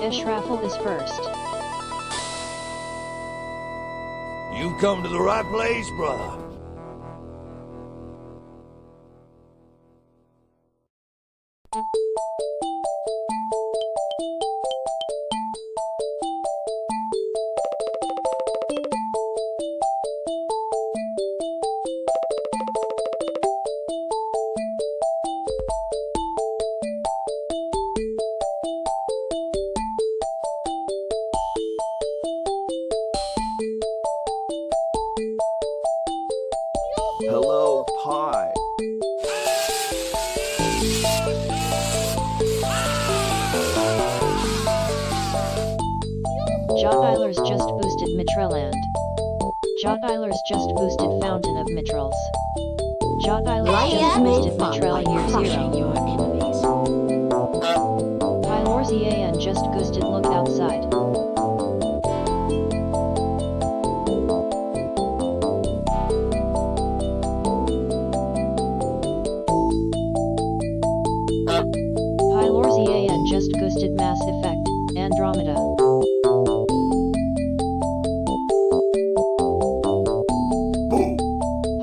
Ishraffle is first. You've come to the right place, brother. Hello, Pie. Jotdiler's just boosted Mitraland. Jotdiler's just boosted Fountain of Mitrals. Jotdiler's just boosted Mitral Year Zero. Your enemies. Pylor's EAN just boosted Look Outside. Pylor's EAN just boosted Mass Effect, Andromeda. Boom!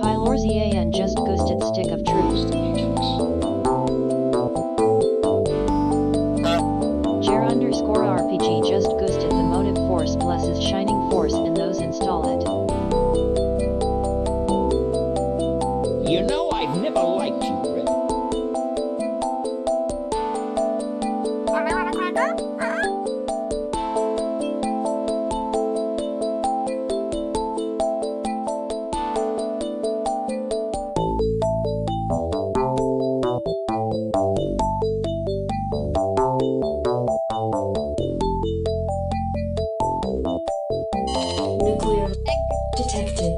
Pylor's EAN just boosted Stick of Truth. Jer_RPG just boosted the Motive Force blesses Shining Force and those install it. You know I've never liked you, Rip. Nuclear detected.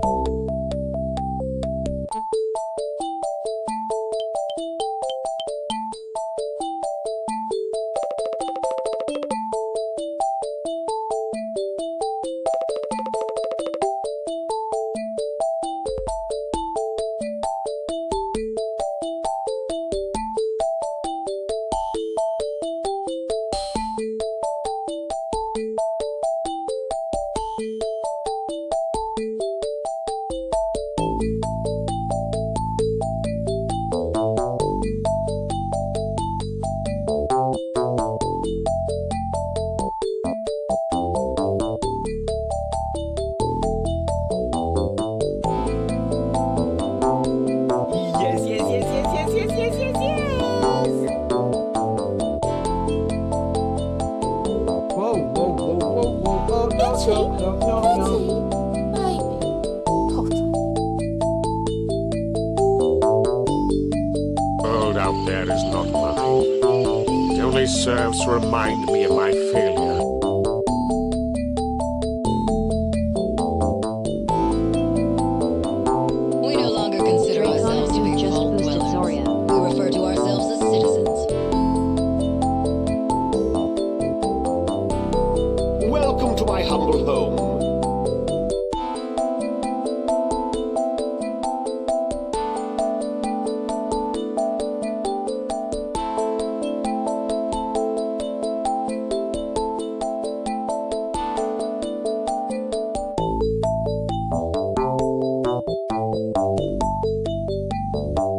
World out there is not mine. It only serves to remind me of my failure. We no longer consider ourselves to be just vault boosted dwellers. Zoria. We refer to ourselves as citizens. Welcome to my humble home.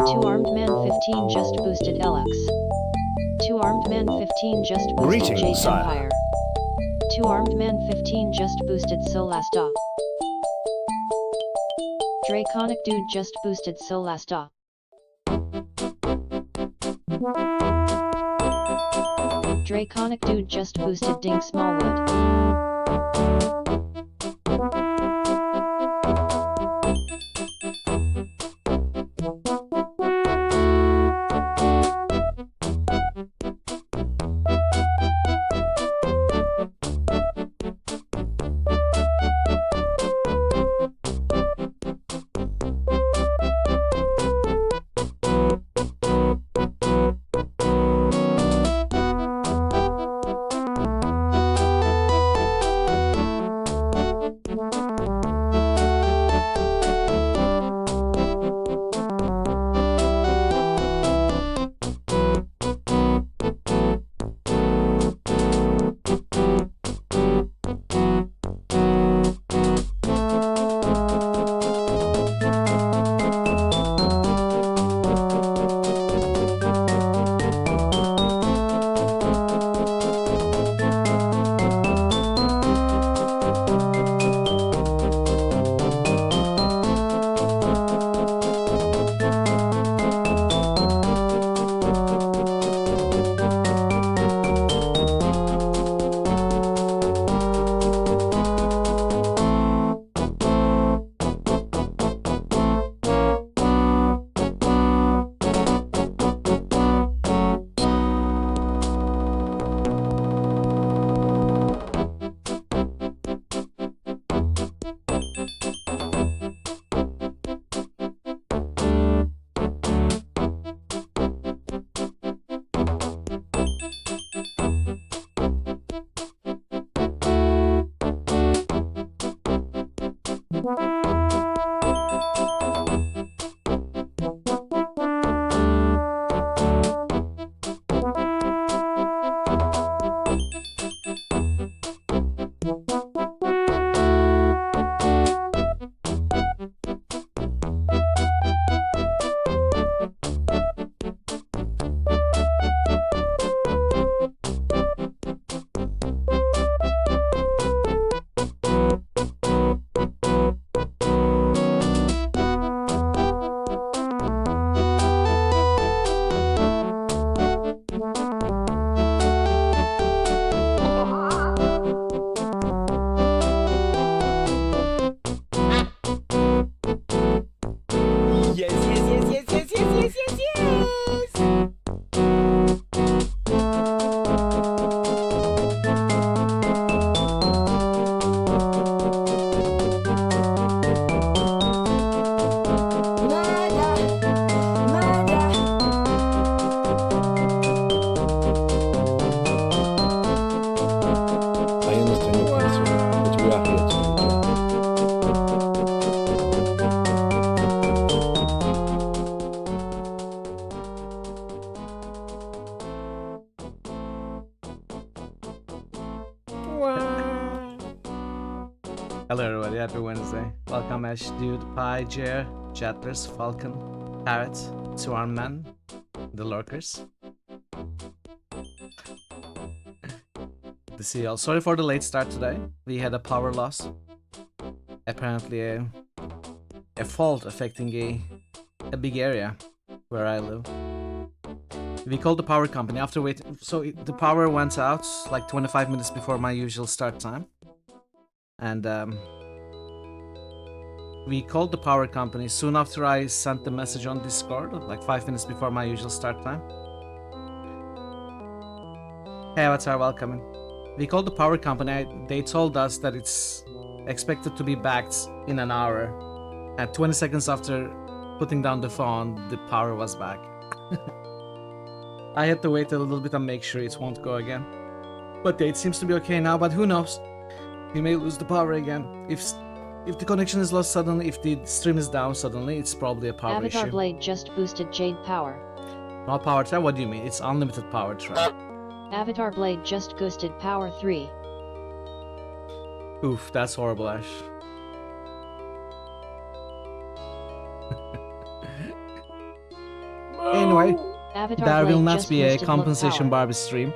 Two-Armed Man 15 just boosted LX. Two-Armed Man 15 just boosted Greetings, Jade sire. Empire. Two-Armed Man 15 just boosted Solasta. Draconic Dude just boosted Solasta. Draconic Dude just boosted Dink Smallwood. Hello everybody, happy Wednesday. Welcome Ash, Dude, Pi, Jer, Chatters, Falcon, Parrot, Swarmman, the Lurkers. Good to see y'all. Sorry for the late start today. We had a power loss. Apparently a fault affecting a big area where I live. We called the power company after waiting. So the power went out like 25 minutes before my usual start time. And we called the power company soon after I sent the message on Discord, like 5 minutes before my usual start time. Hey Avatar, welcome. We called the power company. They told us that it's expected to be back in an hour. And 20 seconds after putting down the phone, the power was back. I had to wait a little bit and make sure it won't go again. But it seems to be okay now, but who knows? We may lose the power again. If the connection is lost suddenly, if the stream is down suddenly, it's probably a power Avatar issue. Blade just boosted Jade power. No power trap? What do you mean? It's unlimited power trap. Avatar Blade just boosted power 3. Oof, that's horrible, Ash. Anyway, Avatar there will Blade not just be a boosted Look compensation power. Barbie stream.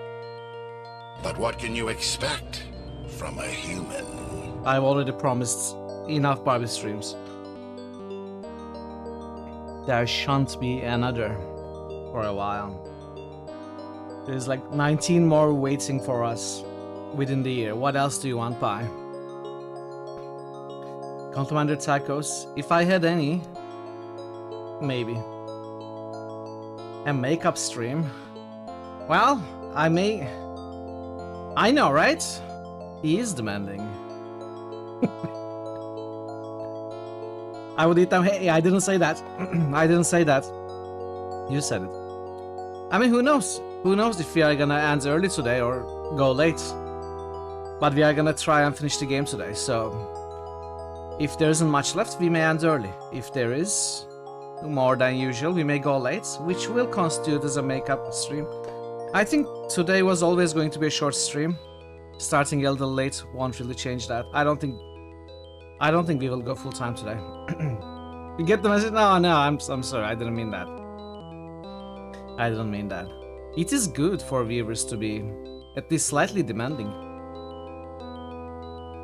But what can you expect from a human? I've already promised enough Barbie streams. There shan't be another for a while. There's like 19 more waiting for us within the year. What else do you want, Pi? Commander tacos. If I had any, maybe. A makeup stream. Well, I may. I know, right? He is demanding. I would eat them. Hey, I didn't say that. I didn't say that. You said it. I mean, who knows? Who knows if we are gonna end early today or go late? But we are gonna try and finish the game today, so if there isn't much left, we may end early. If there is more than usual, we may go late, which will constitute as a makeup stream. I think today was always going to be a short stream. Starting a little late won't really change that. I don't think we will go full time today. You get the message? No, I'm sorry. I didn't mean that. I didn't mean that. It is good for viewers to be at least slightly demanding.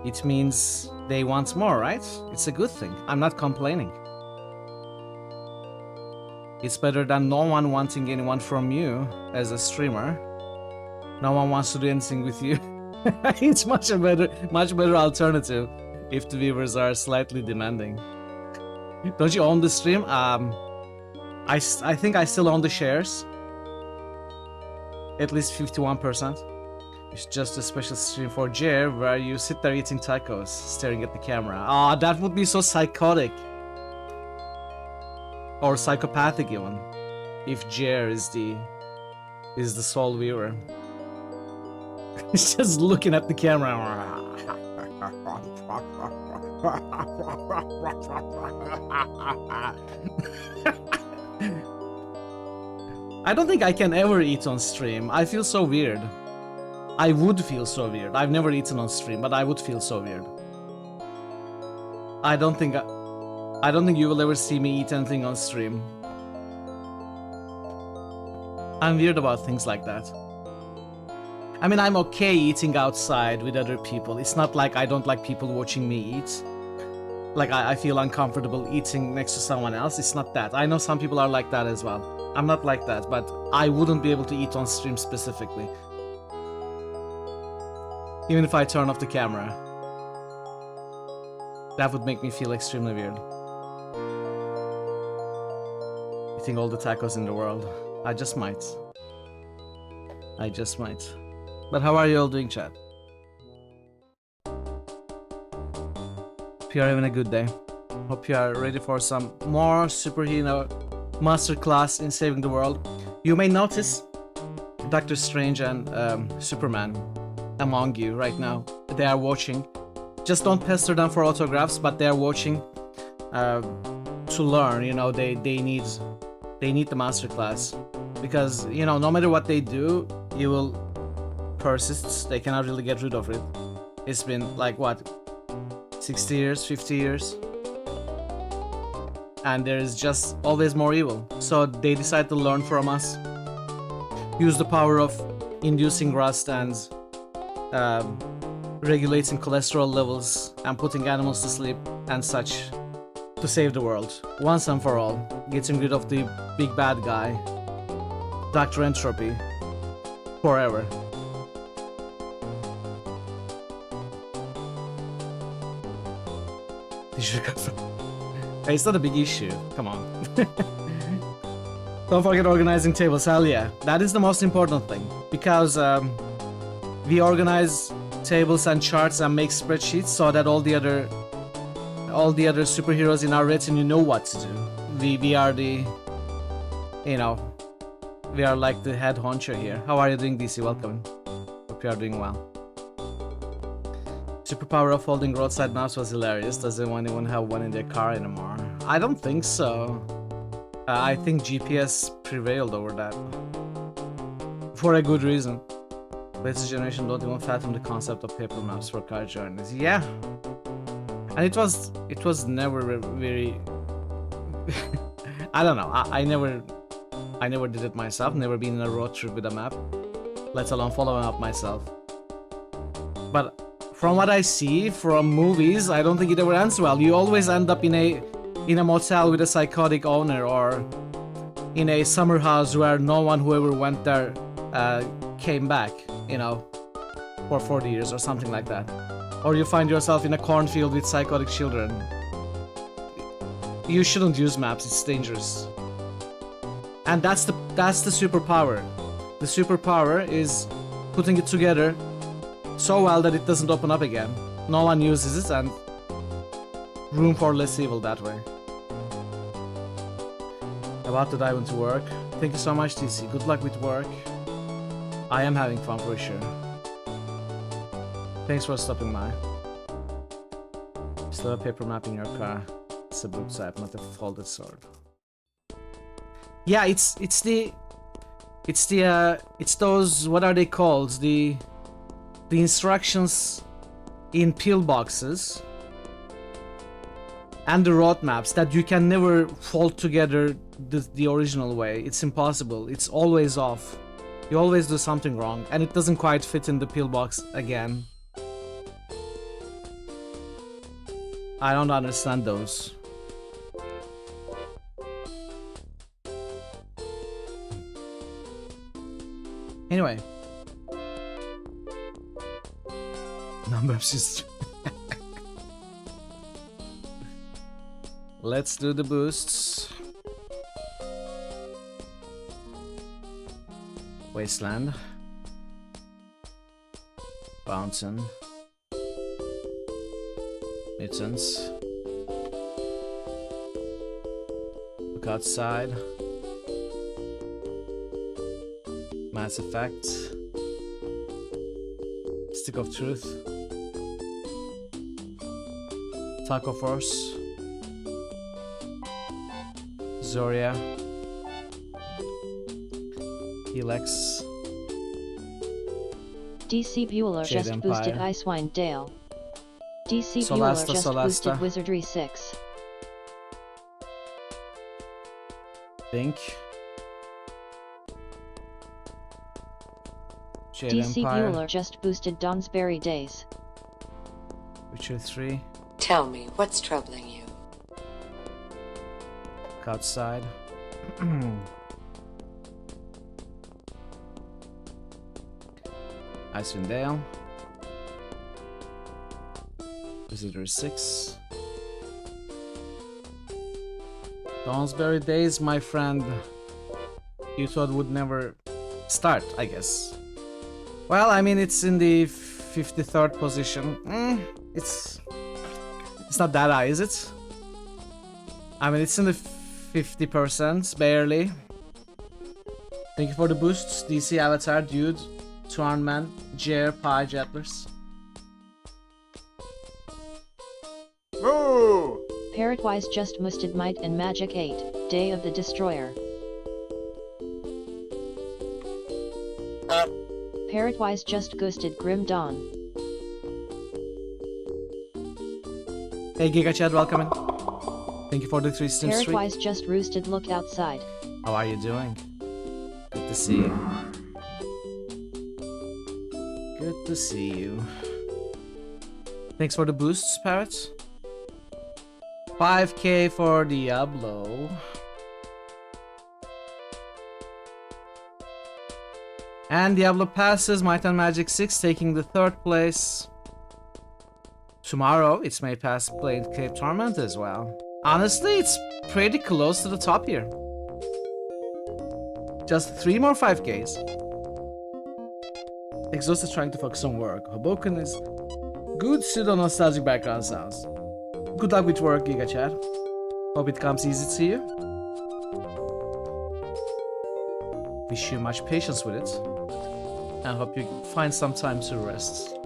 It means they want more, right? It's a good thing. I'm not complaining. It's better than no one wanting anyone from you as a streamer. No one wants to do anything with you. It's much better alternative if the viewers are slightly demanding. Don't you own the stream? I think I still own the shares. At least 51%. It's just a special stream for Jer where you sit there eating tacos, staring at the camera. Ah, that would be so psychotic. Or psychopathic even. If Jer is the sole viewer. He's just looking at the camera. I don't think I can ever eat on stream. I feel so weird. I would feel so weird. I've never eaten on stream, but I would feel so weird. I don't think you will ever see me eat anything on stream. I'm weird about things like that. I mean, I'm okay eating outside with other people. It's not like I don't like people watching me eat. Like, I feel uncomfortable eating next to someone else. It's not that. I know some people are like that as well. I'm not like that, but I wouldn't be able to eat on stream specifically. Even if I turn off the camera. That would make me feel extremely weird. Eating all the tacos in the world. I just might. I just might. But how are you all doing, chat? Hope you are having a good day. Hope you are ready for some more superhero masterclass in saving the world. You may notice Doctor Strange and Superman among you right now. They are watching. Just don't pester them for autographs, but they are watching to learn. You know, they need the masterclass because, you know, no matter what they do, you will persist. They cannot really get rid of it. It's been like what, 60 years, 50 years. And there is just always more evil. So they decide to learn from us. Use the power of inducing rust and regulating cholesterol levels and putting animals to sleep and such to save the world once and for all, getting rid of the big bad guy, Dr. Entropy, forever. It's not a big issue, come on. Don't forget organizing tables, hell yeah. That is the most important thing, because we organize tables and charts and make spreadsheets so that all the other superheroes in our retinue know what to do. We are the, you know, we are like the head honcho here. How are you doing, DC? Welcome. Hope you are doing well. Superpower of holding roadside maps was hilarious. Does anyone even have one in their car anymore? I don't think so. I think GPS prevailed over that. For a good reason. Latest generation don't even fathom the concept of paper maps for car journeys. Yeah. And it was never very I don't know. I never did it myself, never been in a road trip with a map, let alone following up myself. But from what I see from movies, I don't think it ever ends well. You always end up in a motel with a psychotic owner, or in a summer house where no one who ever went there came back, you know, for 40 years or something like that. Or you find yourself in a cornfield with psychotic children. You shouldn't use maps, it's dangerous. And that's the superpower. The superpower is putting it together so well that it doesn't open up again. No one uses it, and room for less evil that way. About to dive into work. Thank you so much, TC. Good luck with work. I am having fun for sure. Thanks for stopping by. Still a paper map in your car. It's a book type, not a folded sword. Yeah, it's those, what are they called? The instructions in pillboxes and the road maps that you can never fold together the original way. It's impossible. It's always off. You always do something wrong, and it doesn't quite fit in the pillbox again. I don't understand those. Anyway. Number of systems. Let's do the boosts. Wasteland. Fountain. Mutants. Look outside. Mass Effect. Stick of Truth. Taco Force. Zoria. Helix. DC Bueller Jade just Empire. boosted Icewind Dale. DC Solasta, Bueller just Solasta. boosted Wizardry 6. Think. Jade DC Empire. Bueller just boosted Donsbury Days. Witcher 3. Tell me, what's troubling you? Look outside. Icewind Dale. Visitor 6. Donsbury Days, my friend. You thought would never start, I guess. Well, I mean, it's in the 53rd position. It's not that high, is it? I mean, it's in the 50%, barely. Thank you for the boosts, DC Avatar, Dude, Twarnman, Jer, Pie, Jettlers. Parrotwise just boosted Might and Magic 8, Day of the Destroyer. Parrotwise just boosted Grim Dawn. Hey Giga Chad, welcome in. Thank you for the 3 stream streak. Parrotwise just roosted, look outside. How are you doing? Good to see you. Good to see you. Thanks for the boosts, Parrot. 5k for Diablo. And Diablo passes Might and Magic 6, taking the 3rd place. Tomorrow, it's made past Planescape Torment as well. Honestly, it's pretty close to the top here. Just 3 more 5Ks. Exhaust is trying to focus on work. Hoboken is good pseudo-nostalgic background sounds. Good luck with work, Giga Chat. Hope it comes easy to you. Wish you much patience with it. And hope you find some time to rest.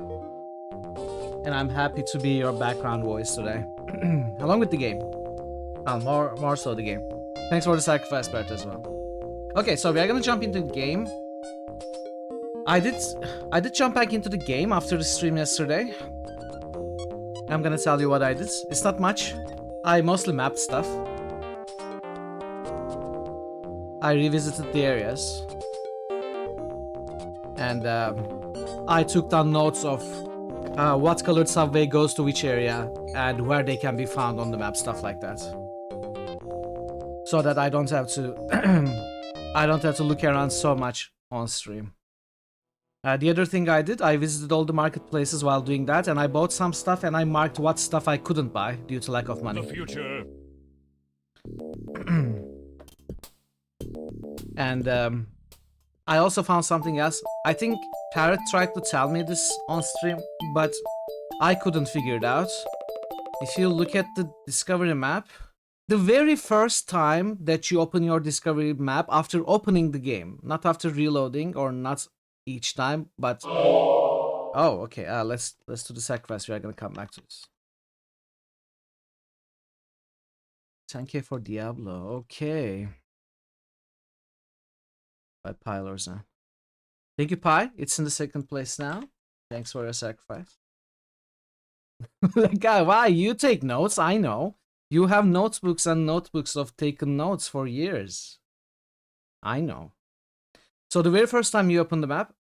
And I'm happy to be your background voice today. Along with the game. More so the game. Thanks for the sacrifice, Bert, as well. Okay, so we are gonna jump into the game. I did jump back into the game after the stream yesterday. I'm gonna tell you what I did. It's not much. I mostly mapped stuff. I revisited the areas. And I took down notes of what colored subway goes to which area and where they can be found on the map, stuff like that. So that I don't have to I don't have to look around so much on stream. The other thing I did, I visited all the marketplaces while doing that, and I bought some stuff and I marked what stuff I couldn't buy due to lack of money. The future. And I also found something else. I think Parrot tried to tell me this on stream, but I couldn't figure it out. If you look at the discovery map, the very first time that you open your discovery map after opening the game, not after reloading or not each time, but oh, okay. Let's do the sacrifice. We are gonna come back to this. 10k for Diablo. Okay. By Pylors now. Thank you, Pi. It's in the 2nd place now. Thanks for your sacrifice. God, why you take notes? I know. You have notebooks and notebooks of taken notes for years. I know. So the very first time you open the map,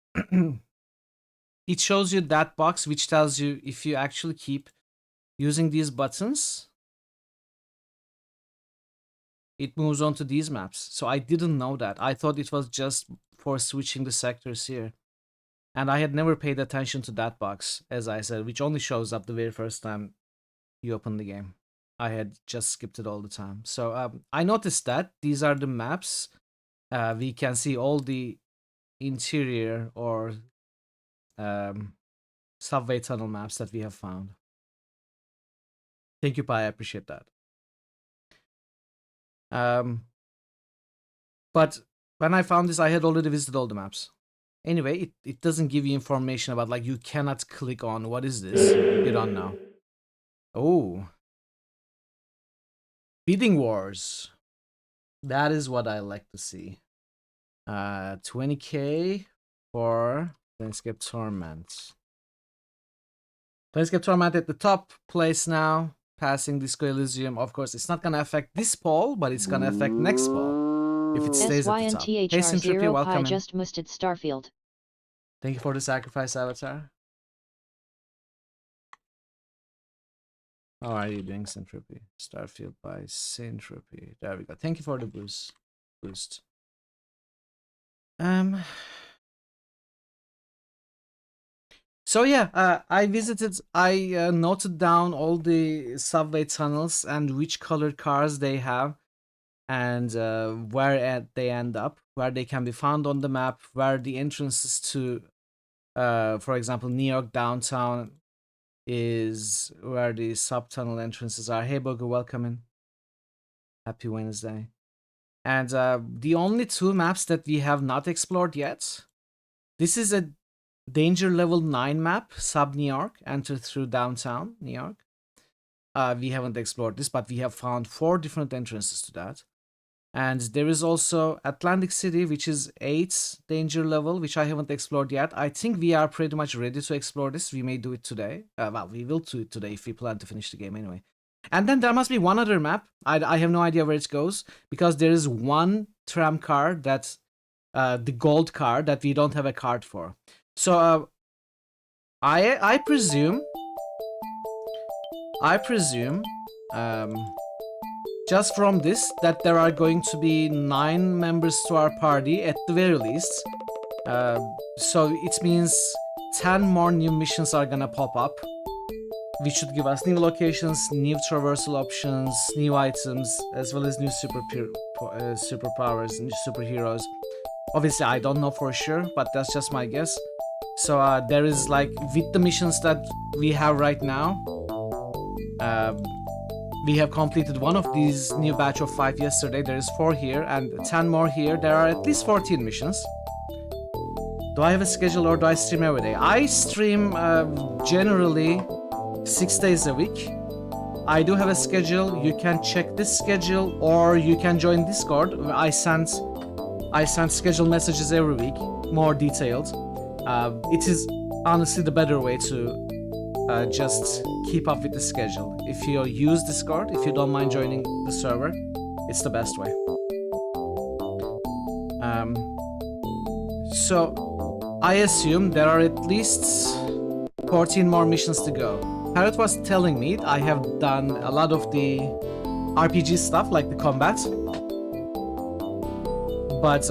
it shows you that box which tells you if you actually keep using these buttons, it moves on to these maps. So I didn't know that. I thought it was just for switching the sectors here. And I had never paid attention to that box, as I said, which only shows up the very first time you open the game. I had just skipped it all the time. So I noticed that these are the maps. We can see all the interior or subway tunnel maps that we have found. Thank you, Pi. I appreciate that. But when I found this, I had already visited all the maps. Anyway, it doesn't give you information about, like, you cannot click on what is this. You don't know. Oh. Bidding Wars. That is what I like to see. 20k for Planescape Torment. Planescape Torment at the top place now. Passing Disco Elysium. Of course, it's not gonna affect this poll, but it's gonna affect next poll if it stays at the top. Hey, Syntropy, welcome in. Just musted Starfield. Thank you for the sacrifice, Avatar. How are you doing, Syntropy? Starfield by Syntropy. There we go. Thank you for the boost. So yeah, I noted down all the subway tunnels and which colored cars they have, and where they end up, where they can be found on the map, where the entrances to, for example, New York downtown is where the subtunnel entrances are. Hey, Bogo, welcome in. Happy Wednesday. And the only 2 maps that we have not explored yet, this is a Danger Level 9 map, Sub New York, enter through downtown New York. We haven't explored this, but we have found 4 different entrances to that. And there is also Atlantic City, which is 8 danger level, which I haven't explored yet. I think we are pretty much ready to explore this. We may do it today. Well, we will do it today if we plan to finish the game anyway. And then there must be one other map. I have no idea where it goes, because there is one tram car that's the gold car that we don't have a card for. So I presume just from this that there are going to be 9 members to our party at the very least. So it means 10 more new missions are gonna pop up, which should give us new locations, new traversal options, new items, as well as new superpowers and superheroes. Obviously, I don't know for sure, but that's just my guess. So there is, like, with the missions that we have right now, we have completed one of these new batch of 5 yesterday. There is 4 here and 10 more here. There are at least 14 missions. Do I have a schedule or do I stream every day? I stream generally 6 days a week. I do have a schedule. You can check this schedule or you can join Discord. I send schedule messages every week, more detailed. It is honestly the better way to just keep up with the schedule. If you use Discord, if you don't mind joining the server, it's the best way. So I assume there are at least 14 more missions to go. Parrot was telling me I have done a lot of the RPG stuff, like the combat, but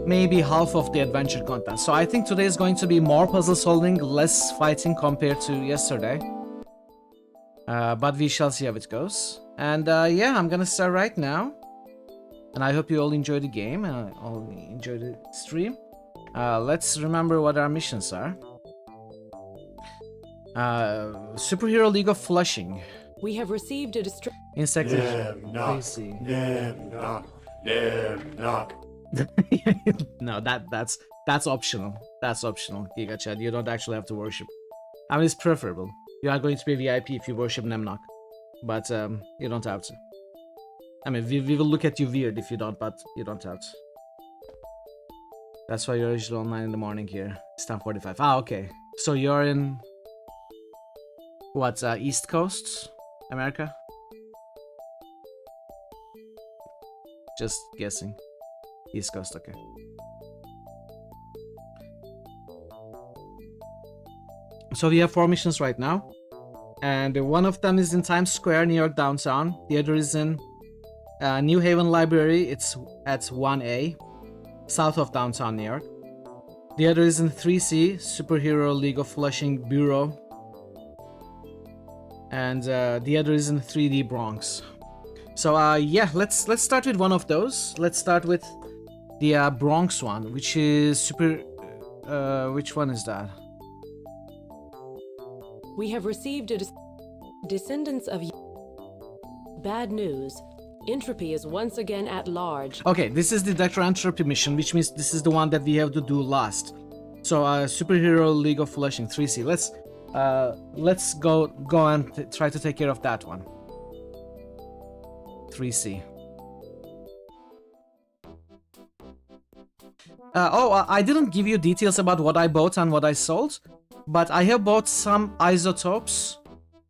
maybe half of the adventure content. So I think today is going to be more puzzle solving, less fighting compared to yesterday. But we shall see how it goes. And yeah, I'm gonna start right now. And I hope you all enjoy the game and all enjoy the stream. Let's remember what our missions are. Superhero League of Flushing. We have received a Insect. No, that's optional. That's optional, Giga Chad. You don't actually have to worship. I mean, it's preferable. You are going to be a VIP if you worship Nemnock, but you don't have to. I mean, we will look at you weird if you don't, but you don't have to. That's why you're usually online in the morning here. It's 10:45. Ah, okay. So you're in what? East Coast, America? Just guessing. East Coast, okay. So we have 4 missions right now, and one of them is in Times Square, New York downtown. The other is in New Haven Library. It's at 1A, south of downtown New York. The other is in 3C, Superhero League of Flushing Bureau, and the other is in 3D Bronx. So yeah, let's start with one of those. Let's start with the Bronx one, which is which one is that? We have received a descendants of bad news. Entropy is once again at large. Okay, this is the Dr. Entropy mission, which means this is the one that we have to do last. So Superhero League of Flushing 3C. Let's go and try to take care of that one. 3C. I didn't give you details about what I bought and what I sold, but I have bought some isotopes.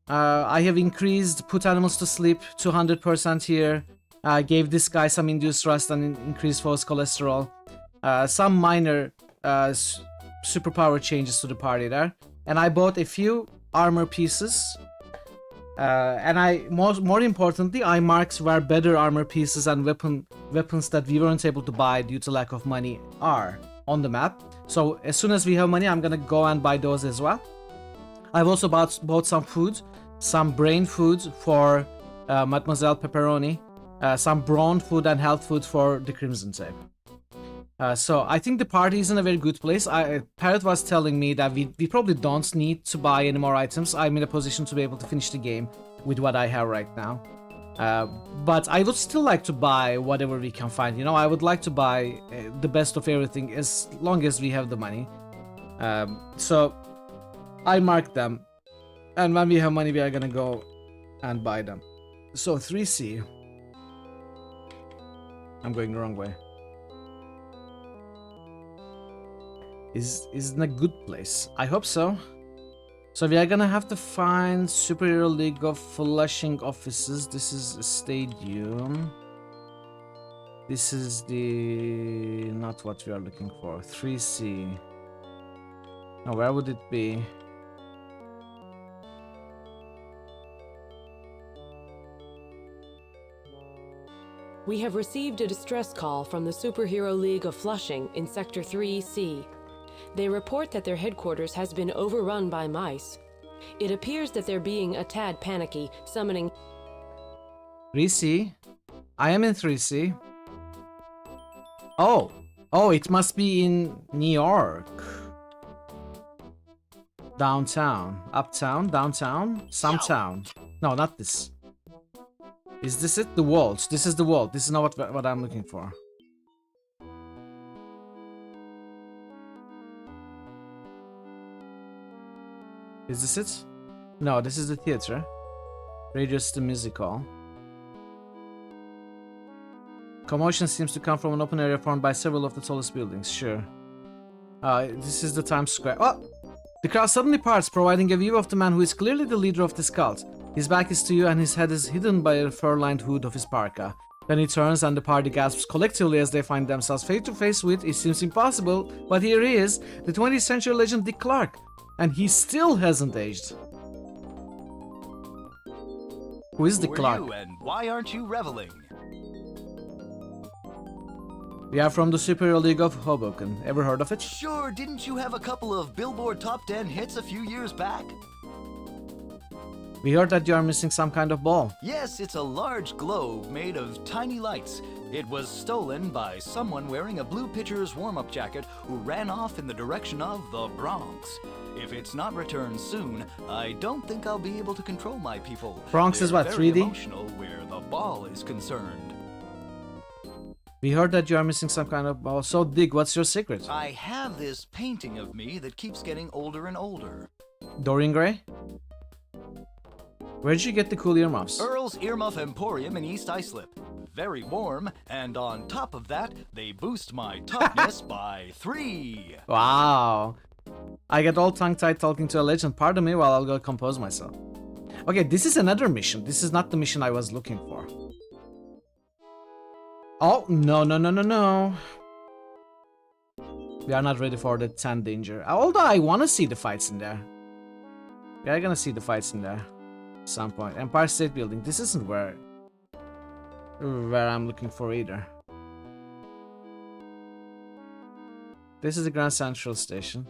I have increased Put Animals to Sleep 200% here. Gave this guy some induced rust and increased false cholesterol. Some minor superpower changes to the party there. And I bought a few armor pieces. And more importantly, I marked where better armor pieces and weapons that we weren't able to buy due to lack of money are on the map. So as soon as we have money, I'm gonna go and buy those as well. I've also bought some food, some brain food for Mademoiselle Pepperoni, some brawn food and health food for the Crimson Tape. So I think the party is in a very good place. Parrot was telling me that we probably don't need to buy any more items. I'm in a position to be able to finish the game with what I have right now. But I would still like to buy whatever we can find. You know, I would like to buy the best of everything as long as we have the money. So I marked them. And when we have money, we are gonna go and buy them. So 3C. I'm going the wrong way. Is in a good place. I hope so. So we are gonna have to find Superhero League of Flushing offices. This is a stadium. This is the... not what we are looking for. 3C. Now where would it be? We have received a distress call from the Superhero League of Flushing in Sector 3C. They report that their headquarters has been overrun by mice. It appears that they're being a tad panicky, summoning... 3C? I am in 3C. Oh! Oh, it must be in New York. Downtown. Uptown? Downtown? Some town. No, not this. Is this it? The walls. This is the wall. This is not what I'm looking for. Is this it? No, this is the theater. Radio System Music Hall. Commotion seems to come from an open area formed by several of the tallest buildings. Sure. This is the Times Square. Oh! The crowd suddenly parts, providing a view of the man who is clearly the leader of this cult. His back is to you and his head is hidden by a fur-lined hood of his parka. Then he turns and the party gasps collectively as they find themselves face to face with, it seems impossible, but here he is, the 20th century legend Dick Clark. And he still hasn't aged. Who is Dick Clark? Who are you and why aren't you reveling? We are from the Superhero League of Hoboken. Ever heard of it? Sure, didn't you have a couple of Billboard Top 10 hits a few years back? We heard that you are missing some kind of ball. Yes, it's a large globe made of tiny lights. It was stolen by someone wearing a blue pitcher's warm-up jacket who ran off in the direction of the Bronx. If it's not returned soon, I don't think I'll be able to control my people. Bronx is what, They're 3D? very emotional where the ball is concerned. We heard that you are missing some kind of ball. So, Dick, what's your secret? I have this painting of me that keeps getting older and older. Dorian Gray? Where'd you get the cool earmuffs? Earl's Earmuff Emporium in East Islip. Very warm, and on top of that, they boost my toughness by 3. Wow. I get all tongue-tied talking to a legend. Pardon me while I'll go compose myself. Okay, this is another mission. This is not the mission I was looking for. Oh, no, no, no, no, no. We are not ready for the 10 danger. Although I want to see the fights in there. We are gonna see the fights in there. At some point. Empire State Building. This isn't where I'm looking for either. This is the Grand Central Station.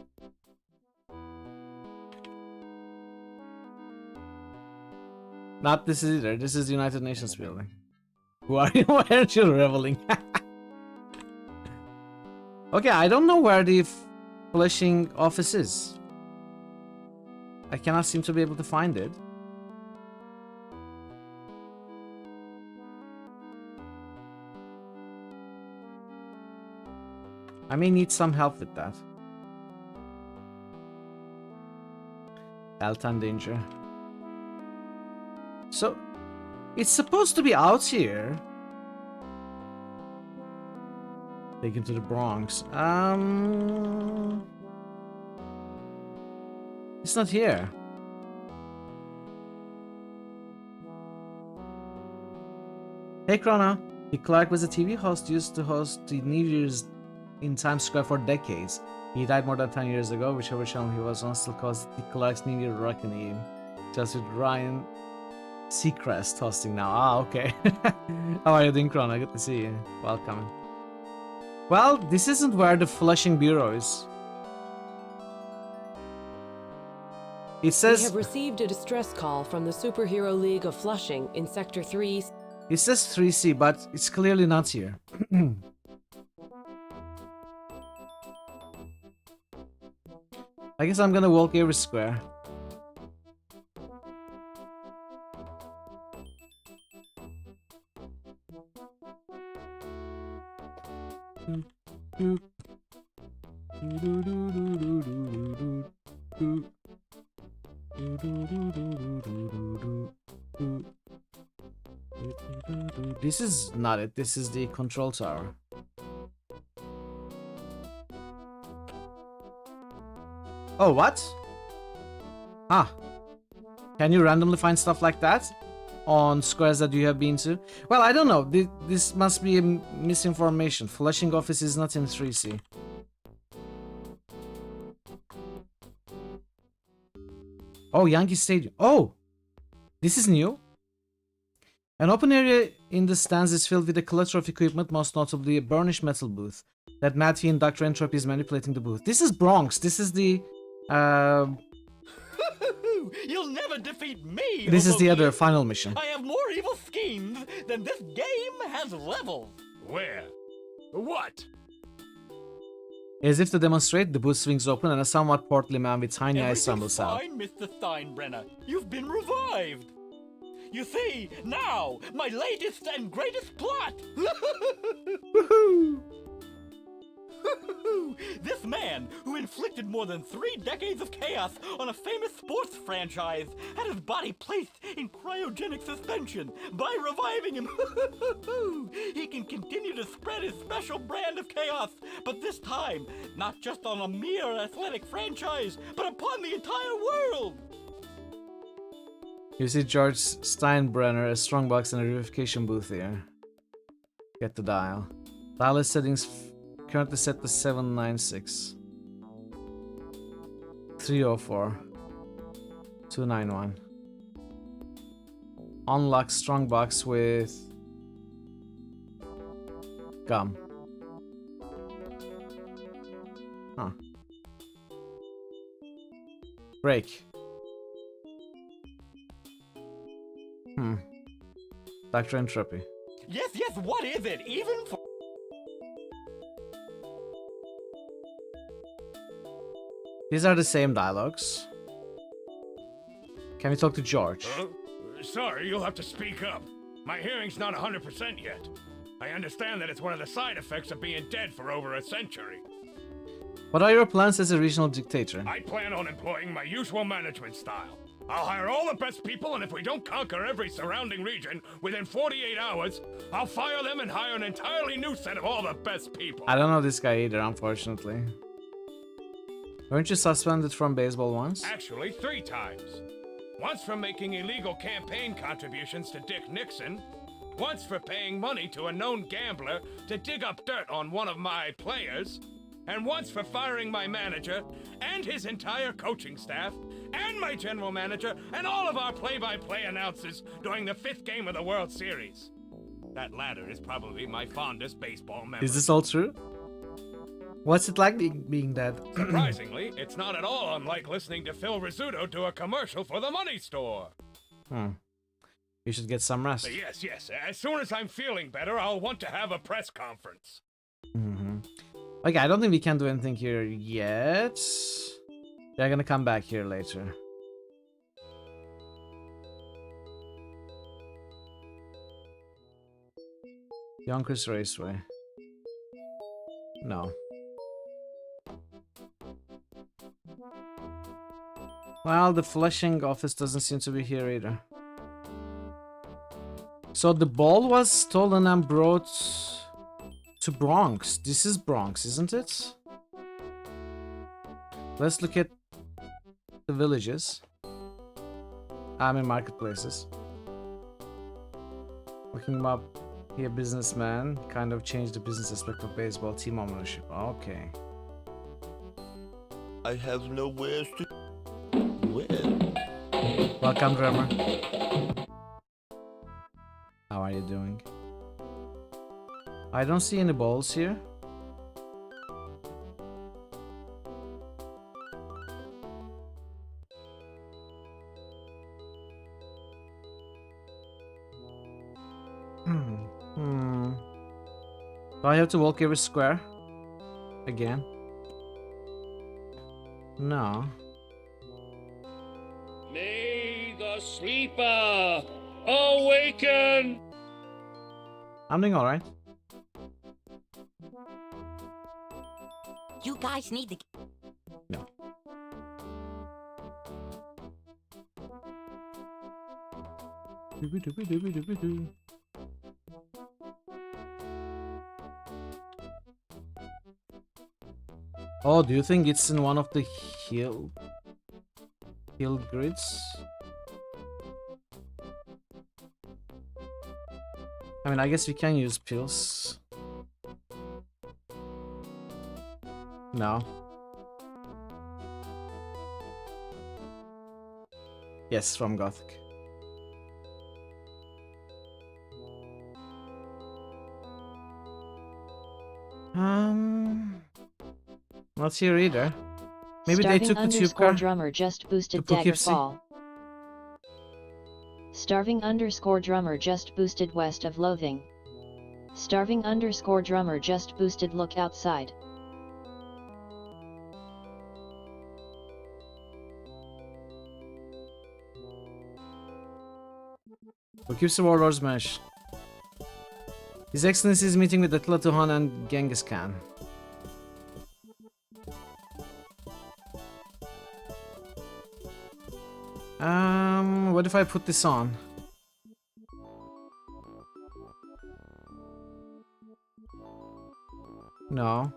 Not this either. This is the United Nations Building. Who are you? Why aren't you reveling? Okay, I don't know where the Flushing office is. I cannot seem to be able to find it. I may need some help with that. Altan danger. So, it's supposed to be out here. Taken to the Bronx. It's not here. Hey Chrono. Dick Clark was a TV host used to host the New Year's in Times Square for decades. He died more than 10 years ago. Whichever channel he was on still calls Dick Clark's New Year Rockin' Eve. Just with Ryan Seacrest hosting now. Ah, okay. How are you doing, Chrono? Good to see you. Welcome. Well, this isn't where the Flushing Bureau is. It says... We have received a distress call from the Superhero League of Flushing in Sector 3. It says 3C, but it's clearly not here. I guess I'm gonna walk every square. This is not it. This is the control tower. Oh, what? Ah. Can you randomly find stuff like that on squares that you have been to? Well, I don't know. This must be a misinformation. Flushing office is not in 3C. Oh, Yankee Stadium. Oh! This is new. An open area in the stands is filled with a clutter of equipment, most notably a burnished metal booth. That Mad Fiend Dr. Entropy is manipulating the booth. This is Bronx. This is the... You'll never defeat me! This is the Hoboken. other final mission. I have more evil schemes than this game has levels! Where? What? As if to demonstrate, the booth swings open and a somewhat portly man with tiny eyes Everything's stumbles out. fine, Mr. Steinbrenner. You've been revived! You see, now, my latest and greatest plot! Woohoo! This man, who inflicted more than 3 decades of chaos on a famous sports franchise, had his body placed in cryogenic suspension. By reviving him, he can continue to spread his special brand of chaos, but this time, not just on a mere athletic franchise, but upon the entire world! You see George Steinbrenner, a strongbox and a verification booth here. Get the dial. Dial is settings currently set to 796. 304. 291. Unlock strongbox with gum. Huh. Break. Dr. Entropy. Yes, what is it? Even for... These are the same dialogues. Can we talk to George? Sorry, you'll have to speak up. My hearing's not 100% yet. I understand that it's one of the side effects of being dead for over a century. What are your plans as a regional dictator? I plan on employing my usual management style. I'll hire all the best people, and if we don't conquer every surrounding region within 48 hours, I'll fire them and hire an entirely new set of all the best people. I don't know this guy either, unfortunately. Weren't you suspended from baseball once? Actually, 3 times. Once for making illegal campaign contributions to Dick Nixon, once for paying money to a known gambler to dig up dirt on one of my players, and once for firing my manager and his entire coaching staff and my general manager and all of our play-by-play announcers during the 5th game of the World Series. That latter is probably my fondest baseball memory. Is this all true? What's it like being dead? Surprisingly, it's not at all unlike listening to Phil Rizzuto do a commercial for the money store. You should get some rest. Yes. As soon as I'm feeling better, I'll want to have a press conference. Okay, I don't think we can do anything here yet. They're gonna come back here later. Yonkers Raceway. No. Well, the Flushing office doesn't seem to be here either. So the ball was stolen and brought to Bronx. This is Bronx, isn't it? Let's look at the villages. I mean marketplaces. Looking up here, businessman. Kind of changed the business aspect of baseball. Team ownership. Okay. I have nowhere to... Where? Welcome, drummer. How are you doing? I don't see any balls here. Do I have to walk every square? Again? No. May the sleeper awaken! I'm doing alright. You guys need to... No. Oh, do you think it's in one of the hill? Kill grids. I mean, I guess we can use pills. No. Yes, from Gothic. Not here either. Maybe they took the tube car. Drummer just boosted Poughkeepsie. Daggerfall. Starving underscore drummer just boosted west of Loathing. Starving underscore drummer just boosted look outside. Poughkeepsie Warlords Mesh. His Excellency is meeting with Attila Tuhan and Genghis Khan. What if I put this on? No.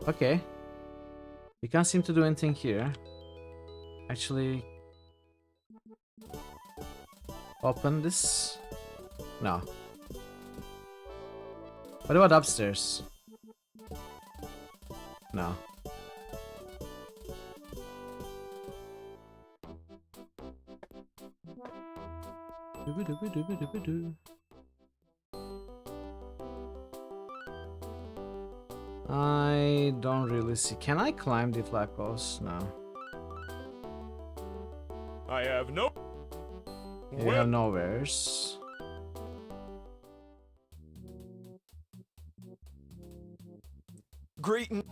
Okay. We can't seem to do anything here. Actually... Open this? No. What about upstairs? No. I don't really see. Can I climb the flagpost? No. I have no. You have nowheres. Greeting.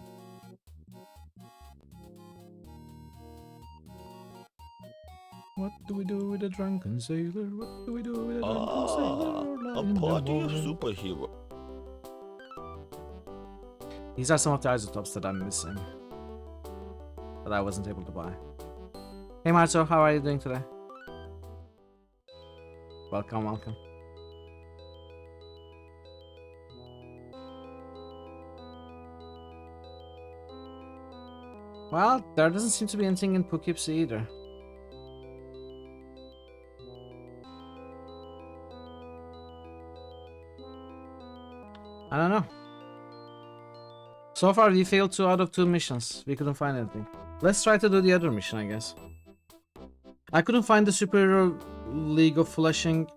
What do we do with a drunken sailor? What do we do with a drunken sailor? A party of superhero. These are some of the isotopes that I'm missing. That I wasn't able to buy. Hey Marto, how are you doing today? Welcome, welcome. Well, there doesn't seem to be anything in Poughkeepsie either. I don't know. So far we failed 2 out of 2 missions. We couldn't find anything. Let's try to do the other mission, I guess. I couldn't find the Superhero League of Flashing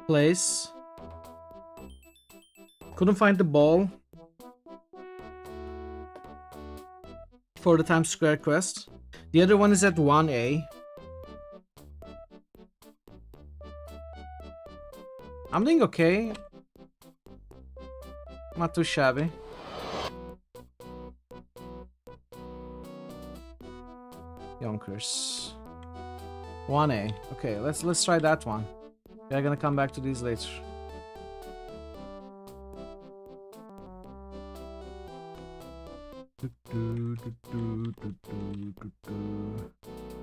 place. Couldn't find the ball for the Times Square quest. The other one is at 1A. I'm doing okay. Not too shabby. Yonkers. 1A. Okay, let's try that one. We're gonna come back to these later.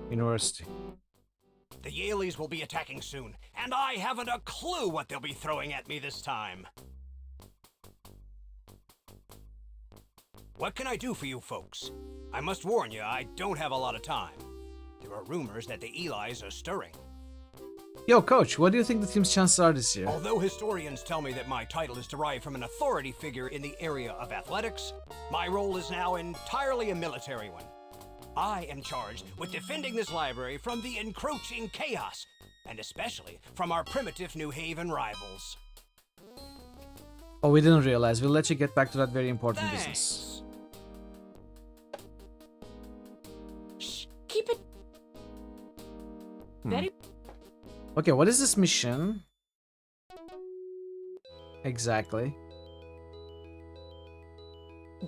University. The Yaleys will be attacking soon, and I haven't a clue what they'll be throwing at me this time. What can I do for you folks? I must warn you, I don't have a lot of time. There are rumors that the Elis are stirring. Yo, coach, what do you think the team's chances are this year? Although historians tell me that my title is derived from an authority figure in the area of athletics, my role is now entirely a military one. I am charged with defending this library from the encroaching chaos, and especially from our primitive New Haven rivals. Oh, we didn't realize. We'll let you get back to that very important business. Keep it very. Okay, what is this mission? Exactly.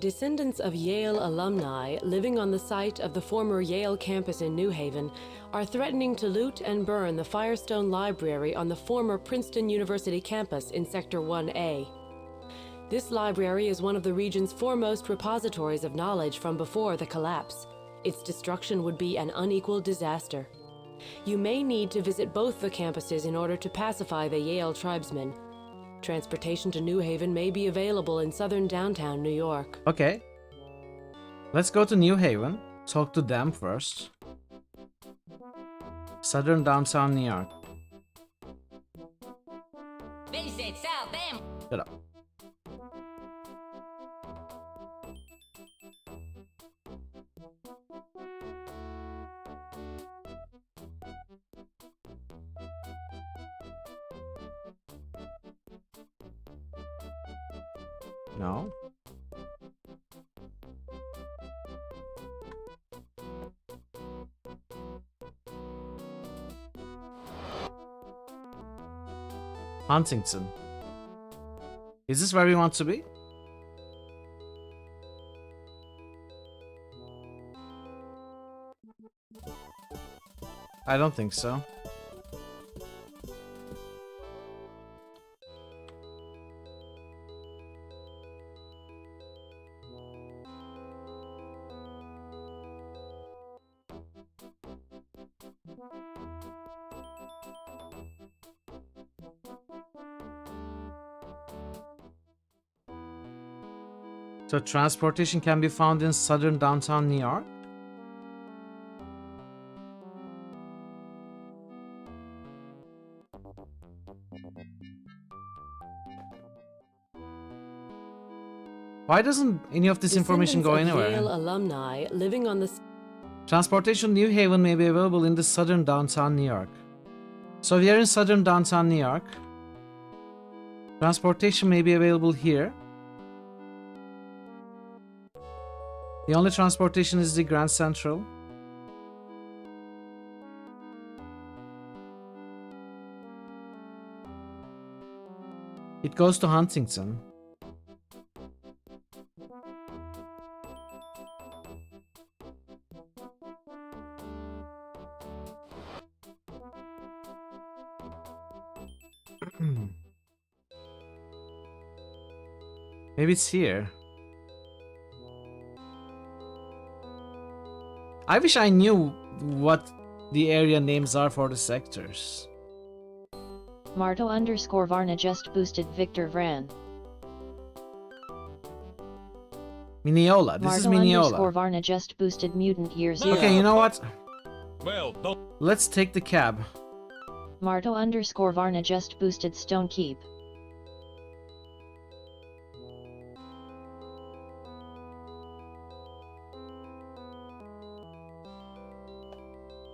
Descendants of Yale alumni living on the site of the former Yale campus in New Haven are threatening to loot and burn the Firestone Library on the former Princeton University campus in Sector 1A. This library is one of the region's foremost repositories of knowledge from before the collapse. Its destruction would be an unequal disaster. You may need to visit both the campuses in order to pacify the Yale tribesmen. Transportation to New Haven may be available in southern downtown New York. Okay. Let's go to New Haven. Talk to them first. Southern downtown New York. Visit South End. Shut up. No. Huntington. Is this where we want to be? I don't think so. So transportation can be found in southern downtown New York? Why doesn't any of this information go anywhere? Yale alumni living on the Transportation New Haven may be available in the southern downtown New York. So we are in southern downtown New York. Transportation may be available here. The only transportation is the Grand Central. It goes to Huntington. Maybe it's here. I wish I knew what the area names are for the sectors. Marto_Varna just boosted Victor Vran. Mineola. This is Mineola. Varna just boosted Mutant Year Zero. Okay, you know what? Well, don't. Let's take the cab. Marto_Varna just boosted Stone Keep.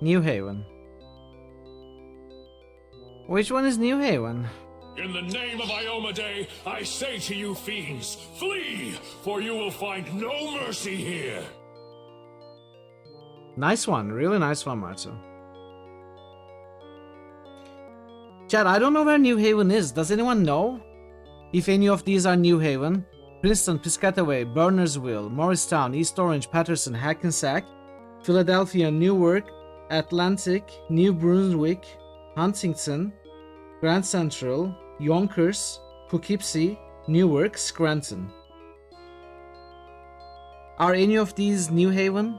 New Haven. Which one is New Haven? In the name of Ioma Day, I say to you fiends, flee, for you will find no mercy here. Nice one, really nice one, Marto. Chad, I don't know where New Haven is. Does anyone know? If any of these are New Haven? Princeton, Piscataway, Burnersville, Morristown, East Orange, Patterson, Hackensack, Philadelphia, Newark, Atlantic, New Brunswick, Huntington, Grand Central, Yonkers, Poughkeepsie, Newark, Scranton. Are any of these New Haven?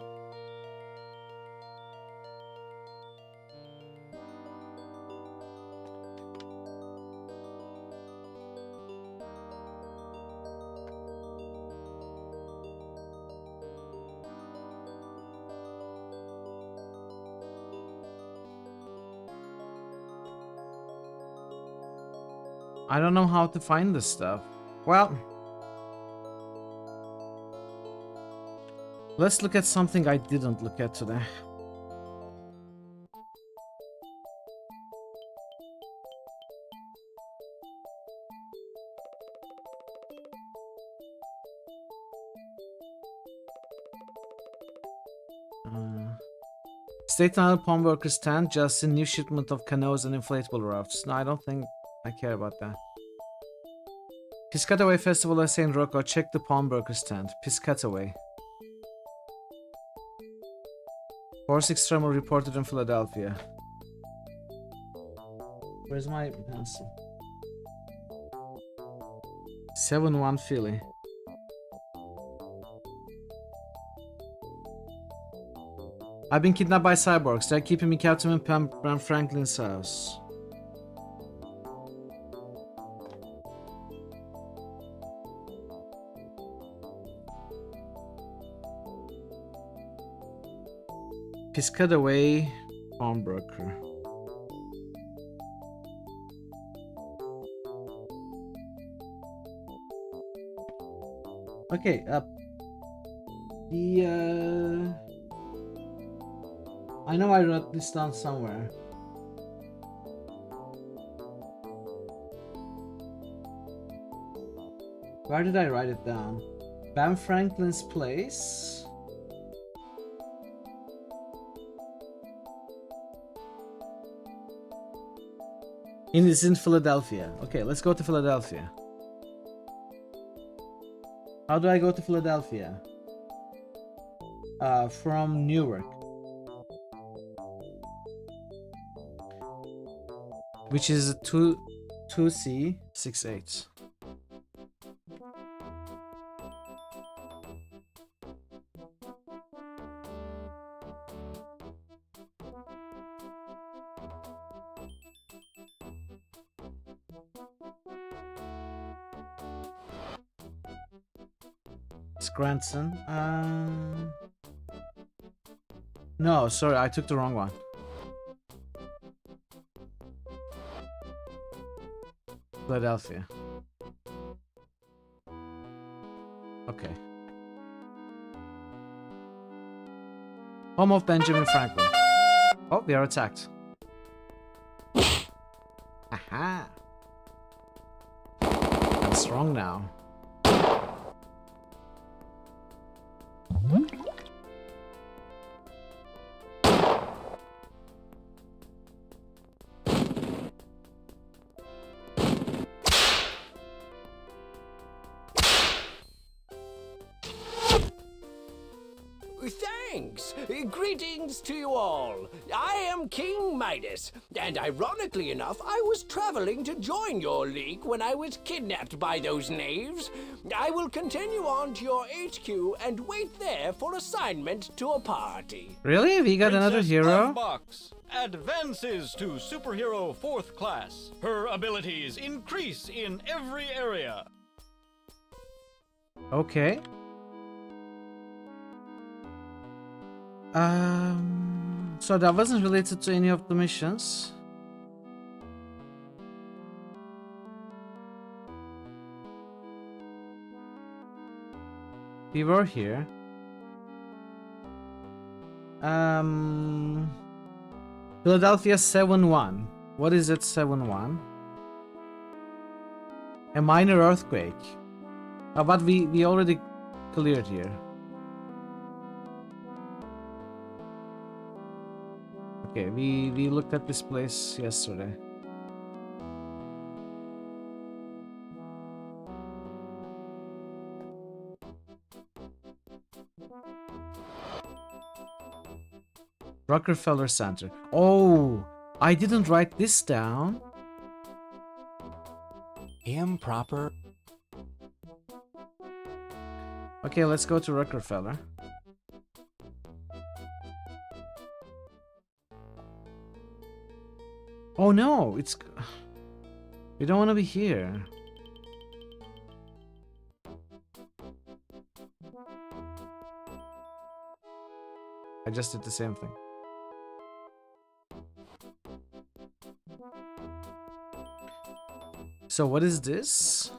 I don't know how to find this stuff. Well, let's look at something I didn't look at today. State Island Pawnbroker Stand, just a new shipment of canoes and inflatable rafts. No, I don't think I care about that. Piscataway Festival at St. Rocco. Check the pawnbroker stand. Piscataway. Horse Extremo reported in Philadelphia. Where's my pencil? 7-1 Philly. I've been kidnapped by cyborgs. They're keeping me captive in Pam Franklin's house. Piscataway pawnbroker. Okay, I know I wrote this down somewhere. Where did I write it down? Bam Franklin's place. It's in Philadelphia. Okay, let's go to Philadelphia. How do I go to Philadelphia? From Newark. Which is 2C68. It's Grandson. No, sorry, I took the wrong one. Philadelphia. Okay. Home of Benjamin Franklin. Oh, we are attacked. Aha! I'm strong now. Thanks! Greetings to you all. I am King Midas, and ironically enough, I was traveling to join your league when I was kidnapped by those knaves. I will continue on to your HQ and wait there for assignment to a party. Really? We got another hero? Box advances to superhero 4th class. Her abilities increase in every area. Okay. So that wasn't related to any of the missions. We were here. Philadelphia 7-1. What is it, 7-1? A minor earthquake. But we already cleared here. Okay, we looked at this place yesterday. Rockefeller Center. Oh, I didn't write this down. Improper. Okay, let's go to Rockefeller. Oh no, it's... We don't want to be here. I just did the same thing. So what is this?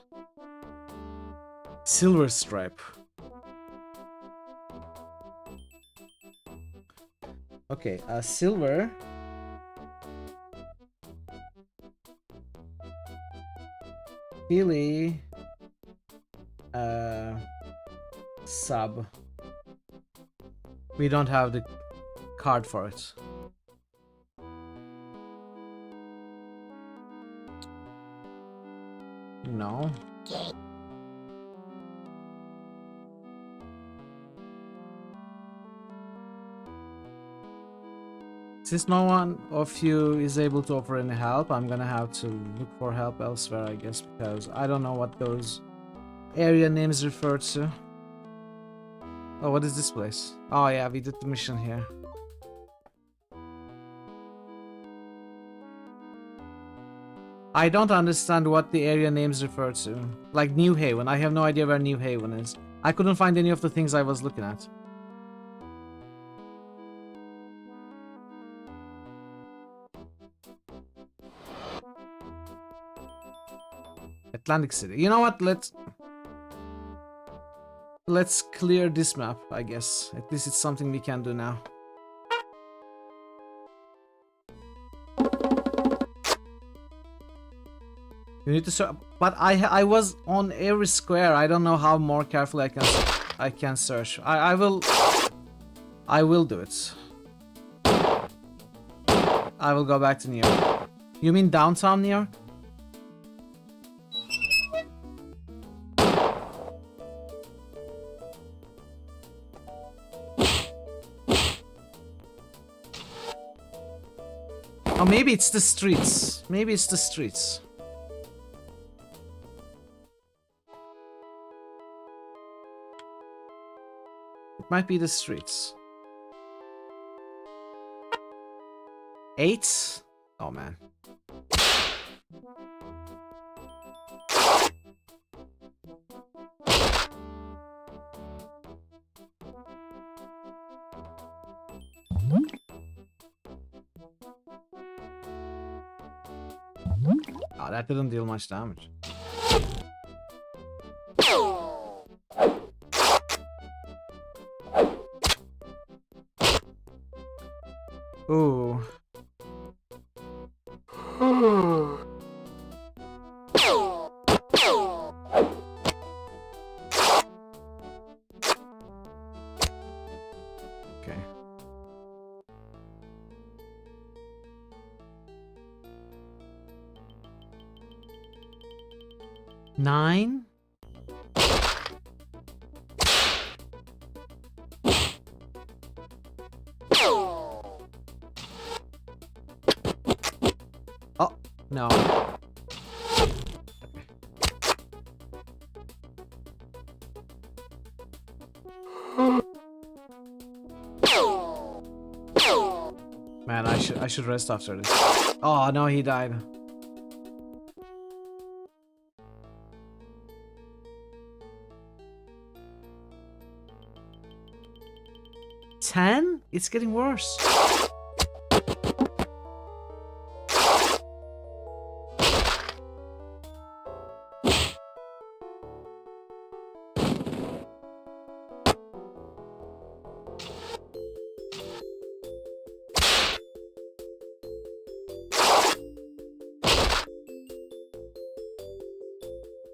Silver stripe. Okay, silver. Philly. Sub. We don't have the card for it. No. Since no one of you is able to offer any help, I'm gonna have to look for help elsewhere, I guess, because I don't know what those area names refer to? Oh, what is this place? Oh yeah, we did the mission here. I don't understand what the area names refer to. Like New Haven. I have no idea where New Haven is. I couldn't find any of the things I was looking at. Atlantic City. You know what? Let's clear this map, I guess. At least it's something we can do now. You need to search, but I was on every square. I don't know how more carefully I can search. I will do it. I will go back to New York. You mean downtown New York? Oh, maybe it's the streets. Maybe it's the streets. It might be the streets. 8? Oh man. Oh, that didn't deal much damage. Ooh. Okay. Nine? Oh, no. Man, I should rest after this. Oh no, he died. $10? It's getting worse.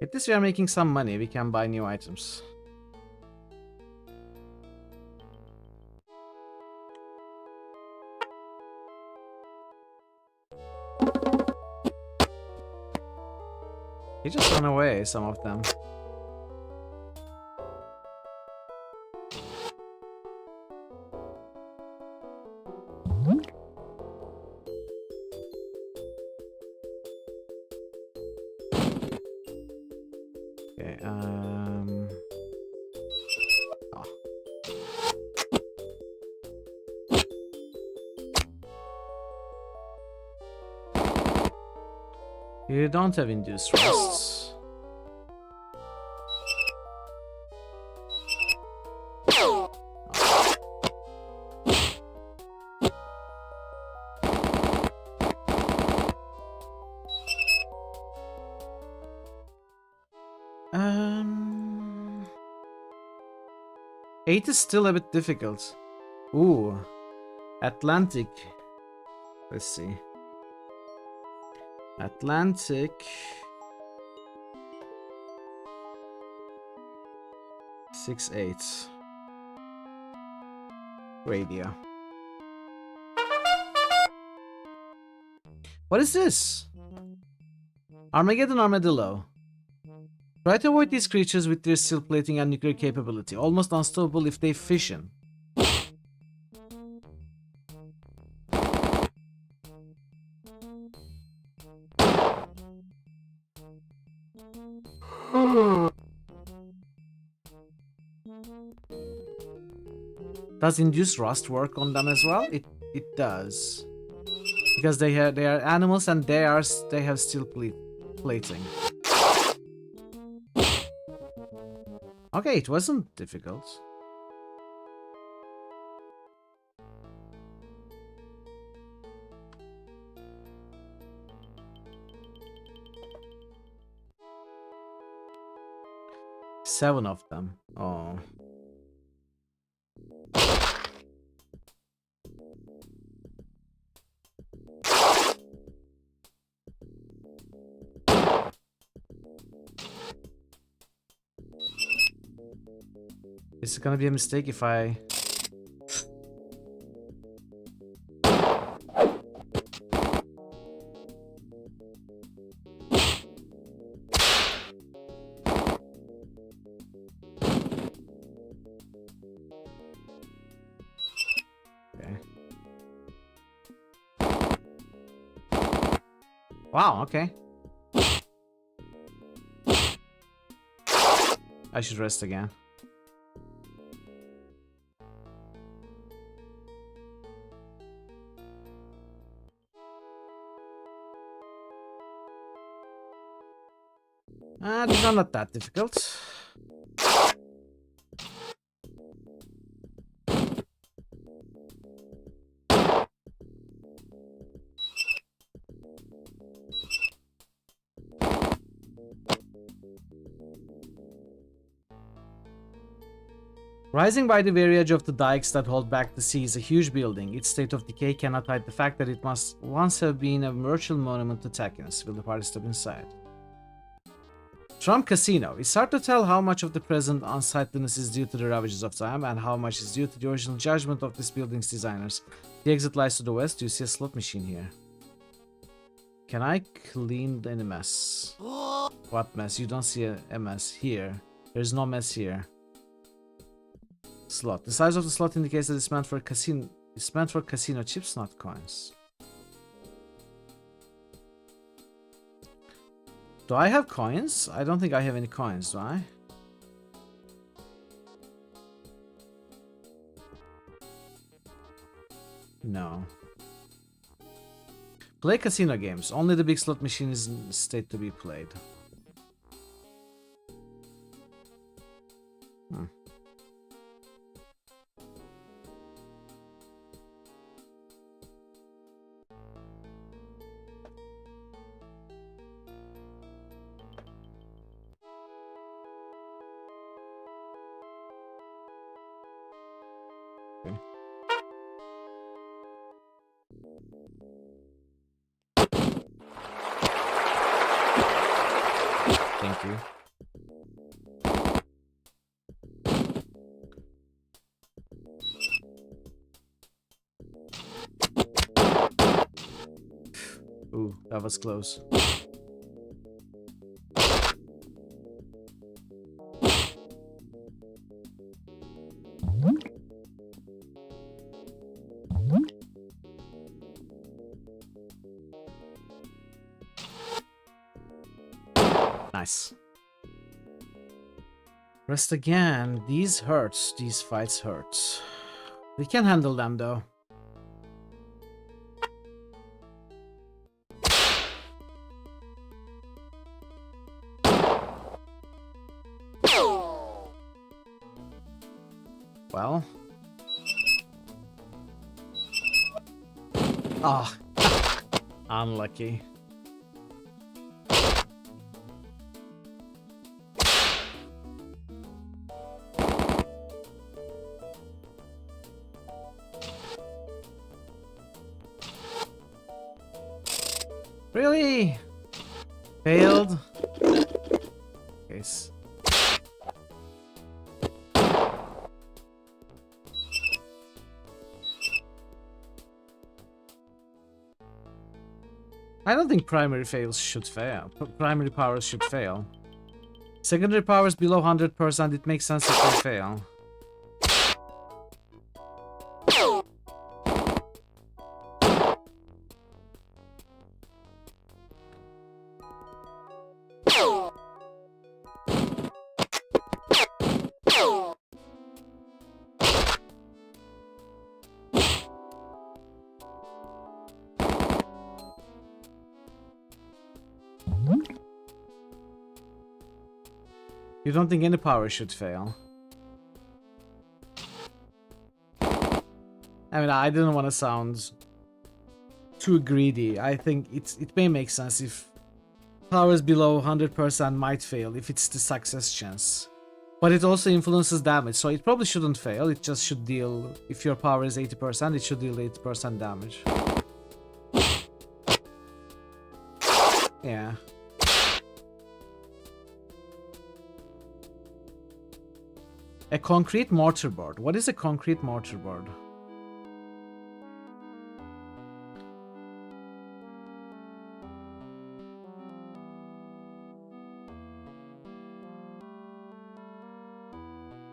At least we are making some money. We can buy new items. He just ran away, some of them. Okay, oh. You don't have induced rests. Um, 8 is still a bit difficult. Ooh, Atlantic. Let's see. Atlantic. 6-8. Radio. What is this? Armageddon Armadillo. Try to avoid these creatures with their steel plating and nuclear capability. Almost unstoppable if they fission. Does induced rust work on them as well? It does. Because they are animals and they have steel plating. Okay, it wasn't difficult. Seven of them. Oh. Is it gonna be a mistake if I... Okay. Wow, okay. I should rest again. These are not that difficult. Rising by the very edge of the dikes that hold back the sea is a huge building. Its state of decay cannot hide the fact that it must once have been a virtual monument to tachiness. Will the party step inside? Trump Casino. It's hard to tell how much of the present unsightliness is due to the ravages of time and how much is due to the original judgment of this building's designers. The exit lies to the west. Do you see a slot machine here? Can I clean any mess? What mess? You don't see a mess here. There's no mess here. Slot. The size of the slot indicates that it's meant for casino. It's meant for casino chips, not coins. Do I have coins? I don't think I have any coins, do I? No. Play casino games. Only the big slot machine is in state to be played. Thank you. Ooh, that was close. Nice. Rest again. These hurts. These fights hurt. We can handle them though. Well. Ah. Unlucky. Really? Failed? Yes. I don't think primary fails should fail. Primary powers should fail. Secondary powers below 100%, it makes sense if they fail. You don't think any power should fail? I mean, I didn't want to sound too greedy. I think it may make sense if powers below 100% might fail if it's the success chance. But it also influences damage, so it probably shouldn't fail. It just should deal, if your power is 80%, it should deal 80% damage. Yeah. A concrete mortar board. What is a concrete mortar board?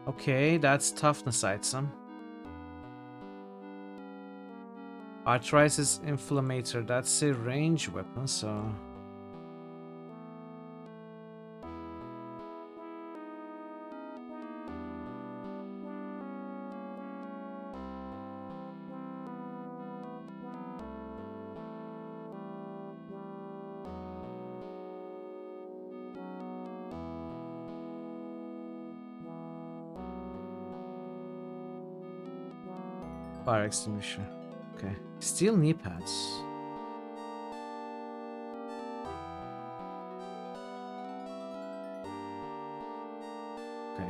Okay, that's toughness item. Arthritis inflammator. That's a range weapon, so... Fire extinguisher. Okay. Steel knee pads. Okay.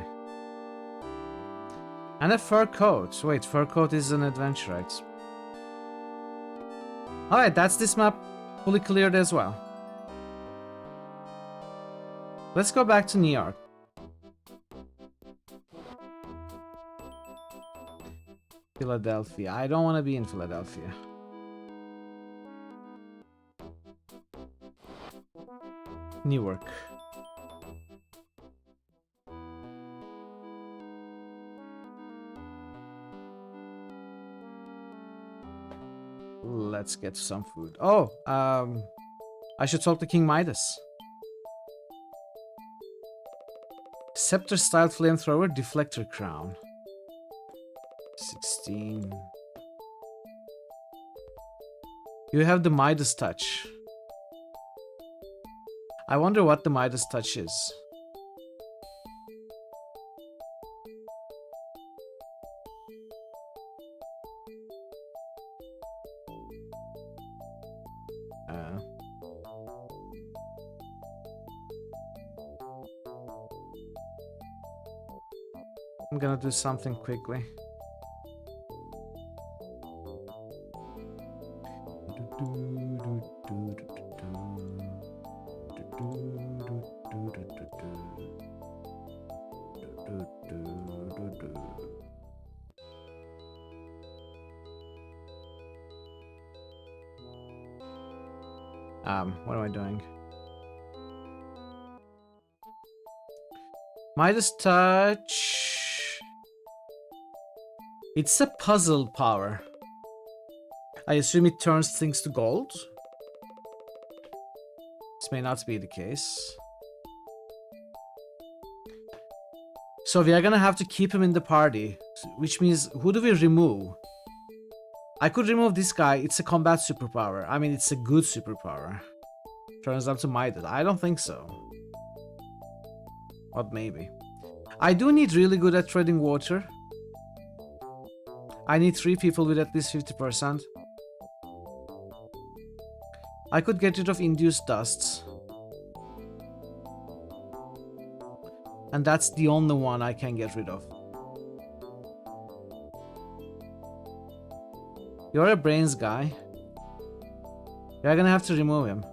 And a fur coat. Wait, fur coat is an adventure, right? Alright, that's this map fully cleared as well. Let's go back to New York. Philadelphia. I don't want to be in Philadelphia. Newark. Let's get some food. Oh, I should talk to King Midas. Scepter style flamethrower, deflector crown. 16. You have the Midas touch. I wonder what the Midas touch is. I'm gonna do something quickly. What am I doing? Midas touch. It's a puzzle power. I assume it turns things to gold. This may not be the case. So we are gonna have to keep him in the party, which means who do we remove? I could remove this guy. It's a combat superpower. I mean, it's a good superpower. Turns up to Midas. I don't think so. But maybe. I do need really good at treading water. I need 3 people with at least 50%. I could get rid of induced dusts. And that's the only one I can get rid of. You're a brains guy. You're gonna have to remove him.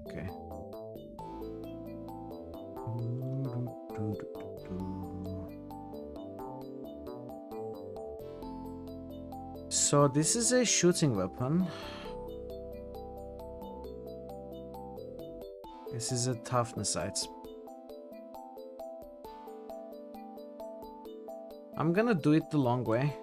Okay. So this is a shooting weapon. This is a toughness item. I'm gonna do it the long way.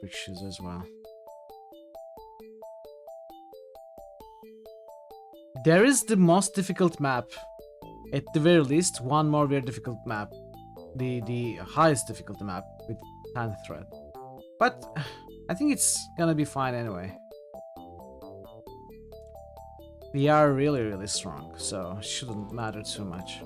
pictures as well. There is the most difficult map. At the very least, one more very difficult map. The highest difficulty map with 10th thread. But I think it's gonna be fine anyway. We are really strong, so shouldn't matter too much.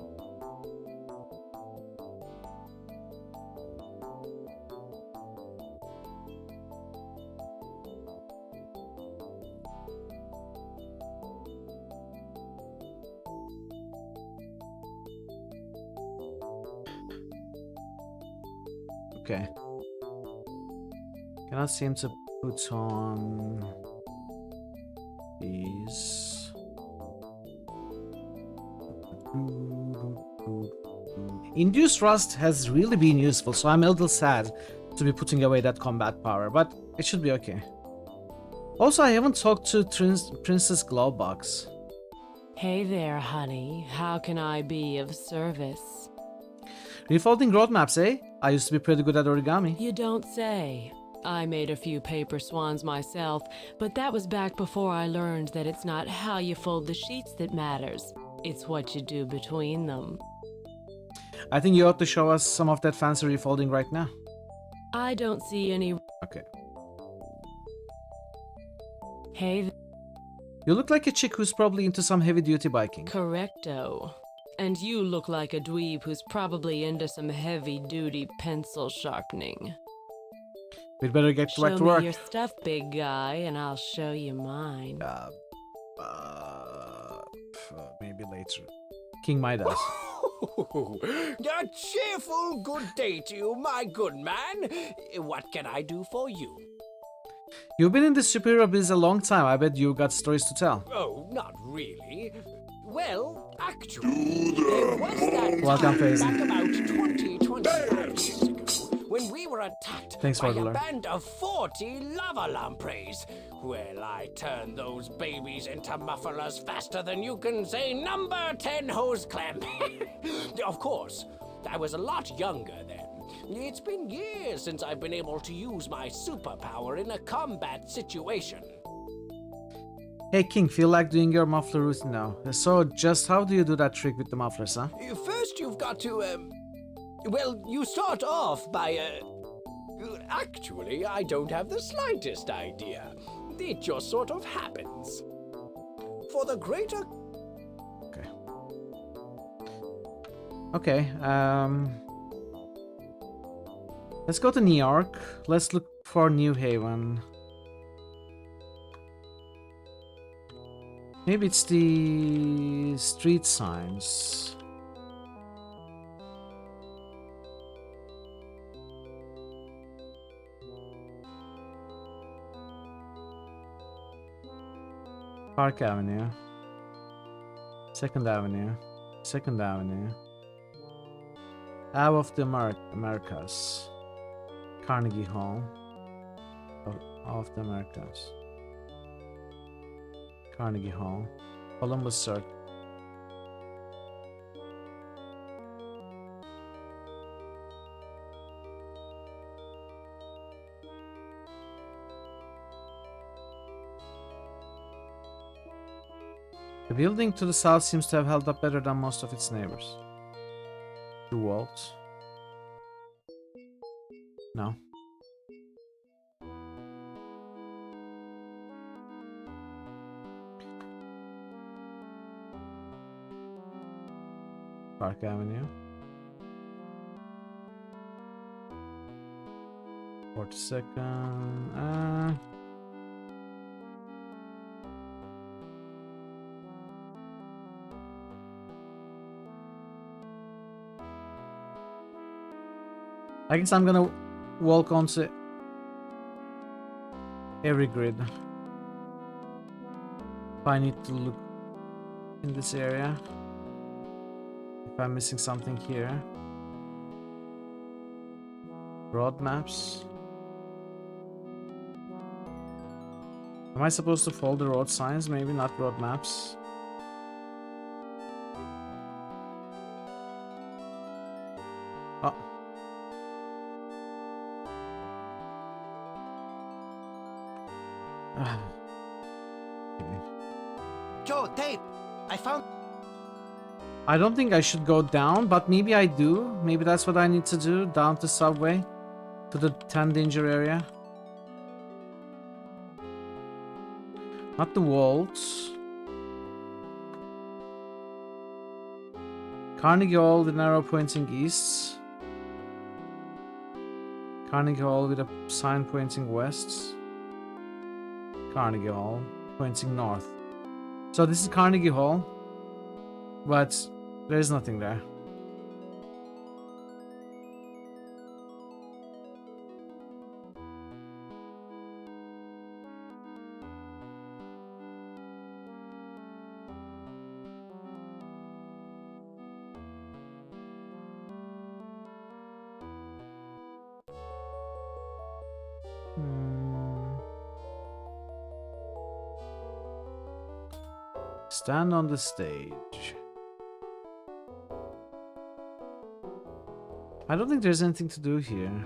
Okay. Cannot seem to put on these. Induced rust has really been useful, so I'm a little sad to be putting away that combat power, but it should be okay. Also, I haven't talked to Princess Glowbox. Hey there, honey. How can I be of service? Refolding roadmaps, eh? I used to be pretty good at origami. You don't say. I made a few paper swans myself, but that was back before I learned that it's not how you fold the sheets that matters. It's what you do between them. I think you ought to show us some of that fancy refolding right now. I don't see any... Okay. Hey... You look like a chick who's probably into some heavy-duty biking. Correcto. And you look like a dweeb who's probably into some heavy-duty pencil sharpening. We'd better get back to Show work. me your stuff, big guy, and I'll show you mine. Maybe later. King Midas. A cheerful good day to you, my good man. What can I do for you? You've been in the superhero biz a long time. I bet you got stories to tell. Oh, not really. Well, actually, there was that Welcome, time Faisal. back about 25 years ago when we were attacked Thanks, by a Waddler. band of 40 lava lampreys. Well, I turned those babies into mufflers faster than you can say number 10 hose clamp. Of course, I was a lot younger then. It's been years since I've been able to use my superpower in a combat situation. Hey King, feel like doing your muffler routine now. So, just how do you do that trick with the mufflers, huh? First, you've got to, well, you start off by, actually, I don't have the slightest idea. It just sort of happens. For the greater... Okay, let's go to New York. Let's look for New Haven. Maybe it's the street signs. Park Avenue. 2nd Avenue. 2nd Avenue. Ave of the Americas. Carnegie Hall. Of the Americas. Carnegie Hall. Columbus Circle. The building to the south seems to have held up better than most of its neighbors. The walls. No. Park Avenue. 42nd. I guess I'm gonna walk onto every grid. If I need to look in this area. If I'm missing something here. Road maps. Am I supposed to fold the road signs? Maybe not road maps. Oh. Joe, tape! I found... I don't think I should go down, but maybe I do. Maybe that's what I need to do. Down to subway. To the 10 danger area. Not the waltz. Carnegie Hall, the arrow pointing east. Carnegie Hall with a sign pointing west. Carnegie Hall pointing north. So this is Carnegie Hall, but there's nothing there. Stand on the stage. I don't think there's anything to do here.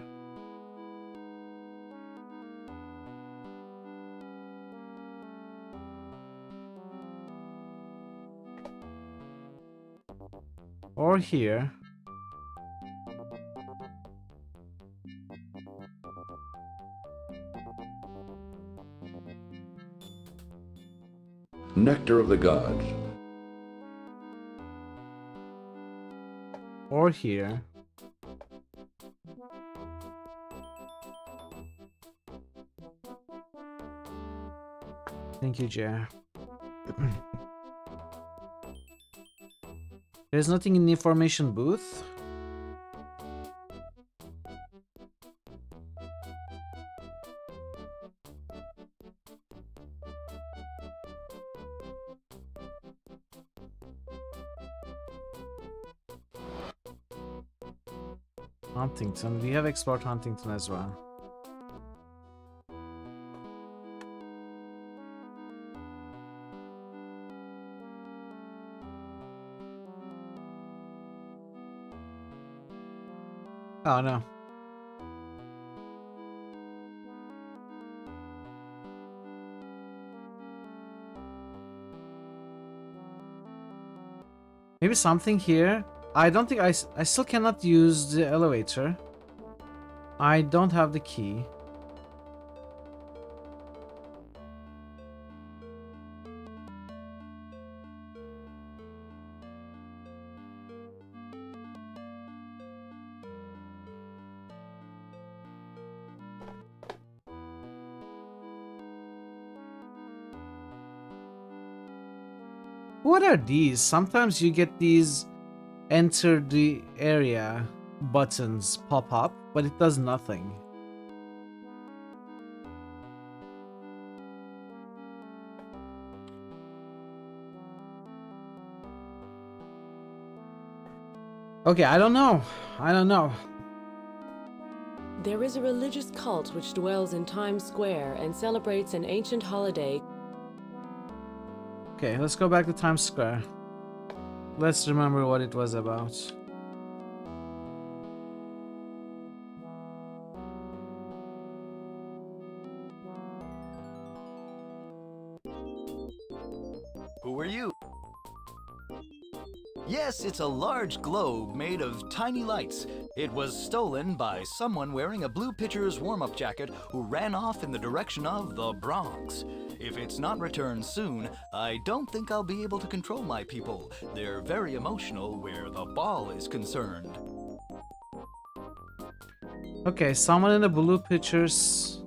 Or here. Nectar of the gods. Or here. Thank you, Jer. There's nothing in the information booth. Huntington. We have explored Huntington as well. Oh no. Maybe something here. I don't think I still cannot use the elevator. I don't have the key. What are these? Sometimes you get these enter the area buttons pop up, but it does nothing. Okay, I don't know. I don't know. There is a religious cult which dwells in Times Square and celebrates an ancient holiday. Okay, let's go back to Times Square. Let's remember what it was about. Who are you? Yes, it's a large globe made of tiny lights. It was stolen by someone wearing a blue pitcher's warm-up jacket who ran off in the direction of the Bronx. If it's not returned soon, I don't think I'll be able to control my people. They're very emotional where the ball is concerned. Okay, someone in a blue pitcher's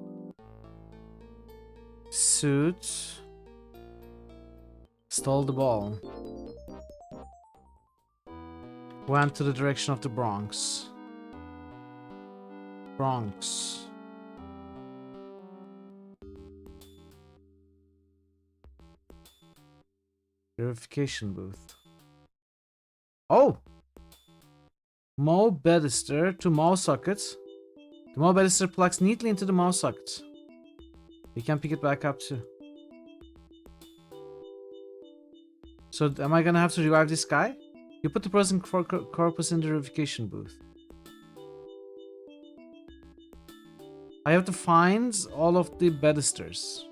suit stole the ball. Went to the direction of the Bronx. Bronx. Verification booth. Oh! Mo Bedister to Mo socket. The Mo Bedister plugs neatly into the Mo socket. We can pick it back up too. So am I gonna have to revive this guy? You put the frozen corpus in the verification booth. I have to find all of the Bedisters.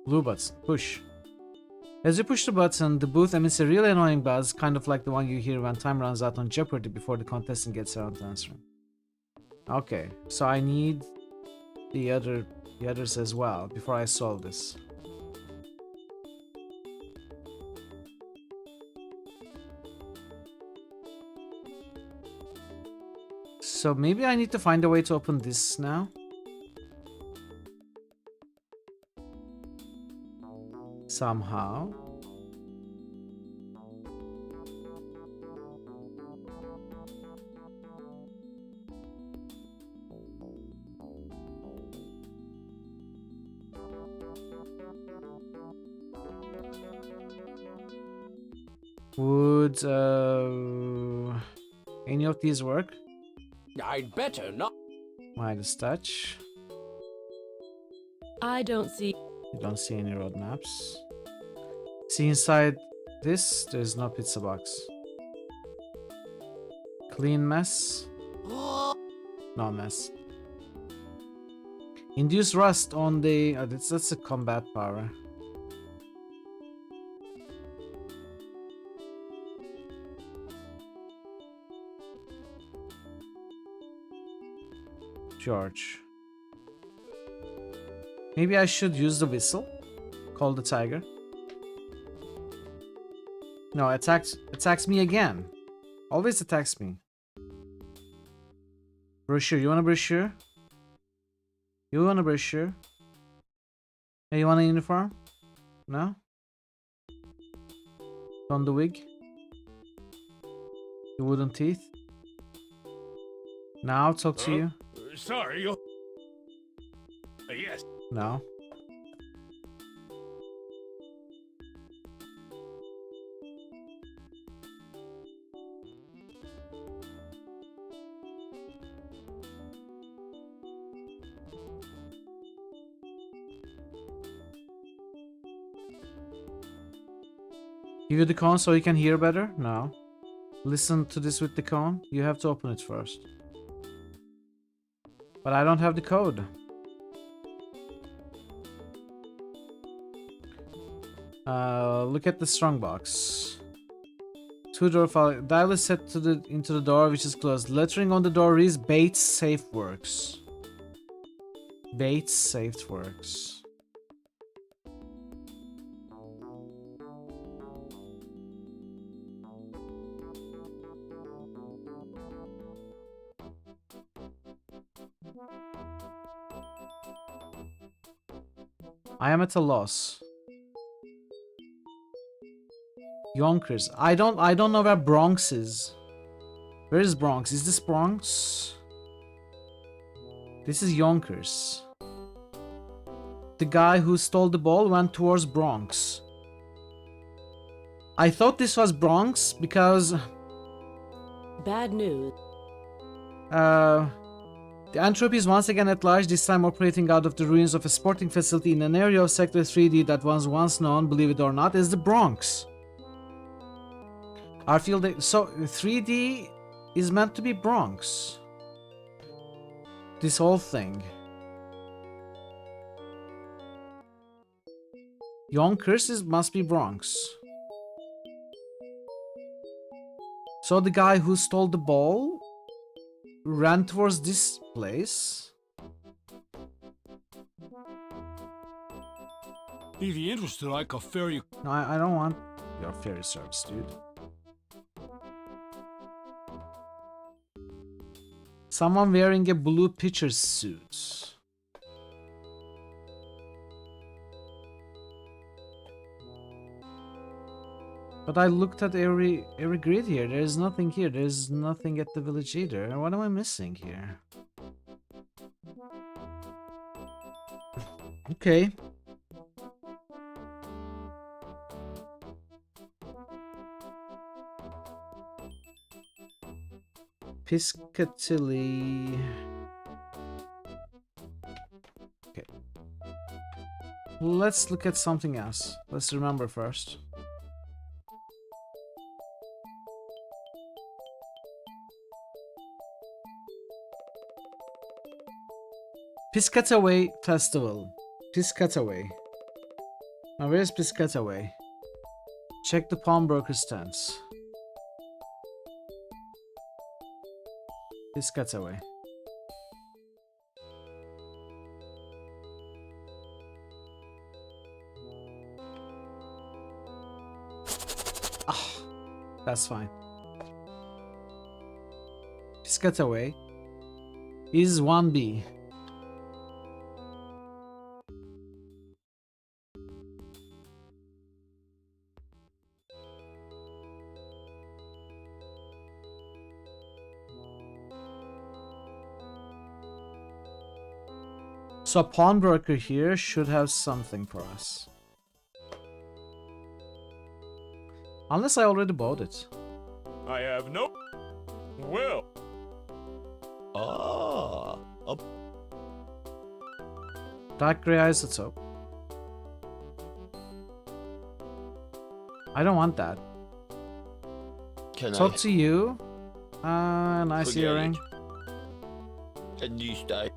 Blue button. Push. As you push the button, the booth emits a really annoying buzz, kind of like the one you hear when time runs out on Jeopardy before the contestant gets around to answering. Okay, so I need the others as well before I solve this. So maybe I need to find a way to open this now. Somehow. Would any of these work? I'd better not. Midas touch. I don't see. You don't see any roadmaps. See inside this? There's no pizza box. Clean mess? No mess. Induce rust on the... that's a combat power. George. Maybe I should use the whistle. Call the tiger. No, attacks me again. Always attacks me. Brochure. You want a brochure? You want a brochure? Hey, you want a uniform? No? On the wig? The wooden teeth? Now talk to you. Sorry, you. Yes. No. Give you the cone so you can hear better? No. Listen to this with the cone. You have to open it first. But I don't have the code. Look at the strongbox. Two-door file. Dial is set to into the door, which is closed. Lettering on the door reads Bates Safe Works. Bates Safe Works. I am at a loss. Yonkers. I don't know where Bronx is. Where is Bronx? Is this Bronx? This is Yonkers. The guy who stole the ball went towards Bronx. I thought this was Bronx because... Bad news. The Entropy is once again at large, this time operating out of the ruins of a sporting facility in an area of Sector 3D that was once known, believe it or not, as the Bronx. Our field... So, 3D is meant to be Bronx. This whole thing. Yonkers must be Bronx. So the guy who stole the ball ran towards this place. If you're interested, I could ferry you. No, I don't want your ferry service, dude. Someone wearing a blue pitcher suit. But I looked at every grid here. There's nothing here. There's nothing at the village either. What am I missing here? Okay. Piscatili. Okay. Let's look at something else. Let's remember first. Piscataway Festival. Piscataway. Now where's Piscataway? Check the pawnbroker's stance. Piscataway. Ah, that's fine. Piscataway is 1B. So a pawnbroker here should have something for us. Unless I already bought it. I have no will. Ah, a Dark gray isotope. I don't want that. can Talk I to you. Nice forget earring. it? Can you stay?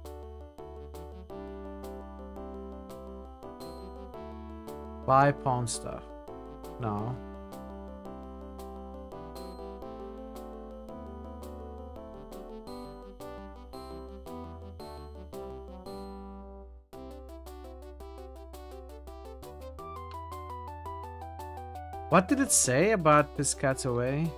Buy pawn stuff. No. What did it say about Piscataway?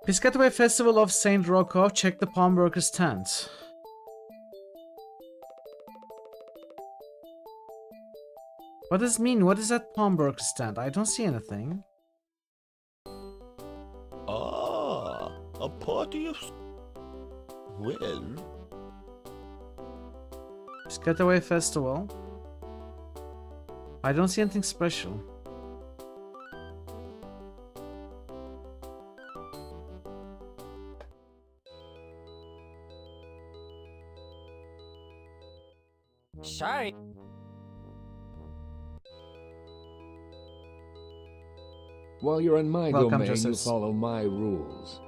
Piscataway Festival of Saint Rocco. Check the pawnbroker's tent. What does it mean? What is that pawnbroker's tent? I don't see anything. Ah, a party of... Well... Piscataway Festival. I don't see anything special. Sorry. While you're in my Welcome, domain, you Justice. follow my rules.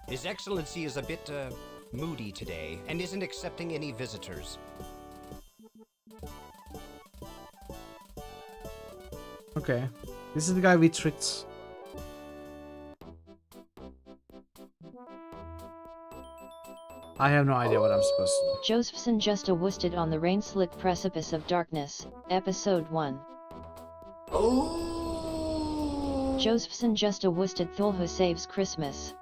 His Excellency is a bit, moody today and isn't accepting any visitors. Okay. This is the guy we tricked. I have no idea what I'm supposed to do. Josephson just a worsted on the rain-slick precipice of darkness, Episode 1. Josephson just a worsted Thulhu saves Christmas.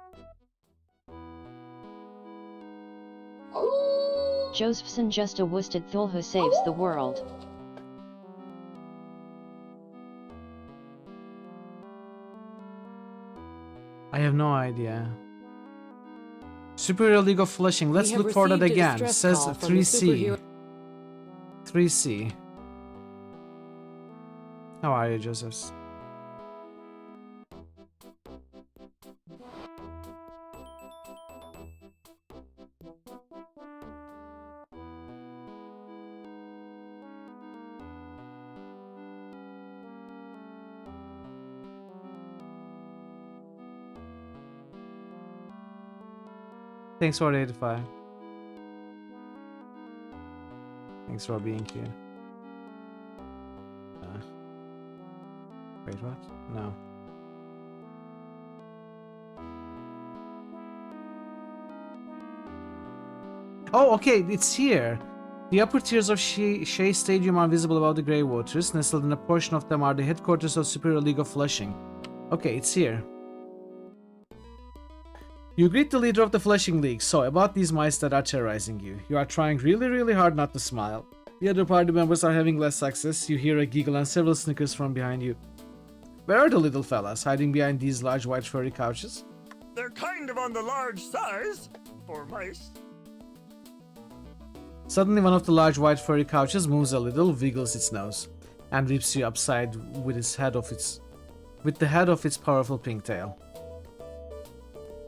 Josephson just a worsted Thulhu saves the world. I have no idea. Superior League of Flushing. Let's We have look for that received a again. distress Says call from the 3C. superhero- 3C. How are you, Josephs? Thanks for the 85. Thanks for being here. Wait, what? No. Oh, okay, it's here. The upper tiers of Shea Stadium are visible above the grey waters. Nestled in a portion of them are the headquarters of Superior League of Flushing. Okay, it's here. You greet the leader of the Flushing League. So, about these mice that are terrorizing you. You are trying really hard not to smile. The other party members are having less success. You hear a giggle and several snickers from behind you. Where are the little fellas hiding behind these large white furry couches? They're kind of on the large size for mice. Suddenly one of the large white furry couches moves a little, wiggles its nose, and rips you upside with the head of its powerful pink tail.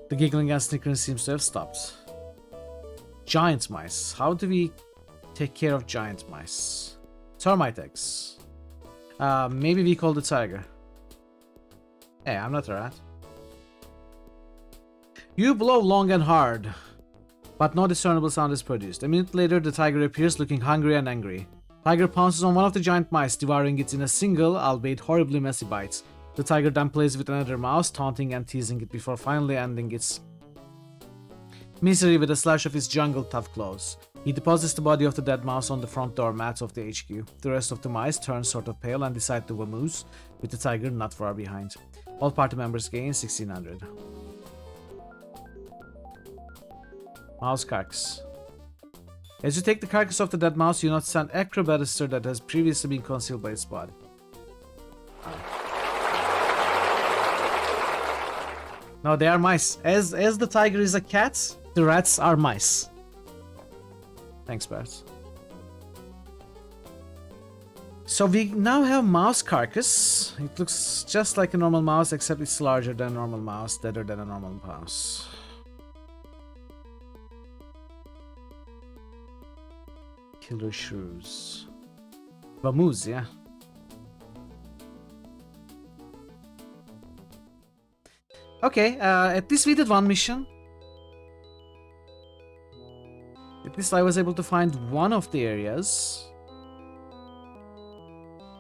The giggling and snickering seems to have stopped. Giant mice. How do we take care of giant mice? Termite eggs. Maybe we call the tiger. Hey, I'm not a rat. You blow long and hard, but no discernible sound is produced. A minute later, the tiger appears looking hungry and angry. Tiger pounces on one of the giant mice, devouring it in a single, albeit horribly messy bite. The tiger then plays with another mouse, taunting and teasing it before finally ending its misery with a slash of his jungle tough claws. He deposits the body of the dead mouse on the front door mat of the HQ. The rest of the mice turn sort of pale and decide to vamoose, with the tiger not far behind. All party members gain 1600. Mouse carcass. As you take the carcass of the dead mouse, you notice an acrobatister that has previously been concealed by its body. No, they are mice. As the tiger is a cat, the rats are mice. Thanks, Bert. So we now have mouse carcass. It looks just like a normal mouse, except it's larger than a normal mouse, deader than a normal mouse. Killer shrews. Vamoose, yeah. Okay, at least we did one mission. At least I was able to find one of the areas.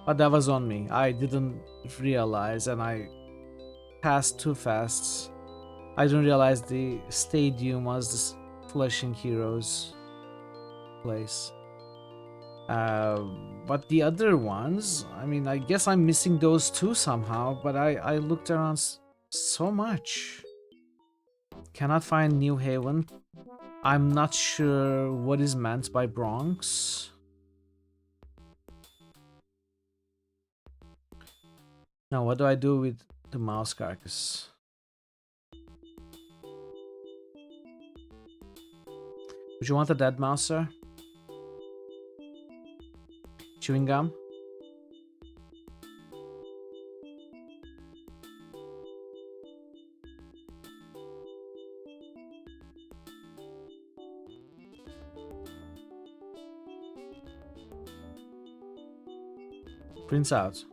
But that was on me. I didn't realize and I passed too fast. I didn't realize the stadium was this Flushing Heroes place. But the other ones, I mean, I guess I'm missing those two somehow, but I looked around so much. Cannot find New Haven. I'm not sure what is meant by Bronx. Now, what do I do with the mouse carcass? Would you want a dead mouse, sir? Chewing gum? Prints out.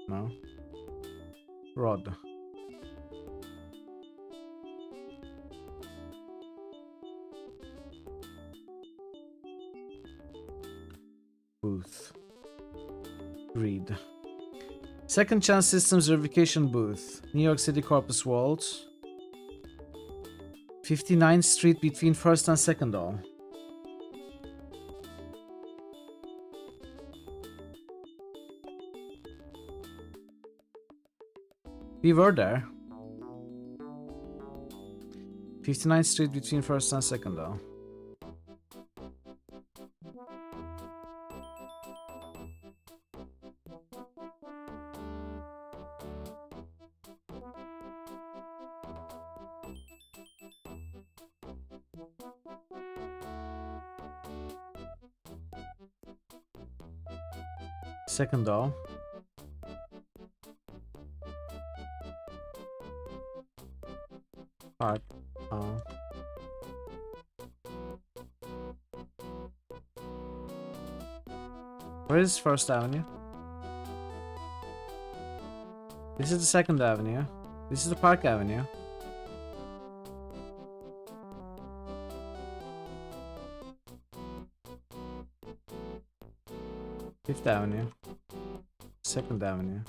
No. Rod. Booth. Read. Second Chance Systems Verification Booth. New York City Corpus Vault. 59th Street between 1st and 2nd Hall. We were there. 59th Street between 1st and 2nd Hall. Second Hall. Part. Oh. Where is First Avenue? This is the Second Avenue. This is the Park Avenue. Fifth Avenue. Second Avenue.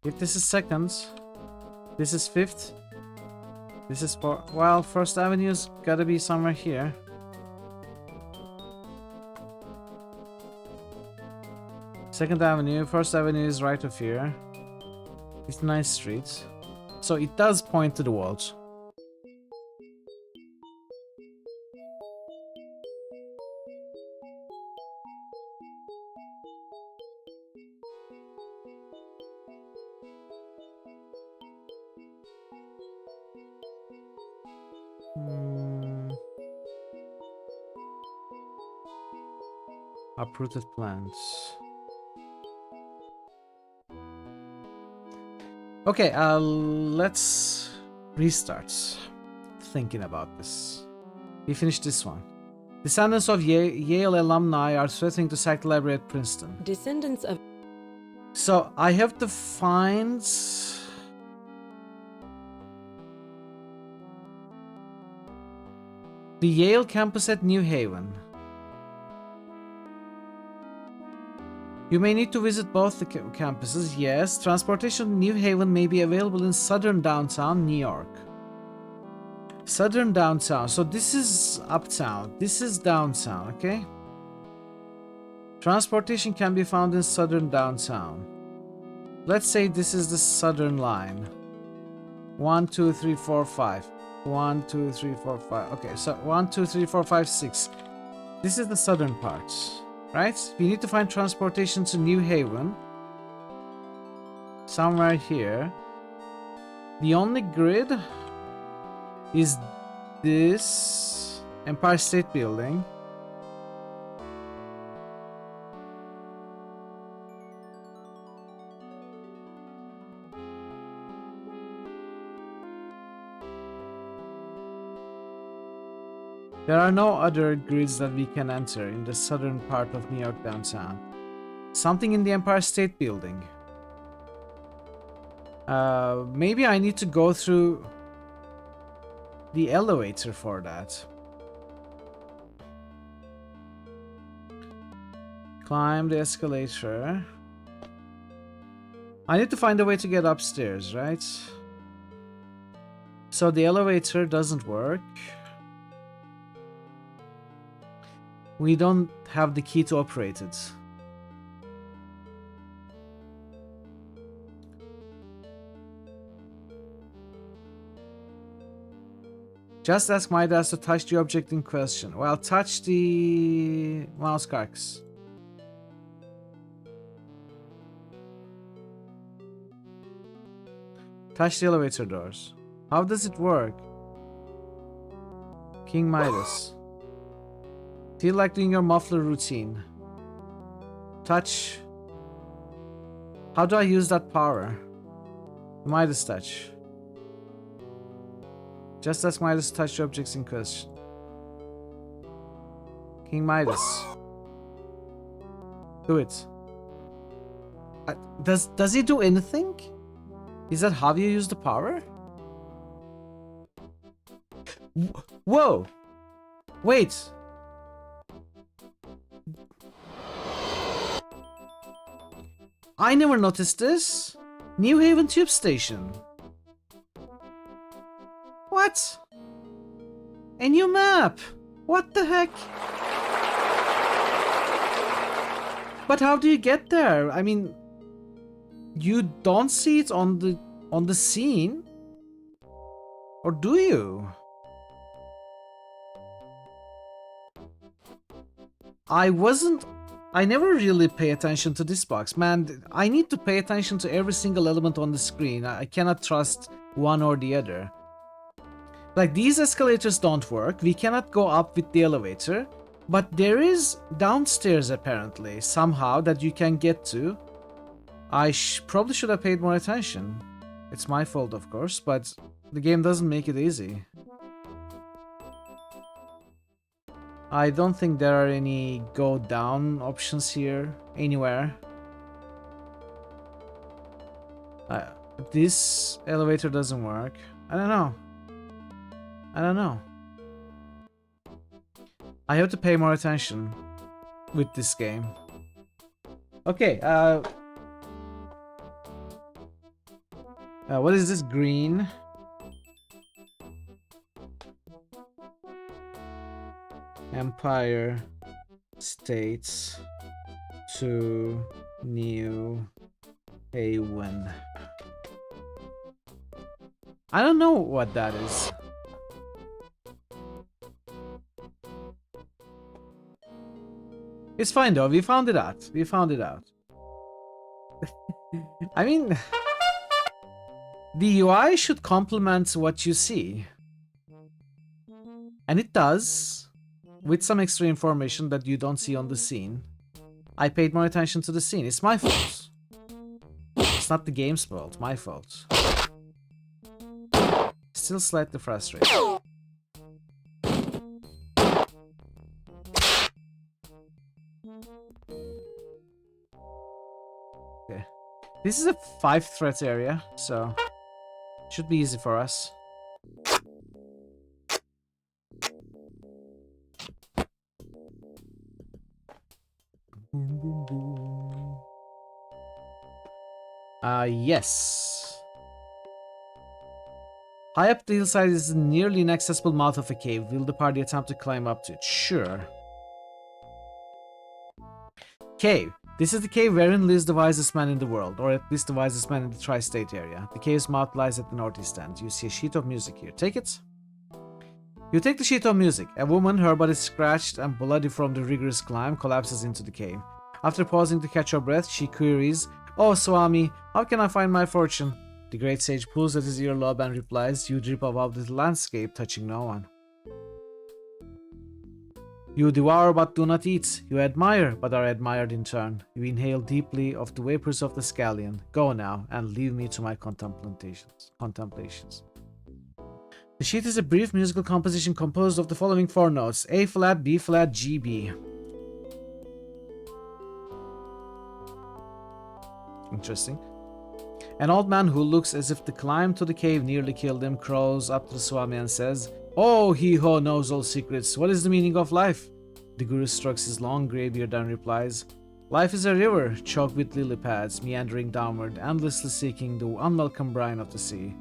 If this is second, this is fifth. This is for, well, First Avenue's gotta be somewhere here. Second Avenue, First Avenue is right of here. 59th Street. So it does point to the walls. Uprooted plants. Okay, let's Restarts. Thinking about this. We finished this one. Descendants of Yale alumni are threatening to sack the library at Princeton. Descendants of... So, I have to find... the Yale campus at New Haven. You may need to visit both the campuses, yes. Transportation to New Haven may be available in southern downtown New York. Southern downtown. So this is uptown. This is downtown, okay? Transportation can be found in southern downtown. Let's say this is the southern line. 1, 2, 3, 4, 5. 1, 2, 3, 4, 5. Okay, so 1, 2, 3, 4, 5, 6. This is the southern part, right? We need to find transportation to New Haven. Somewhere here. The only grid is this Empire State Building. There are no other grids that we can enter in the southern part of New York downtown. Something in the Empire State Building. Maybe I need to go through the elevator for that. Climb the escalator. I need to find a way to get upstairs, right? So the elevator doesn't work. We don't have the key to operate it. Just ask Midas to touch the object in question. Well, touch the mouse carcass. Touch the elevator doors. How does it work? King Midas. Feel like doing your muffler routine. Touch. How do I use that power? Midas touch. Just ask Midas to touch the objects in question. King Midas. Do it. Does he do anything? Is that how you use the power? Whoa! Wait! I never noticed this. New Haven Tube Station. What? A new map. What the heck? But how do you get there? I mean, you don't see it on the scene, or do you? I never really pay attention to this box, man. I need to pay attention to every single element on the screen. I cannot trust one or the other. Like, these escalators don't work. We cannot go up with the elevator. But there is downstairs, apparently, somehow, that you can get to. I probably should have paid more attention. It's my fault, of course, but the game doesn't make it easy. I don't think there are any go down options here, anywhere. This elevator doesn't work. I don't know. I have to pay more attention with this game. Okay, what is this? Green. Empire States to New Haven. I don't know what that is. It's fine though, we found it out. I mean, the UI should complement what you see. And it does, with some extra information that you don't see on the scene. I paid more attention to the scene. It's my fault. It's not the game's fault, my fault. still slightly frustrated. Okay. This is a 5 threat area, so should be easy for us. Boom, boom, boom. Yes. High up the hillside is the nearly inaccessible mouth of a cave. Will the party attempt to climb up to it? Sure. Cave. This is the cave wherein lives the wisest man in the world, or at least the wisest man in the tri-state area. The cave's mouth lies at the northeast end. You see a sheet of music here. Take it. You take the sheet of music. A woman, her body scratched and bloody from the rigorous climb, collapses into the cave. After pausing to catch her breath, she queries, "Oh, Swami, how can I find my fortune?" The great sage pulls at his earlobe and replies, "You drip above the landscape, touching no one. You devour but do not eat. You admire but are admired in turn. You inhale deeply of the vapors of the scallion. Go now and leave me to my contemplations." The sheet is a brief musical composition composed of the following 4 notes: A flat, B flat, G, B. Interesting. An old man who looks as if the climb to the cave nearly killed him crawls up to the Swami and says, "Oh, he who knows all secrets, what is the meaning of life?" The Guru strokes his long grey beard and replies, "Life is a river choked with lily pads, meandering downward, endlessly seeking the unwelcome brine of the sea.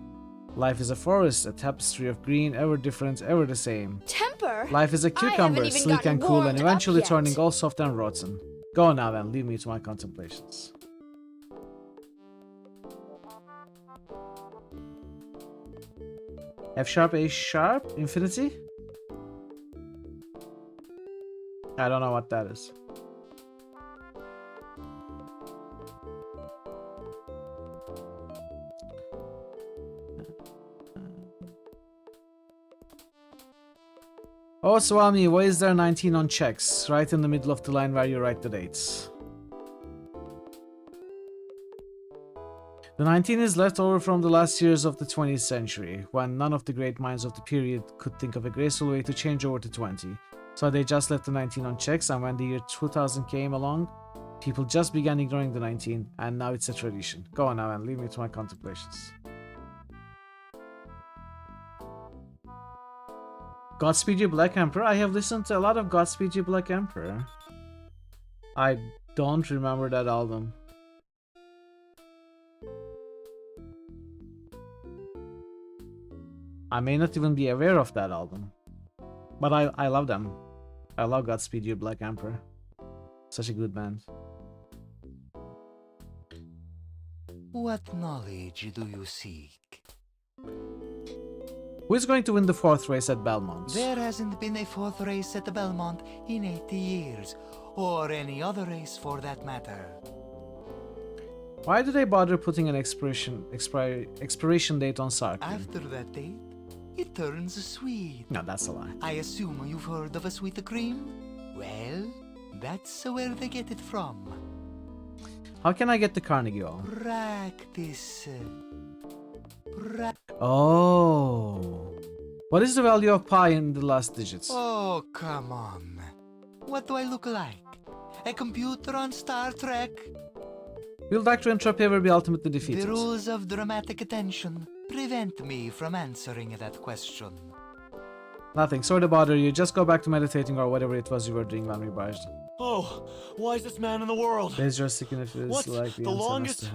Life is a forest, a tapestry of green, ever different, ever the same. Temper? Life is a cucumber, sleek and cool, and eventually turning all soft and rotten. Go now and leave me to my contemplations." F sharp, A sharp, infinity? I don't know what that is. Oh, Swami, why is there 19 on checks? Right in the middle of the line where you write the dates. The 19 is left over from the last years of the 20th century, when none of the great minds of the period could think of a graceful way to change over to 20. So they just left the 19 on checks, and when the year 2000 came along, people just began ignoring the 19, and now it's a tradition. Go on now and leave me to my contemplations. Godspeed You Black Emperor? I have listened to a lot of Godspeed You Black Emperor. I don't remember that album. I may not even be aware of that album. But I love them. I love Godspeed You Black Emperor. Such a good band. What knowledge do you seek? Who is going to win the 4th race at Belmont? There hasn't been a 4th race at the Belmont in 80 years, or any other race for that matter. Why do they bother putting an expiration date on Sarkin? After that date, it turns sweet. No, that's a lie. I assume you've heard of a sweet cream? Well, that's where they get it from. How can I get the Carnegie Hall? Practice. Oh. What is the value of pi in the last digits? Oh, come on. What do I look like? A computer on Star Trek? Will Dr. Entropy ever be ultimately defeated? The rules of dramatic attention prevent me from answering that question. Nothing. Sorry to bother you. Just go back to meditating or whatever it was you were doing when we barged. Oh, wisest man in the world. There's your sickness What's like the longest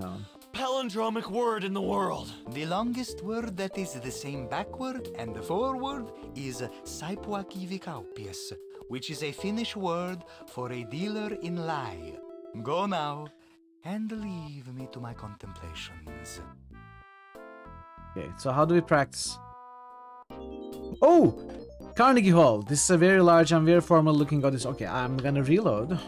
palindromic word in the world? The longest word that is the same backward and forward is Saipuakivikaupius, which is a Finnish word for a dealer in lie. Go now and leave me to my contemplations. Okay, so how do we practice? Oh! Carnegie Hall. This is a very large and very formal looking audience. Okay, I'm gonna reload.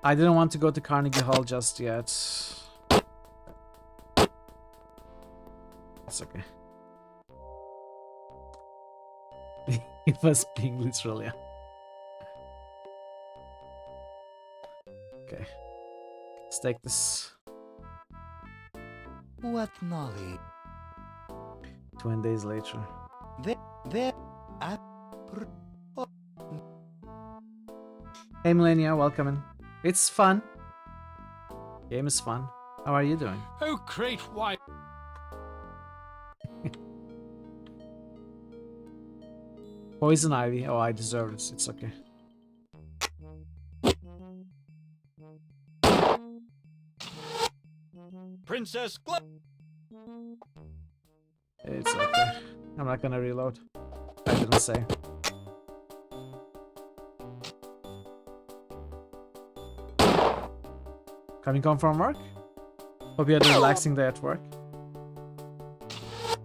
I didn't want to go to Carnegie Hall just yet. That's okay. It was being literal, yeah. Okay. Let's take this. What knowledge? 20 days later. There, Hey Millennia, welcome in. It's fun. Game is fun. How are you doing? Oh, great white. Poison Ivy. Oh, I deserve it. It's okay. Princess Glo. It's okay. I'm not gonna reload. I didn't say. Coming home from work? Hope you had a relaxing day at work.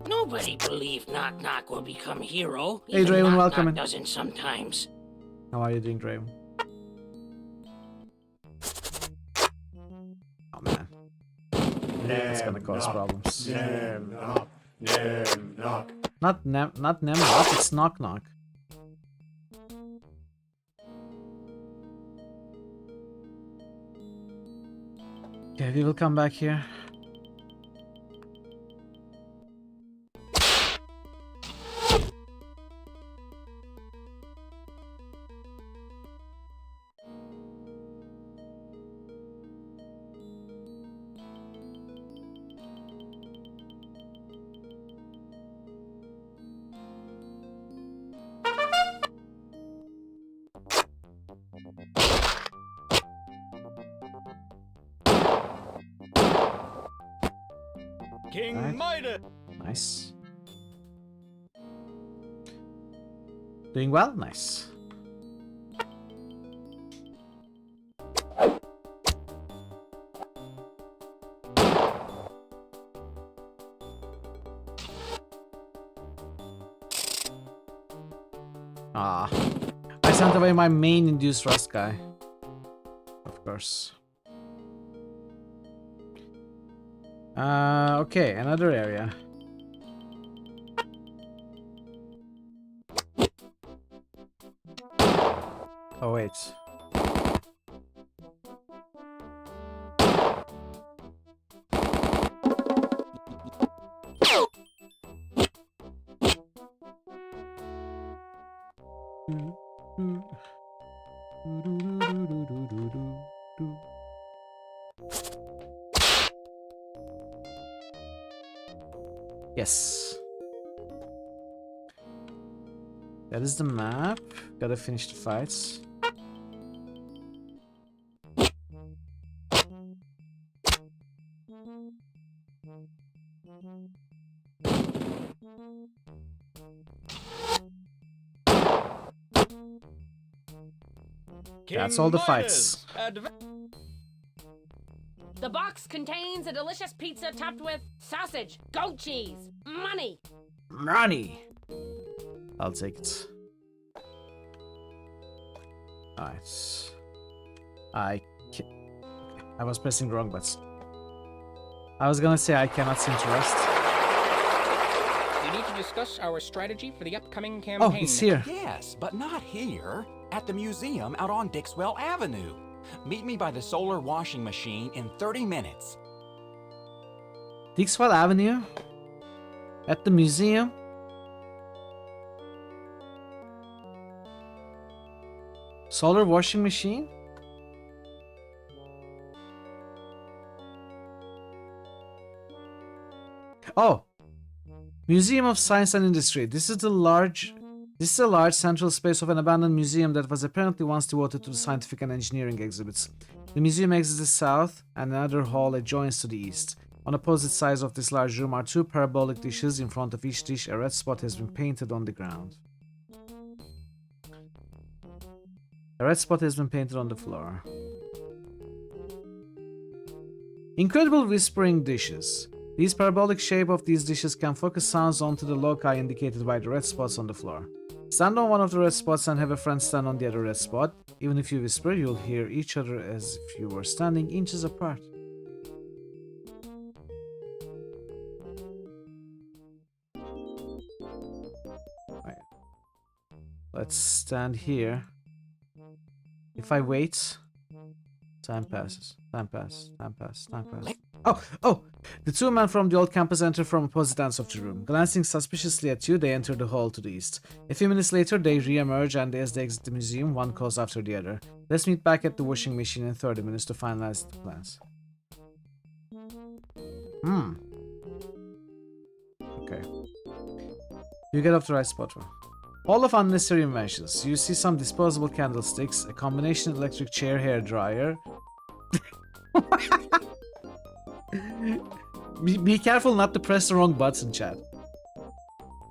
Nobody believed Knock Knock will become hero. Hey Even Draven, Knock welcome Knock in. doesn't sometimes. How are you doing, Draven? Oh man. It's gonna cause problems. Not Nemnock, it's Knock Knock. Okay, we will come back here. King Right. Midas. Nice. Doing well? Nice. Ah. I sent away my main induced rust guy. Of course. Okay, another area. Oh wait. Yes. That is the map. Gotta finish the fights. That's all the fights. The box contains a delicious pizza topped with sausage, goat cheese, money. Money. I'll take it. Alright. I was pressing wrong buttons. I was gonna say I cannot seem to rest. We need to discuss our strategy for the upcoming Oh, campaign. it's here. Yes, but not here. At the museum out on Dixwell Avenue. Meet me by the solar washing machine in 30 minutes. Dixwell Avenue? At the museum? Solar washing machine? Oh! Museum of Science and Industry. This is a large central space of an abandoned museum that was apparently once devoted to the scientific and engineering exhibits. The museum exits south and another hall adjoins to the east. On opposite sides of this large room are two parabolic dishes. In front of each dish, a red spot has been painted on the ground. A red spot has been painted on the floor. Incredible whispering dishes. These parabolic shape of these dishes can focus sounds onto the loci indicated by the red spots on the floor. Stand on one of the red spots and have a friend stand on the other red spot. Even if you whisper, you'll hear each other as if you were standing inches apart. Right. Let's stand here. If I wait, time passes. Time passes. Time passes. Time passes. Oh! The two men from the old campus enter from opposite ends of the room. Glancing suspiciously at you, they enter the hall to the east. A few minutes later, they re-emerge, and as they exit the museum, one calls after the other. Let's meet back at the washing machine in 30 minutes to finalize the plans. Okay. You get off the right spot. All of unnecessary inventions. You see some disposable candlesticks, a combination electric chair hair dryer. Be careful not to press the wrong button, chat.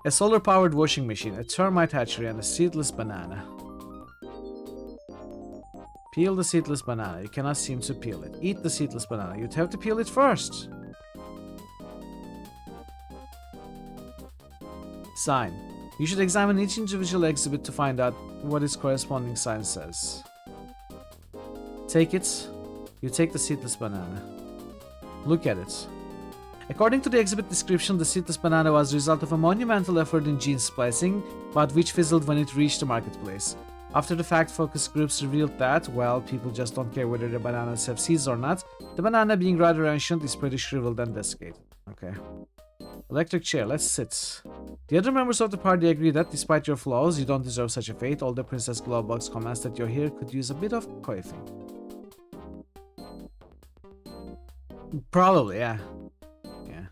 A solar-powered washing machine, a termite hatchery, and a seedless banana. Peel the seedless banana. You cannot seem to peel it. Eat the seedless banana. You'd have to peel it first. Sign. You should examine each individual exhibit to find out what its corresponding sign says. Take it. You take the seedless banana. Look at it. According to the exhibit description, the seedless banana was the result of a monumental effort in gene splicing, but which fizzled when it reached the marketplace. After the fact, focus groups revealed that, well, people just don't care whether the bananas have seeds or not. The banana, being rather ancient, is pretty shriveled and desiccated. Okay. Electric chair, let's sit. The other members of the party agree that, despite your flaws, you don't deserve such a fate. Older Princess Glowbox comments that your hair could use a bit of coiffing. Probably, yeah. Yeah.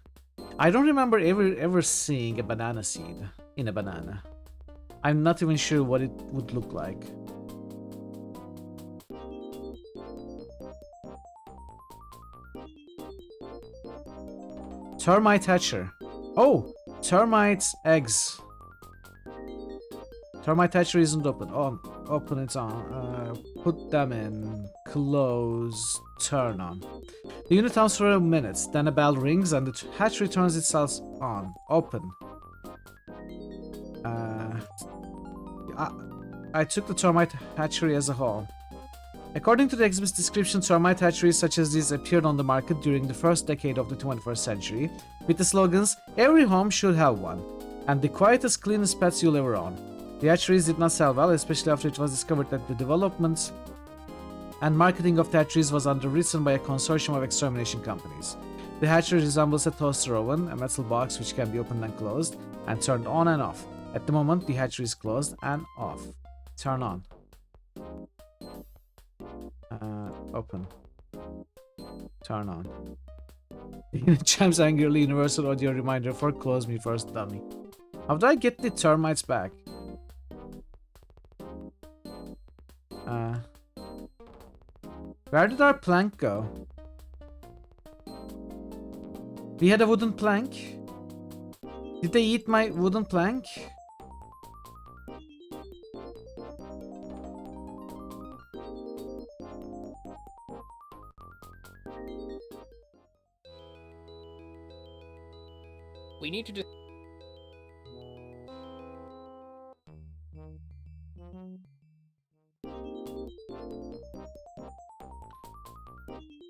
I don't remember ever seeing a banana seed in a banana. I'm not even sure what it would look like. Termite hatcher. Oh! Termite's eggs. Termite hatcher isn't open. Oh, open it on. Put them in. Close. Turn on. The unit hums for a minute, then a bell rings and the hatchery turns itself on. Open. I took the termite hatchery as a whole. According to the exhibit's description, termite hatcheries such as these appeared on the market during the first decade of the 21st century, with the slogans, "Every home should have one," and "The quietest, cleanest pets you'll ever own." The hatcheries did not sell well, especially after it was discovered that the development and marketing of the hatcheries was underwritten by a consortium of extermination companies. The hatchery resembles a toaster oven, a metal box which can be opened and closed, and turned on and off. At the moment, the hatchery is closed and off. Turn on. Open. Turn on. Chimes angrily. Universal audio reminder for close me first, dummy. How do I get the termites back? Where did our plank go? We had a wooden plank. Did they eat my wooden plank? We need to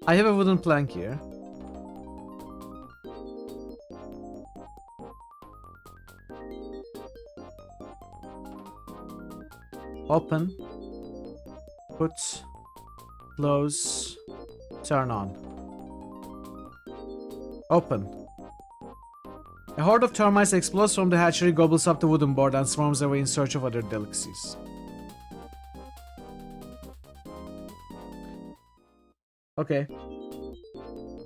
I have a wooden plank here. Open. Put. Close. Turn on. Open. A horde of termites explodes from the hatchery, gobbles up the wooden board, and swarms away in search of other delicacies. Okay.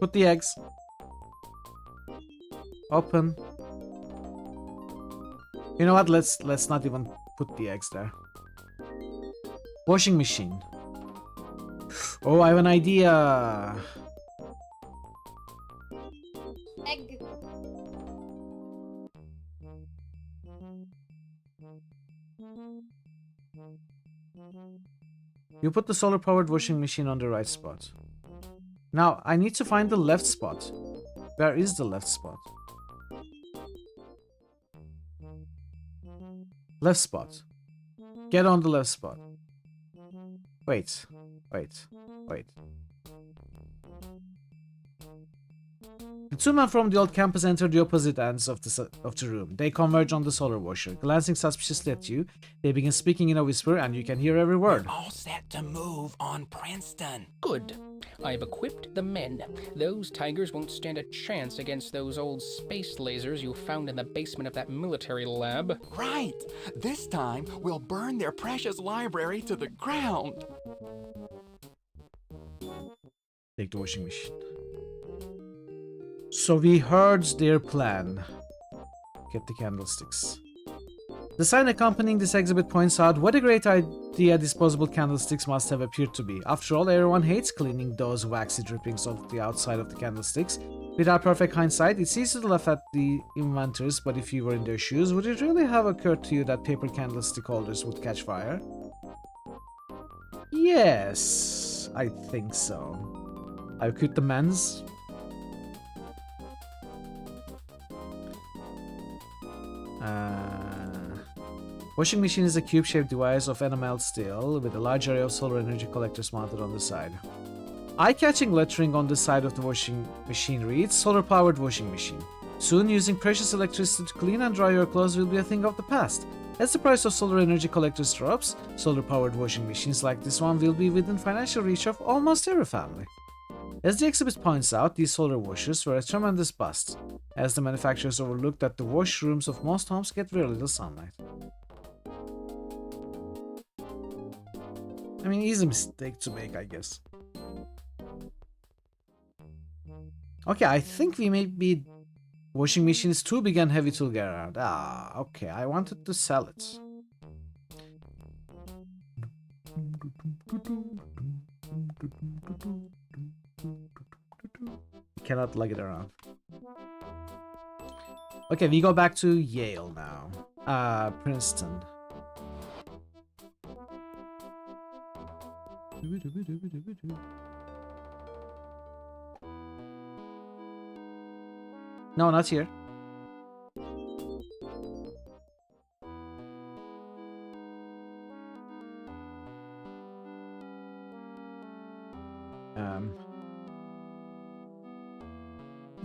Put the eggs. Open. You know what? Let's not even put the eggs there. Washing machine. Oh, I have an idea. Egg. You put the solar-powered washing machine on the right spot. Now, I need to find the left spot. Where is the left spot? Left spot. Get on the left spot. Wait. two men from the old campus enter the opposite ends of the room. They converge on the solar washer. Glancing suspiciously at you, they begin speaking in a whisper, and you can hear every word. We're all set to move on Princeton. Good. I've equipped the men. Those tigers won't stand a chance against those old space lasers you found in the basement of that military lab. Right! This time, we'll burn their precious library to the ground. Take the washing machine. So we heard their plan. Get the candlesticks. The sign accompanying this exhibit points out what a great idea disposable candlesticks must have appeared to be. After all, everyone hates cleaning those waxy drippings off the outside of the candlesticks. Without perfect hindsight, it's easy to laugh at the inventors, but if you were in their shoes, would it really have occurred to you that paper candlestick holders would catch fire? Yes, I think so. I equipped the men's. Washing machine is a cube-shaped device of enameled steel with a large array of solar energy collectors mounted on the side. Eye-catching lettering on the side of the washing machine reads, solar-powered washing machine. Soon, using precious electricity to clean and dry your clothes will be a thing of the past. As the price of solar energy collectors drops, solar-powered washing machines like this one will be within financial reach of almost every family. As the exhibit points out, these solar washers were a tremendous bust, as the manufacturers overlooked that the washrooms of most homes get very little sunlight. I mean, easy mistake to make, I guess. Okay, I think we may be... Washing machine is too big and heavy to get around. Ah, okay, I wanted to sell it. Cannot lug it around. Okay, we go back to Yale now. Princeton. No, not here.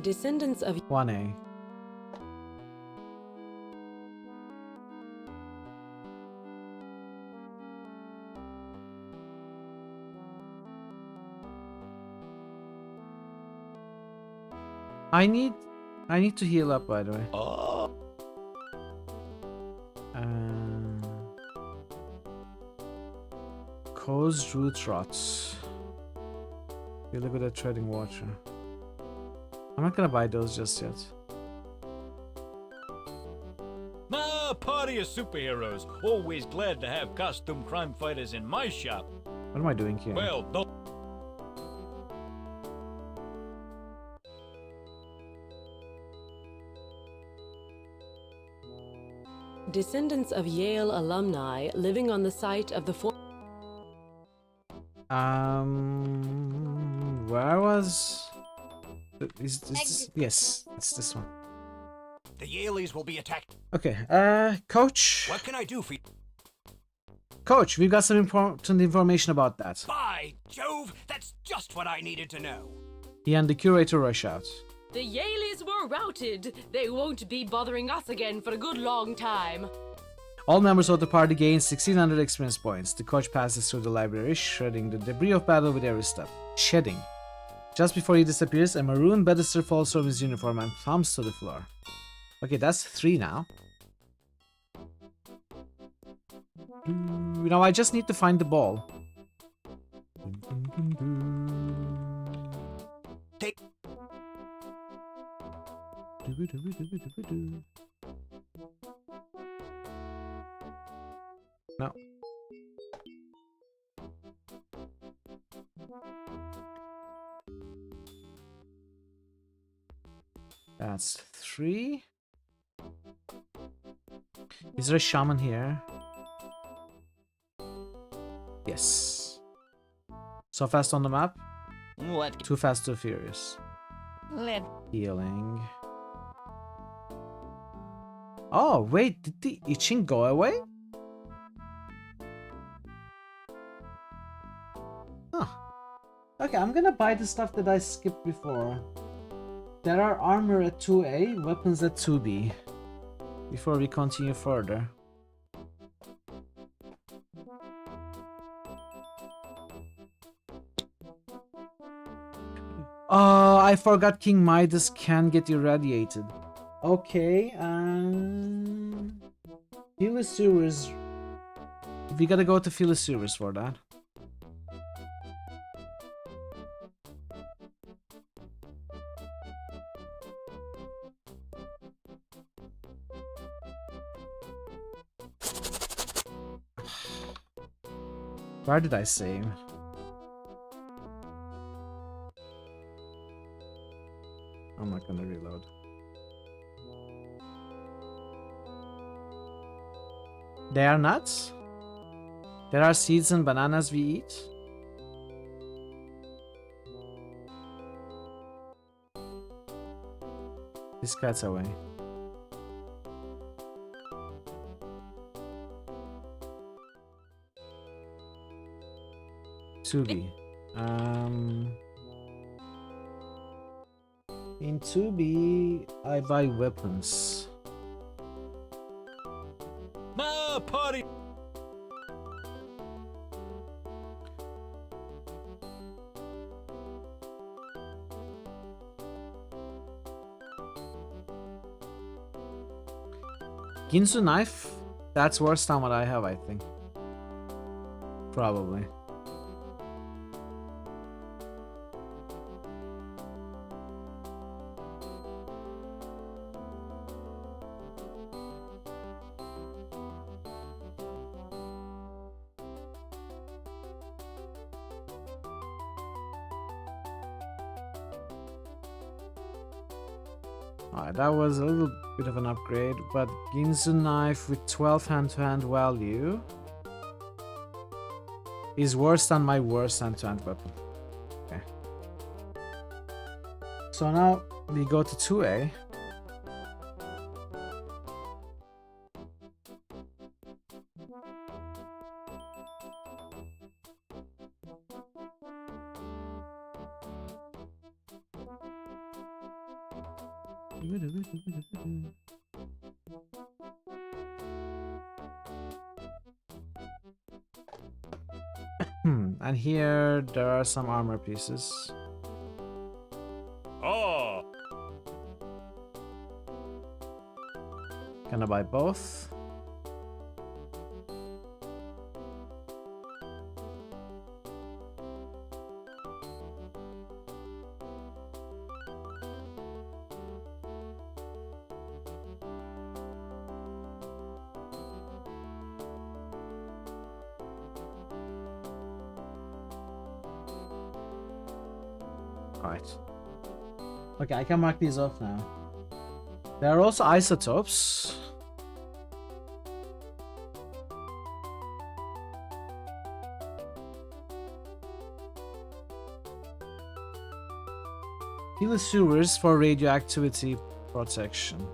Descendants of 1A. I need to heal up, by the way. Cause root rots. Really good at treading water. I'm not gonna buy those just yet. Ah, party of superheroes. Always glad to have costume crime fighters in my shop. What am I doing here? Well, don't. Descendants of Yale alumni living on the site of the where was... Is this... Yes, it's this one. The Yaleys will be attacked. Okay, Coach. What can I do for you? Coach, we've got some important information about that. By Jove, that's just what I needed to know. He and the curator rush out. The Yaleys were routed. They won't be bothering us again for a good long time. All members of the party gain 1600 experience points. The coach passes through the library, shredding the debris of battle with every step. Shedding. Just before he disappears, a maroon Bedister falls from his uniform and thumps to the floor. Okay, that's 3 now. Now I just need to find the ball. Take. No. That's 3. Is there a shaman here? Yes. So fast on the map? What? Too fast, too furious. Let. Healing. Oh, wait, did the itching go away? Huh. Okay, I'm gonna buy the stuff that I skipped before. There are armor at 2A, weapons at 2B. Before we continue further. Oh, I forgot King Midas can get irradiated. Okay, Philosewers. We gotta go to Philosewers for that. Where did I save? I'm not gonna reload. They are nuts? There are seeds and bananas we eat? This cat's away. Tubi. In 2B, I buy weapons. Ma party. Ginsu knife? That's worse than what I have, I think. Probably. Alright, that was a little bit of an upgrade, but Ginsu knife with 12 hand-to-hand value is worse than my worst hand-to-hand weapon. Okay. So now we go to 2A. And here there are some armor pieces. Oh! Can I buy both? Alright. Okay, I can mark these off now. There are also isotopes. Philosewers for radioactivity protection.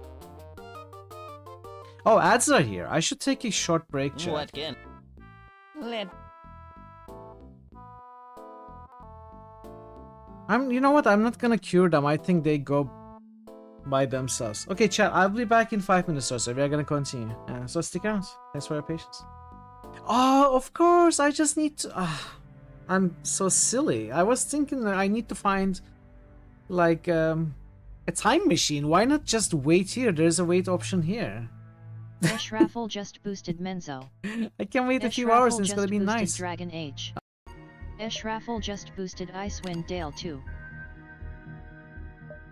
Oh, ads are here. I should take a short break, chat. What again? You know what? I'm not gonna cure them. I think they go by themselves. Okay, chat. I'll be back in 5 minutes or so. We are gonna continue. So stick around. Thanks for your patience. Oh, of course. I just need to. I'm so silly. I was thinking that I need to find like a time machine. Why not just wait here? There's a wait option here. Esh Raffle just boosted Menzo. I can wait a Esh few hours Raffle and it's gonna just be boosted nice. Dragon H. Esh Raffle just boosted Icewind Dale too.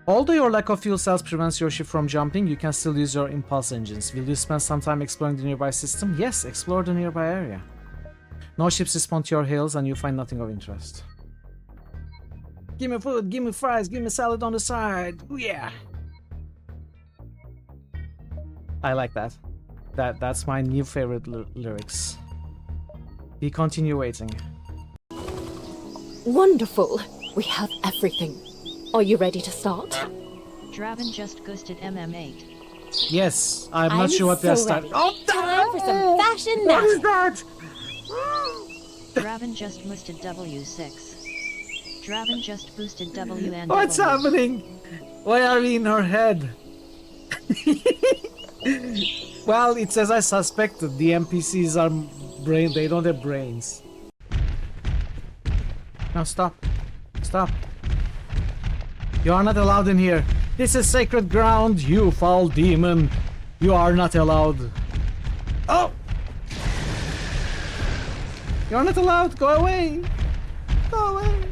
Although your lack of fuel cells prevents your ship from jumping, you can still use your impulse engines. Will you spend some time exploring the nearby system? Yes, explore the nearby area. No ships respond to your hails and you find nothing of interest. Give me food, give me fries, give me salad on the side. Ooh, yeah. I like that. That's my new favorite lyrics. We continue waiting. Wonderful. We have everything. Are you ready to start? Draven just boosted MM8. Yes, I'm not sure what they're starting. Oh, time for some fashion now. What is that? Draven just boosted W6. Draven just boosted W and What's W. happening? Why are we in her head? Well, it says I suspected. The NPCs are brain. They don't have brains. No, stop. Stop. You are not allowed in here. This is sacred ground, you foul demon. You are not allowed. Oh! You're not allowed. Go away. Go away.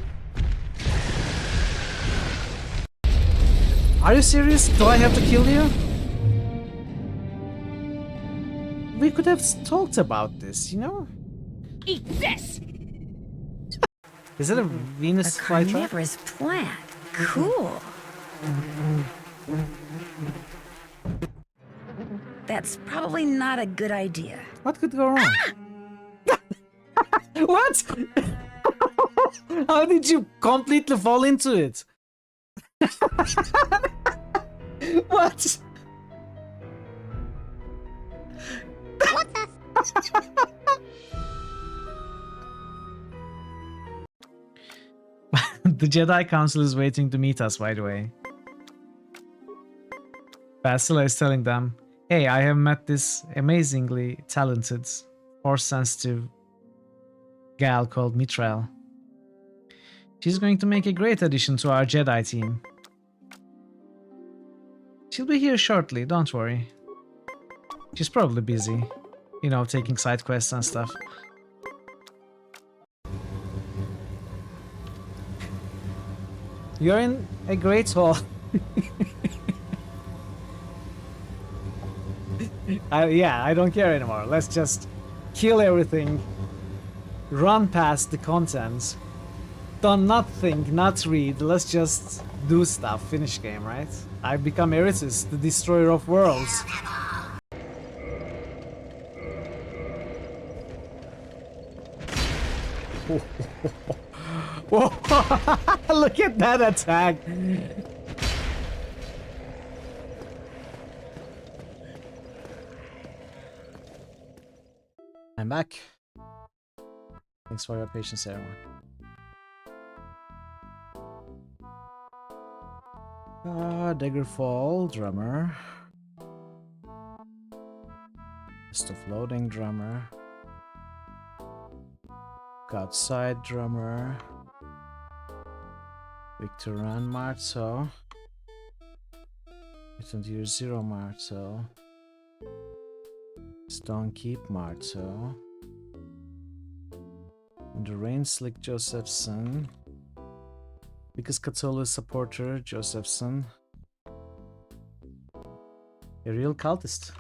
Are you serious? Do I have to kill you? We could have talked about this, you know? Eat this! Is it a Venus flytrap? Carnivorous plant. Cool. That's probably not a good idea. What could go wrong? What? How did you completely fall into it? What? What the? The Jedi Council is waiting to meet us, by the way. Bastila is telling them, hey, I have met this amazingly talented, force-sensitive gal called Mithril. She's going to make a great addition to our Jedi team. She'll be here shortly, don't worry. She's probably busy, you know, taking side quests and stuff. You're in a great hall. Yeah, I don't care anymore. Let's just kill everything. Run past the content. Don't not think, not read. Let's just do stuff. Finish game, right? I've become Eritis, the destroyer of worlds. Whoa. Look at that attack. I'm back. Thanks for your patience, everyone. Daggerfall, drummer. List of loading, drummer. Outside, drummer. Victoran, Marto. Mutant Year Zero, Marto. Stonekeep, Marto. On the Rain Slick, Josephson. Because Cthulhu supporter, Josephson. A real cultist.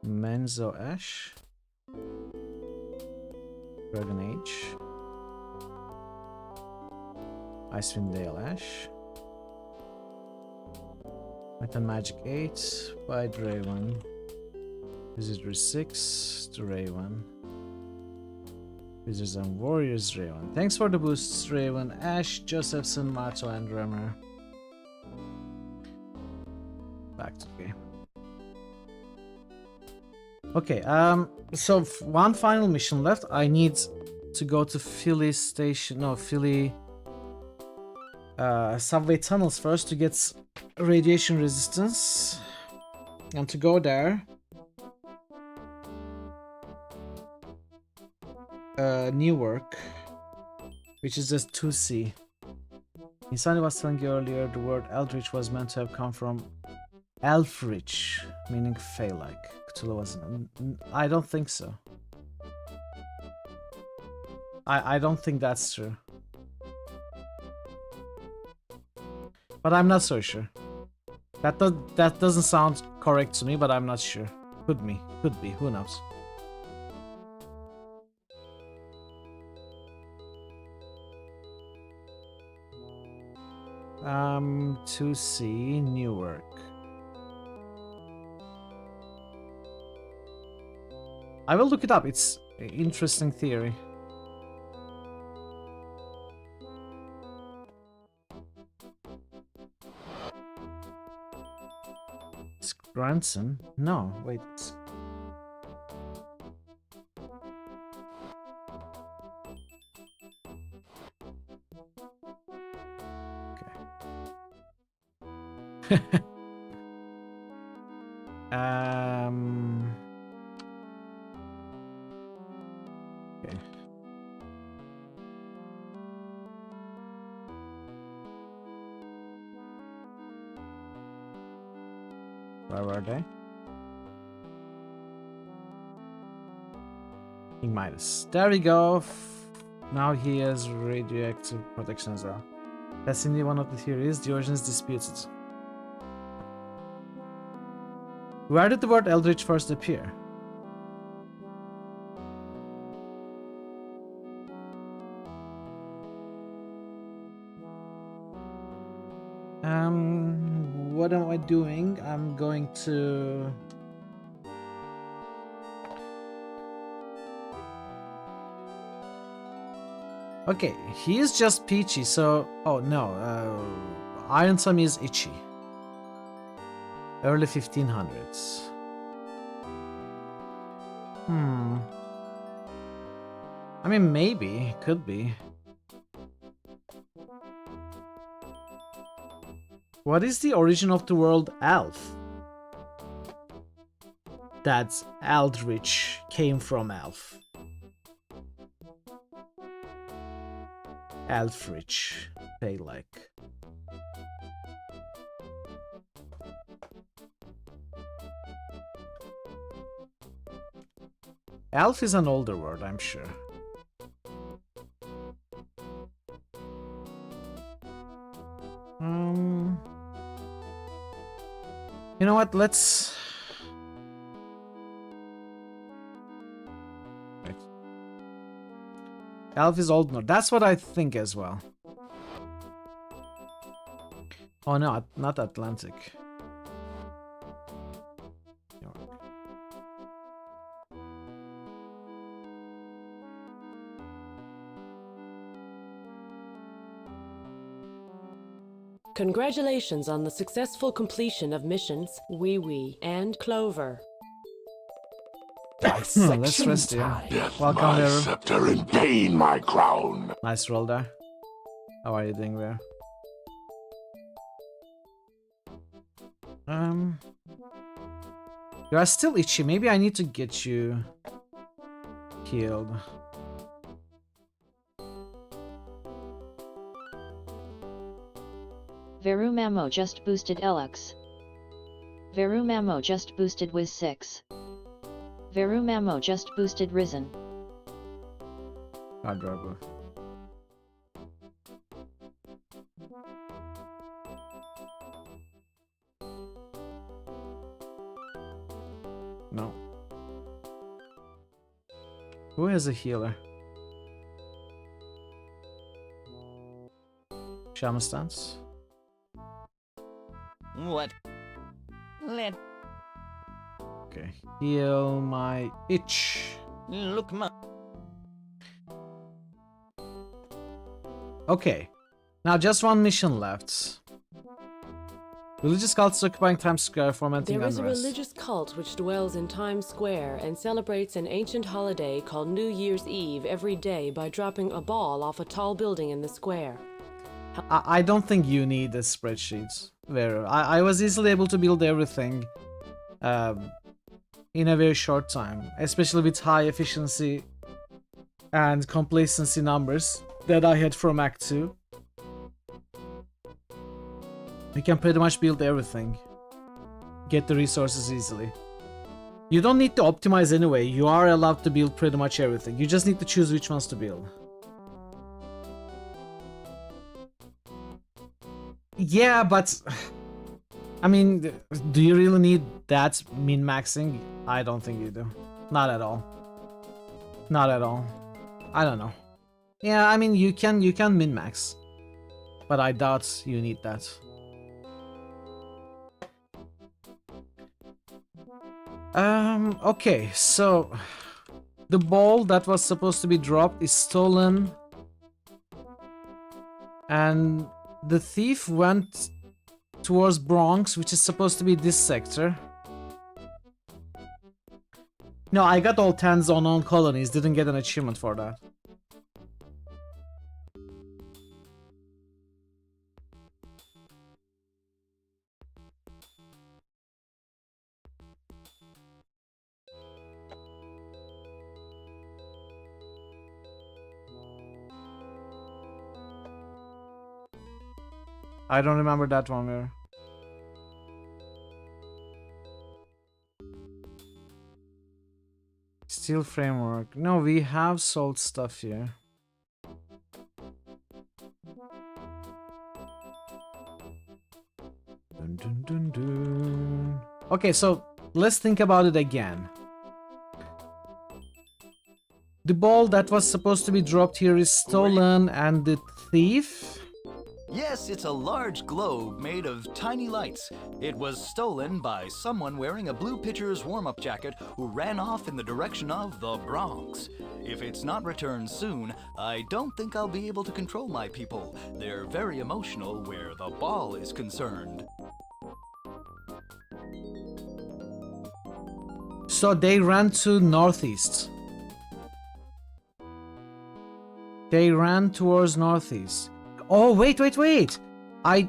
Menzo Ash. Dragon Age. Icewind Dale Ash. Might and Magic 8 by Draven. Wizardry 6 to Raven. Wizards and Warriors Raven. Thanks for the boosts, Raven, Ash, Josephson, Marto, and Drummer. Back to the game. Okay, so one final mission left. I need to go to Philly station, no, Philly subway tunnels first to get radiation resistance. And to go there, Newark, which is just 2C. Insani was telling you earlier the word Eldritch was meant to have come from Elfrich, meaning fey-like. Cthulhu wasn't. I don't think so. I don't think that's true. But I'm not so sure. That doesn't sound correct to me, but I'm not sure. Could be, who knows. 2C, Newark. I will look it up. It's an interesting theory. It's Granson? No, wait. Okay. Where were they? King Midas. There we go. Now he has radioactive protection as well. That's indeed one of the theories. The origin is disputed. Where did the word Eldritch first appear? What am I doing? I'm going to... Okay, he is just peachy, so... Oh, no. Iron Tommy is itchy. Early 1500s. I mean, maybe. Could be. What is the origin of the word elf? That Eldritch came from elf. Elfrich, they like. Elf is an older word, I'm sure. You know what? Let's... Right. Elf is Old Norse. That's what I think as well. Oh no, not Atlantic. Congratulations on the successful completion of missions Wee Wee and Clover. Let's rest here. Welcome, my there. scepter and pain my crown. Nice roll there. How are you doing there? You are still itchy. Maybe I need to get you healed. Verumamo just boosted Lux. Verumamo just boosted Wiz 6. Verumamo just boosted Risen. Adorable. No. Who has a healer? Shaman stance. What? Let... Okay. Heal my itch. Look, ma... Okay. Now just one mission left. Religious cults occupying Times Square, fomenting There is a unrest. religious cult which dwells in Times Square and celebrates an ancient holiday called New Year's Eve every day by dropping a ball off a tall building in the square. I don't think you need a spreadsheet. I was easily able to build everything in a very short time, especially with high efficiency and complacency numbers that I had from Act 2. You can pretty much build everything. Get the resources easily. You don't need to optimize anyway. You are allowed to build pretty much everything. You just need to choose which ones to build. Yeah, but... I mean, do you really need that min-maxing? I don't think you do. Not at all. Not at all. I don't know. Yeah, I mean, you can min-max. But I doubt you need that. Okay, so... The ball that was supposed to be dropped is stolen. And the thief went towards Bronx, which is supposed to be this sector. No, I got all 10s on unknown colonies, didn't get an achievement for that. I don't remember that one where. Steel framework. No, we have sold stuff here. Dun, dun, dun, dun. Okay, so let's think about it again. The ball that was supposed to be dropped here is stolen, and the thief? Yes, it's a large globe made of tiny lights. It was stolen by someone wearing a blue pitcher's warm-up jacket who ran off in the direction of the Bronx. If it's not returned soon, I don't think I'll be able to control my people. They're very emotional where the ball is concerned. So they ran to northeast. They ran towards northeast. Oh, wait. I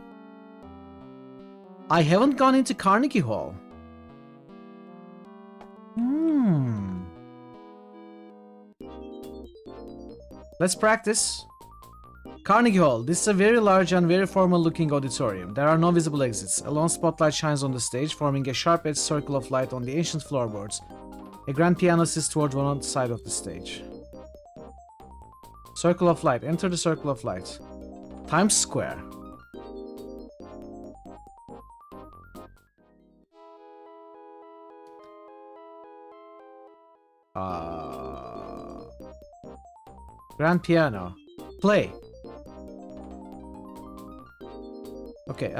haven't gone into Carnegie Hall. Let's practice. Carnegie Hall. This is a very large and very formal looking auditorium. There are no visible exits. A lone spotlight shines on the stage, forming a sharp-edged circle of light on the ancient floorboards. A grand piano sits toward one side of the stage. Circle of light. Enter the circle of light. Times Square. Grand piano. Play. Okay,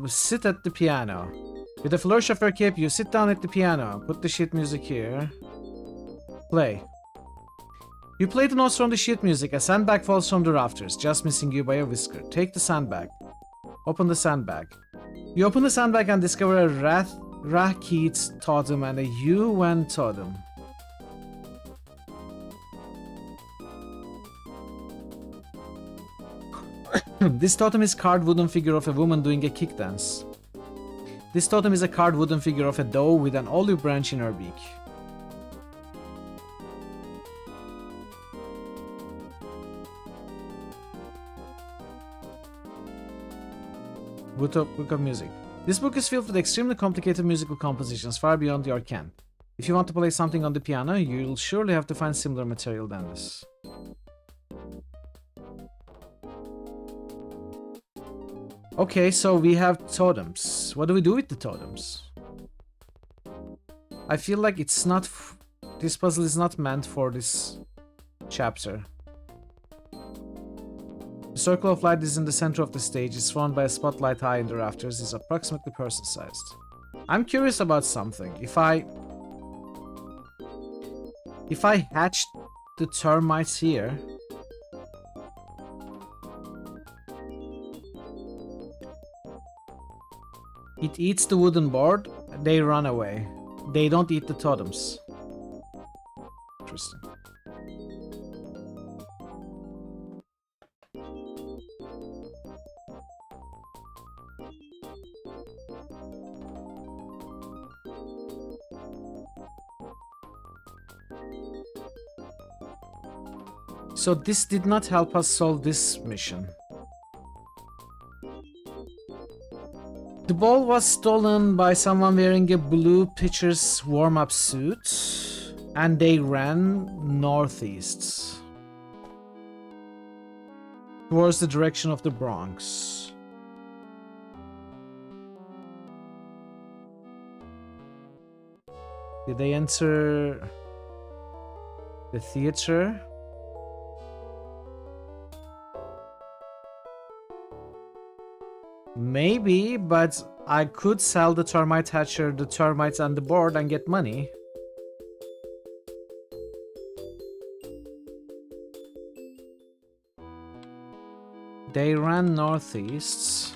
sit at the piano. With a flourish of your cape, you sit down at the piano. Put the sheet music here. Play. You play the notes from the sheet music. A sandbag falls from the rafters, just missing you by a whisker. Take the sandbag. Open the sandbag. You open the sandbag and discover a Rakit totem and a Yuan totem. This totem is a carved wooden figure of a woman doing a kick dance. This totem is a carved wooden figure of a doe with an olive branch in her beak. Book of music. This book is filled with extremely complicated musical compositions far beyond your ken. If you want to play something on the piano, you'll surely have to find similar material than this. Okay, so we have totems. What do we do with the totems? I feel like it's not... this puzzle is not meant for this chapter. The circle of light is in the center of the stage. It's formed by a spotlight high in the rafters. It's approximately person-sized. I'm curious about something. If I hatch the termites here... it eats the wooden board, they run away. They don't eat the totems. Interesting. So this did not help us solve this mission. The ball was stolen by someone wearing a blue pitcher's warm-up suit, and they ran northeast towards the direction of the Bronx. Did they enter the theater? Maybe, but I could sell the termite hatcher, the termites and the board and get money. They ran northeast.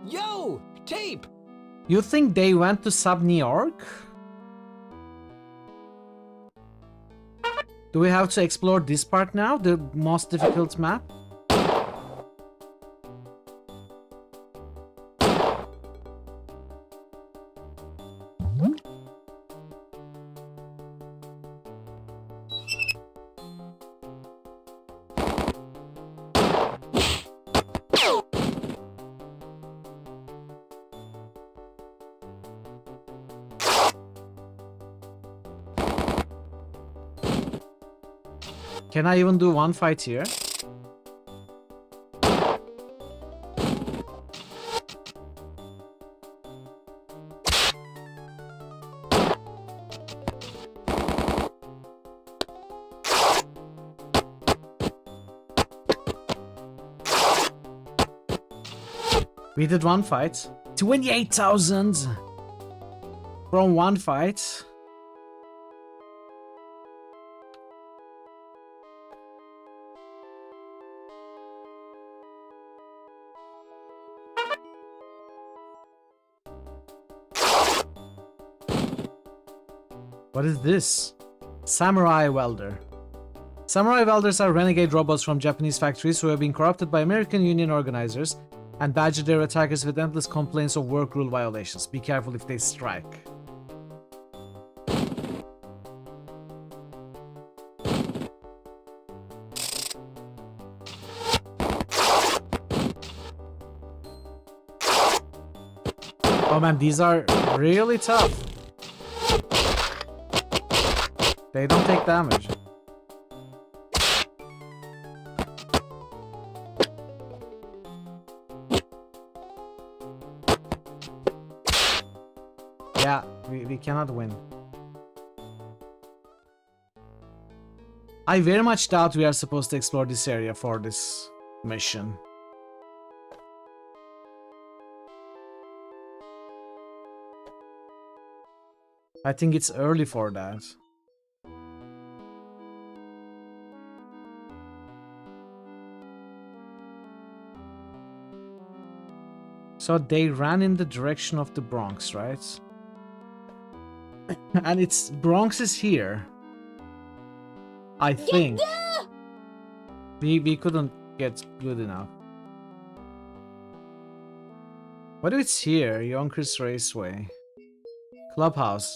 Yo! Tape! You think they went to sub New York? Do we have to explore this part now? The most difficult map? Can I even do one fight here? We did one fight. 28,000 from one fight. What is this? Samurai welder. Samurai welders are renegade robots from Japanese factories who have been corrupted by American union organizers and badger their attackers with endless complaints of work rule violations. Be careful if they strike. Oh man, these are really tough. They don't take damage. Yeah, we cannot win. I very much doubt we are supposed to explore this area for this mission. I think it's early for that. So they ran in the direction of the Bronx, right? And it's Bronx is here. I think. We couldn't get good enough. What if it's here? Yonkers Raceway. Clubhouse.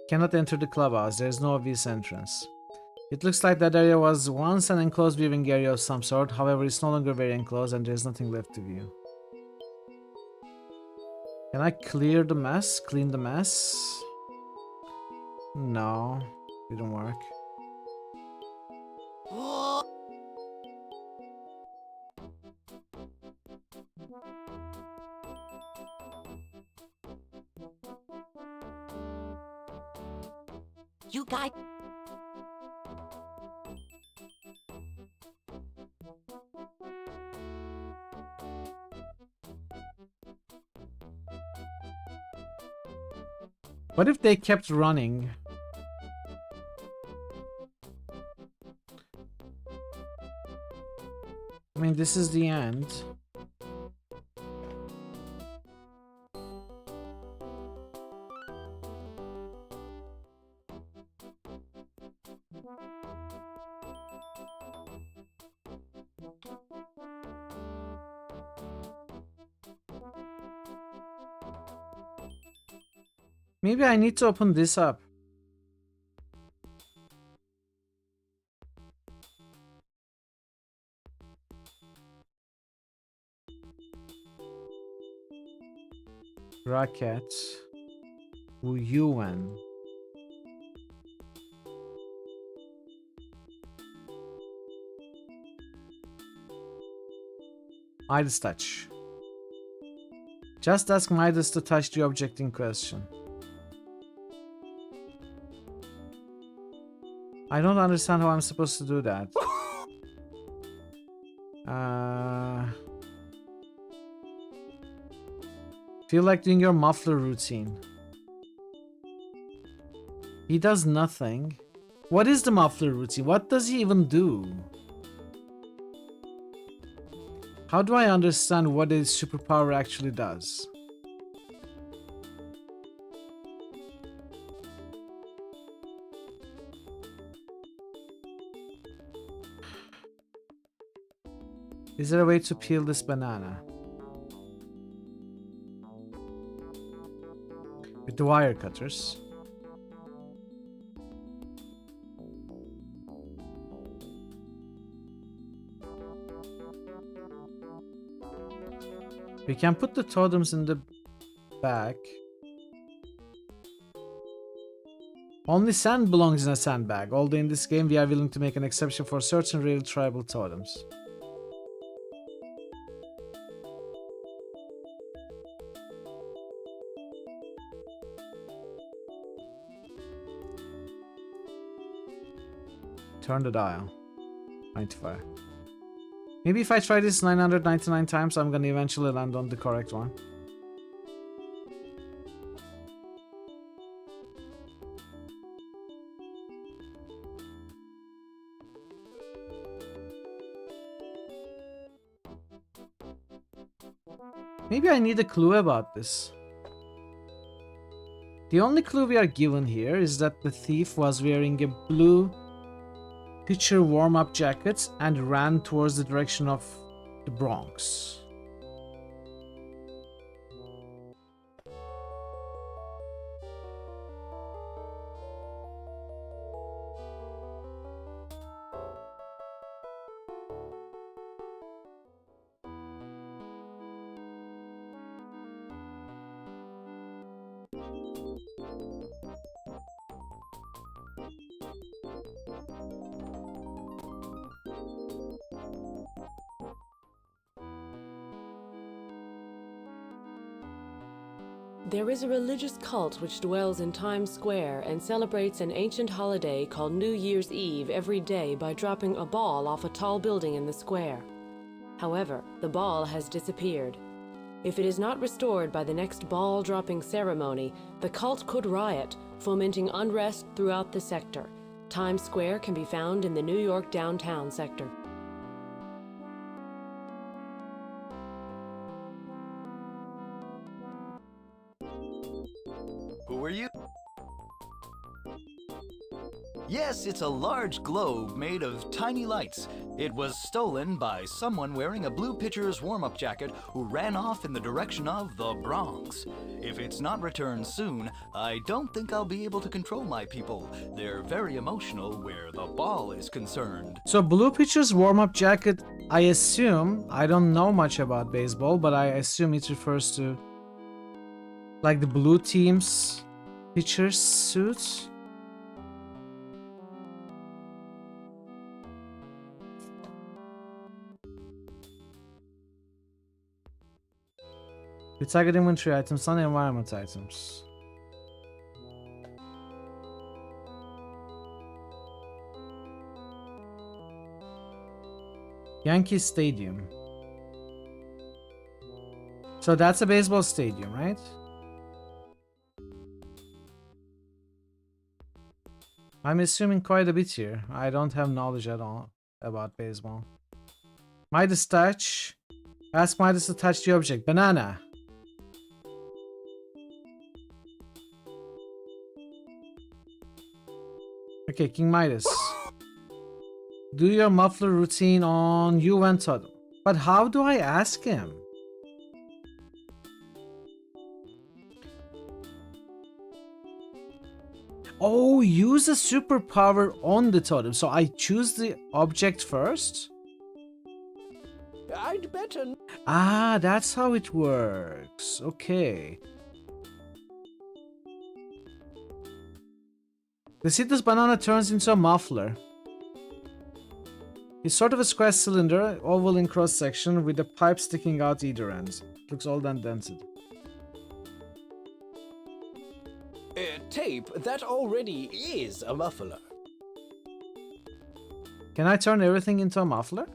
Cannot enter the clubhouse. There is no obvious entrance. It looks like that area was once an enclosed viewing area of some sort. However, it's no longer very enclosed and there's nothing left to view. Can I clear the mess? Clean the mess? No, didn't work. You guys. What if they kept running? I mean, this is the end. Maybe I need to open this up. Racket. Yuan. Midas touch. Just ask Midas to touch the object in question. I don't understand how I'm supposed to do that. Feel like doing your muffler routine. He does nothing. What is the muffler routine? What does he even do? How do I understand what his superpower actually does? Is there a way to peel this banana? With the wire cutters. We can put the totems in the back. Only sand belongs in a sandbag, although in this game we are willing to make an exception for certain rare tribal totems. Turn the dial. 95. Maybe if I try this 999 times, I'm gonna eventually land on the correct one. Maybe I need a clue about this. The only clue we are given here is that the thief was wearing a blue pitcher warm-up jacket and ran towards the direction of the Bronx. There is a religious cult which dwells in Times Square and celebrates an ancient holiday called New Year's Eve every day by dropping a ball off a tall building in the square. However, the ball has disappeared. If it is not restored by the next ball-dropping ceremony, the cult could riot, fomenting unrest throughout the sector. Times Square can be found in the New York downtown sector. Who are you? Yes, it's a large globe made of tiny lights. It was stolen by someone wearing a blue pitcher's warm-up jacket who ran off in the direction of the Bronx. If it's not returned soon, I don't think I'll be able to control my people. They're very emotional where the ball is concerned. So blue pitcher's warm-up jacket, I assume, I don't know much about baseball, but I assume it refers to like the blue team's pitcher's suits. We target inventory items on environment items. Yankee Stadium. So that's a baseball stadium, right? I'm assuming quite a bit here. I don't have knowledge at all about baseball. Midas touch. Ask Midas to touch the object. Banana. Okay, King Midas. Do your muffler routine on you and Todd. But how do I ask him? Oh, use a superpower on the totem. So I choose the object first? I'd better... Ah, that's how it works. Okay. The seedless banana turns into a muffler. It's sort of a square cylinder, oval in cross section, with a pipe sticking out either end. Looks old and dented. Tape, that already is a muffler. Can I turn everything into a muffler?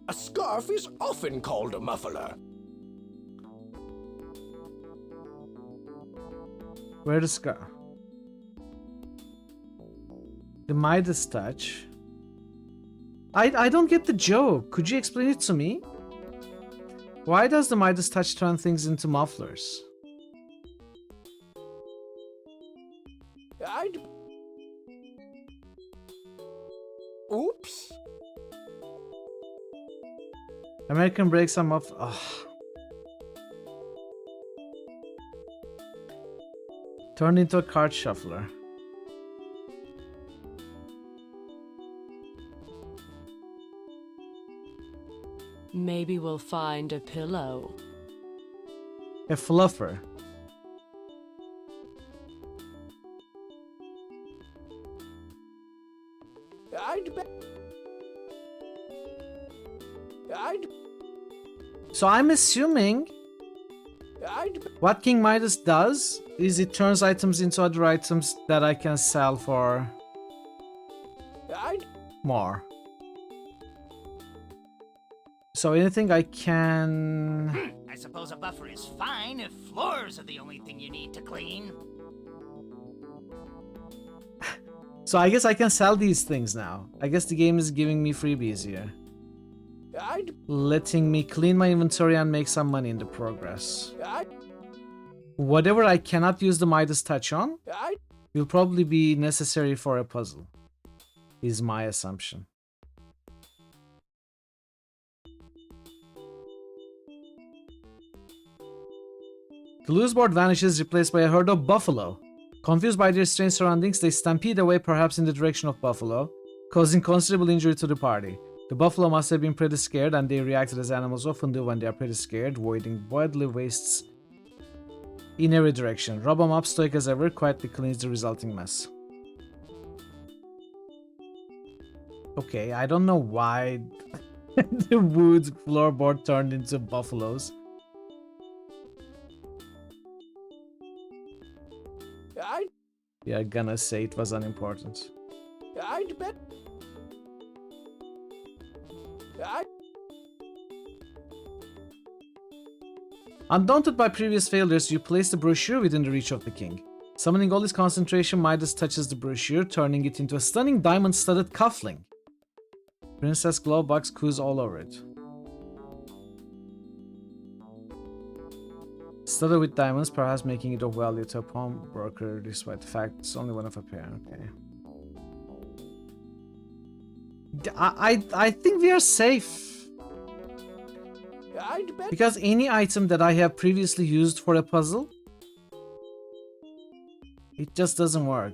A scarf is often called a muffler. Where the scarf? The Midas touch. I don't get the joke. Could you explain it to me? Why does the Midas touch turn things into mufflers? Oops. American brakes are muff. Ugh. Turned into a card shuffler. Maybe we'll find a pillow. A fluffer. So I'm assuming what King Midas does is it turns items into other items that I can sell for more. So anything I can... I suppose a buffer is fine if floors are the only thing you need to clean. So I guess I can sell these things now. I guess the game is giving me freebies here. Letting me clean my inventory and make some money in the progress. Whatever I cannot use the Midas touch on will probably be necessary for a puzzle, is my assumption. The loose board vanishes, replaced by a herd of buffalo. Confused by their strange surroundings, they stampede away, perhaps in the direction of buffalo, causing considerable injury to the party. The buffalo must have been pretty scared, and they reacted as animals often do when they are pretty scared, voiding bodily wastes in every direction. Robomop, stoic as ever, quietly cleans the resulting mess. Okay, I don't know why the wood floorboard turned into buffaloes. We are gonna say it was unimportant. Undaunted by previous failures, you place the brochure within the reach of the king. Summoning all his concentration, Midas touches the brochure, turning it into a stunning diamond-studded cuffling. Princess Glowbox coos all over it. Studded with diamonds, perhaps making it of value to a pawnbroker, despite the fact it's only one of a pair. Okay. I think we are safe. Because any item that I have previously used for a puzzle, it just doesn't work.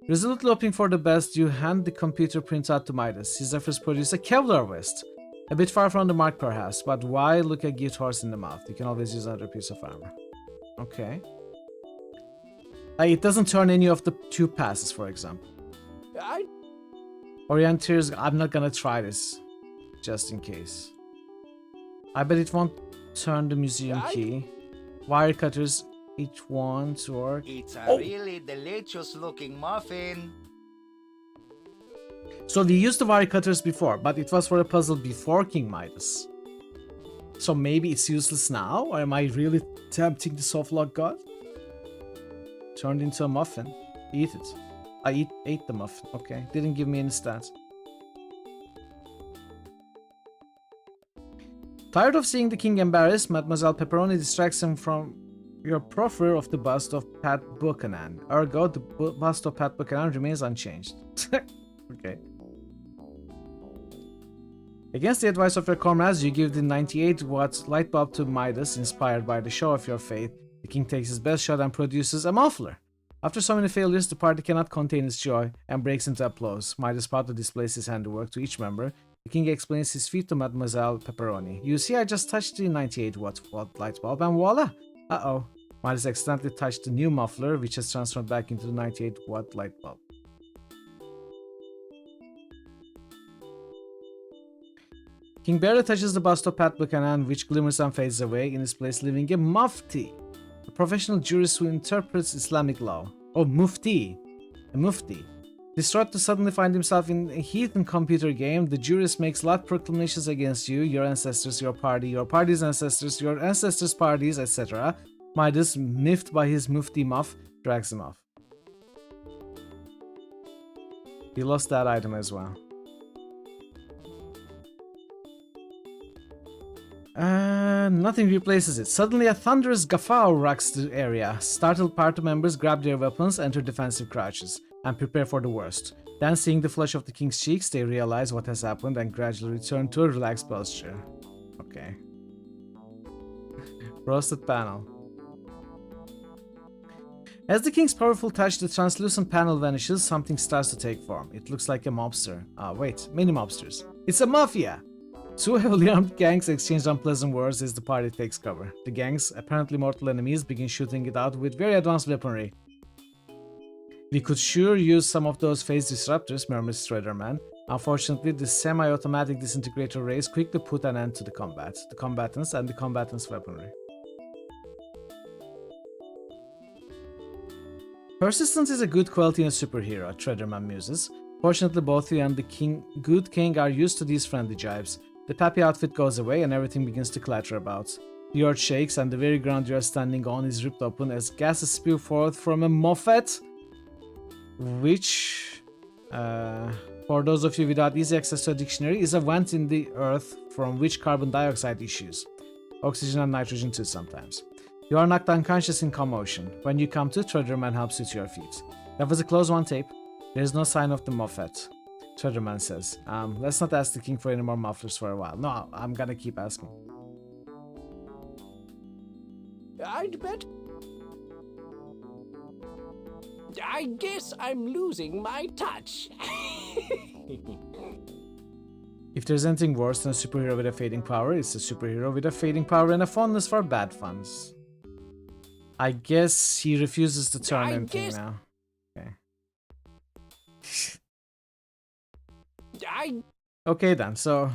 Resolutely hoping for the best, you hand the computer printout to Midas. His efforts produce a Kevlar vest. A bit far from the mark perhaps, but why look a gift horse in the mouth? You can always use another piece of armor. Okay. It doesn't turn any of the two passes, for example. Orienteers, I'm not gonna try this, just in case. I bet it won't turn the museum key. Wire cutters, it won't work. It's a really delicious looking muffin. So we used the wire cutters before, but it was for a puzzle before King Midas. So maybe it's useless now, or am I really tempting the softlock god? Turned into a muffin. Eat it. I ate the muffin. Okay, didn't give me any stats. Tired of seeing the king embarrassed, Mademoiselle Pepperoni distracts him from your proffer of the bust of Pat Buchanan. Ergo, the bust of Pat Buchanan remains unchanged. Okay. Against the advice of your comrades, you give the 98-watt light bulb to Midas, inspired by the show of your faith. The king takes his best shot and produces a muffler. After so many failures, the party cannot contain its joy and breaks into applause. Midas proudly displays his handiwork to each member. The king explains his feat to Mademoiselle Pepperoni. You see, I just touched the 98-watt light bulb and voila! Uh-oh. Midas accidentally touched the new muffler, which has transformed back into the 98-watt light bulb. King barely touches the bust of Pat Buchanan, which glimmers and fades away, in his place leaving a mufti, a professional jurist who interprets Islamic law. Oh, mufti. A mufti. Distraught to suddenly find himself in a heathen computer game, the jurist makes loud proclamations against you, your ancestors, your party's ancestors, your ancestors' parties, etc. Midas, miffed by his mufti muff, drags him off. He lost that item as well. Nothing replaces it. Suddenly a thunderous guffaw rocks the area. Startled party members grab their weapons, enter defensive crouches, and prepare for the worst. Then, seeing the flush of the king's cheeks, they realize what has happened and gradually return to a relaxed posture. Okay. Roasted panel. As the king's powerful touch, the translucent panel vanishes, something starts to take form. It looks like a mobster. Wait, many mobsters. It's a mafia! Two heavily armed gangs exchange unpleasant words as the party takes cover. The gangs, apparently mortal enemies, begin shooting it out with very advanced weaponry. We could sure use some of those phase disruptors, murmurs Striderman. Unfortunately, the semi-automatic disintegrator rays quickly put an end to the combat, the combatants, and the combatants' weaponry. Persistence is a good quality in a superhero, Treaderman muses. Fortunately, both you and the good king are used to these friendly jibes. The peppy outfit goes away and everything begins to clatter about. The earth shakes and the very ground you are standing on is ripped open as gases spew forth from a moffat, which, for those of you without easy access to a dictionary, is a vent in the earth from which carbon dioxide issues. Oxygen and nitrogen too sometimes. You are knocked unconscious in commotion. When you come to, Treaderman helps you to your feet. That was a close one, Tape. There is no sign of the moffat. Treaderman says, let's not ask the king for any more mufflers for a while. No, I'm gonna keep asking. I'd bet. I guess I'm losing my touch. If there's anything worse than a superhero with a fading power, it's a superhero with a fading power and a fondness for bad funs. I guess he refuses to turn anything now. Okay. Okay then, so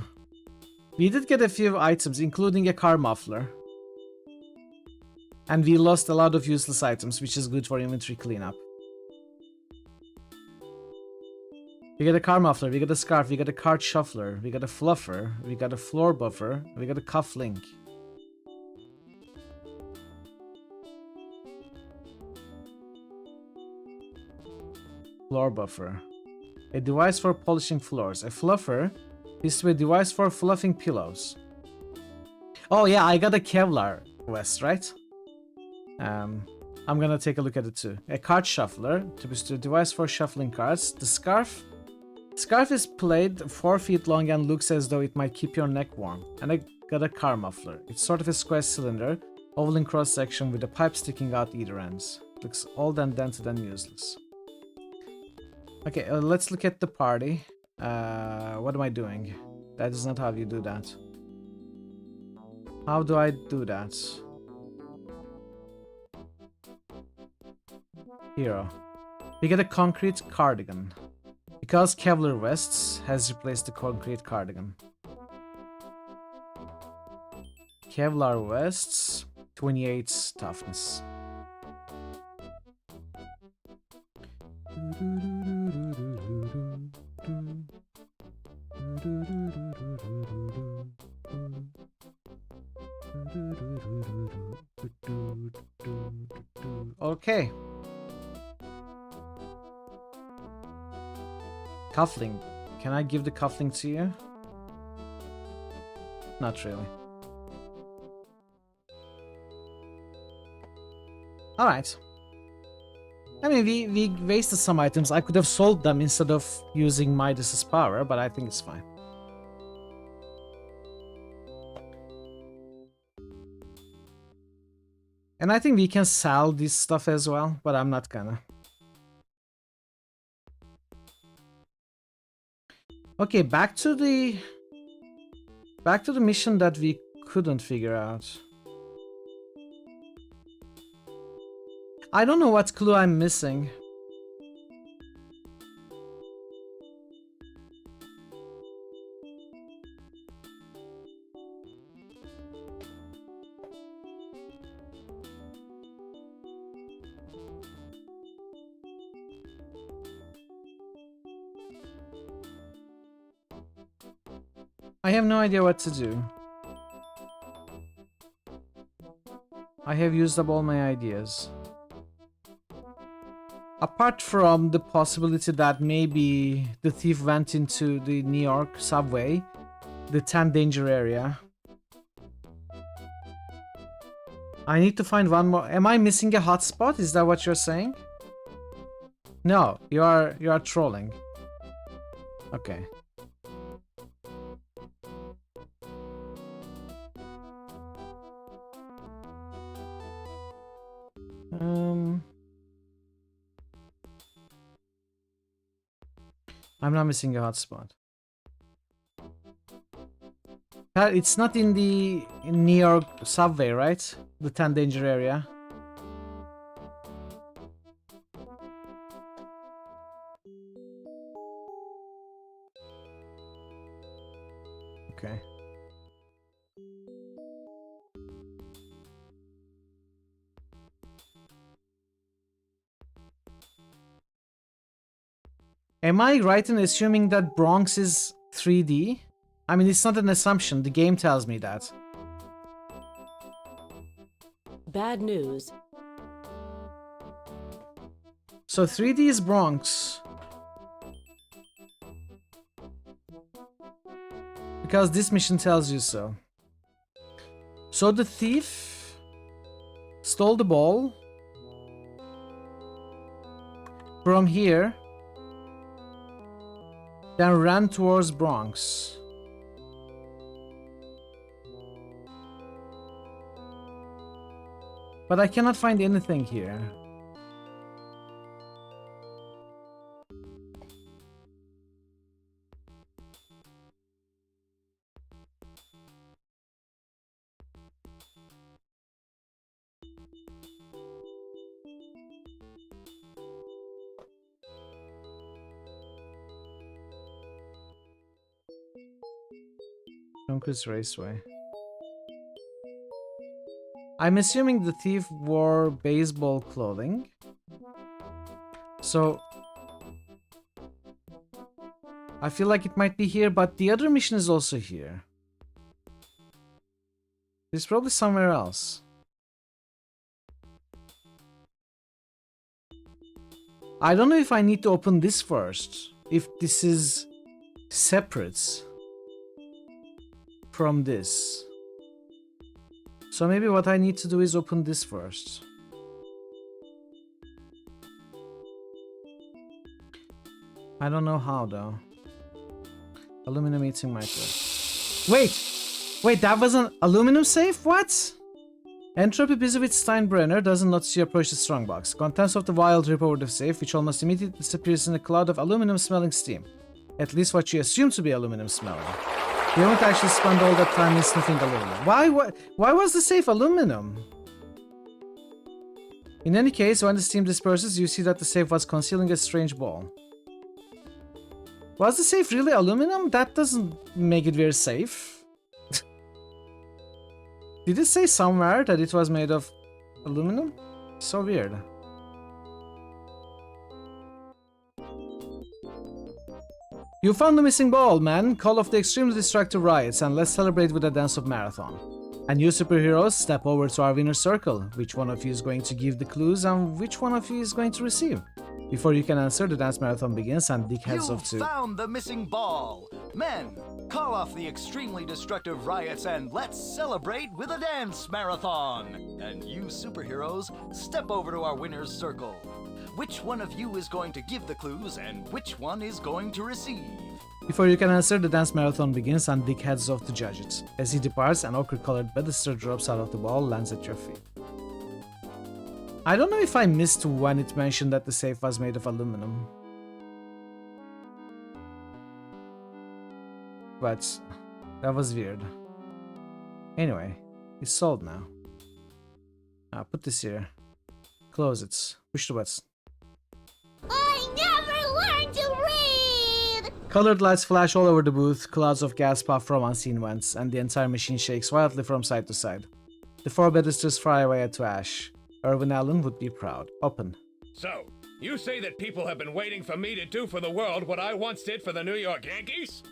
we did get a few items, including a car muffler. And we lost a lot of useless items, which is good for inventory cleanup. We got a car muffler, we got a scarf, we got a card shuffler, we got a fluffer, we got a floor buffer, we got a cuff link. Floor buffer. A device for polishing floors. A fluffer is to be a device for fluffing pillows. Oh yeah, I got a Kevlar vest, right? I'm gonna take a look at it too. A card shuffler, to be a device for shuffling cards. The scarf. Scarf is played 4 feet long and looks as though it might keep your neck warm. And I got a car muffler. It's sort of a square cylinder, oval in cross section with a pipe sticking out either ends. Looks old and dented and useless. Okay, let's look at the party. What am I doing? That is not how you do that. How do I do that? Hero. We get a concrete cardigan. Because Kevlar Vests has replaced the concrete cardigan. Kevlar Vests, 28 toughness. Okay. Cufflink. Can I give the cufflink to you? Not really. Alright. I mean, we wasted some items. I could have sold them instead of using Midas's power, but I think it's fine. And I think we can sell this stuff as well, but I'm not gonna. Okay, back to the mission that we couldn't figure out. I don't know what clue I'm missing. I have no idea what to do. I have used up all my ideas. Apart from the possibility that maybe the thief went into the New York subway, the 10 danger area. I need to find one more. Am I missing a hotspot? Is that what you're saying? No, you are trolling. Okay. I'm not missing a hotspot. It's not in the New York subway, right? The 10 danger area. Okay. Am I right in assuming that Bronx is 3D? I mean, it's not an assumption. The game tells me that. Bad news. So 3D is Bronx. Because this mission tells you so. So the thief stole the ball from here, then ran towards Bronx. But I cannot find anything here. Yonkers Raceway. I'm assuming the thief wore baseball clothing. So I feel like it might be here, but the other mission is also here. It's probably somewhere else. I don't know if I need to open this first. If this is separate from this. So maybe what I need to do is open this first. I don't know how though. Aluminum eating micro. Wait, that was an aluminum safe? What? Entropy Bizovitz Steinbrenner does not see approach the strongbox. Contents of the vial drip over the safe, which almost immediately disappears in a cloud of aluminum-smelling steam. At least what you assume to be aluminum-smelling. You don't actually spend all that time in sniffing aluminum. Why was the safe aluminum? In any case, when the steam disperses, you see that the safe was concealing a strange ball. Was the safe really aluminum? That doesn't make it very safe. Did it say somewhere that it was made of aluminum? So weird. You found the missing ball, man. Call off the extremely destructive riots and let's celebrate with a dance of marathon. And you superheroes, step over to our winner's circle. Which one of you is going to give the clues and which one of you is going to receive? Before you can answer, the dance marathon begins and Dick heads off to... You found the missing ball! Men, call off the extremely destructive riots and let's celebrate with a dance marathon! And you superheroes, step over to our winner's circle. Which one of you is going to give the clues and which one is going to receive? Before you can answer, the dance marathon begins and Dick heads off to judge it. As he departs, an ochre-colored banister drops out of the ball, lands at your feet. I don't know if I missed when it mentioned that the safe was made of aluminum. But that was weird. Anyway, it's sold now. Put this here. Close it. Push the buttons. I never learned to read! Colored lights flash all over the booth, clouds of gas puff from unseen vents, and the entire machine shakes wildly from side to side. The four pedestals fly away to ash. Irwin Allen would be proud. Open. So, you say that people have been waiting for me to do for the world what I once did for the New York Yankees?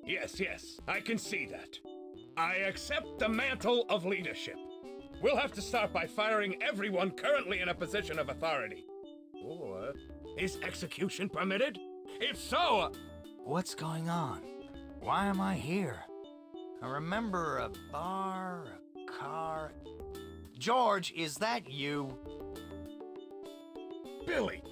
Yes, I can see that. I accept the mantle of leadership. We'll have to start by firing everyone currently in a position of authority. Or, is execution permitted? If so... What's going on? Why am I here? I remember a bar, a car... George, is that you? Billy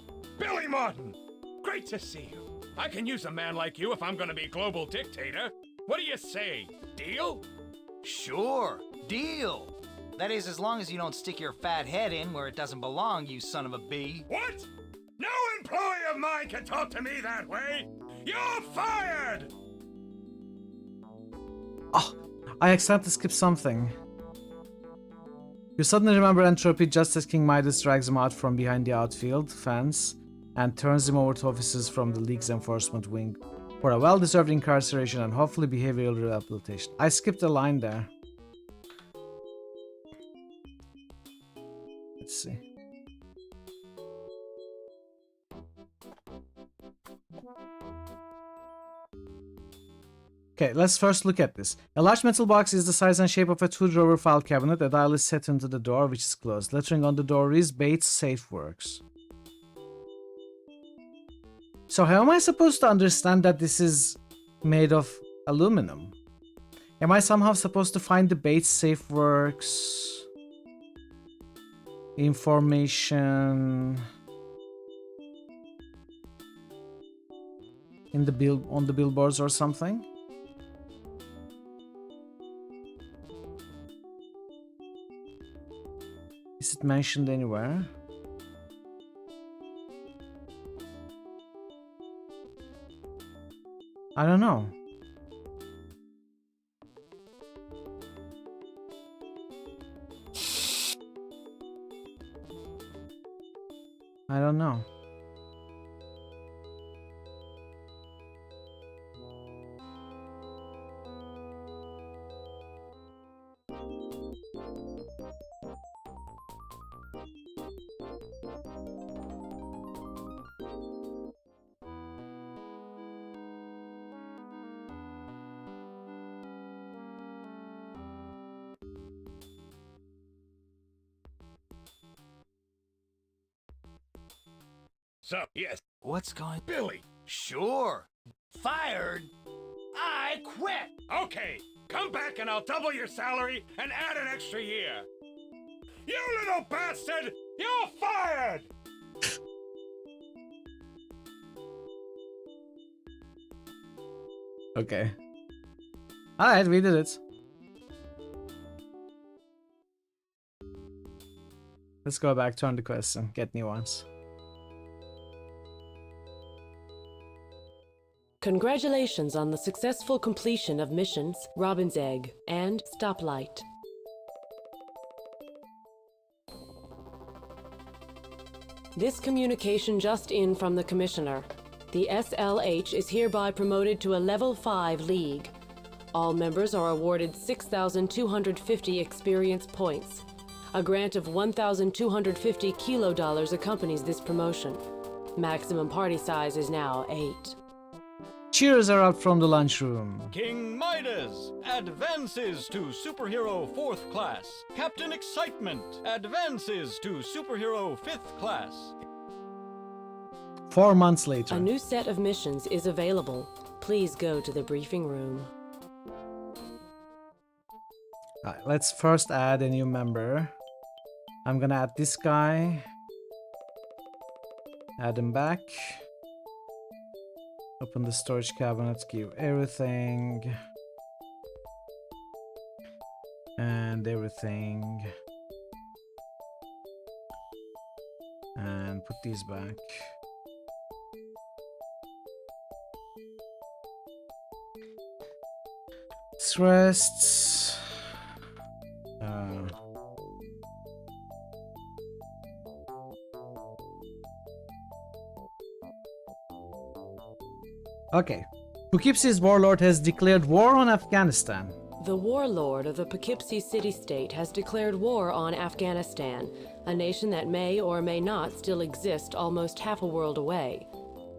Martin! Great to see you. I can use a man like you if I'm gonna be global dictator. What do you say? Deal? Sure, deal. That is, as long as you don't stick your fat head in where it doesn't belong, you son of a bee. What? No employee of mine can talk to me that way! You're fired! Oh, I accidentally skipped something. You suddenly remember Entropy just as King Midas drags him out from behind the outfield fence and turns him over to officers from the League's enforcement wing. for a well-deserved incarceration and hopefully behavioral rehabilitation. I skipped a line there. Let's see. Okay, let's first look at this. A large metal box is the size and shape of a two-drawer file cabinet. A dial is set into the door, which is closed. Lettering on the door is Bates Safe Works. So how am I supposed to understand that this is made of aluminum? Am I somehow supposed to find the Bates Safe Works information in the on the billboards or something? Is it mentioned anywhere? I don't know. I don't know. So, yes. What's going... Billy! Sure! Fired? I quit! Okay, come back and I'll double your salary and add an extra year. You little bastard! You're fired! Okay. Alright, we did it. Let's go back, turn the quest, and get new ones. Congratulations on the successful completion of missions Robin's Egg and Stoplight. This communication just in from the Commissioner. The SLH is hereby promoted to a Level 5 League. All members are awarded 6,250 experience points. A grant of 1,250 kilo dollars accompanies this promotion. Maximum party size is now 8. Cheers are out from the lunchroom. King Midas advances to Superhero 4th Class. Captain Excitement advances to Superhero 5th Class. 4 months later. A new set of missions is available. Please go to the briefing room. Alright, let's first add a new member. I'm gonna add this guy. Add him back. Open the storage cabinet, give everything. And everything. And put these back. Rests. Okay. Poughkeepsie's warlord has declared war on Afghanistan. The warlord of the Poughkeepsie city-state has declared war on Afghanistan, a nation that may or may not still exist almost half a world away.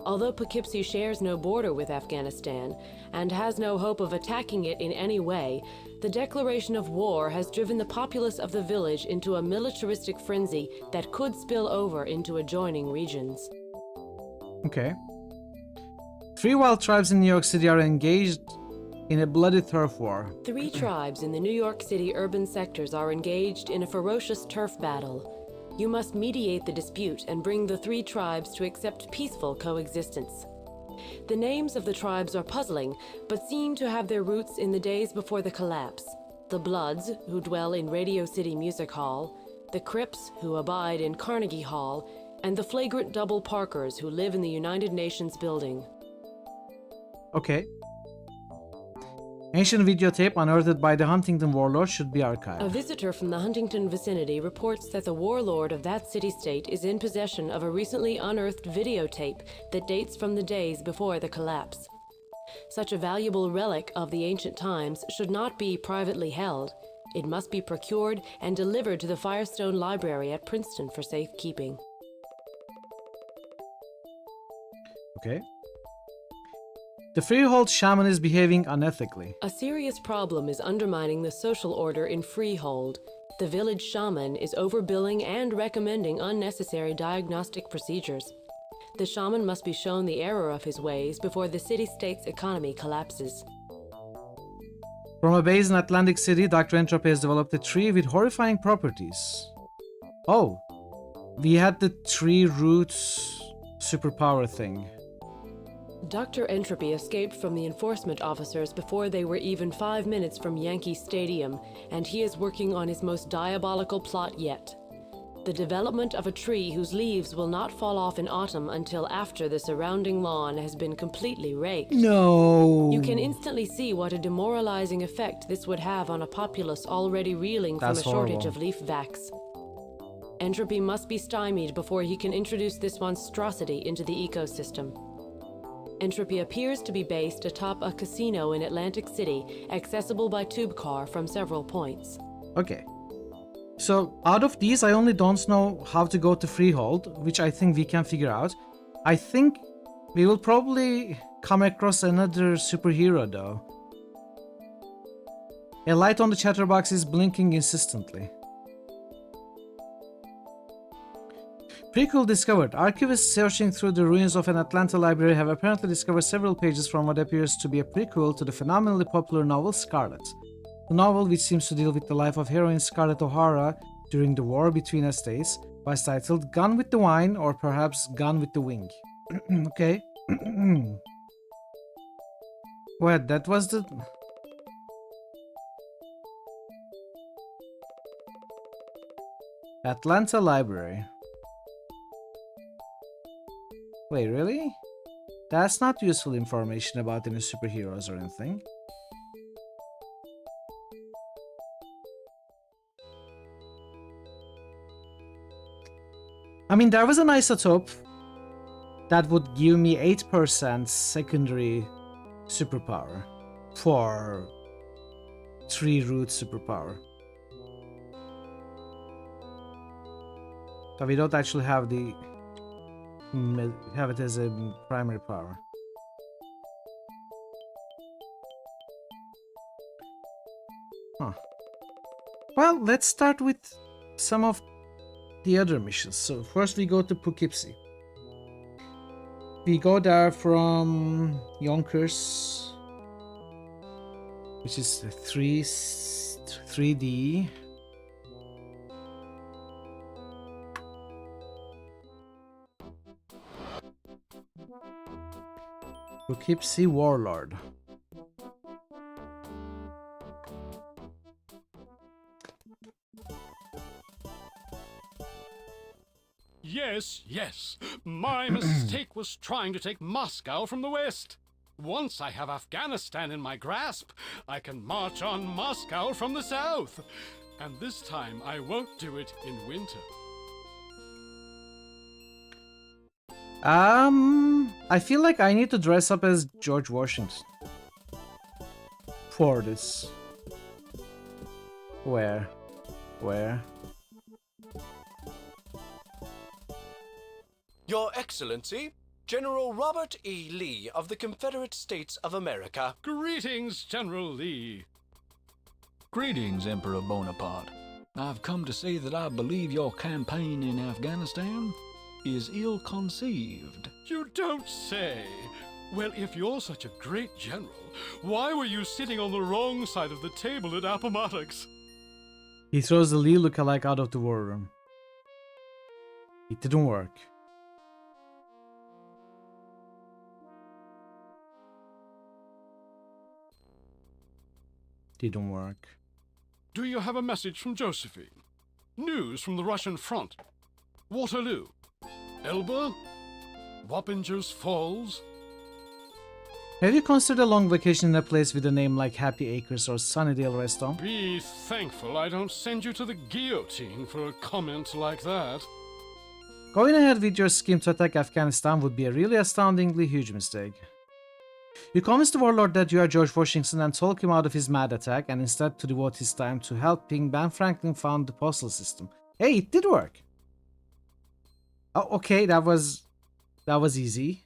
Although Poughkeepsie shares no border with Afghanistan and has no hope of attacking it in any way, the declaration of war has driven the populace of the village into a militaristic frenzy that could spill over into adjoining regions. Okay. 3 wild tribes in New York City are engaged in a bloody turf war. 3 tribes in the New York City urban sectors are engaged in a ferocious turf battle. You must mediate the dispute and bring the 3 tribes to accept peaceful coexistence. The names of the tribes are puzzling, but seem to have their roots in the days before the collapse. The Bloods, who dwell in Radio City Music Hall, the Crips, who abide in Carnegie Hall, and the Flagrant Double Parkers, who live in the United Nations building. Okay. Ancient videotape unearthed by the Huntington warlord should be archived. A visitor from the Huntington vicinity reports that the warlord of that city-state is in possession of a recently unearthed videotape that dates from the days before the collapse. Such a valuable relic of the ancient times should not be privately held. It must be procured and delivered to the Firestone Library at Princeton for safekeeping. Okay. The Freehold shaman is behaving unethically. A serious problem is undermining the social order in Freehold. The village shaman is overbilling and recommending unnecessary diagnostic procedures. The shaman must be shown the error of his ways before the city-state's economy collapses. From a base in Atlantic City, Dr. Entropy has developed a tree with horrifying properties. Oh, we had the tree roots superpower thing. Dr. Entropy escaped from the enforcement officers before they were even 5 minutes from Yankee Stadium, and he is working on his most diabolical plot yet. The development of a tree whose leaves will not fall off in autumn until after the surrounding lawn has been completely raked. No! You can instantly see what a demoralizing effect this would have on a populace already reeling from That's a shortage horrible. of leaf vacs. Entropy must be stymied before he can introduce this monstrosity into the ecosystem. Entropy appears to be based atop a casino in Atlantic City, accessible by tube car from several points. Okay. So, out of these, I only don't know how to go to Freehold, which I think we can figure out. I think we will probably come across another superhero, though. A light on the chatterbox is blinking insistently. Prequel discovered. Archivists searching through the ruins of an Atlanta library have apparently discovered several pages from what appears to be a prequel to the phenomenally popular novel Scarlet. The novel, which seems to deal with the life of heroine Scarlett O'Hara during the war between estates, was titled Gone with the Wine, or perhaps Gone with the Wing. Okay. What, that was the... Atlanta Library. Wait, really? That's not useful information about any superheroes or anything. I mean, there was an isotope that would give me 8% secondary superpower for tree root superpower. But we don't actually have it as a primary power. Huh. Well, let's start with some of the other missions. So first we go to Poughkeepsie. We go there from Yonkers, which is 3D. Poughkeepsie Warlord. Yes. My mistake was trying to take Moscow from the west. Once I have Afghanistan in my grasp, I can march on Moscow from the south. And this time I won't do it in winter. I feel like I need to dress up as George Washington for this. Where? Your Excellency, General Robert E. Lee of the Confederate States of America. Greetings, General Lee. Greetings, Emperor Bonaparte. I've come to say that I believe your campaign in Afghanistan is ill-conceived. You don't say. Well, if you're such a great general, why were you sitting on the wrong side of the table at Appomattox? He throws the Lee lookalike out of the war room. It didn't work. Didn't work. Do you have a message from Josephine? News from the Russian front? Waterloo? Elba? Wappingers Falls? Have you considered a long vacation in a place with a name like Happy Acres or Sunnydale Restaurant? Be thankful I don't send you to the guillotine for a comment like that. Going ahead with your scheme to attack Afghanistan would be a really astoundingly huge mistake. You convince the warlord that you are George Washington and talk him out of his mad attack and instead to devote his time to helping Ben Franklin found the postal system. Hey, it did work. Oh, okay, that was easy.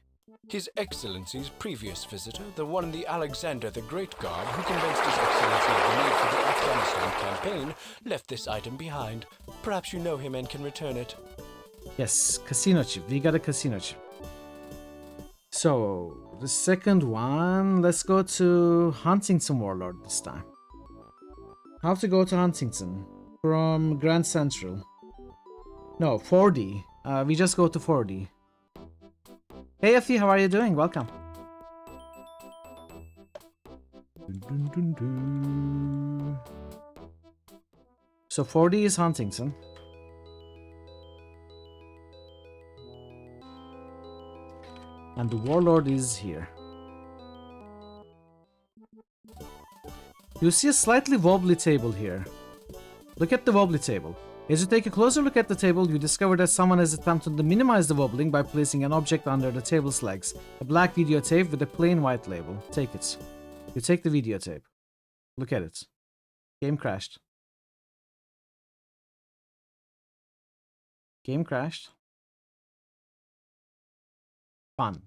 His Excellency's previous visitor, the one in the Alexander the Great Guard, who convinced His Excellency of the need for the Afghanistan campaign, left this item behind. Perhaps you know him and can return it. Yes, casino chip. We got a casino chip. So, the second one, let's go to Huntington Warlord this time. How to go to Huntington? From Grand Central. No, 4D. We just go to 4D. Hey Effie, how are you doing? Welcome. So 4D is Huntington. And the warlord is here. You see a slightly wobbly table here. Look at the wobbly table. As you take a closer look at the table, you discover that someone has attempted to minimize the wobbling by placing an object under the table's legs. A black videotape with a plain white label. Take it. You take the videotape. Look at it. Game crashed. Game crashed. Fun.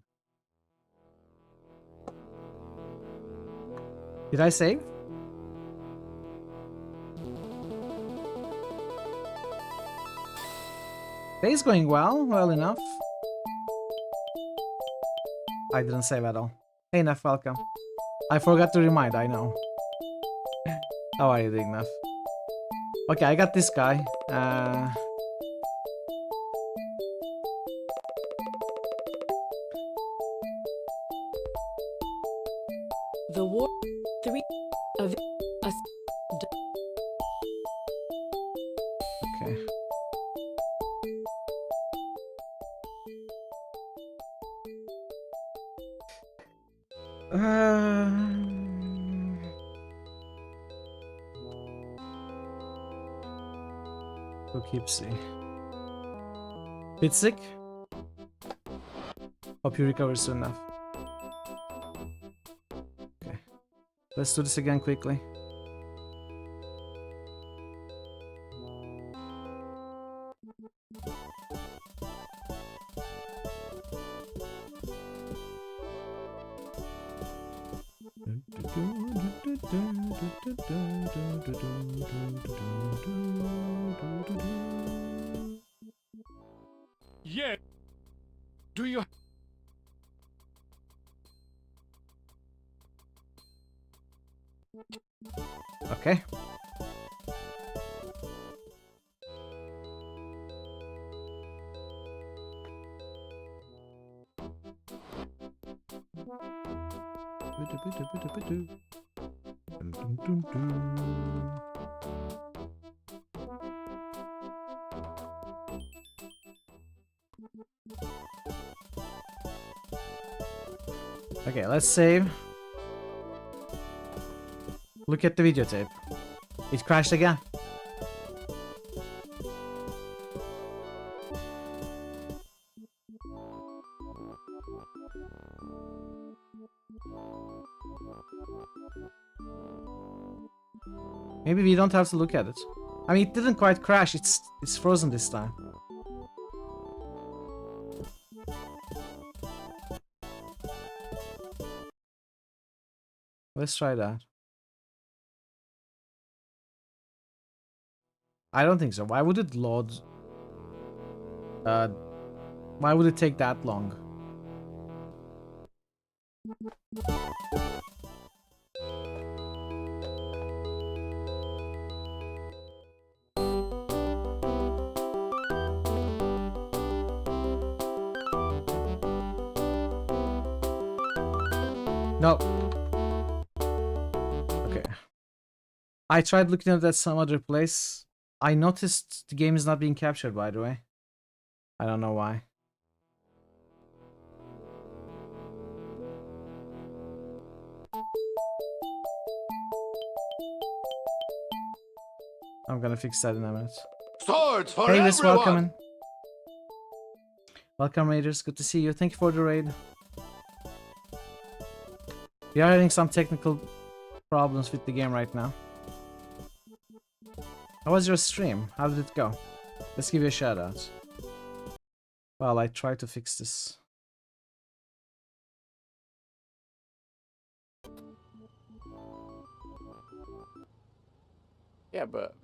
Did I save? Day is going well enough. I didn't save at all. Hey Neff, welcome. I forgot to remind, I know. How are you doing, Neff? Okay, I got this guy. The war 3 of us. Okay. Poughkeepsie. Bit sick? Hope you recover soon enough. Okay. Let's do this again quickly. Yeah. Do you... Okay. Okay, let's save. Look at the videotape. It crashed again. Maybe we don't have to look at it. I mean, it didn't quite crash. It's frozen this time. Let's try that. I don't think so. Why would it load? Why would it take that long? No. Okay. I tried looking at that some other place. I noticed the game is not being captured, by the way. I don't know why. I'm gonna fix that in a minute. Swords for hey, everyone! Miss, welcome in. Welcome, Raiders. Good to see you. Thank you for the raid. We are having some technical problems with the game right now. How was your stream? How did it go? Let's give you a shout out. Well, I tried to fix this. Yeah, but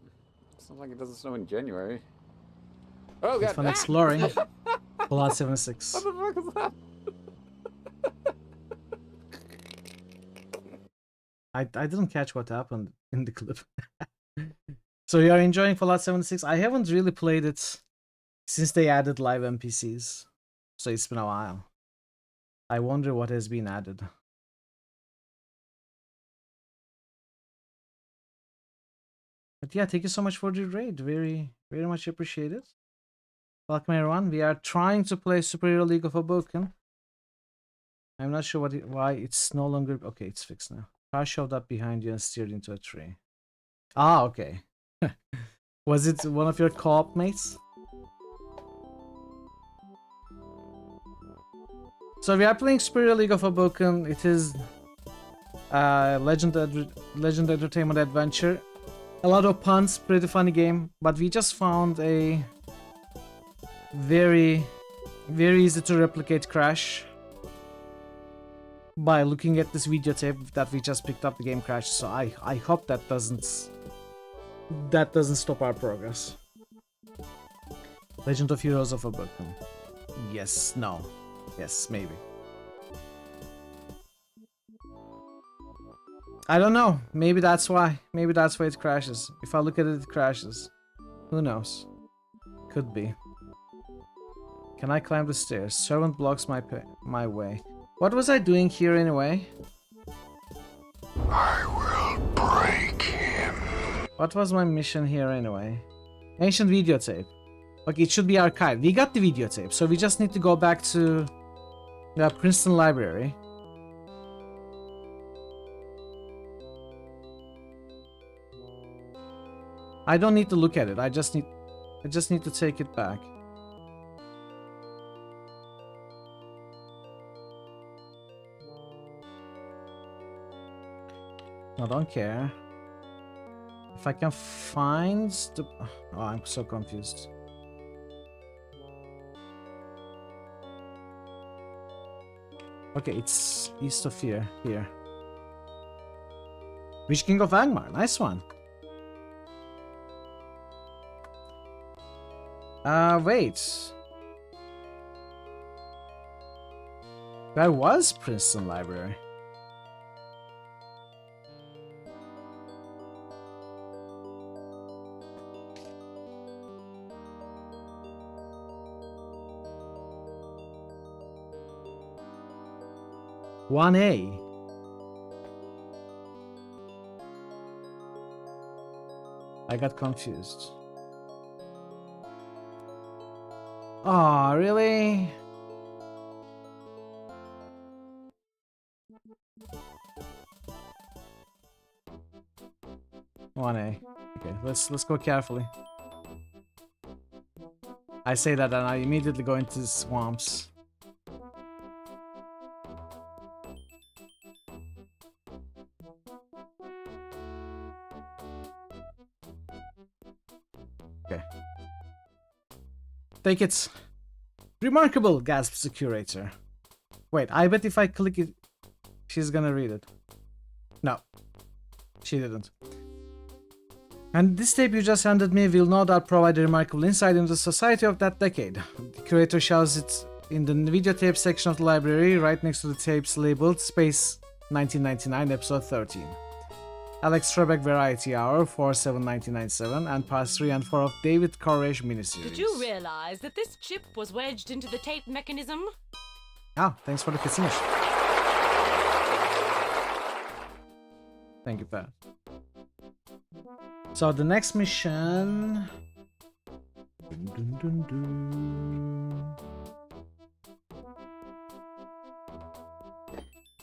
it's not like it doesn't snow in January. Oh god! Fun exploring. Fallout 76. What the fuck is that? I didn't catch what happened in the clip. So you are enjoying Fallout 76? I haven't really played it since they added live NPCs. So it's been a while. I wonder what has been added. But yeah, thank you so much for the raid. Very, very much appreciated. Welcome everyone. We are trying to play Superhero League of Hoboken. I'm not sure why it's no longer... Okay, it's fixed now. Car showed up behind you and steered into a tree. Ah, okay. Was it one of your co-op mates? So we are playing Superhero League of Hoboken. It is Legend Entertainment Adventure. A lot of puns, pretty funny game. But we just found a very easy to replicate crash by looking at this videotape that we just picked up. The game crashed, so I hope that doesn't stop our progress. Legend of Heroes of Hoboken. Yes, no. Yes, maybe. I don't know. Maybe that's why. Maybe that's why it crashes. If I look at it, it crashes. Who knows? Could be. Can I climb the stairs? Servant blocks my way. What was I doing here anyway? I will break him. What was my mission here anyway? Ancient videotape. Okay, it should be archived. We got the videotape, so we just need to go back to the Princeton Library. I don't need to look at it. I just need to take it back. I don't care. If I can find the... Oh, I'm so confused. Okay, it's east of here. Here. Witch King of Angmar. Nice one. Wait. That was Princeton Library. One A. I got confused. Oh, really? One A. Okay, let's go carefully. I say that and I immediately go into swamps. Okay. Take it. Remarkable, gasps the curator. Wait, I bet if I click it, she's gonna read it. No, she didn't. And this tape you just handed me will no doubt provide a remarkable insight into the society of that decade. The curator shows it in the videotape section of the library, right next to the tapes labeled Space 1999 Episode 13. Alex Trebek Variety Hour 471997 and Parts 3 and 4 of David Koresh miniseries. Did you realize that this chip was wedged into the tape mechanism? Ah, thanks for the finish. Thank you, Pat. So the next mission... Dun, dun, dun.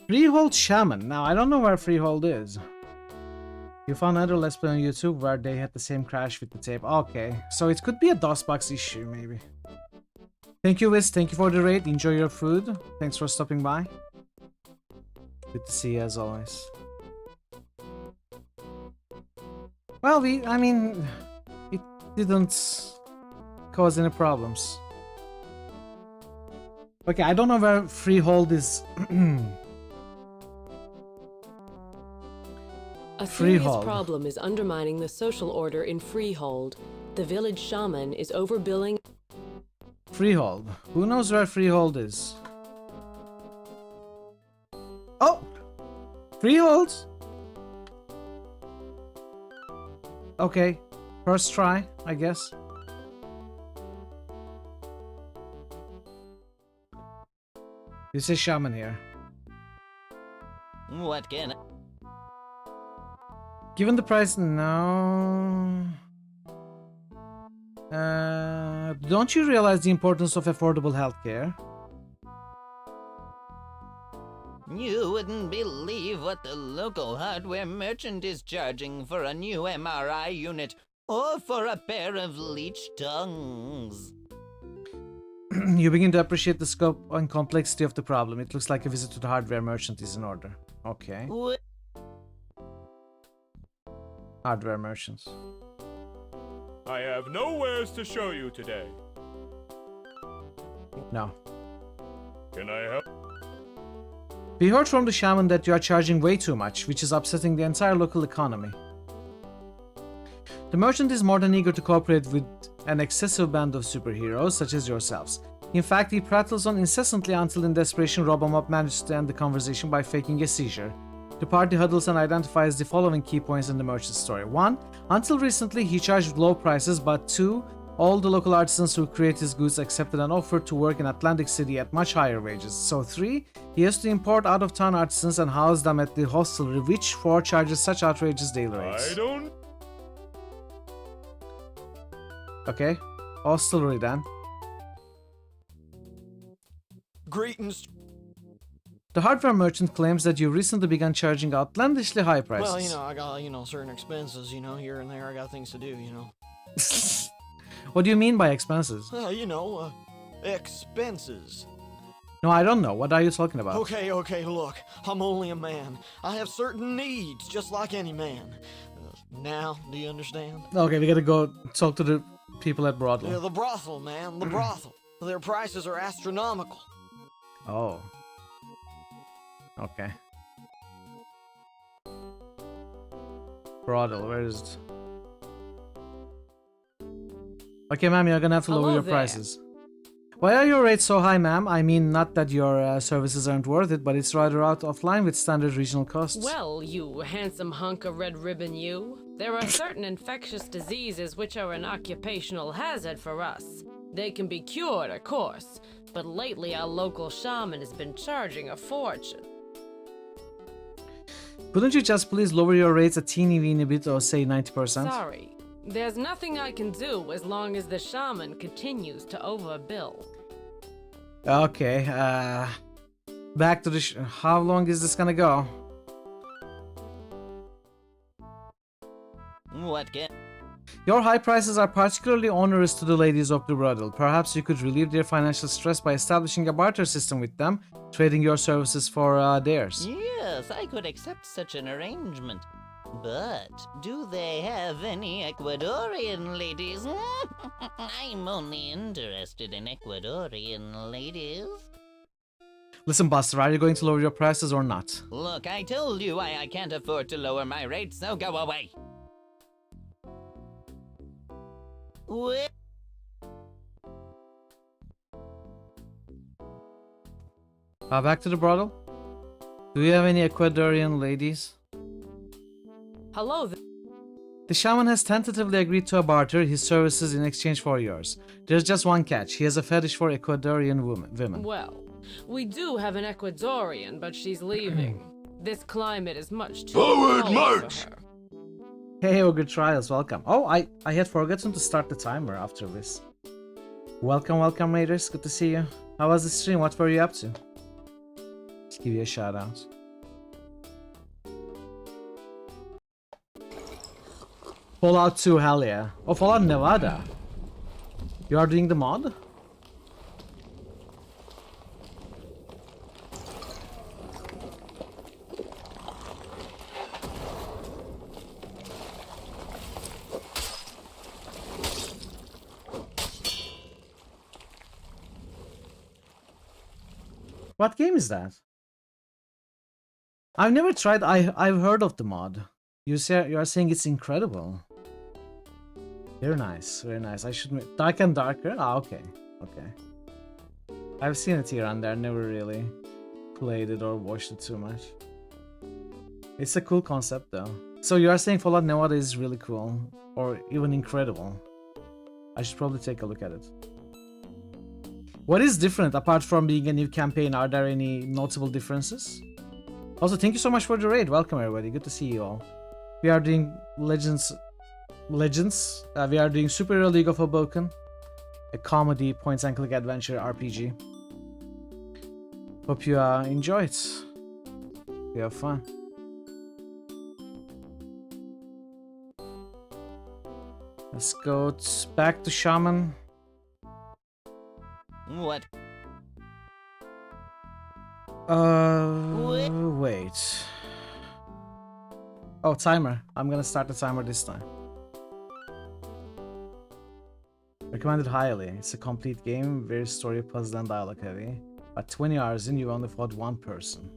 Freehold Shaman. Now, I don't know where Freehold is. You found another Let's Play on YouTube where they had the same crash with the tape. Okay, so it could be a DOSBox issue, maybe. Thank you, Wiz. Thank you for the raid. Enjoy your food. Thanks for stopping by. Good to see you as always. Well, I mean, it didn't cause any problems. Okay, I don't know where Freehold is. A serious Freehold. problem is undermining the social order in Freehold. The village shaman is overbilling. Freehold. Who knows where Freehold is? Oh! Freehold! Okay. First try, I guess. This is shaman here. What can I... Given the price, no. Don't you realize the importance of affordable healthcare? You wouldn't believe what the local hardware merchant is charging for a new MRI unit or for a pair of leech tongues. You begin to appreciate the scope and complexity of the problem. It looks like a visit to the hardware merchant is in order. Okay. What? Hardware merchants. I have no wares to show you today. No. Can I help? We heard from the shaman that you are charging way too much, which is upsetting the entire local economy. The merchant is more than eager to cooperate with an excessive band of superheroes such as yourselves. In fact, he prattles on incessantly until in desperation Robomop manages to end the conversation by faking a seizure. The party huddles and identifies the following key points in the merchant's story. 1. Until recently, he charged low prices, but 2. All the local artisans who create his goods accepted an offer to work in Atlantic City at much higher wages. So 3. He has to import out-of-town artisans and house them at the hostelry, which 4 charges such outrageous daily rates. I don't... Okay, hostelry then. Greetings. The hardware merchant claims that you recently began charging outlandishly high prices. Well, you know, I got, certain expenses, here and there. I got things to do, What do you mean by expenses? Expenses. No, I don't know. What are you talking about? Okay, look. I'm only a man. I have certain needs, just like any man. Now, do you understand? Okay, we gotta go talk to the people at Broadway. Yeah, the brothel, man. The brothel. Their prices are astronomical. Oh. Okay. Broadway, where is it? Okay, ma'am, you're gonna have to lower your prices. Why are your rates so high, ma'am? I mean, not that your services aren't worth it, but it's rather out of line with standard regional costs. Well, you handsome hunk of red ribbon, you. There are certain infectious diseases which are an occupational hazard for us. They can be cured, of course, but lately our local shaman has been charging a fortune. Couldn't you just please lower your rates a teeny weeny bit, or say 90%? Sorry. There's nothing I can do as long as the shaman continues to overbill. Okay, back to the how long is this gonna go? What can... Your high prices are particularly onerous to the ladies of the brothel. Perhaps you could relieve their financial stress by establishing a barter system with them, trading your services for theirs. Yes, I could accept such an arrangement. But do they have any Ecuadorian ladies? I'm only interested in Ecuadorian ladies. Listen, Buster, are you going to lower your prices or not? Look, I told you I can't afford to lower my rates, so go away. What? Back to the brothel. Do you have any Ecuadorian ladies? Hello. The shaman has tentatively agreed to barter his services in exchange for yours. There's just one catch. He has a fetish for Ecuadorian women. Well, we do have an Ecuadorian, but she's leaving. This climate is much too Forward cold march! for her. Hey, Ogre Trials, welcome. Oh, I had forgotten to start the timer after this. Welcome, Raiders. Good to see you. How was the stream? What were you up to? Let's give you a shout out. Fallout 2, hell yeah. Oh, Fallout Nevada. You are doing the mod? What game is that? I've never tried. I've heard of the mod. You are saying it's incredible. Very nice, very nice. I should make Dark and Darker. Ah, okay, okay. I've seen it here and there. Never really played it or watched it too much. It's a cool concept though. So you are saying Fallout Nevada is really cool, or even incredible. I should probably take a look at it. What is different apart from being a new campaign? Are there any notable differences? Also, thank you so much for the raid. Welcome everybody. Good to see you all. We are doing Legends. We are doing Superhero League of Hoboken, a comedy point-and-click adventure RPG. Hope you enjoy it. You have fun. Let's go back to Shaman. What? Wait. Oh, timer. I'm gonna start the timer this time. Recommended highly. It's a complete game, very story, puzzle, and dialogue heavy. At 20 hours in, you only fought one person.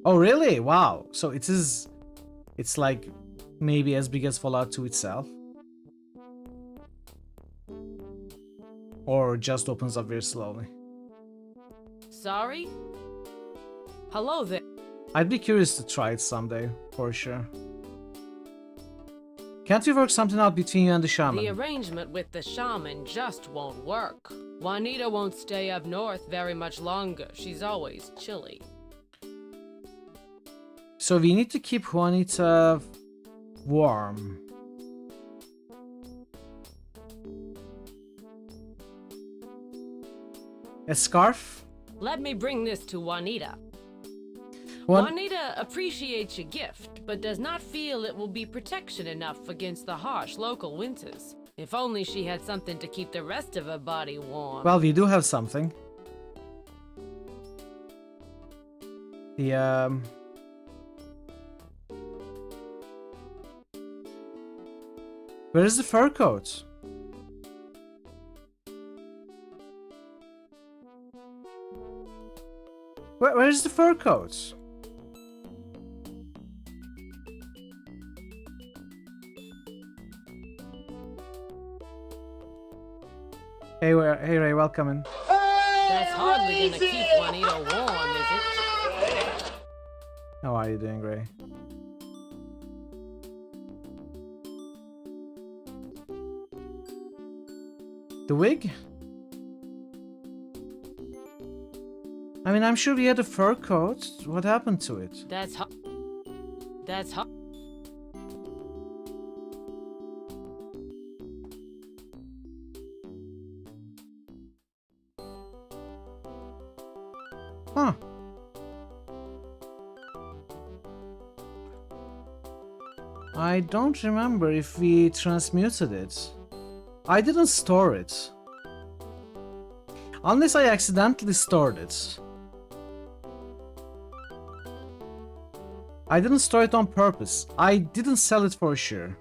Oh, really? Wow. So it is. It's like maybe as big as Fallout 2 itself. Or just opens up very slowly. Sorry? Hello there. I'd be curious to try it someday, for sure. Can't we work something out between you and the shaman? The arrangement with the shaman just won't work. Juanita won't stay up north very much longer. She's always chilly. So we need to keep Juanita warm. A scarf? Let me bring this to Juanita. What? Juanita appreciates your gift, but does not feel it will be protection enough against the harsh local winters. If only she had something to keep the rest of her body warm. Well, we do have something. The Where is the fur coat? Where's the fur coat? Hey, Ray, welcome in. That's hardly gonna keep Juanita warm, is it? How are you doing, Ray? The wig? I mean, I'm sure we had a fur coat. What happened to it? That's Huh. I don't remember if we transmuted it. I didn't store it. Unless I accidentally stored it. I didn't store it on purpose. I didn't sell it for sure.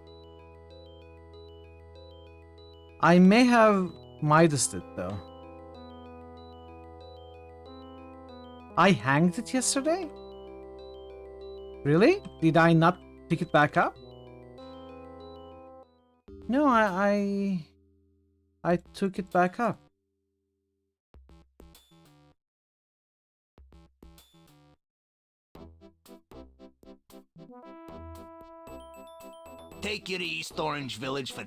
I may have Midased it though. I hanged it yesterday? Really? Did I not pick it back up? No, I took it back up. Take you to East Orange Village for...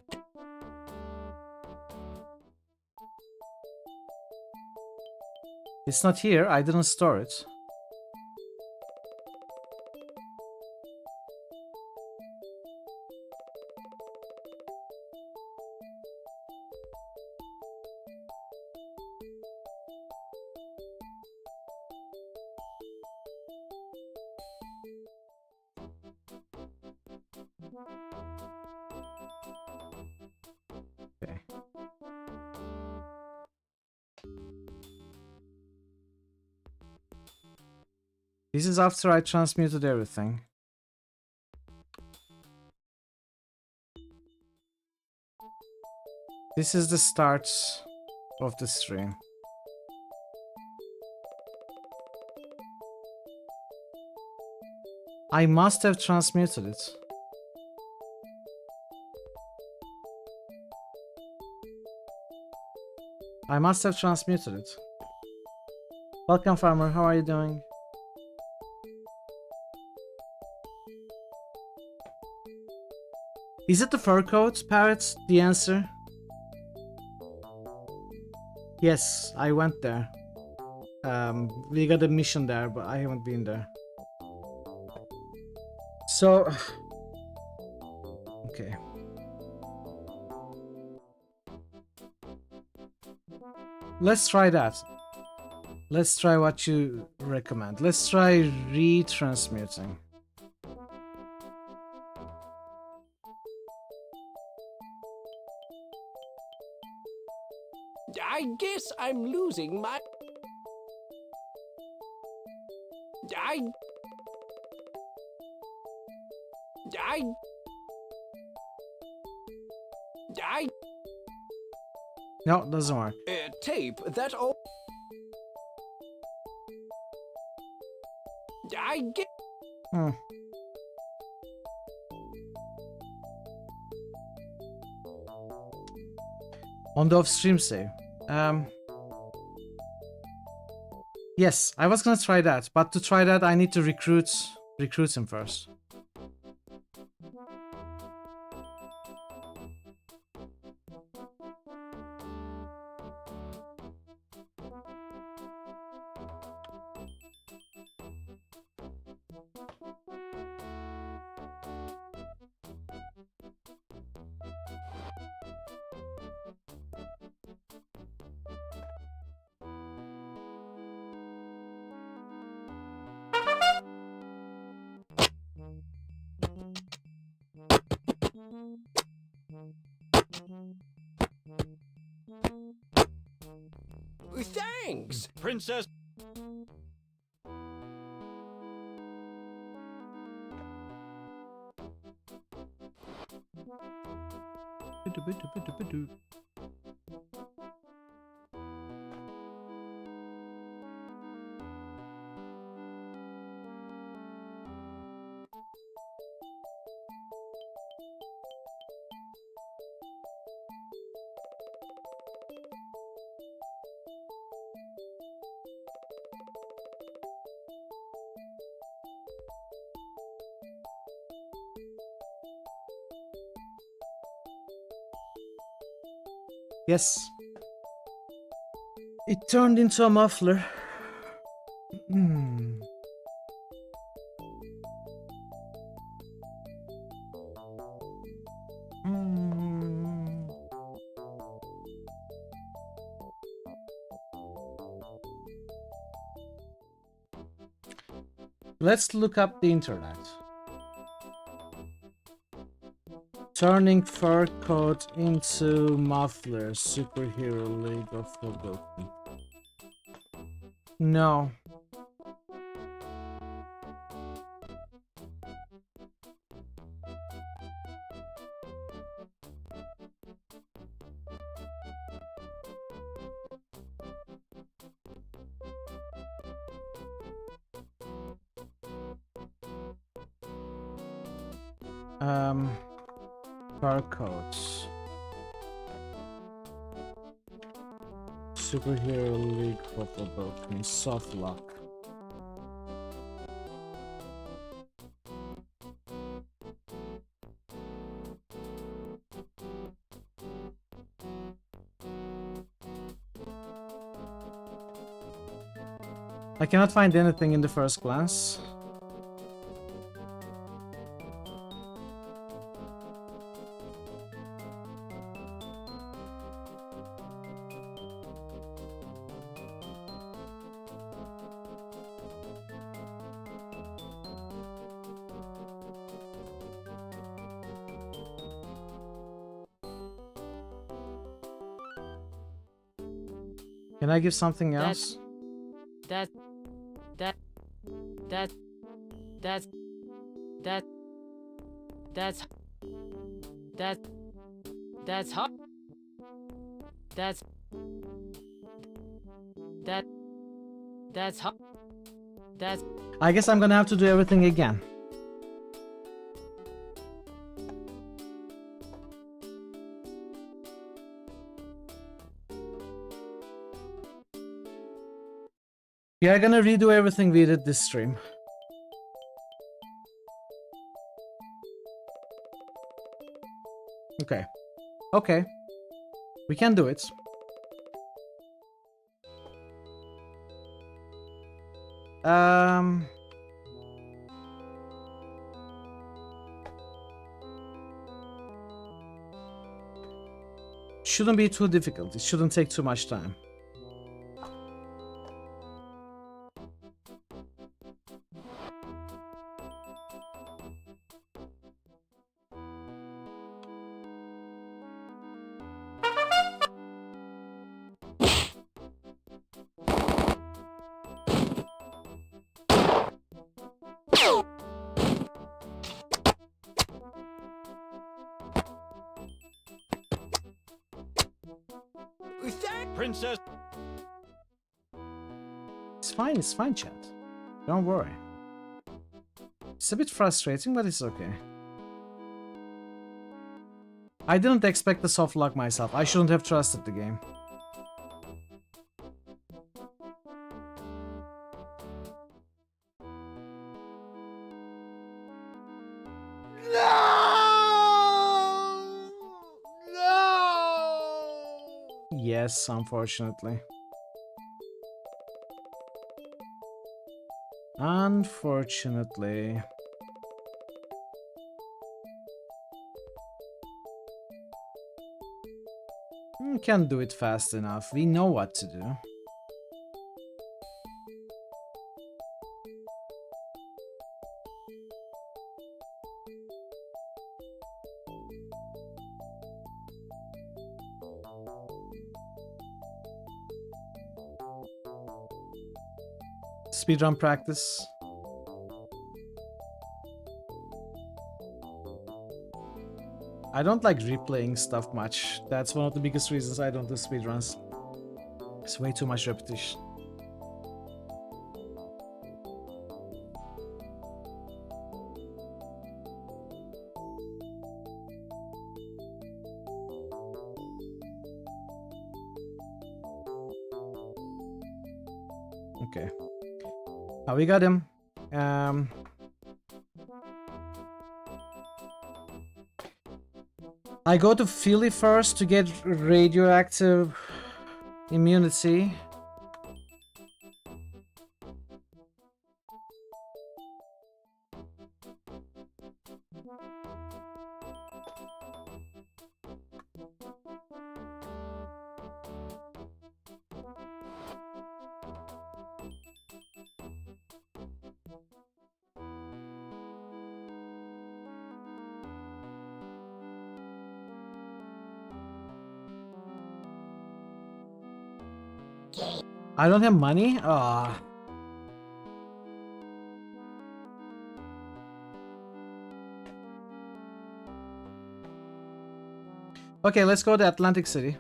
It's not here. I didn't store it. Okay. This is after I transmuted everything. This is the start of the stream. I must have transmuted it. I must have transmuted it. Welcome, farmer. How are you doing? Is it the fur coat, Parrot? The answer? Yes, I went there. We got a mission there, but I haven't been there. So... Okay. Let's try that. Let's try what you recommend. Let's try retransmuting. I guess I'm losing my... I... No, it doesn't work. Tape, that all... I get... On the off-stream save. Yes, I was gonna try that, but to try that I need to recruit him first. Thanks, Princess. Yes. It turned into a muffler. Let's look up the internet. Turning fur coat into muffler, Superhero League of Hoboken. No. Fur coats. Superhero League of Hoboken. Soft lock. I cannot find anything in the first glance. Can I give something else? That's hot. That's hot. That's... I guess I'm gonna have to do everything again. We are gonna redo everything we did this stream. Okay. Okay. We can do it. Shouldn't be too difficult. It shouldn't take too much time. Princess. It's fine, chat. Don't worry. It's a bit frustrating, but it's okay. I didn't expect the soft lock myself. I shouldn't have trusted the game. Yes, unfortunately. Unfortunately. We can't do it fast enough. We know what to do. Speedrun practice. I don't like replaying stuff much. That's one of the biggest reasons I don't do speedruns. It's way too much repetition. Okay. Oh, we got him. I go to Philly first to get radioactive immunity. I don't have money? Ah. Okay, let's go to Atlantic City.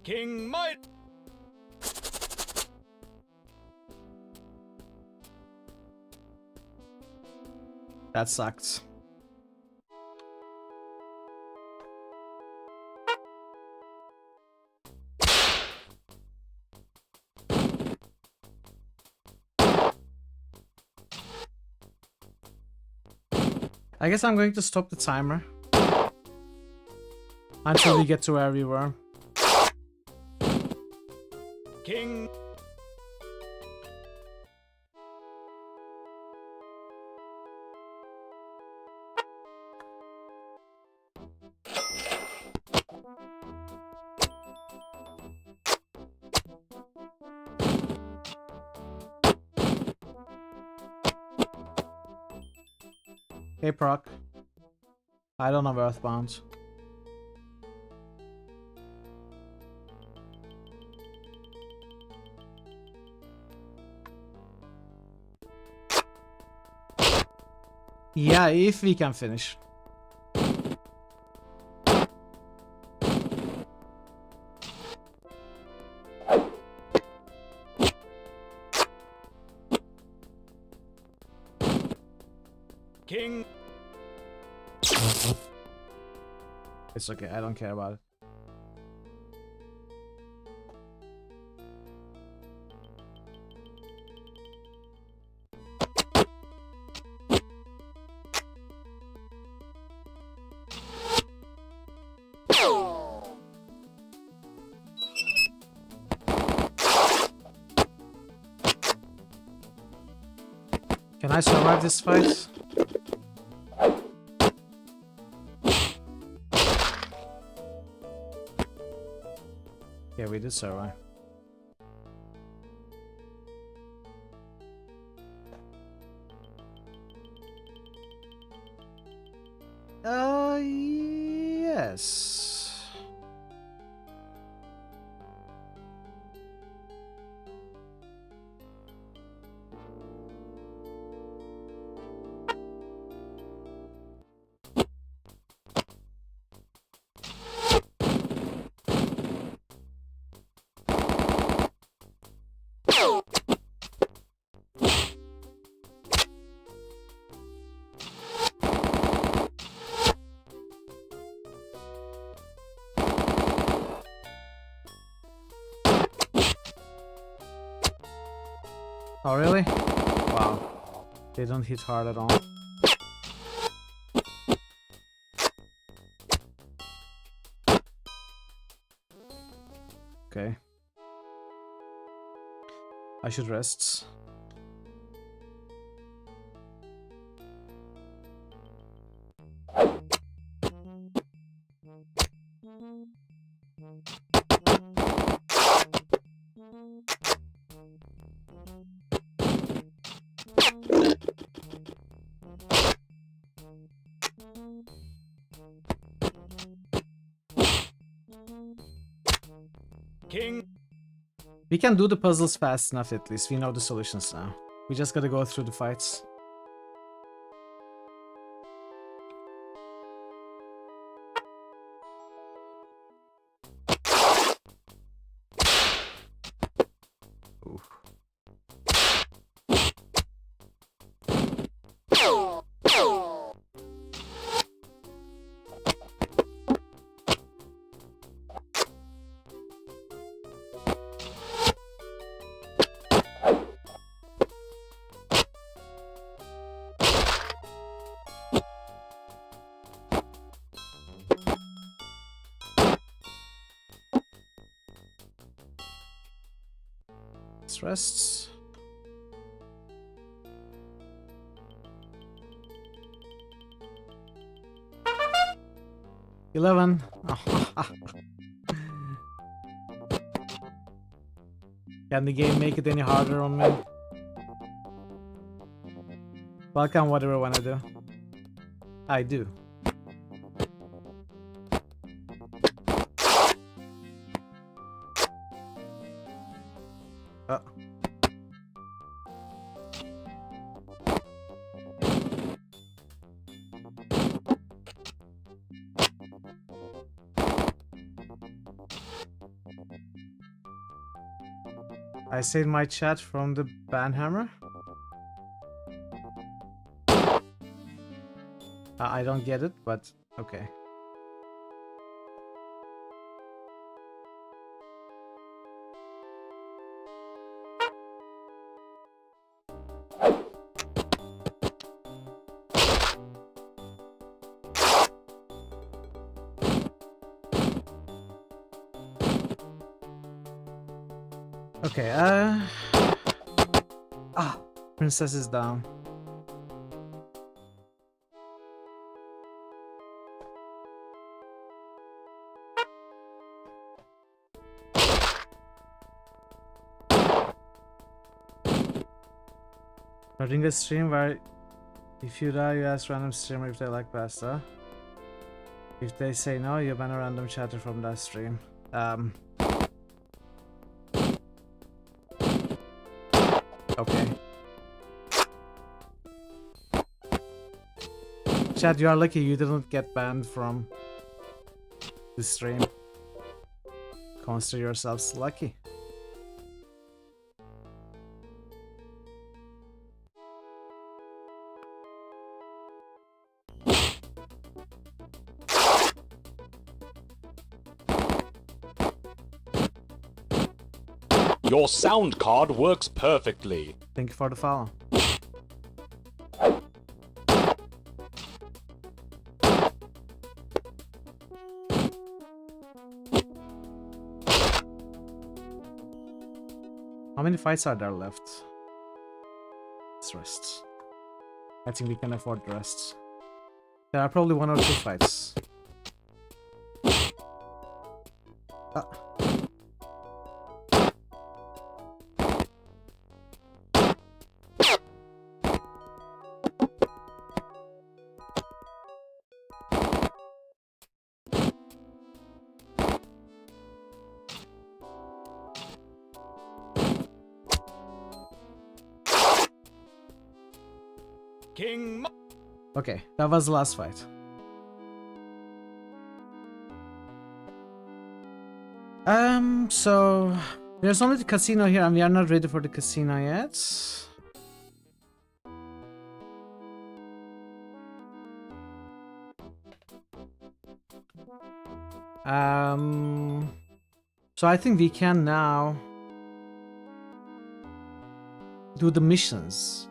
King Might. That sucks. I guess I'm going to stop the timer until we get to where we were. King. Hey, Proc. I don't have Earthbound. Yeah, if we can finish. King. It's okay, I don't care about it. Can I survive this fight? Yeah, we did survive. Yes. Oh, really? Wow. They don't hit hard at all. Okay. I should rest. King. We can do the puzzles fast enough at least. We know the solutions now. We just gotta go through the fights. Oof. Let's rest. $11. Can the game make it any harder on me? Welcome, whatever when I do. I do. I saved my chat from the banhammer. I don't get it, but okay. Okay, Princess is down. Starting a stream where If you die, you ask random streamer if they like pasta. If they say no, you ban a random chatter from that stream. Okay. Chad, you are lucky you didn't get banned from the stream. Consider yourselves lucky. Your sound card works perfectly. Thank you for the follow. How many fights are there left? Let's rest. I think we can afford the rest. There are probably 1 or 2 fights. King. Okay, that was the last fight. So there's only the casino here, and we are not ready for the casino yet. So I think we can now do the missions.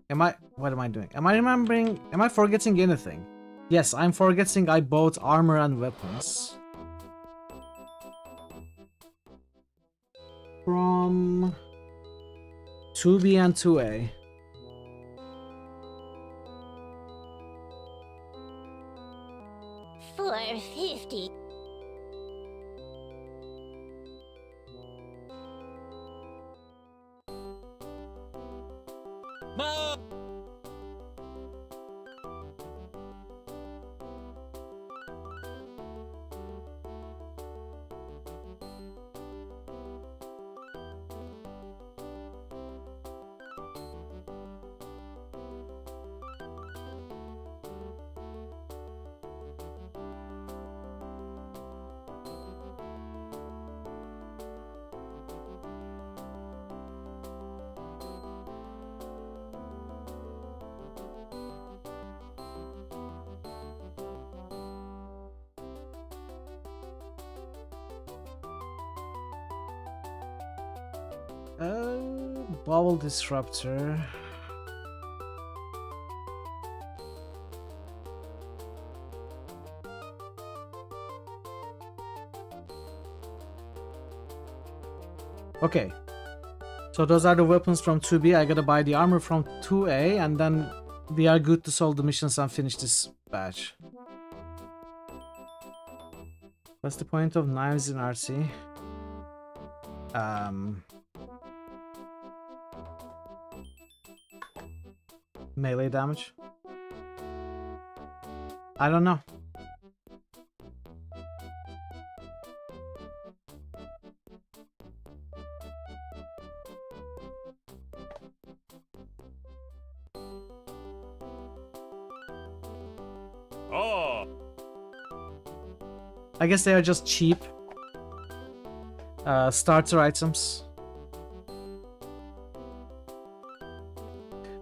What am I doing? Am I remembering? Am I forgetting anything? Yes, I'm forgetting I bought armor and weapons from 2B and 2A. $4.50. Bubble disruptor. Okay. So those are the weapons from 2B. I gotta buy the armor from 2A, and then we are good to solve the missions and finish this batch. What's the point of knives in RC? Melee damage? I don't know. Oh. I guess they are just cheap starter items.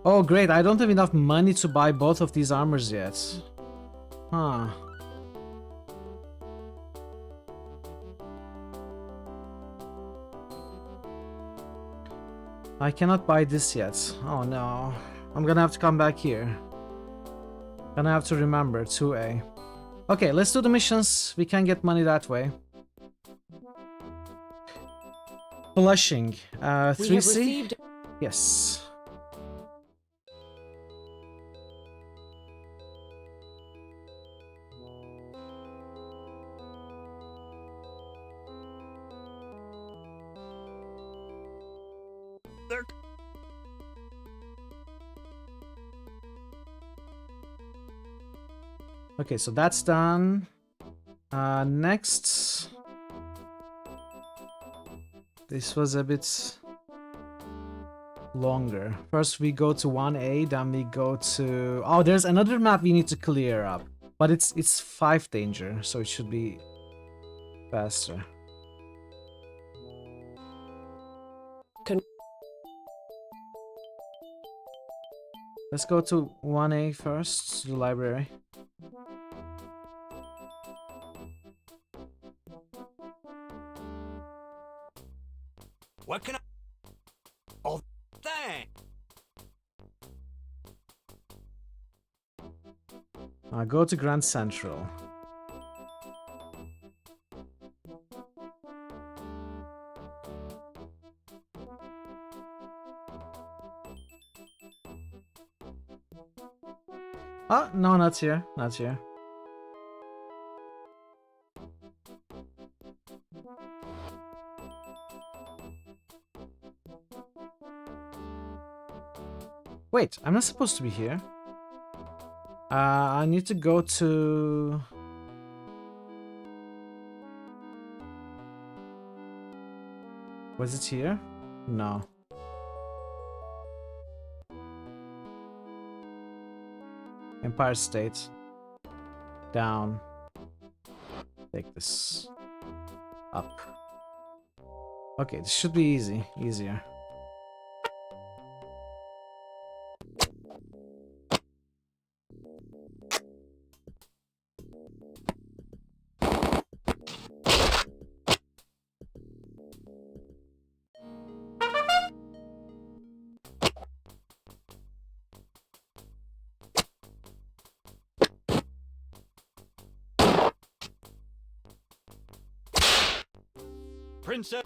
Oh great, I don't have enough money to buy both of these armors yet. Huh. I cannot buy this yet. Oh no. I'm gonna have to come back here. Gonna have to remember 2A. Okay, let's do the missions. We can get money that way. Flushing. 3C? Yes. Okay, so that's done. Next. This was a bit longer. First we go to 1A, then we go to... Oh, there's another map we need to clear up. But it's 5 danger, so it should be faster. Let's go to 1A first, to the library. What can I... Oh, thanks. Go to Grand Central. Oh, no, not here. Not here. Wait, I'm not supposed to be here. I need to go to... Was it here? No. Empire State. Down. Take this. Up. Okay, this should be easy. Easier. Princess.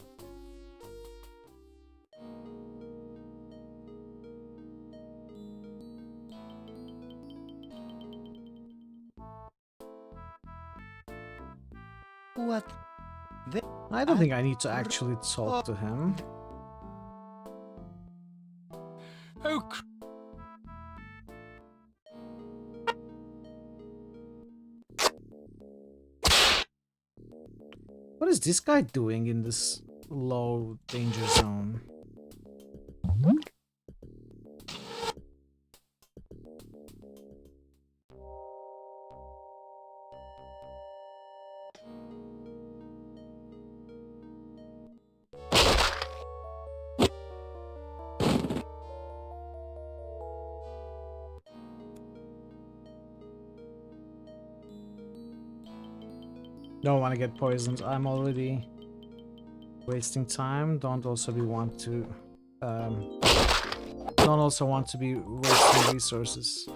What? I don't think I need to actually talk to him. Oh, What is this guy doing in this low danger zone? Don't want to get poisoned. I'm already wasting time. Don't also be want to don't also want to be wasting resources.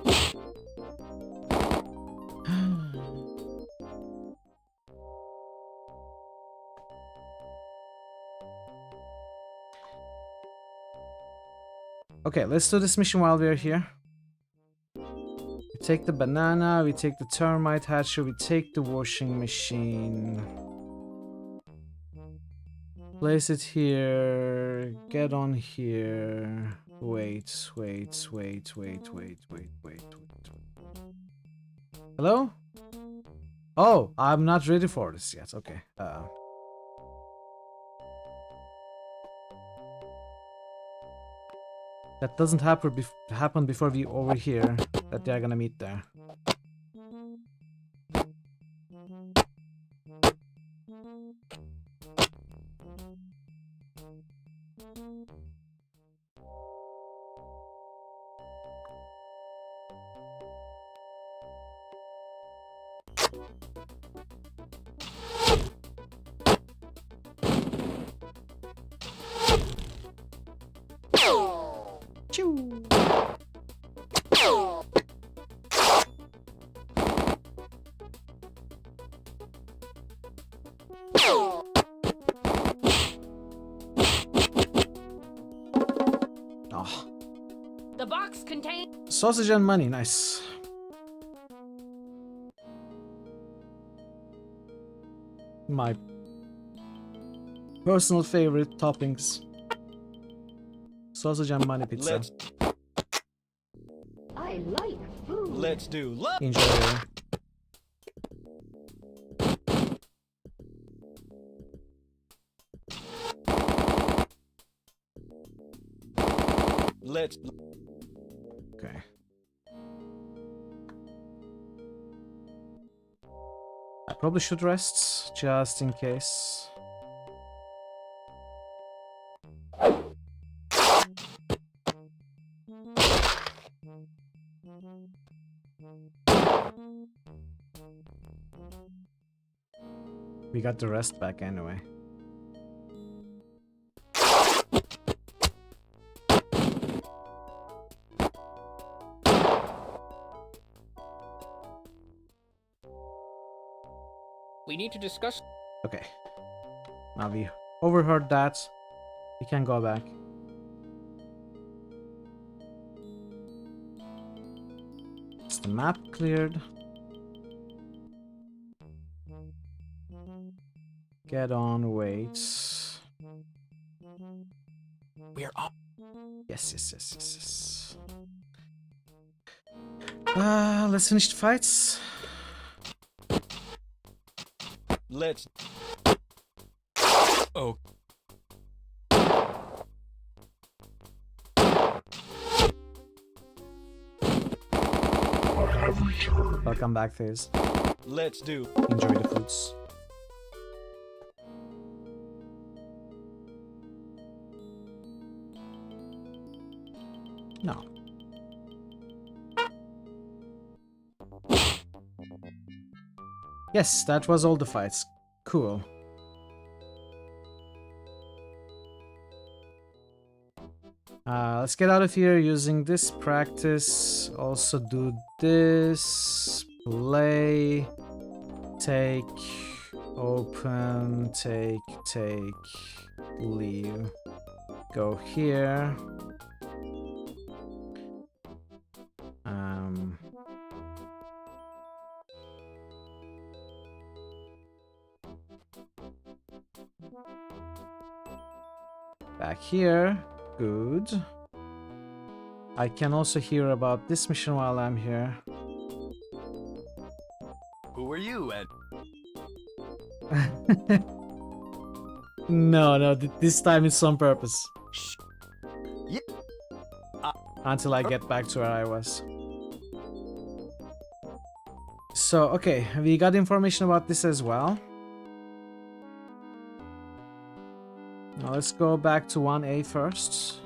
Okay, let's do this mission while we're here. We take the banana, we take the termite hatcher, we take the washing machine. Place it here, get on here. Wait. Hello? Oh, I'm not ready for this yet. Okay. That doesn't happen before we over here that they're gonna meet there. The box contains Sausage and money, nice. My personal favorite toppings. Sausage and money pizza. I like food. Let's do love. Enjoy. Let's... Okay. I probably should rest, just in case. We got the rest back anyway. We need to discuss... Okay. Now we overheard that. We can go back. Is the map cleared? Get on, wait. We're up. Yes. Let's finish the fights. Let's... Oh. Welcome back, Faze. Let's do. Enjoy the foods. No. Yes, that was all the fights. Cool. Let's get out of here using this practice. Also do this. Play. Take. Open. Take. Leave. Go here. Back here. Good. I can also hear about this mission while I'm here. Who are you, Ed? No, this time it's on purpose. Yeah. Until I get back to where I was. So, okay, we got information about this as well. Now let's go back to 1A first.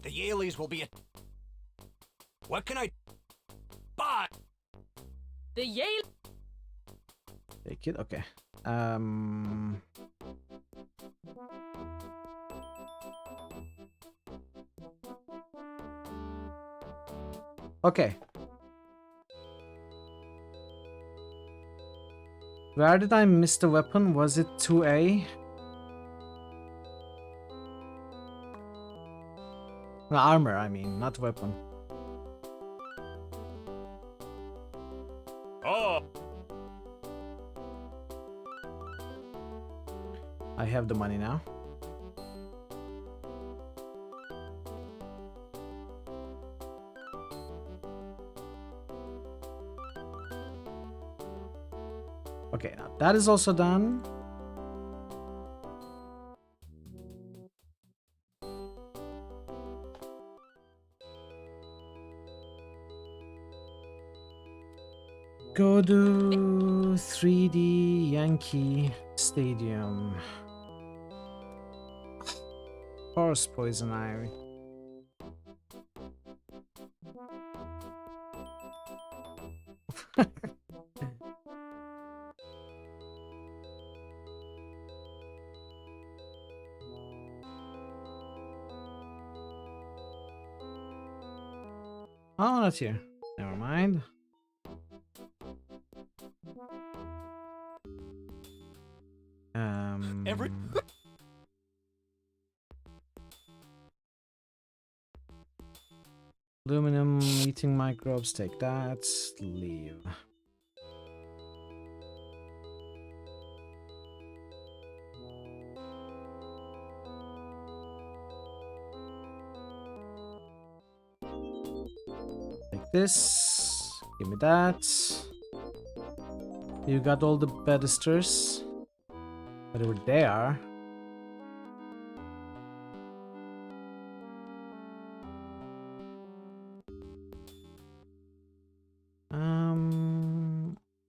The Yaleys will be at... What can I buy? The Yale... Take it, okay. Okay. Where did I miss the weapon? Was it 2A? No, armor, I mean, not weapon. Oh! I have the money now. Okay, now that is also done. Go to 3D Yankee Stadium. Horse poison ivy. Oh, that's here. Never mind. Aluminum eating microbes, take that. Leave. Take this. Give me that. You got all the pedesters. Whatever they are.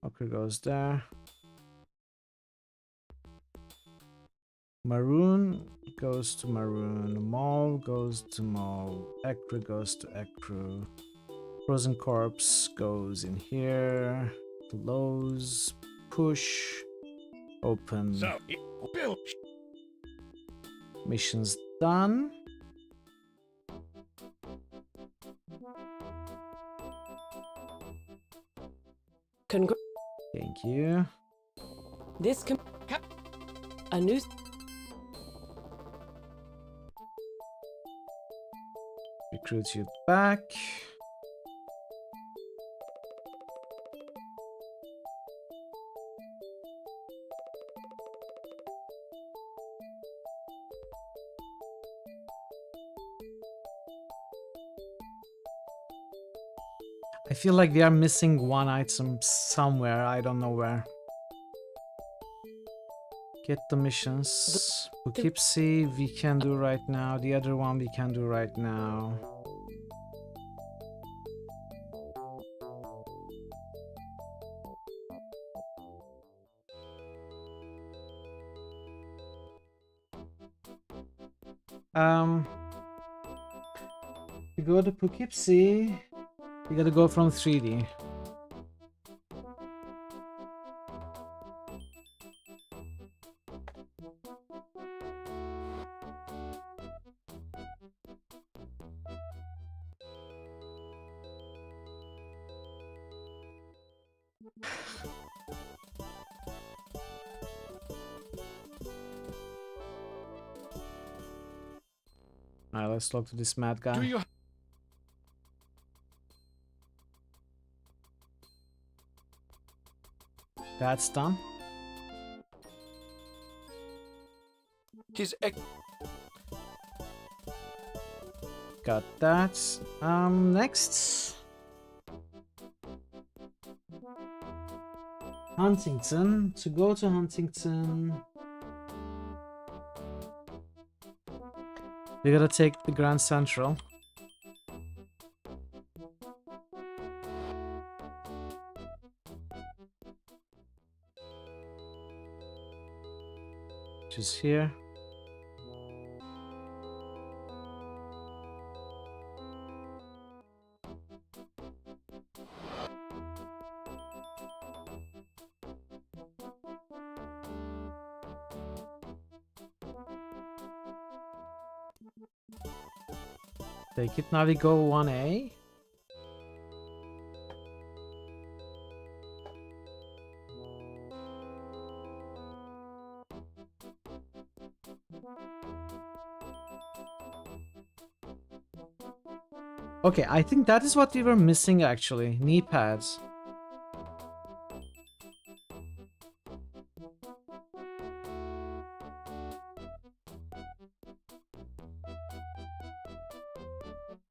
Okay, goes there. Maroon goes to maroon. Mauve goes to mauve. Ecru goes to ecru. Frozen corpse goes in here. Close. Push. Open. So, Bill. Mission's done. Thank you. This a new Recruit you back. I feel like they are missing one item somewhere. I don't know where. Get the missions. Poughkeepsie we can do right now. The other one we can do right now. To go to Poughkeepsie, you gotta go from 3D. Alright, let's talk to this mad guy. Do you That's done. His Got that. Next. Huntington. To go to Huntington, we gotta take the Grand Central. Which is here. Take it. Now we go 1A. Okay, I think that is what we were missing actually. Knee pads.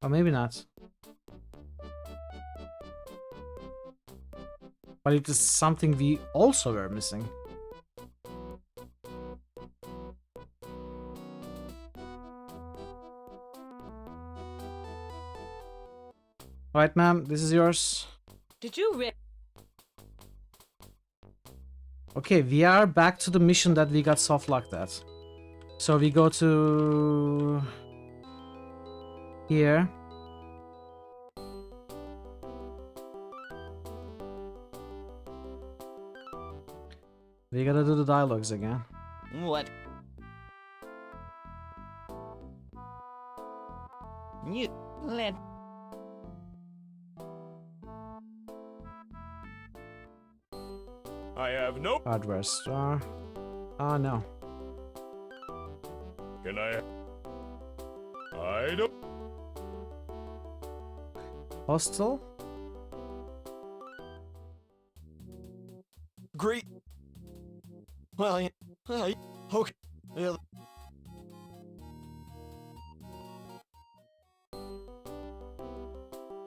Or maybe not. But it is something we also were missing. Alright, ma'am, this is yours. Did you read? Okay, we are back to the mission that we got soft locked at. So we go to here. We gotta do the dialogues again. What? You let. I have no. Hardware store. Oh no. Can I don't. Hostel? Great. Well, okay. Yeah.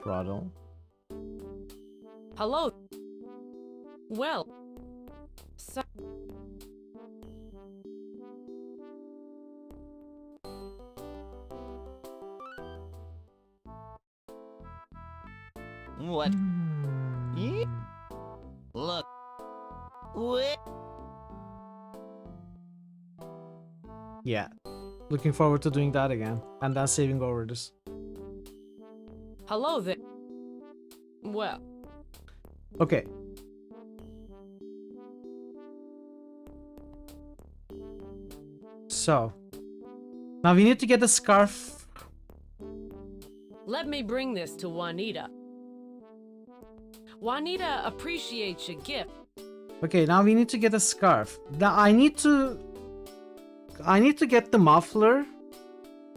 Throttle. Hello. Well, So What? Look. Wait. Yeah. Looking forward to doing that again. And then saving over this. hello there. Well, Okay. So. Now we need to get the scarf. let me bring this to Juanita. Juanita appreciates your gift. Okay, now we need to get a scarf. Now I need to get the muffler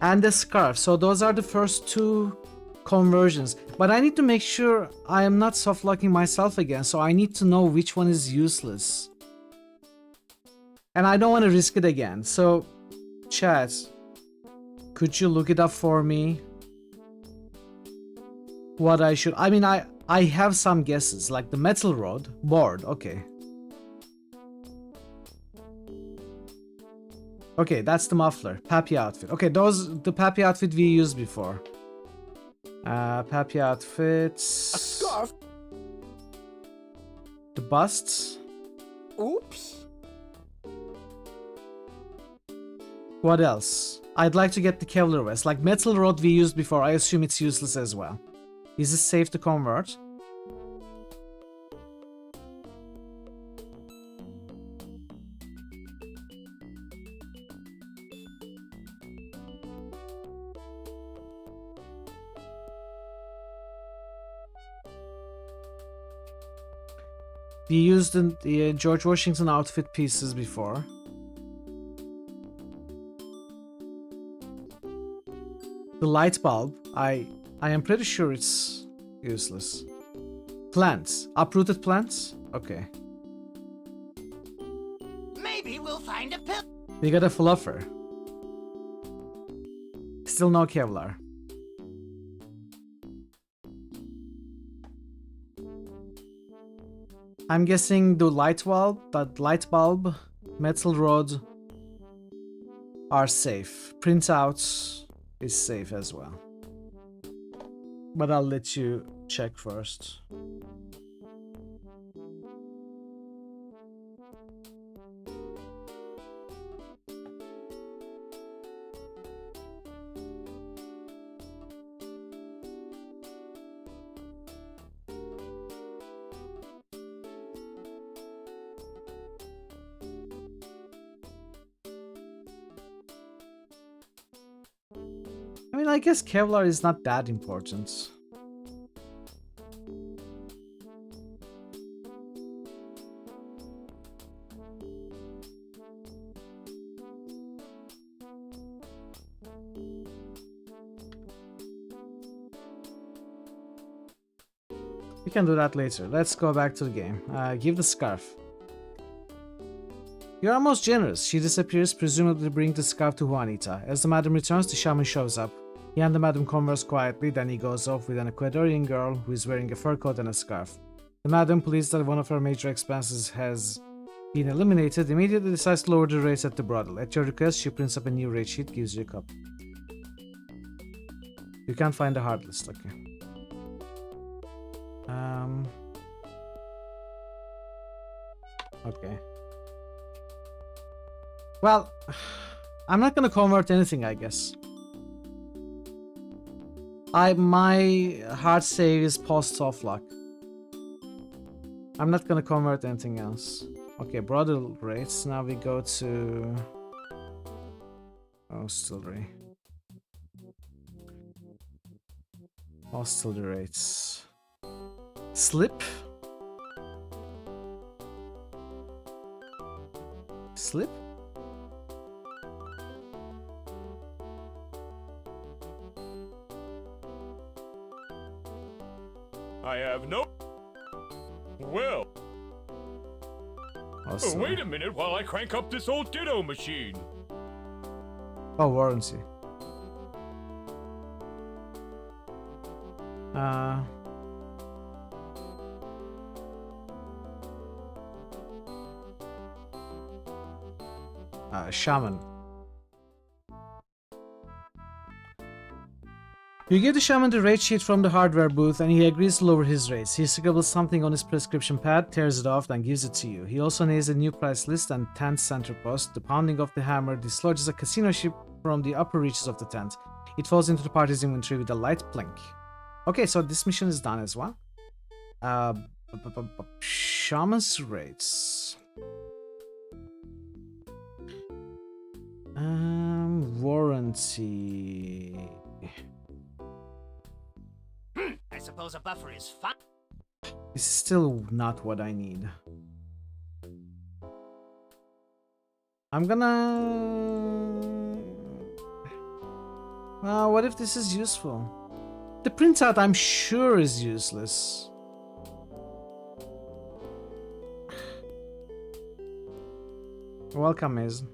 and the scarf. So those are the first two conversions. But I need to make sure I am not soft-locking myself again. So I need to know which one is useless. And I don't want to risk it again. So, chat, could you look it up for me? What I should... I mean, I have some guesses. Like the metal rod. Board. Okay. Okay, that's the muffler. Pappy outfit. Okay, the Pappy outfit we used before. Pappy outfits. A scarf? The busts. Oops. What else? I'd like to get the Kevlar vest. Like metal rod we used before, I assume it's useless as well. Is it safe to convert? We used the George Washington outfit pieces before. The light bulb, I am pretty sure it's useless. Plants, uprooted plants? Okay. Maybe we'll find a pill. We got a fluffer. Still no Kevlar. I'm guessing the light bulb, metal rod are safe. Printouts is safe as well. But I'll let you check first. I mean, I guess Kevlar is not that important. We can do that later. Let's go back to the game. Give the scarf. You are most generous. She disappears, presumably bring the scarf to Juanita. As the madam returns, the shaman shows up. He and the madam converse quietly, then he goes off with an Ecuadorian girl who is wearing a fur coat and a scarf. The madam, pleased that one of her major expenses has been eliminated, immediately decides to lower the rates at the brothel. At your request, she prints up a new rate sheet, gives you a copy. You can't find the hard list, okay. Okay. Well, I'm not gonna convert anything, I guess. My hard save is post soft lock. I'm not gonna convert anything else. Okay, brothel rates. Now we go to hostelry. Hostelry rates. Slip. Slip. I have no... Well... Awesome. Wait a minute while I crank up this old ditto machine. Oh, warranty. Shaman. You give the shaman the rate sheet from the hardware booth and he agrees to lower his rates. He scribbles something on his prescription pad, tears it off, and gives it to you. He also nails a new price list and tent center post. The pounding of the hammer dislodges a casino ship from the upper reaches of the tent. It falls into the party's inventory with a light blink. Okay, so this mission is done as well. Shaman's rates. Warranty. I suppose a buffer is fine. This is still not what I need. I'm gonna... Well, what if this is useful? The printout I'm sure is useless. Welcome, Mason.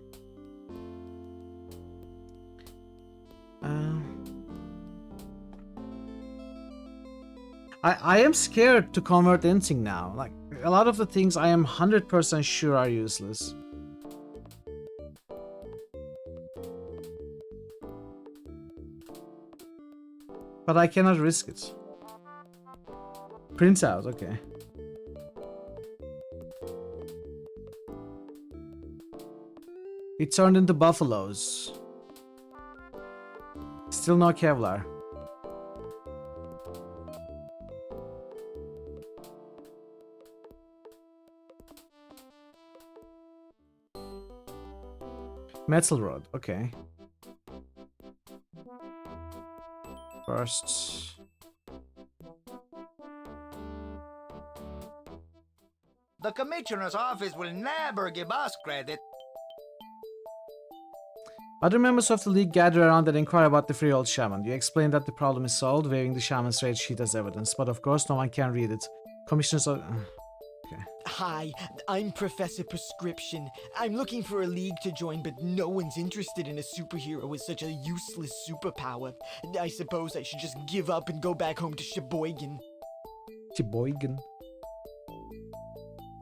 I am scared to convert anything now. Like, a lot of the things I am 100% sure are useless. But I cannot risk it. Print out, okay. It turned into buffaloes. Still no Kevlar. Metal rod, okay. First. The commissioner's office will never give us credit. Other members of the league gather around and inquire about the free old shaman. You explain that the problem is solved, waving the shaman's rate sheet as evidence, but of course no one can read it. Commissioners of... okay. Hi, I'm Professor Prescription. I'm looking for a league to join, but no one's interested in a superhero with such a useless superpower. I suppose I should just give up and go back home to Sheboygan. Sheboygan.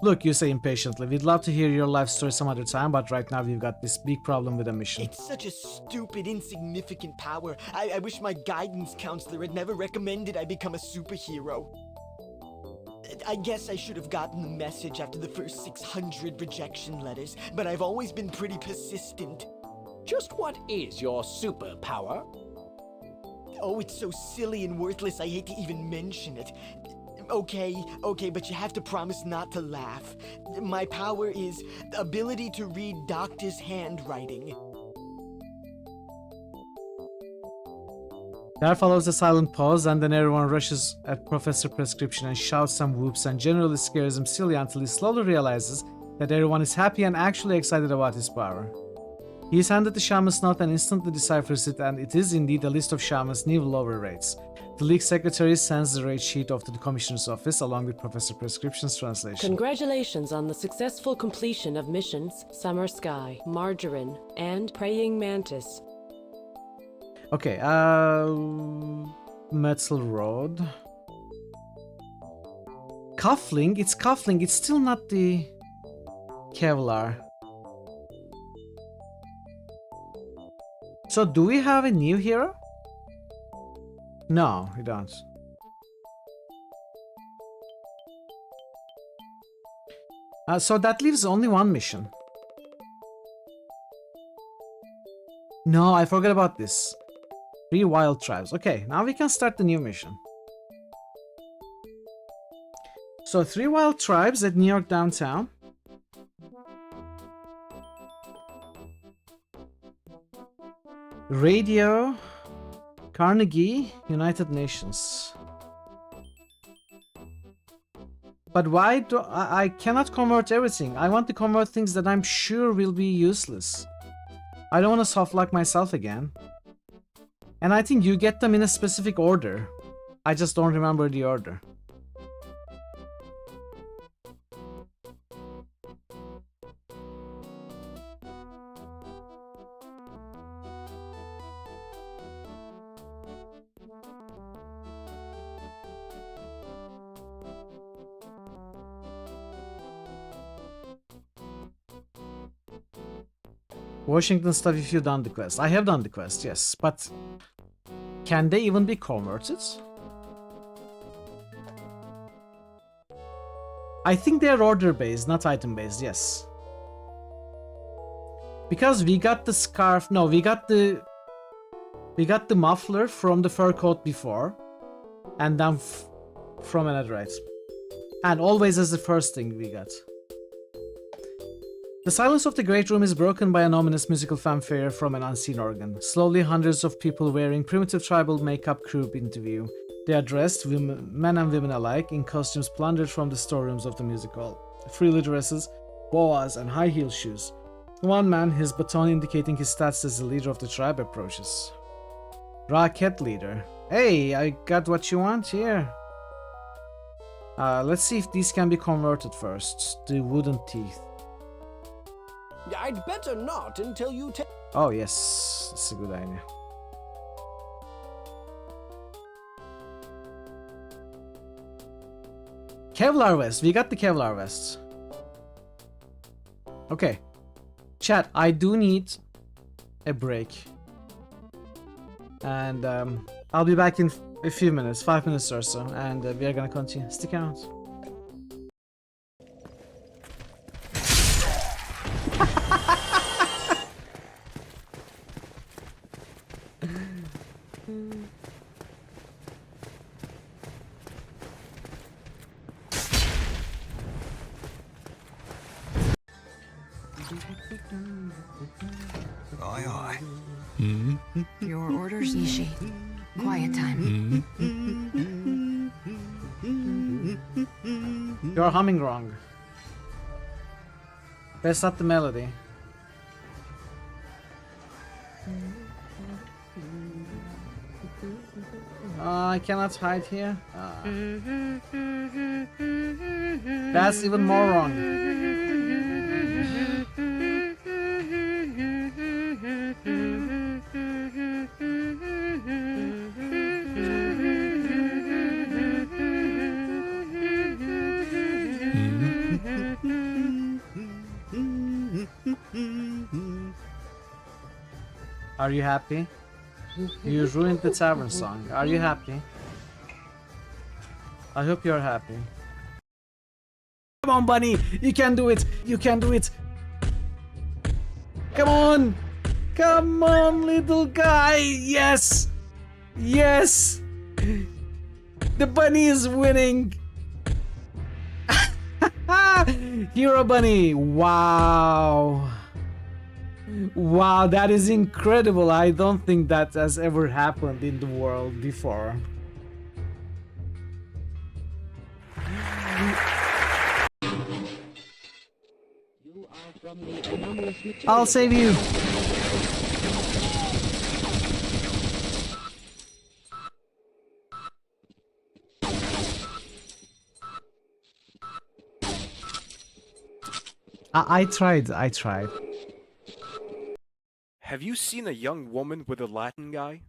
Look, you say impatiently, we'd love to hear your life story some other time, but right now we've got this big problem with a mission. It's such a stupid, insignificant power. I wish my guidance counselor had never recommended I become a superhero. I guess I should have gotten the message after the first 600 rejection letters, but I've always been pretty persistent. Just what is your superpower? Oh, it's so silly and worthless I hate to even mention it. Okay, but you have to promise not to laugh. My power is the ability to read doctors' handwriting. There follows a silent pause, and then everyone rushes at Professor Prescription and shouts some whoops and generally scares him silly until he slowly realizes that everyone is happy and actually excited about his power. He is handed the shaman's note and instantly deciphers it, and it is indeed a list of shaman's new lower rates. The league secretary sends the rate sheet off to the commissioner's office along with Professor Prescription's translation. Congratulations on the successful completion of missions Summer Sky, Margarine, and Praying Mantis. Okay, metal rod. Cuffling? It's cuffling, it's still not the Kevlar. So do we have a new hero? No, we don't. So that leaves only one mission. No, I forgot about this. 3 wild tribes. Okay, now we can start the new mission. So 3 wild tribes at New York downtown. Radio, Carnegie, United Nations. But why do I cannot convert everything? I want to convert things that I'm sure will be useless. I don't want to soft lock myself again. And I think you get them in a specific order. I just don't remember the order. Washington stuff if you've done the quest. I have done the quest, yes, but can they even be converted? I think they're order based, not item based, yes. Because we got the scarf, no, we got the muffler from the fur coat before, and then from anotherite. And always as the first thing we got. The silence of the great room is broken by an ominous musical fanfare from an unseen organ. Slowly, hundreds of people wearing primitive tribal makeup creep into view. They are dressed, men and women alike, in costumes plundered from the storerooms of the music hall. Frilly dresses, boas, and high heel shoes. One man, his baton indicating his status as the leader of the tribe, approaches. Rocket leader. Hey, I got what you want here. Let's see if these can be converted first. The wooden teeth. I'd better not until you take. Oh yes, that's a good idea. Kevlar vest. We got the Kevlar vests. Okay. Chat, I do need a break. And I'll be back in a few minutes, 5 minutes or so, and we are gonna continue. Stick around. Aye, aye. Your orders, Nishi. Quiet time. You're humming wrong. That's not the melody. I cannot hide here. That's even more wrong. Are you happy? You ruined the tavern song. Are you happy? I hope you're happy. Come on, bunny! You can do it! You can do it! Come on! Come on, little guy! Yes! Yes! The bunny is winning! Hero bunny! Wow! Wow, that is incredible. I don't think that has ever happened in the world before. I'll save you. I tried. Have you seen a young woman with a Latin guy?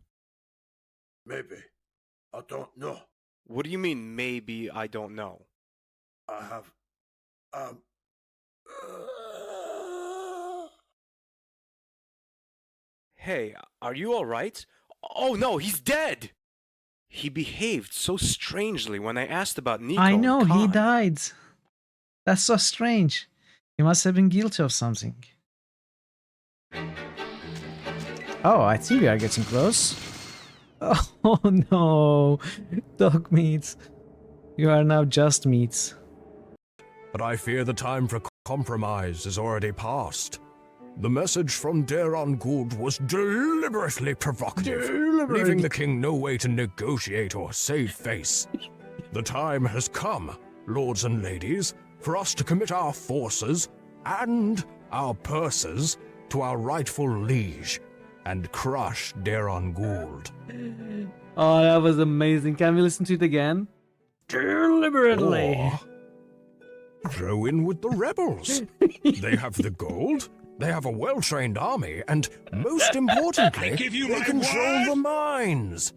Maybe. I don't know. What do you mean, maybe I don't know? I have... Hey, are you alright? Oh no, he's dead! He behaved so strangely when I asked about Nico. I know, and he Khan. died. That's so strange. He must have been guilty of something. Oh, I think we are getting close. Oh no, dog meat. You are now just meat. But I fear the time for compromise is already past. The message from Daron Gould was deliberately provocative, leaving the king no way to negotiate or save face. The time has come, lords and ladies, for us to commit our forces and our purses to our rightful liege and crush Daron Gould. Oh, that was amazing. Can we listen to it again? Deliberately. Or throw in with the rebels. They have the gold, they have a well-trained army, and most importantly, they control the mines.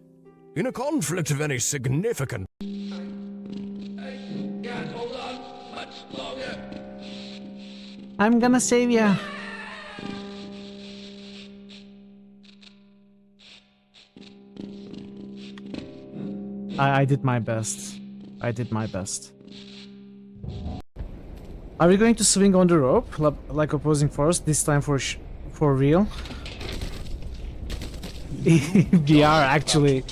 In a conflict of any significance. Can't hold on much longer. I'm gonna save ya. I did my best. I did my best. Are we going to swing on the rope like opposing force this time for real? We are actually.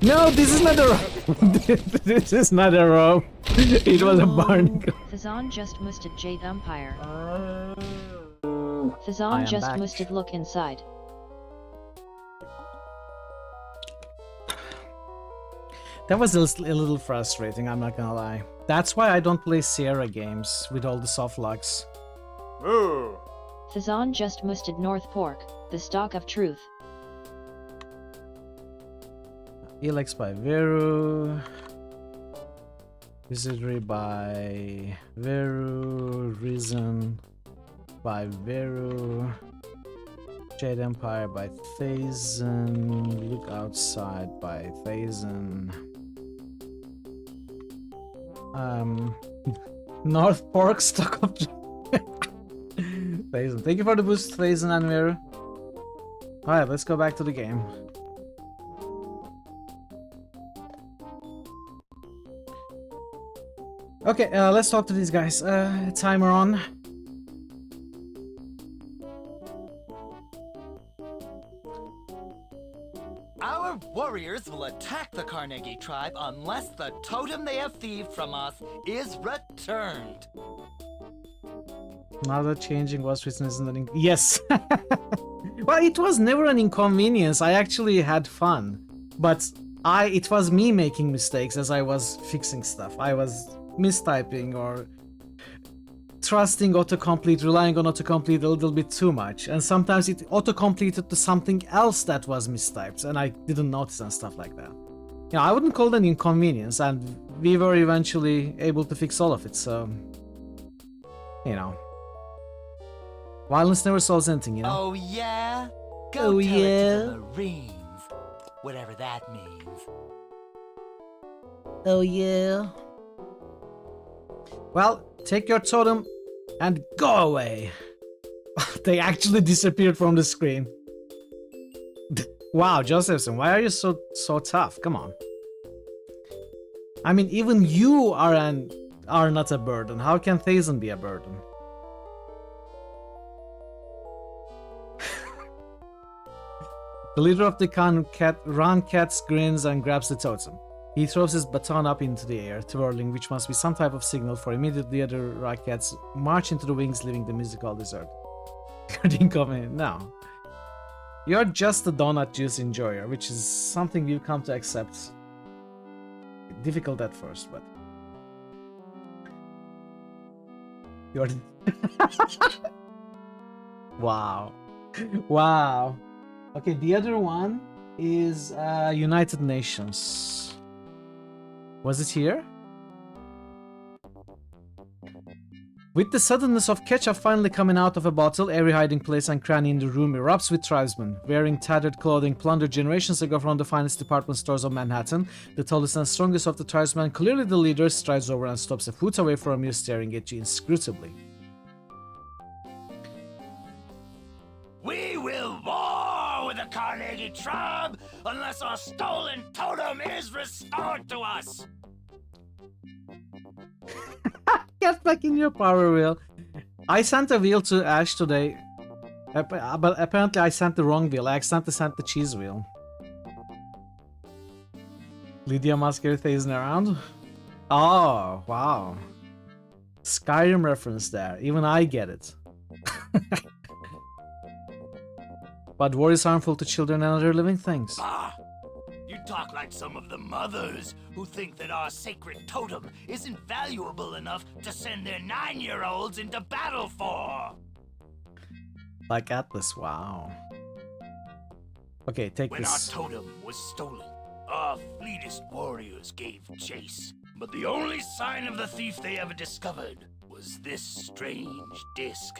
No, this is not a rope. This is not a rope. It was a barnacle. Fazan just musted Jade Umpire. I Fazan am just back. musted look inside. That was a little frustrating, I'm not gonna lie. That's why I don't play Sierra games with all the soft locks. Moo! Fazan just musted North Pork, the stock of truth. Elex by Veru. Wizardry by Veru. Risen by Veru. Jade Empire by Thazen. Look Outside by Thazen. North Pork stock of Thazen. Thank you for the boost, Thazen and Veru. Alright, let's go back to the game. Okay, let's talk to these guys. Timer on. Our warriors will attack the Carnegie tribe unless the totem they have thieved from us is returned. Now that changing was written isn't an yes. Well, it was never an inconvenience. I actually had fun, but it was me making mistakes as I was fixing stuff. I was mistyping or trusting autocomplete, relying on autocomplete a little bit too much, and sometimes it autocompleted to something else that was mistyped and I didn't notice and stuff like that. You know, I wouldn't call it an inconvenience, and we were eventually able to fix all of it, so you know, violence never solves anything, you know. Oh yeah? Go Oh, tell yeah? it to the Marines. Whatever that means. Oh yeah. Well, take your totem and go away. They actually disappeared from the screen. Wow, Josephson, why are you so tough? Come on. I mean, even you are not a burden. How can Thazen be a burden? The leader of the Ron Cats grins and grabs the totem. He throws his baton up into the air, twirling, which must be some type of signal for immediately the other Rockets march into the wings, leaving the musical desert. No. You're just a donut juice enjoyer, which is something we've come to accept. Difficult at first, but... You're... Wow. Wow. Okay, the other one is United Nations. Was it here? With the suddenness of ketchup finally coming out of a bottle, every hiding place and cranny in the room erupts with tribesmen. Wearing tattered clothing plundered generations ago from the finest department stores of Manhattan, the tallest and strongest of the tribesmen, clearly the leader, strides over and stops a foot away from you, staring at you inscrutably. We will war with the Carnegie tribe unless our stolen totem is restored to us. Get back in your power wheel. I sent a wheel to Ash today, but apparently I sent the wrong wheel. I accidentally sent the cheese wheel. Lydia Musker Thazen around. Oh, wow. Skyrim reference there. Even I get it. But war is harmful to children and other living things. Ah, you talk like some of the mothers who think that our sacred totem isn't valuable enough to send their 9-year-olds into battle for. Like Atlas, wow. Okay, take When this. our totem was stolen, our fleetest warriors gave chase. But the only sign of the thief they ever discovered was this strange disc.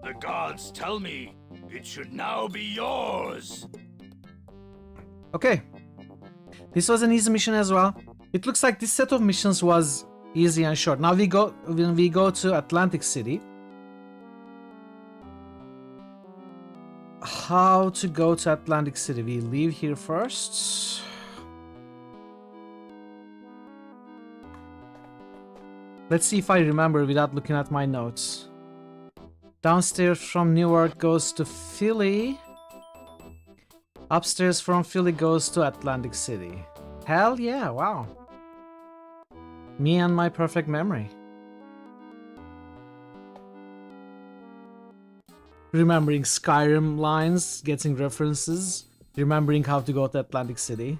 The gods tell me it should now be yours. Okay. This was an easy mission as well. It looks like this set of missions was easy and short. Now when we go to Atlantic City. How to go to Atlantic City? We leave here first. Let's see if I remember without looking at my notes. Downstairs from Newark goes to Philly. Upstairs from Philly goes to Atlantic City. Hell yeah, wow. Me and my perfect memory. Remembering Skyrim lines, getting references, remembering how to go to Atlantic City.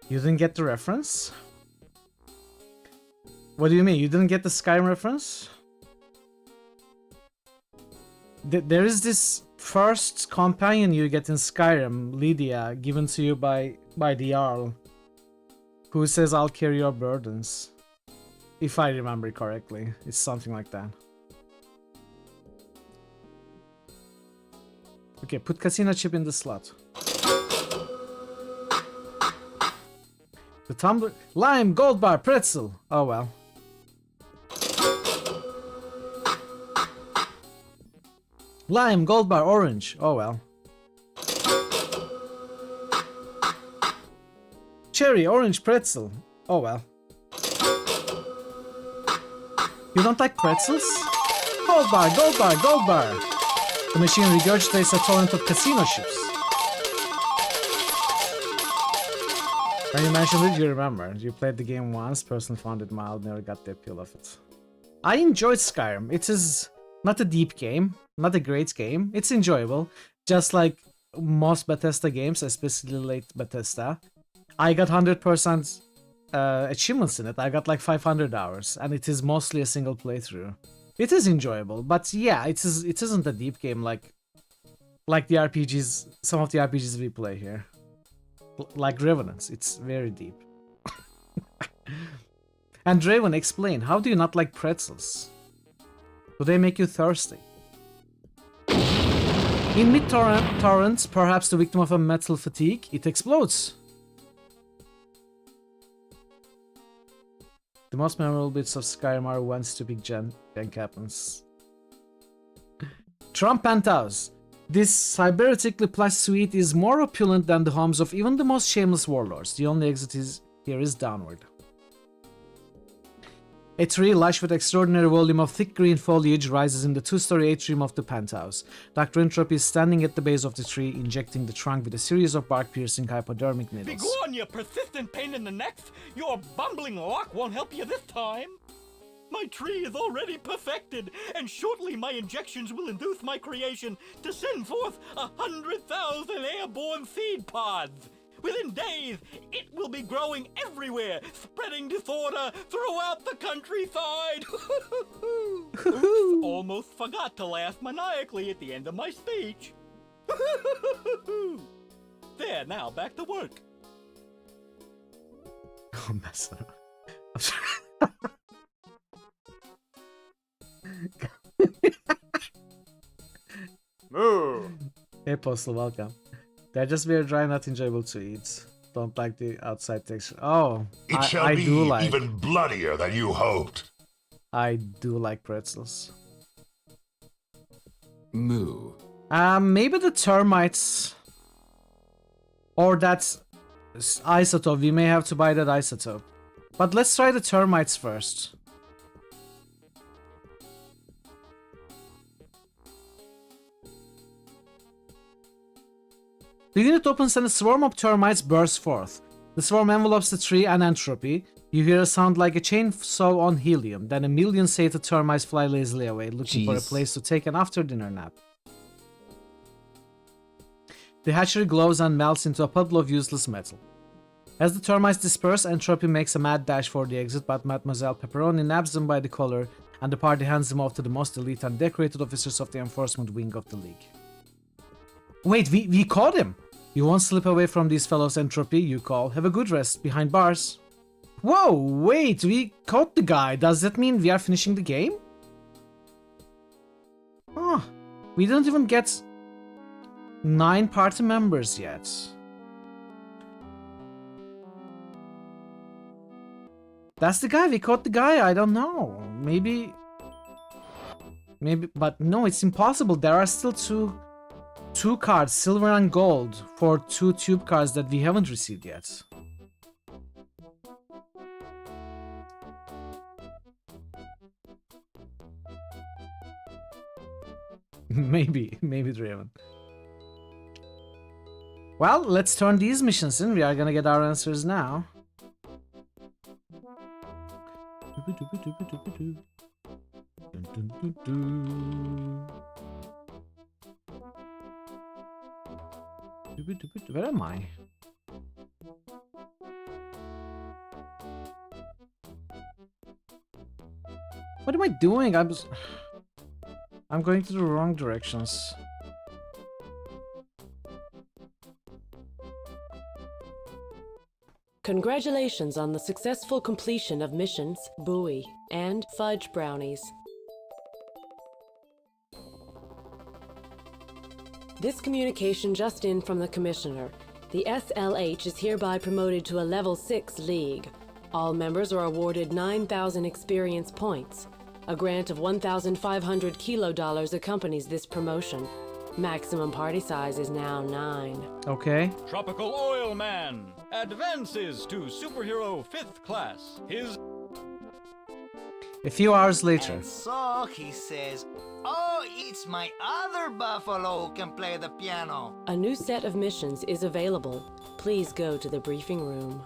You didn't get the reference? What do you mean? You didn't get the Skyrim reference? There is this first companion you get in Skyrim, Lydia, given to you by the Jarl, who says, "I'll carry your burdens." If I remember correctly, it's something like that. Okay, put casino chip in the slot. The tumbler... Lime, gold bar, pretzel! Oh well. Lime, gold bar, orange. Oh well. Cherry, orange, pretzel. Oh well. You don't like pretzels? Gold bar, gold bar, gold bar! The machine regurgitates a torrent of casino chips. When you mentioned it, you remember. You played the game once, personally found it mild, never got the appeal of it. I enjoyed Skyrim. It is not a deep game, not a great game. It's enjoyable, just like most Bethesda games, especially late Bethesda. I got 100% achievements in it. I got like 500 hours, and it is mostly a single playthrough. It is enjoyable, but yeah, it isn't a deep game like the RPGs, some of the RPGs we play here. Like Revenants, it's very deep. And Draven, explain, how do you not like pretzels? Do they make you thirsty? In mid-torrent, perhaps the victim of a metal fatigue, it explodes. The most memorable bits of Skyrim are when stupid jank happens. Trump Penthouse. This cybernetically plush suite is more opulent than the homes of even the most shameless warlords. The only exit here is downward. A tree lush with extraordinary volume of thick green foliage rises in the two-story atrium of the penthouse. Dr. Entropy is standing at the base of the tree, injecting the trunk with a series of bark-piercing hypodermic needles. Begone, you persistent pain in the neck! Your bumbling luck won't help you this time! My tree is already perfected, and shortly my injections will induce my creation to send forth 100,000 airborne seed pods! Within days, it will be growing everywhere, spreading disorder throughout the countryside! Oops, almost forgot to laugh maniacally at the end of my speech. There, now back to work. Oh, mess up. Moo! Hey, Postal, welcome. They're just very dry, not enjoyable to eat. Don't like the outside texture. Oh, It shall I be do like. even bloodier than you hoped. I do like pretzels. Moo. Maybe the termites. Or that isotope. We may have to buy that isotope. But let's try the termites first. The unit opens and a swarm of termites bursts forth. The swarm envelopes the tree and Entropy. You hear a sound like a chainsaw on helium. Then a million sated termites fly lazily away, looking for a place to take an after-dinner nap. The hatchery glows and melts into a puddle of useless metal. As the termites disperse, Entropy makes a mad dash for the exit, but Mademoiselle Pepperoni nabs them by the collar, and the party hands them off to the most elite and decorated officers of the enforcement wing of the League. Wait, we caught him! You won't slip away from these fellows, Entropy, you call. Have a good rest, behind bars. Whoa, wait, we caught the guy. Does that mean we are finishing the game? Oh, we didn't even get 9 party members yet. That's the guy, we caught the guy, I don't know. Maybe, but no, it's impossible. There are still two cards, silver and gold, for 2 tube cards that we haven't received yet. maybe Draven. Well, let's turn these missions in. We are gonna get our answers now. Where am I? What am I doing? I'm going to the wrong directions. Congratulations on the successful completion of missions Buoy and Fudge Brownies. This communication just in from the Commissioner. The SLH is hereby promoted to a Level 6 League. All members are awarded 9,000 experience points. A grant of 1,500 kilo dollars accompanies this promotion. Maximum party size is now 9. Okay. Tropical Oil Man advances to Superhero 5th Class. His... A few hours later. And so he says, "Oh, it's my other buffalo who can play the piano." A new set of missions is available. Please go to the briefing room.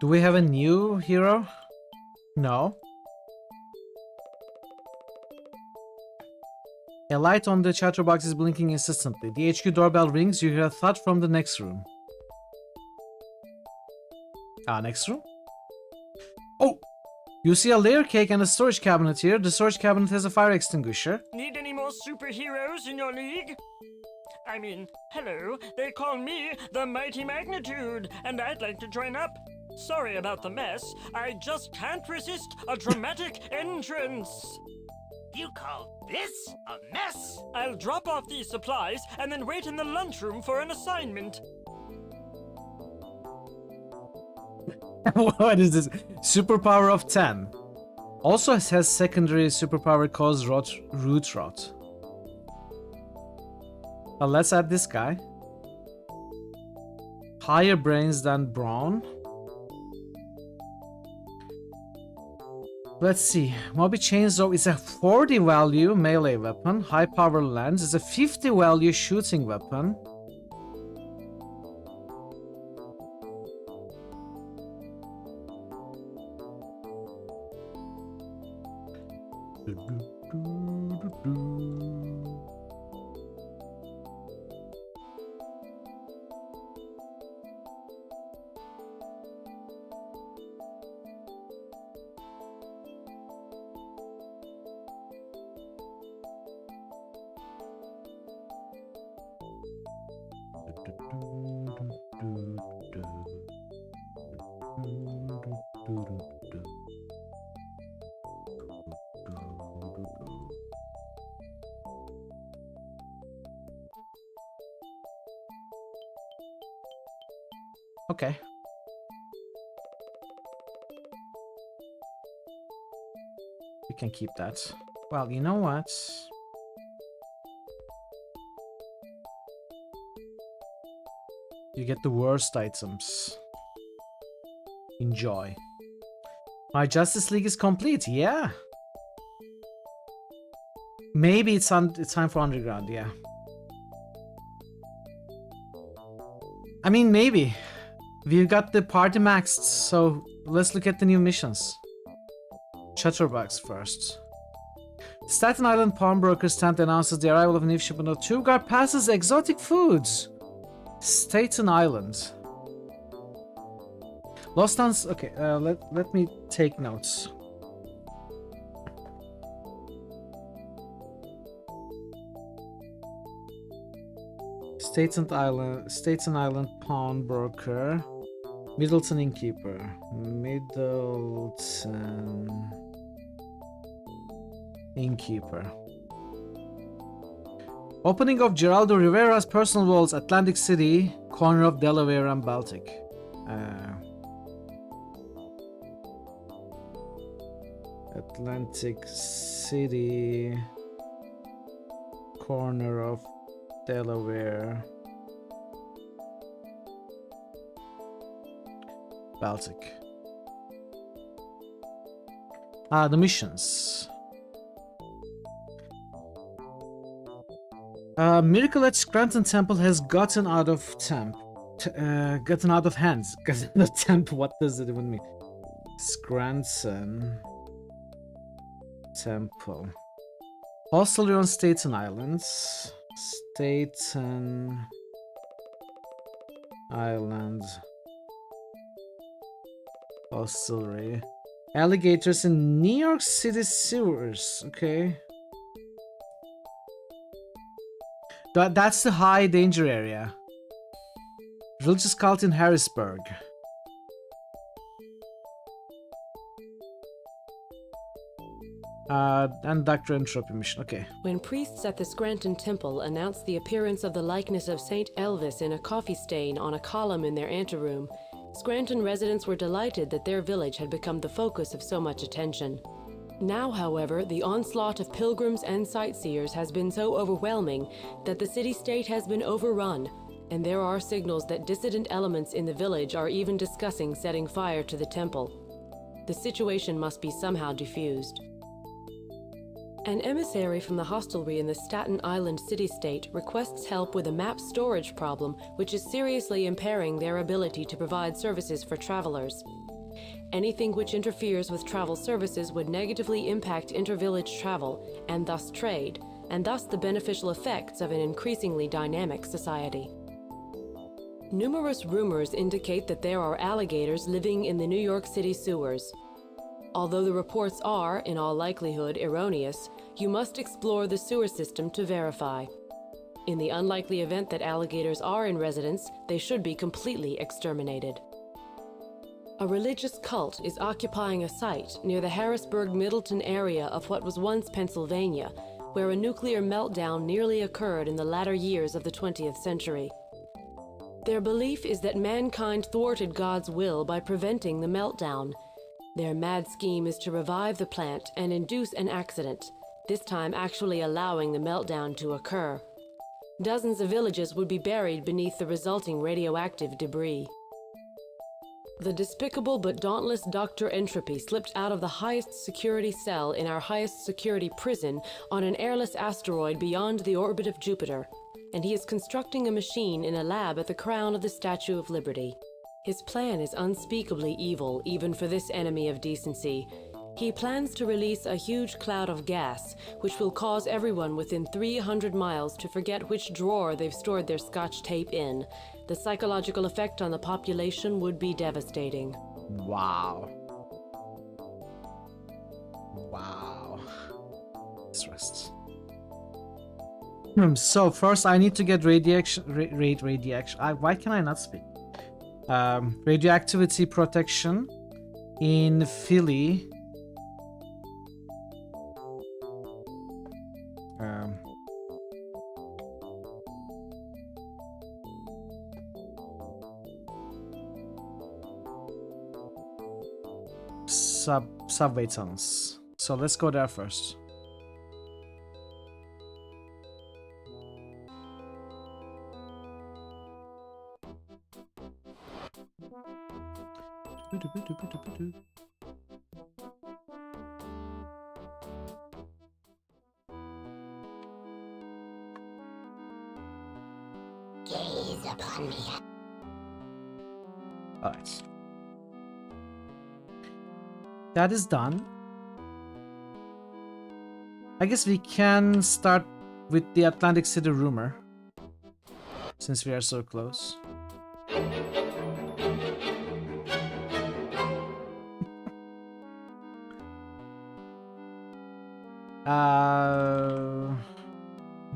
Do we have a new hero? No. A light on the chatterbox is blinking insistently. The HQ doorbell rings. You hear a thud from the next room. Next room? Oh! You see a layer cake and a storage cabinet here. The storage cabinet has a fire extinguisher. Need any more superheroes in your league? I mean, hello, they call me the Mighty Magnitude, and I'd like to join up. Sorry about the mess. I just can't resist a dramatic entrance. You call this a mess? I'll drop off these supplies and then wait in the lunchroom for an assignment. What is this? Superpower of 10. Also has secondary superpower called Root Rot. Well, let's add this guy. Higher brains than Brawn. Let's see. Moby Chainsaw is a 40 value melee weapon. High power lens is a 50 value shooting weapon. Okay. We can keep that. Well, you know what? You get the worst items. Enjoy. My Justice League is complete, yeah. Maybe it's time for Underground, yeah. I mean, maybe. We've got the party maxed, so let's look at the new missions. Chatterbox first. Staten Island pawnbroker stand announces the arrival of a new shipment of Two-Guard passes exotic foods. Staten Island. Lost Towns. Okay, let me take notes. Staten Island pawnbroker. Middleton innkeeper. Opening of Geraldo Rivera's personal vaults, Atlantic City, corner of Delaware and Baltic. Atlantic City, corner of Delaware, Baltic. The missions. Miracle at Scranton Temple has gotten out of gotten out of hands. The temple, what does it even mean? Scranton Temple. Hostelry on Staten Islands. Staten Island. Hostelry. Alligators in New York City sewers. Okay. That's the high danger area. Religious cult in Harrisburg. And Dr. Entropy mission. Okay. When priests at the Scranton Temple announced the appearance of the likeness of St. Elvis in a coffee stain on a column in their anteroom, Scranton residents were delighted that their village had become the focus of so much attention. Now, however, the onslaught of pilgrims and sightseers has been so overwhelming that the city-state has been overrun, and there are signals that dissident elements in the village are even discussing setting fire to the temple. The situation must be somehow diffused. An emissary from the hostelry in the Staten Island city-state requests help with a map storage problem which is seriously impairing their ability to provide services for travelers. Anything which interferes with travel services would negatively impact inter-village travel, and thus trade, and thus the beneficial effects of an increasingly dynamic society. Numerous rumors indicate that there are alligators living in the New York City sewers. Although the reports are, in all likelihood, erroneous, you must explore the sewer system to verify. In the unlikely event that alligators are in residence, they should be completely exterminated. A religious cult is occupying a site near the Harrisburg-Middleton area of what was once Pennsylvania, where a nuclear meltdown nearly occurred in the latter years of the 20th century. Their belief is that mankind thwarted God's will by preventing the meltdown. Their mad scheme is to revive the plant and induce an accident, this time actually allowing the meltdown to occur. Dozens of villages would be buried beneath the resulting radioactive debris. The despicable but dauntless Dr. Entropy slipped out of the highest security cell in our highest security prison on an airless asteroid beyond the orbit of Jupiter, and he is constructing a machine in a lab at the crown of the Statue of Liberty. His plan is unspeakably evil, even for this enemy of decency. He plans to release a huge cloud of gas, which will cause everyone within 300 miles to forget which drawer they've stored their Scotch tape in. The psychological effect on the population would be devastating. Wow. Wow. Stressed. So first I need to get radiation. Why can I not speak? Radioactivity protection in Philly. Subway tunnels. So let's go there first. Gaze upon me. Alright. That is done. I guess we can start with the Atlantic City rumor, since we are so close.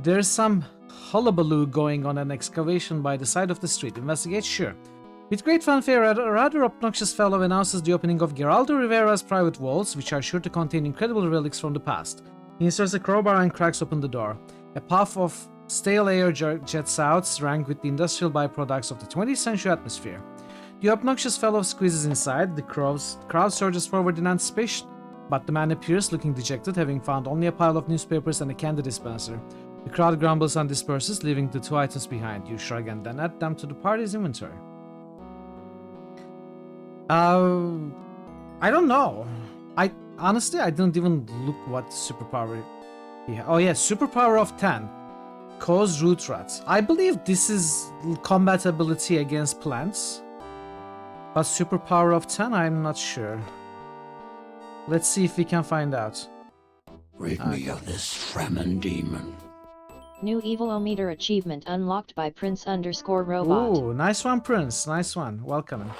There's some hullabaloo going on an excavation by the side of the street. Investigate? Sure. With great fanfare, a rather obnoxious fellow announces the opening of Geraldo Rivera's private vaults, which are sure to contain incredible relics from the past. He inserts a crowbar and cracks open the door. A puff of stale air jets out, rank with the industrial byproducts of the 20th century atmosphere. The obnoxious fellow squeezes inside. The crowd surges forward in anticipation, but the man appears looking dejected, having found only a pile of newspapers and a candy dispenser. The crowd grumbles and disperses, leaving the two items behind. You shrug and then add them to the party's inventory. I don't know. Honestly, I didn't even look what superpower he had. Oh yeah, superpower of 10. Cause root rot. I believe this is combat ability against plants. But superpower of 10, I'm not sure. Let's see if we can find out. Rid me of this Fremen demon. New Evil-O-Meter achievement unlocked by Prince_Robot. Ooh, nice one, Prince. Nice one. Welcome.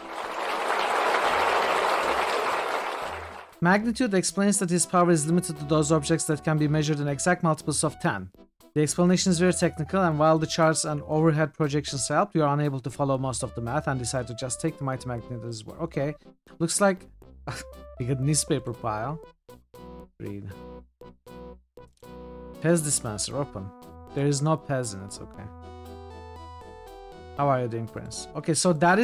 Magnitude explains that his power is limited to those objects that can be measured in exact multiples of 10. The explanation is very technical, and while the charts and overhead projections help, we are unable to follow most of the math and decide to just take the mighty magnet as well. Okay, looks like we got newspaper pile. Read. Pez dispenser open. There is no Pez in it. Okay. How are you doing, Prince? Okay, so that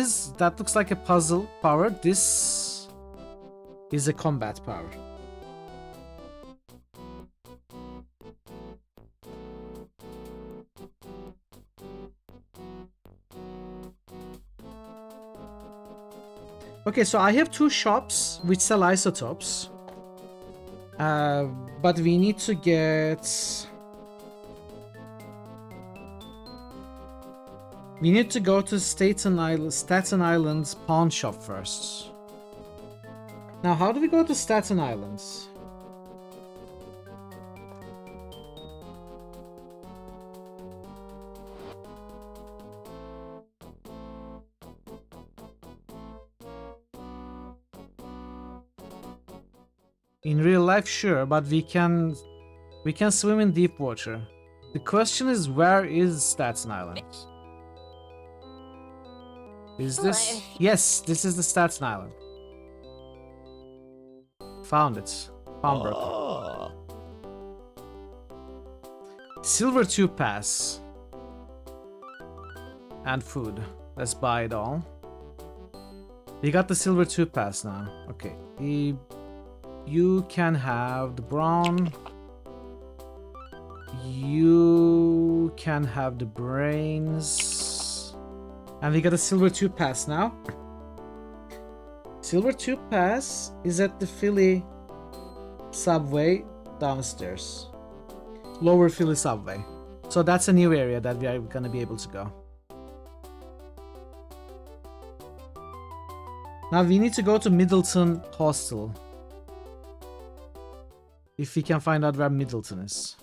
looks like a puzzle power. This is a combat power. Okay, so I have 2 shops which sell isotopes. But we need to get... We need to go to Staten Island's pawn shop first. Now, how do we go to Staten Island? In real life, sure, but we can swim in deep water. The question is, where is Staten Island? Is this? Yes, this is the Staten Island. Found it. Found broken. Silver tube pass. And food. Let's buy it all. We got the silver tube pass now. Okay. You can have the brown. You can have the brains. And we got a silver tube pass now. Silver tube pass is at the Philly subway downstairs. Lower Philly subway. So that's a new area that we are gonna be able to go. Now we need to go to Middleton Hostel. If we can find out where Middleton is.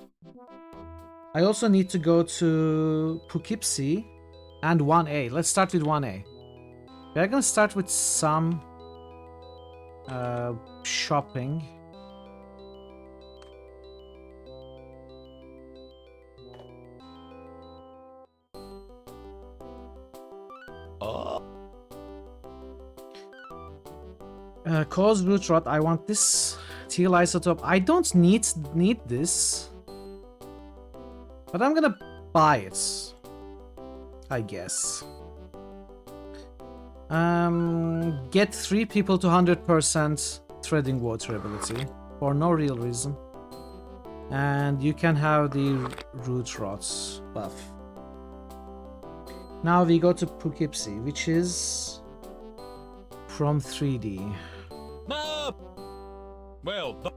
I also need to go to Poughkeepsie and 1A. Let's start with 1A. We're gonna start with some shopping. Cause root rot. I want this teal isotope. I don't need this, but I'm gonna buy it, I guess. Get 3 people to 100% treading water ability for no real reason, and you can have the root rots buff. Now we go to Poughkeepsie, which is from 3D. No! Well,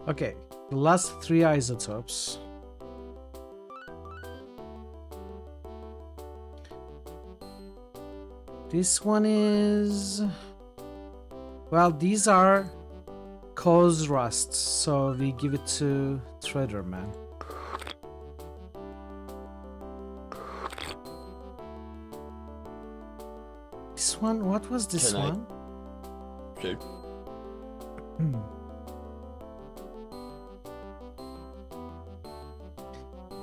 Okay, the last 3 isotopes. This one is... Well, these are cause rust, so we give it to Trader Man. This one, what was this one?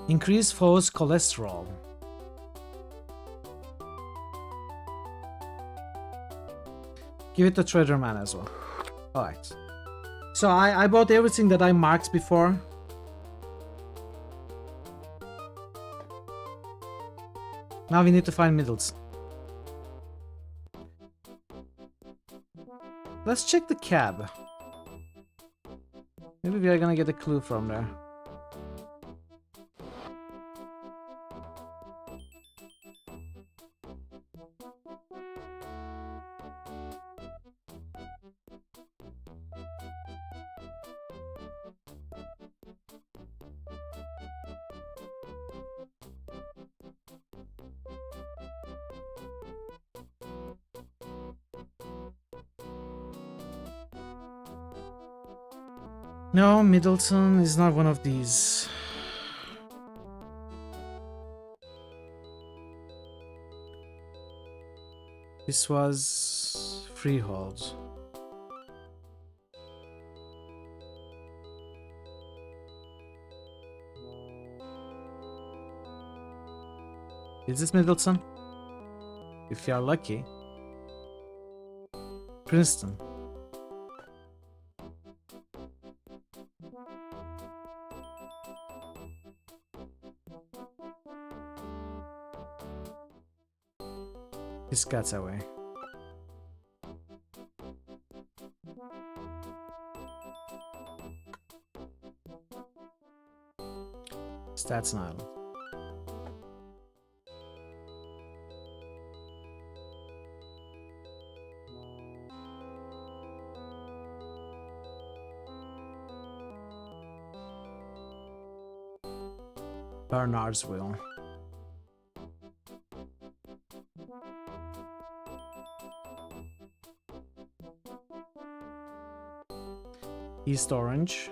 Increase foe's cholesterol. Give it to Treasure Man as well. Alright. So I bought everything that I marked before. Now we need to find Middleton. Let's check the cab. Maybe we are gonna get a clue from there. No, Middleton is not one of these. This was Freehold. Is this Middleton? If you are lucky. Princeton. This gets away. Staten Island. Bernardsville. East Orange.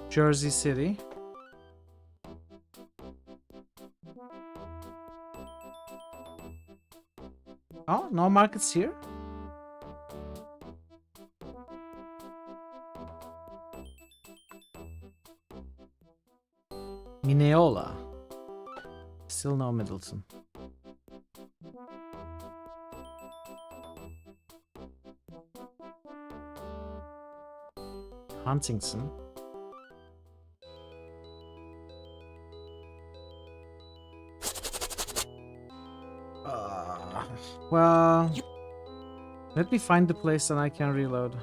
Jersey City. Oh, no markets here? Mineola. Still no Middleton. Huntington. Well, let me find the place and I can reload.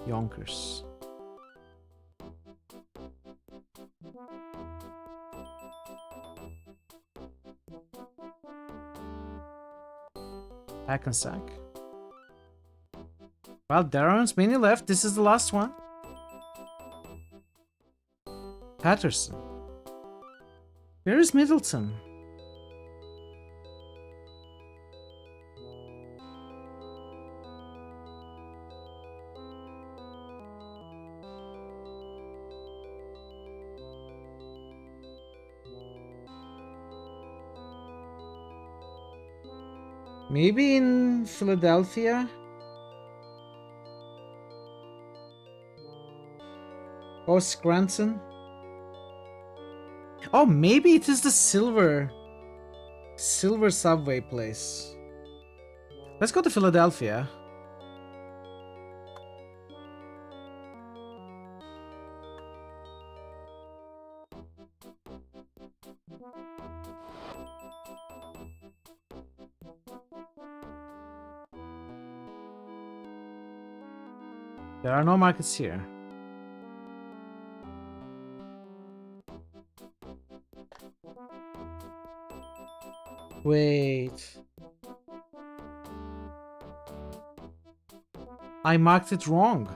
Yonkers. Hackensack. Well, there aren't many left. This is the last one. Patterson. Where is Middleton? Maybe in Philadelphia? Or Scranton? Oh, maybe it is the Silver subway place. Let's go to Philadelphia. There are no markets here. Wait. I marked it wrong.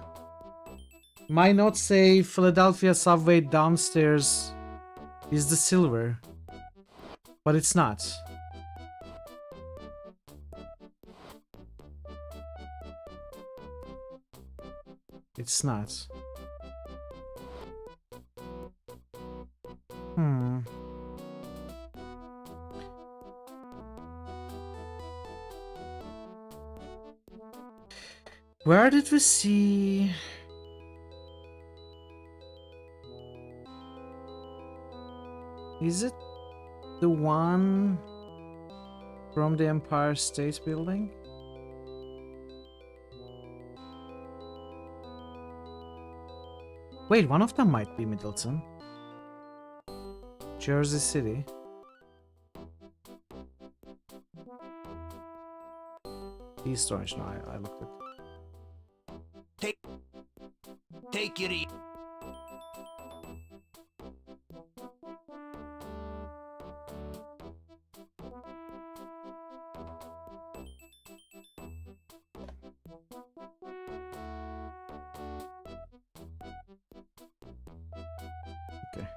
My notes say Philadelphia subway downstairs is the Silver, but it's not. It's not. Where did we see... Is it the one from the Empire State Building? Wait, one of them might be Middleton. Jersey City. East Orange, no, I looked at. Take it easy. Okay.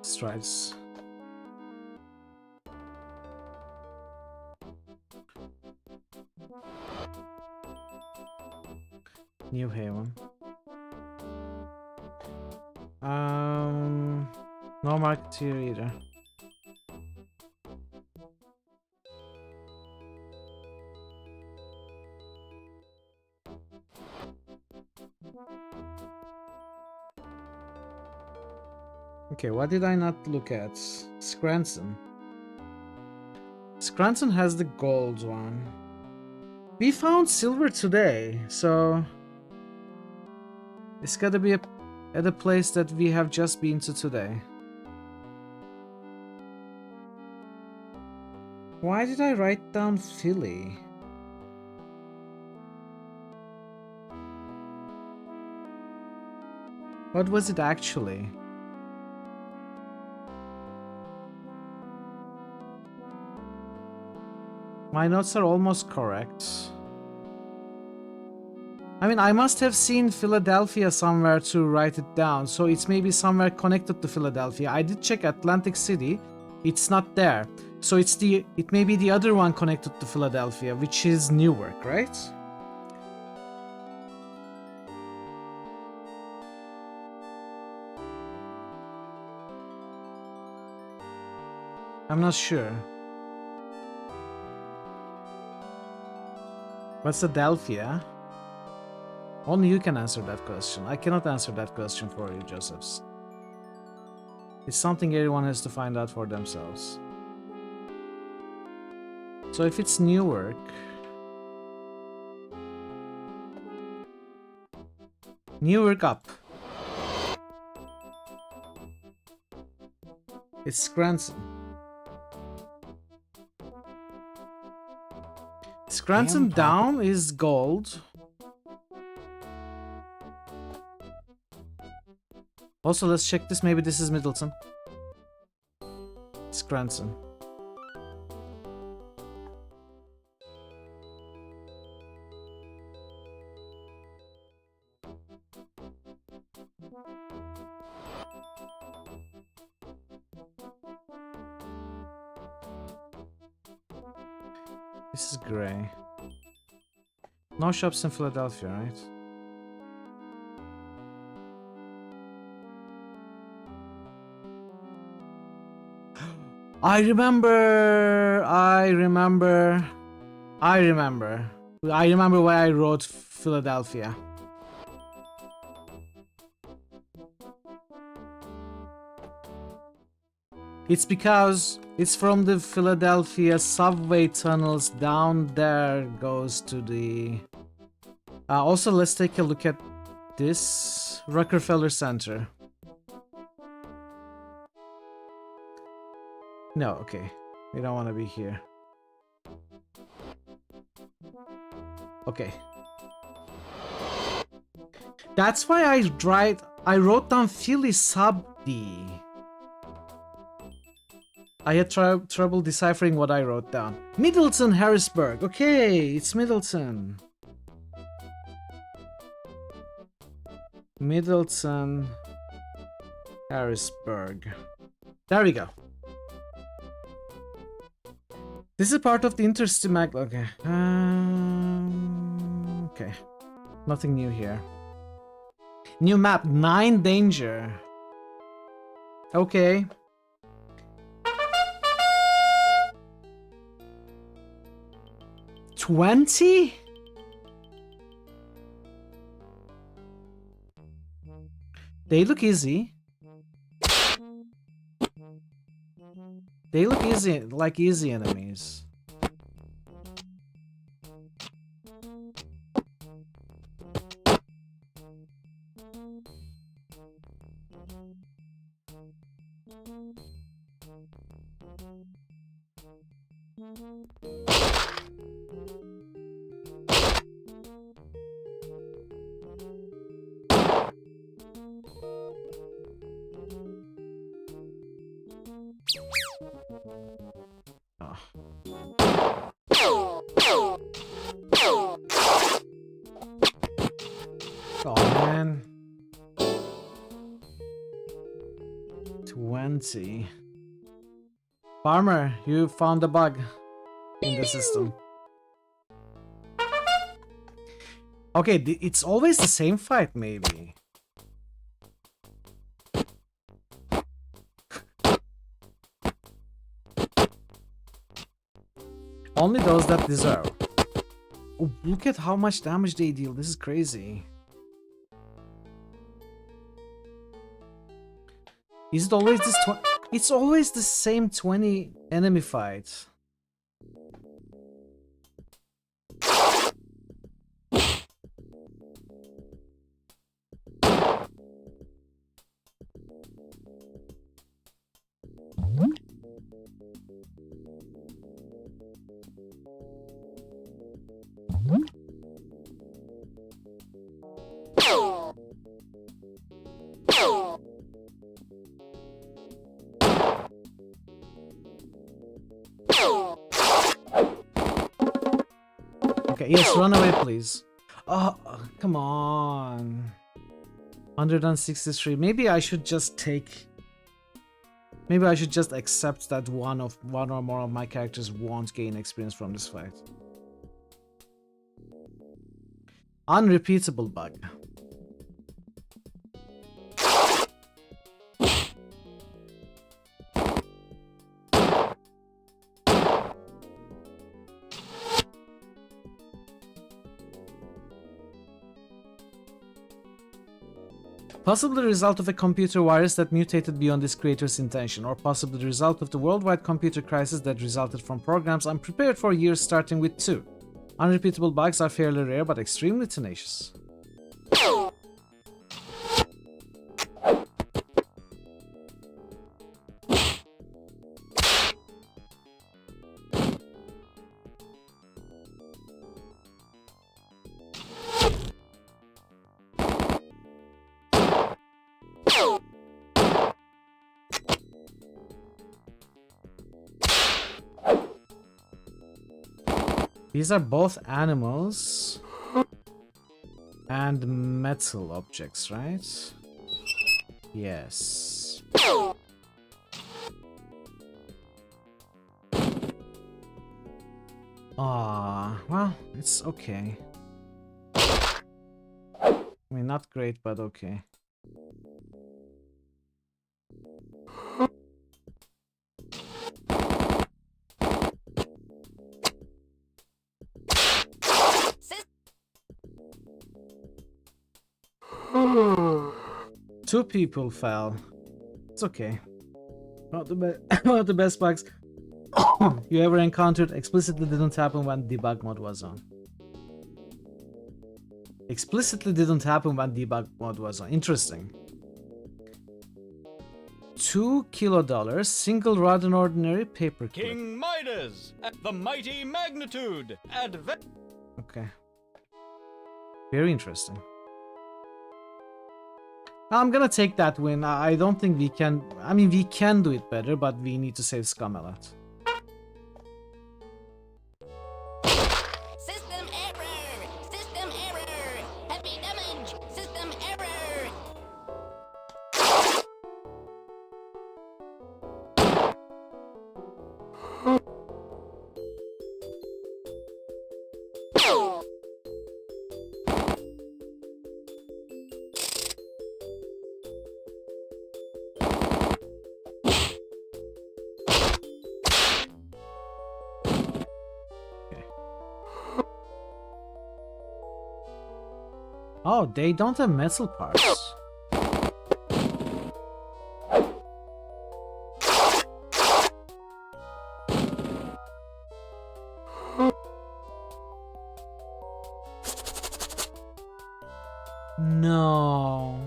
Strides. New Haven. No marketeer either. Okay, what did I not look at? Scranton. Scranton has the gold one. We found silver today, so it's gotta be at a place that we have just been to today. Why did I write down Philly? What was it actually? My notes are almost correct. I mean, I must have seen Philadelphia somewhere to write it down, so it's maybe somewhere connected to Philadelphia. I did check Atlantic City. It's not there. So it may be the other one connected to Philadelphia, which is Newark, right? I'm not sure. What's Adelphia? Only you can answer that question. I cannot answer that question for you, Josephs. It's something everyone has to find out for themselves. So if it's Newark... Newark up. It's Scranton. Scranton down is gold. Also, let's check this. Maybe this is Middleton. Scranton. This is gray. No shops in Philadelphia, right? I remember why I wrote Philadelphia. It's because it's from the Philadelphia subway tunnels down there goes to the... also, let's take a look at this Rockefeller Center. No, okay. We don't want to be here. Okay. That's why I wrote down Philly sub D. I had trouble deciphering what I wrote down. Middleton, Harrisburg. Okay, it's Middleton. Middleton, Harrisburg. There we go. This is part of the Intercity Mag. Okay. Okay. Nothing new here. New map, 9 danger. Okay. $20? They look easy. They look easy, like easy enemies. Oh man. 20. Farmer, you found a bug in the system. Okay, it's always the same fight, maybe. Only those that deserve. Oh, look at how much damage they deal. This is crazy. Is it always this 20? It's always the same 20 enemy fights. Okay, yes, run away, please. Oh, come on. 163. Maybe I should just take... Maybe I should just accept that one or more of my characters won't gain experience from this fight. Unrepeatable bug. Possibly the result of a computer virus that mutated beyond its creator's intention, or possibly the result of the worldwide computer crisis that resulted from programs unprepared for years starting with 2. Unrepeatable bugs are fairly rare but extremely tenacious. These are both animals and metal objects, right? Yes. Ah, well, it's okay. I mean, not great, but okay. Two people fell. It's okay. Not the best bugs you ever encountered. Explicitly didn't happen when debug mode was on. Explicitly didn't happen when debug mode was on. Interesting. $2 kilo, single rod and ordinary paperclip. King Midas, the mighty magnitude, Okay. Very interesting. I'm gonna take that win. I don't think we can... I mean, we can do it better, but we need to save Scum a lot. System error! System error! Heavy damage! System error! Oh, they don't have metal parts. No.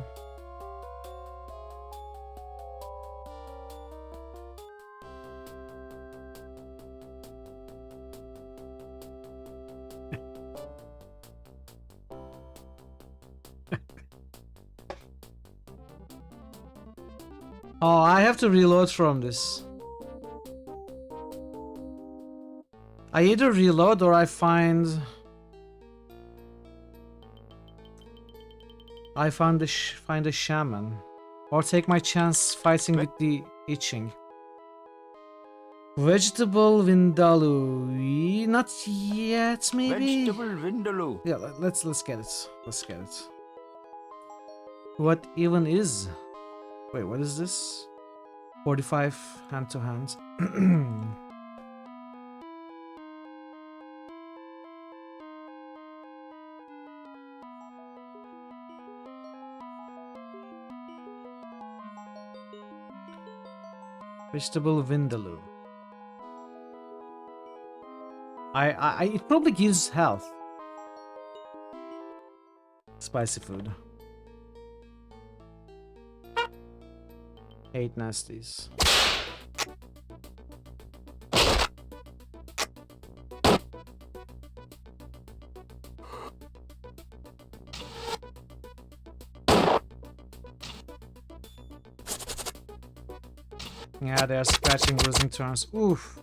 Oh, I have to reload from this. I either reload or I find find a shaman, or take my chance fighting with the itching. Vegetable vindaloo, not yet, maybe. Vegetable vindaloo. Yeah, let's get it. Let's get it. What even is? Wait, what is this? 45 hand to hand. Vegetable vindaloo. It probably gives health. Spicy food. 8 nasties. Yeah, they are scratching, losing turns. Oof.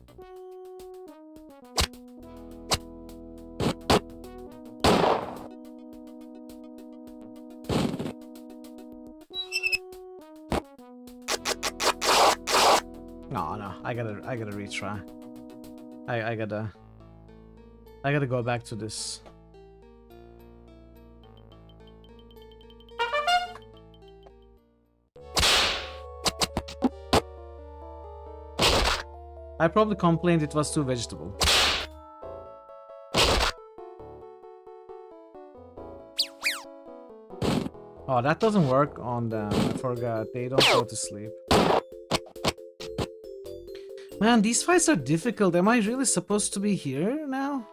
No, I gotta retry. I gotta go back to this. I probably complained it was too vegetable. Oh, that doesn't work on them. I forgot. They don't go to sleep. Man, these fights are difficult. Am I really supposed to be here now?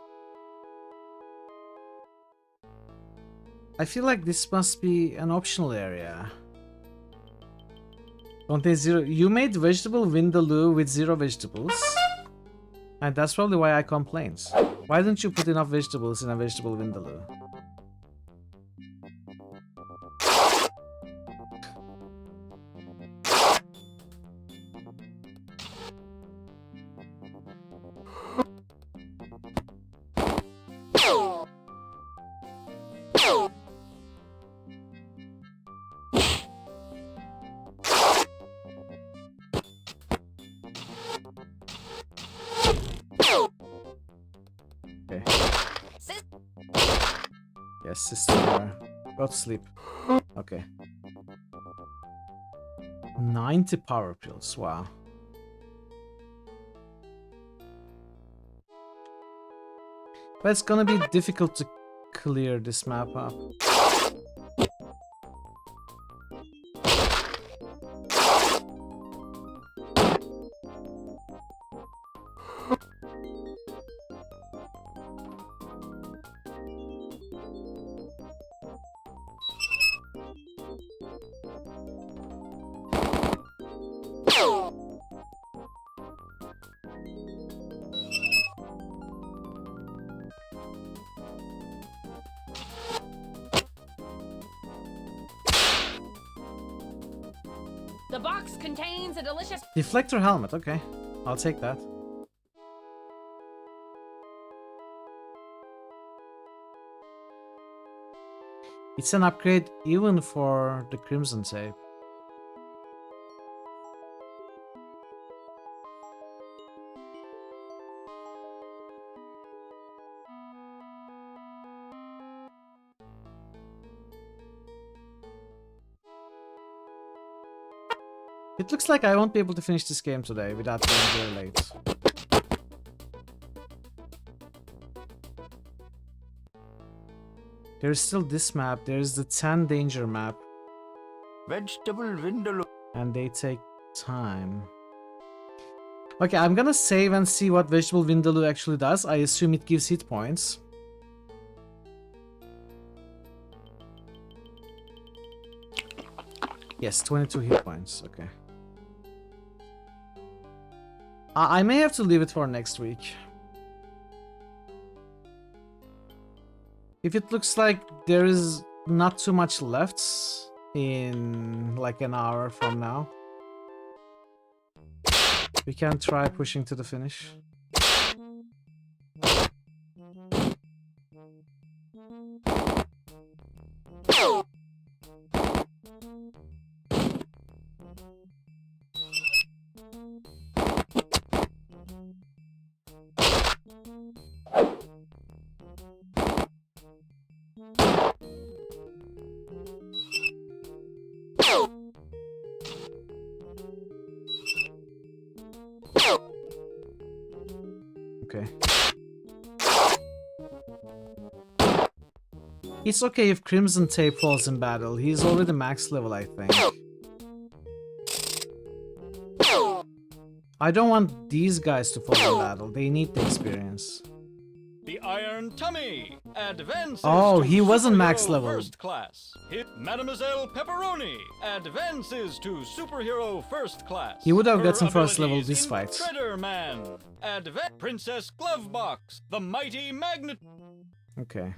I feel like this must be an optional area. Contains 0. You made vegetable vindaloo with 0 vegetables. And that's probably why I complained. Why didn't you put enough vegetables in a vegetable vindaloo? Yes, sister. Go to sleep. Okay. 90 power pills. Wow. But it's gonna be difficult to clear this map up. The box contains a delicious Deflector helmet, okay. I'll take that. It's an upgrade even for the Crimson Tape. It looks like I won't be able to finish this game today without being very late. There's still this map, there's the 10 danger map. Vegetable vindaloo. And they take time. Okay, I'm gonna save and see what vegetable vindaloo actually does. I assume it gives hit points. Yes, 22 hit points. Okay. I may have to leave it for next week. If it looks like there is not too much left in like an hour from now, we can try pushing to the finish. Okay. It's okay if Crimson Tape falls in battle. He's already max level, I think. I don't want these guys to fall in battle. They need the experience. The Iron Tummy advances. Oh, to he wasn't max superhero level. First class. Mademoiselle Pepperoni advances to superhero first class. He would have Her gotten first level abilities this in fight. Shredder Man. Princess Glovebox. The mighty magnet. Okay.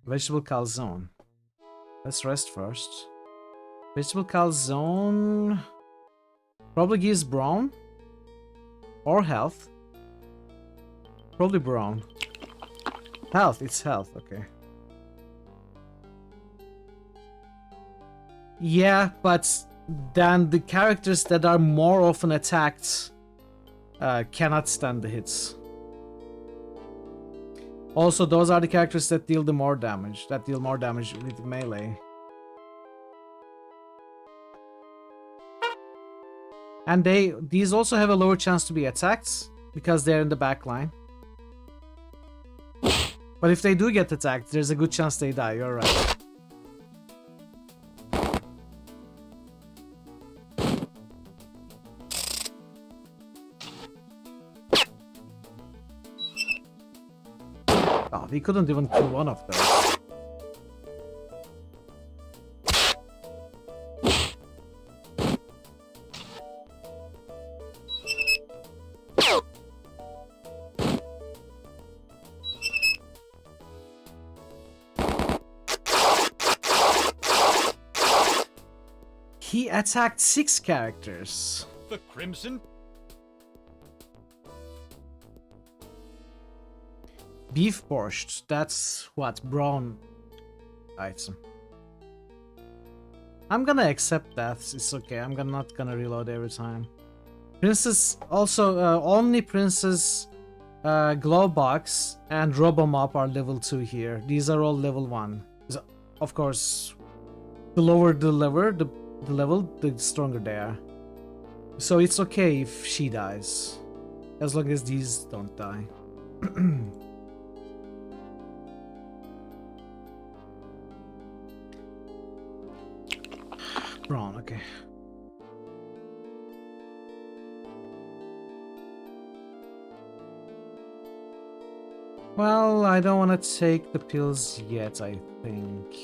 Vegetable calzone. Let's rest first. Vegetable calzone probably gives brawn or health. Probably brawn. Health, it's health, okay. Yeah, but then the characters that are more often attacked cannot stand the hits. Also, those are the characters that deal more damage with melee. And these also have a lower chance to be attacked because they're in the back line. But if they do get attacked, there's a good chance they die, you're right. Oh, we couldn't even kill one of them. He attacked 6 characters. The Crimson. Beef borscht, that's what, brawn item. I'm gonna accept that, it's okay, I'm not gonna reload every time. Princess, also, only Princess Glowbox and Robomop are level 2 here. These are all level 1. So, of course, the lower the level, the stronger they are. So it's okay if she dies, as long as these don't die. Brawn, okay. Well, I don't want to take the pills yet, I think.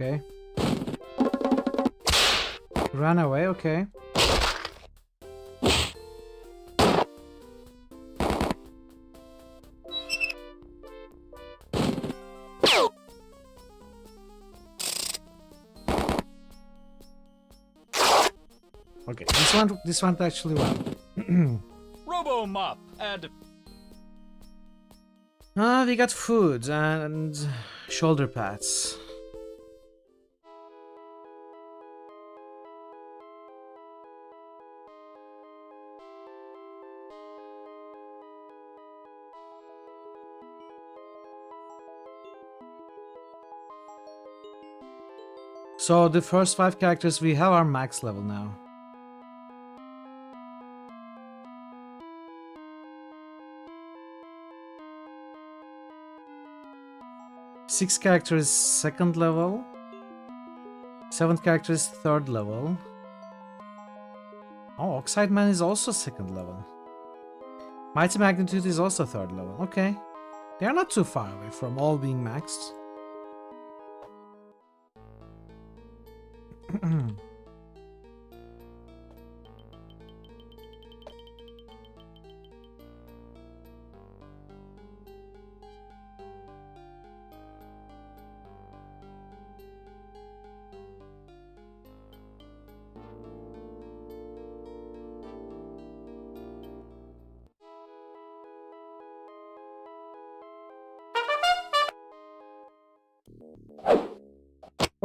Okay. Ran away, okay. Okay, this went actually well. Robomop We got food and shoulder pads. So the first 5 characters we have are max level now. Sixth character is 2nd level. 7th character is 3rd level. Oh, Oxide Man is also 2nd level. Mighty Magnitude is also 3rd level. Okay. They are not too far away from all being maxed.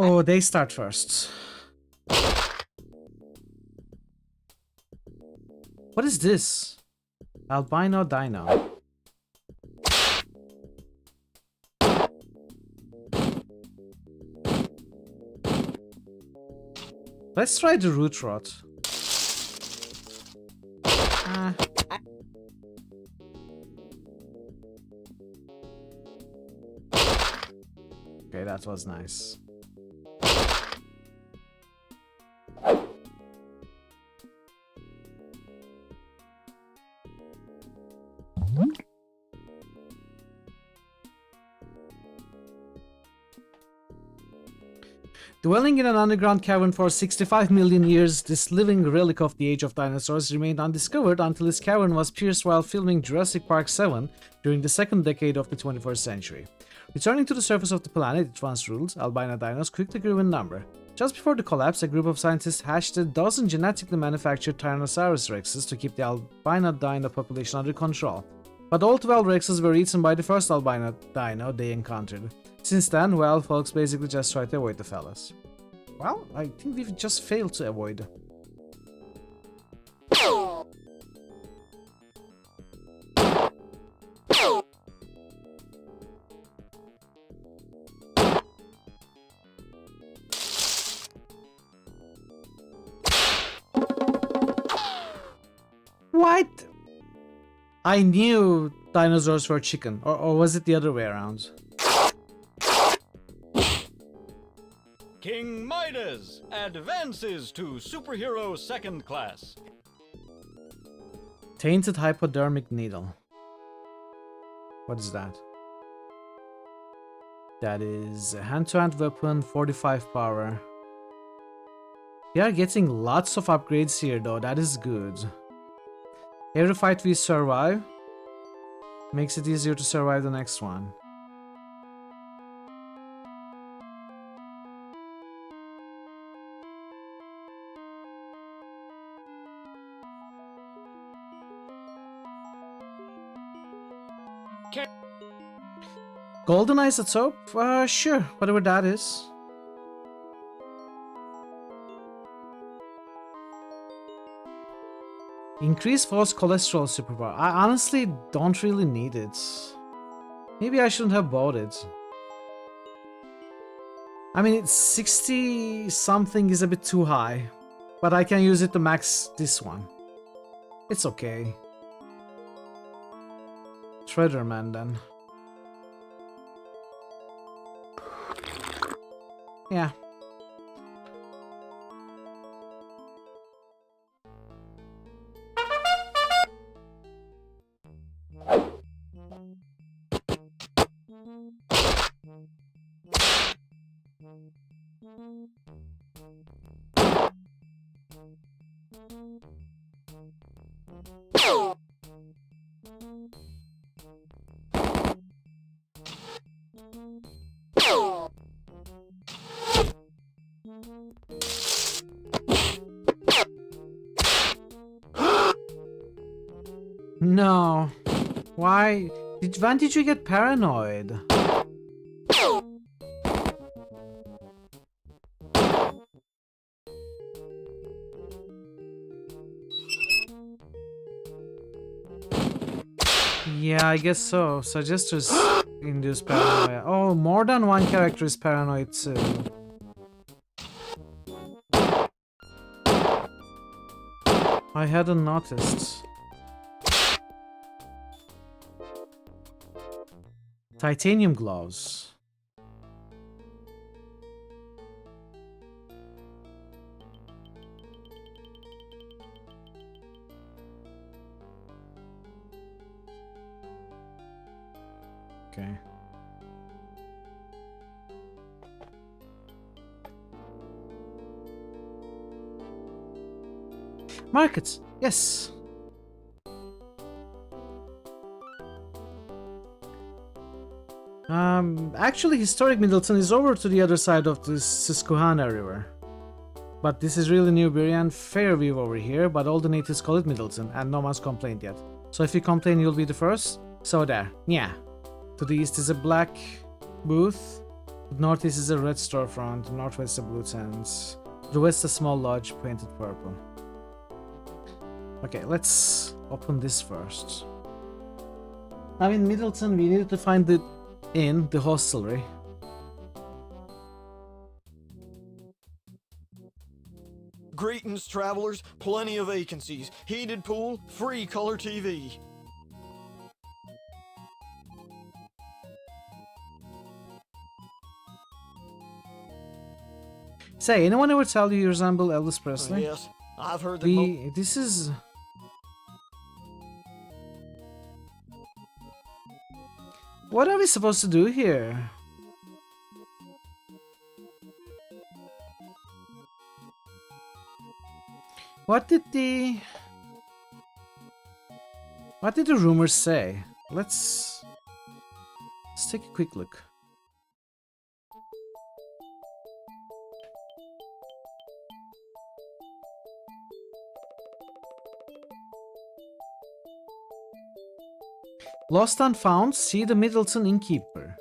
Oh, they start first. What is this? Albino Dino. Let's try the root rot. Okay, that was nice. Dwelling in an underground cavern for 65 million years, this living relic of the age of dinosaurs remained undiscovered until its cavern was pierced while filming Jurassic Park 7 during the 2nd decade of the 21st century. Returning to the surface of the planet it once ruled, albino dinos quickly grew in number. Just before the collapse, a group of scientists hatched a dozen genetically manufactured Tyrannosaurus rexes to keep the albino dino population under control. But all 12 rexes were eaten by the first albino dino they encountered. Since then, well, folks basically just try to avoid the fellas. Well, I think we've just failed to avoid. What? I knew dinosaurs were chicken, or was it the other way around? King Midas advances to Superhero 2nd Class. Tainted hypodermic needle. What is that? That is a hand-to-hand weapon, 45 power. We are getting lots of upgrades here though, that is good. Every fight we survive makes it easier to survive the next one. Golden isotope? Sure, whatever that is. Increase false cholesterol superpower. I honestly don't really need it. Maybe I shouldn't have bought it. I mean, it's 60 something is a bit too high, but I can use it to max this one. It's okay. Treaderman then. Yeah. No. Why? When did you get paranoid? Yeah, I guess so. Suggesters induce paranoia. Oh, more than one character is paranoid too. I hadn't noticed. Titanium gloves. Okay. Markets, yes. Actually, historic Middleton is over to the other side of the Susquehanna River. But this is really New Berrien Fairview over here, but all the natives call it Middleton, and no one's complained yet. So if you complain, you'll be the first. So there, yeah. To the east is a black booth. To the northeast is a red storefront. To the northwest is a blue tent. To the west a small lodge painted purple. Okay, let's open this first. Now in Middleton, we needed to find the inn, the hostelry. Greetings, travelers. Plenty of vacancies. Heated pool, free color TV. Say, anyone ever tell you resemble Elvis Presley? Yes, I've heard that. This is. What are we supposed to do here? What did the rumors say? Let's take a quick look. Lost and found, see the Middleton innkeeper.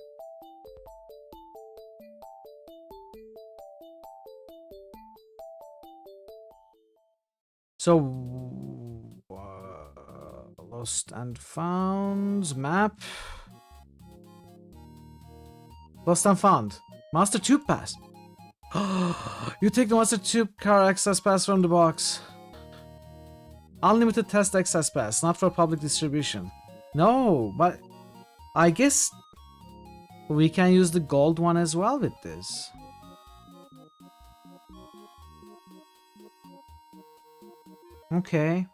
So, lost and found map. Lost and found. Master Tube Pass. You take the Master Tube car access pass from the box. Unlimited test access pass, not for public distribution. No, but I guess we can use the gold one as well with this. Okay.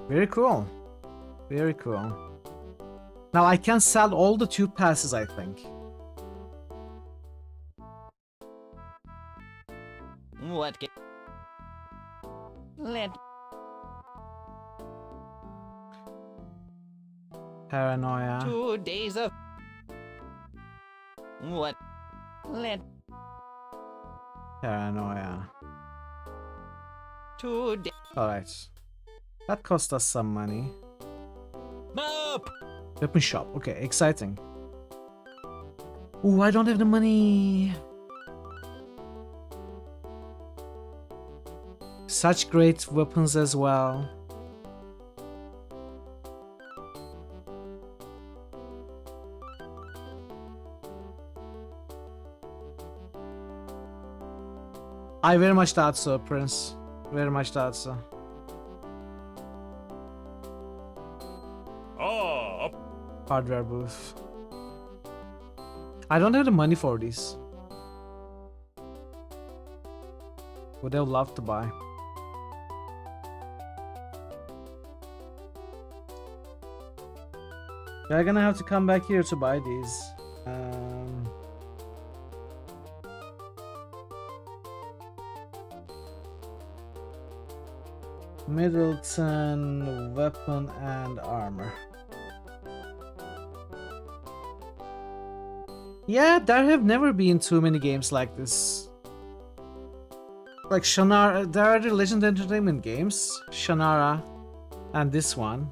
Very cool. Very cool. Now I can sell all the tube passes, I think. What? Let. Paranoia. 2 days of. What? Let. Paranoia. 2 days. Alright. That cost us some money. Map! Weapon shop. Okay, exciting. Ooh, I don't have the money. Such great weapons as well. I very much thought so, Prince. Very much thought so. Oh. Hardware booth. I don't have the money for these. Would have loved to buy. They're gonna have to come back here to buy these. Middleton weapon and armor. Yeah, there have never been too many games like this. Like Shannara, there are the Legend Entertainment games, Shannara, and this one.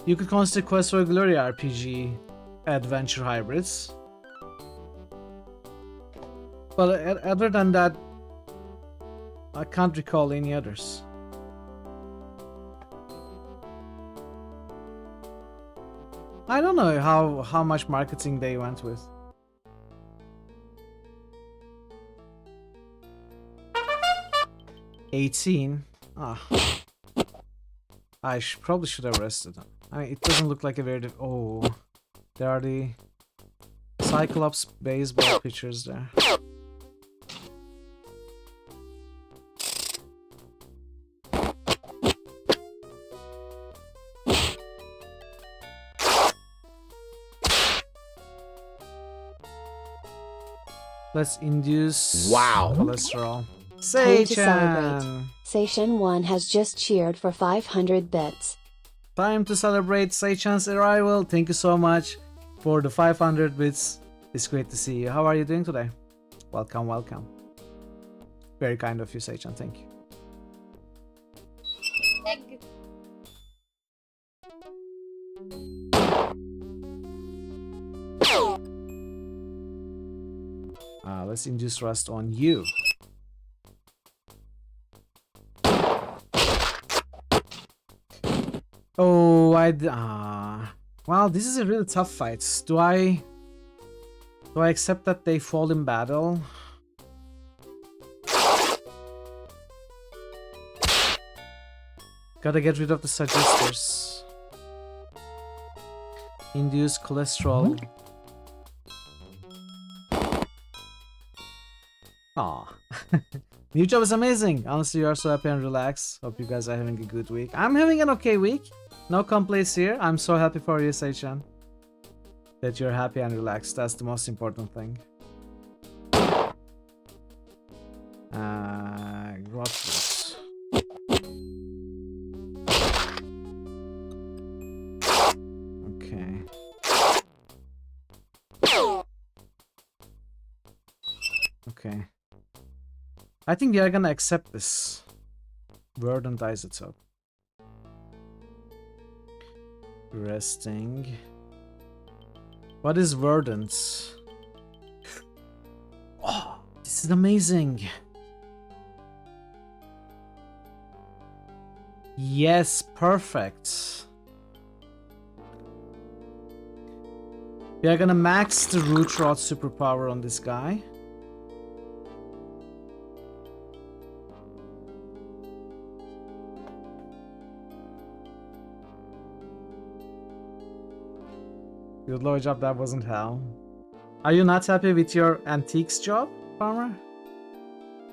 You could consider Quest for Glory RPG adventure hybrids. But other than that, I can't recall any others. I don't know how much marketing they went with. 18. Ah. I probably should have rested. I mean, it doesn't look like a very... Oh. There are the Cyclops baseball pitchers there. Let's induce cholesterol. Time to celebrate. Seichan! Seishan 1 has just cheered for 500 bits. Time to celebrate Seichan's arrival. Thank you so much for the 500 bits. It's great to see you. How are you doing today? Welcome, welcome. Very kind of you, Seichan. Thank you. Egg. Let's induce rust on you. Oh, well, this is a really tough fight. Do I accept that they fall in battle? Gotta get rid of the suggesters. Induce cholesterol. Aw. New job is amazing. Honestly, you are so happy and relaxed. Hope you guys are having a good week. I'm having an okay week. No complaints here. I'm so happy for you, Seichan. That you're happy and relaxed. That's the most important thing. Rotwoods. Okay. Okay. I think we are gonna accept this. Verdant isotope. Resting. What is verdant? Oh, this is amazing. Yes, perfect. We are gonna max the root rod superpower on this guy. Good lord, job, that wasn't hell. Are you not happy with your antiques job, farmer?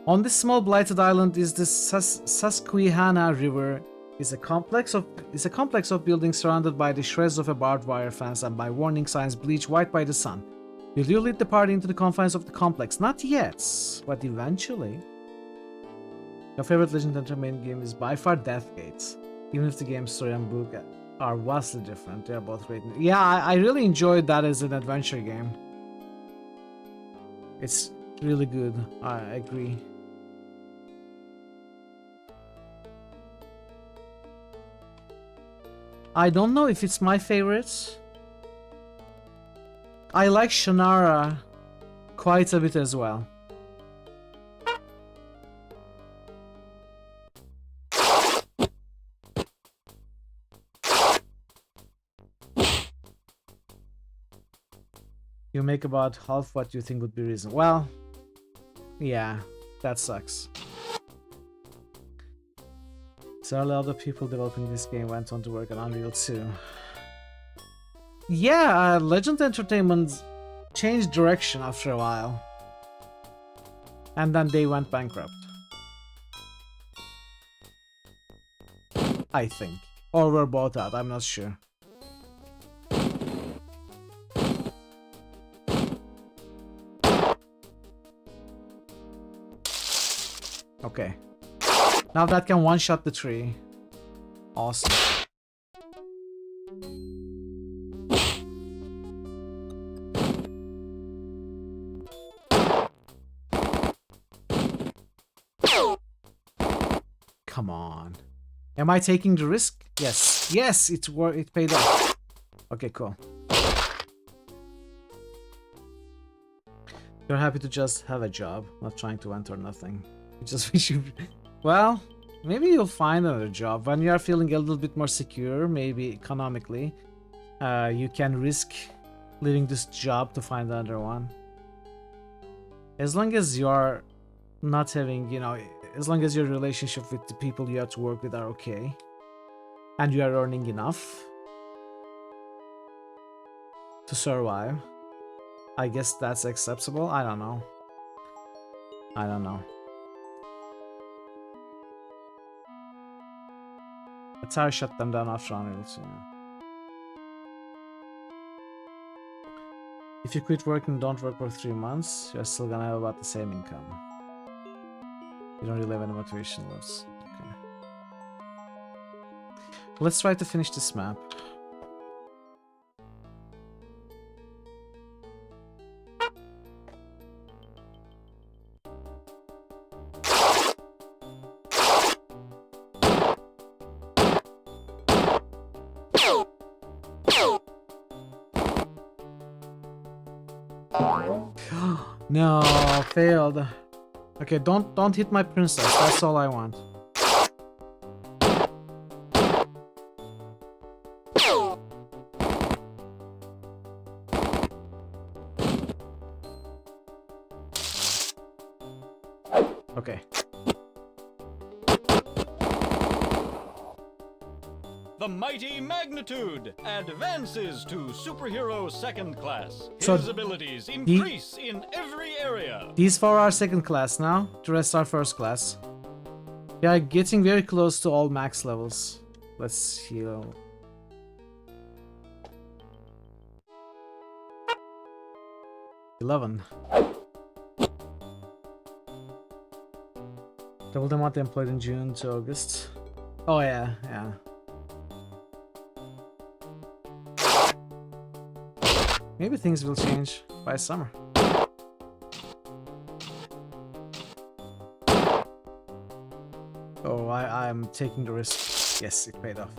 On this small blighted island is the Susquehanna River. It's a complex of buildings surrounded by the shreds of a barbed wire fence and by warning signs bleached white by the sun. Will you lead the party into the confines of the complex? Not yet, but eventually. Your favorite Legend Entertainment game is by far Deathgate, even if the game's story and book are vastly different. They are both great. Yeah, I really enjoyed that as an adventure game. It's really good. I agree. I don't know if it's my favorite. I like Shannara quite a bit as well. You make about half what you think would be reasonable. Well, yeah, that sucks. Several other people developing this game went on to work on Unreal 2. Yeah, Legend Entertainment changed direction after a while. And then they went bankrupt. I think. Or were bought out, I'm not sure. Okay. Now that can one-shot the tree. Awesome. Come on. Am I taking the risk? Yes. Yes, it paid off. Okay, cool. You're happy to just have a job, not trying to enter nothing. You just wish you... Well, maybe you'll find another job. When you are feeling a little bit more secure, maybe economically, you can risk leaving this job to find another one. As long as you're not having, you know, as long as your relationship with the people you have to work with are okay, and you are earning enough to survive, I guess that's acceptable. I don't know. I don't know. That's how I shut them down after Unreal 2. If you quit working and don't work for 3 months, you're still gonna have about the same income. You don't really have any motivation left. Okay. Let's try to finish this map. No, failed. Okay, don't hit my princess. That's all I want. Okay. The mighty Magnitude advances to superhero second class. So His abilities increase in every area. These 4 are second class now. The rest are first class. Yeah, getting very close to all max levels. Let's heal. $11. Double the amount employed in June to August. Oh yeah, yeah. Maybe things will change by summer. Oh, I'm taking the risk. Yes, it paid off.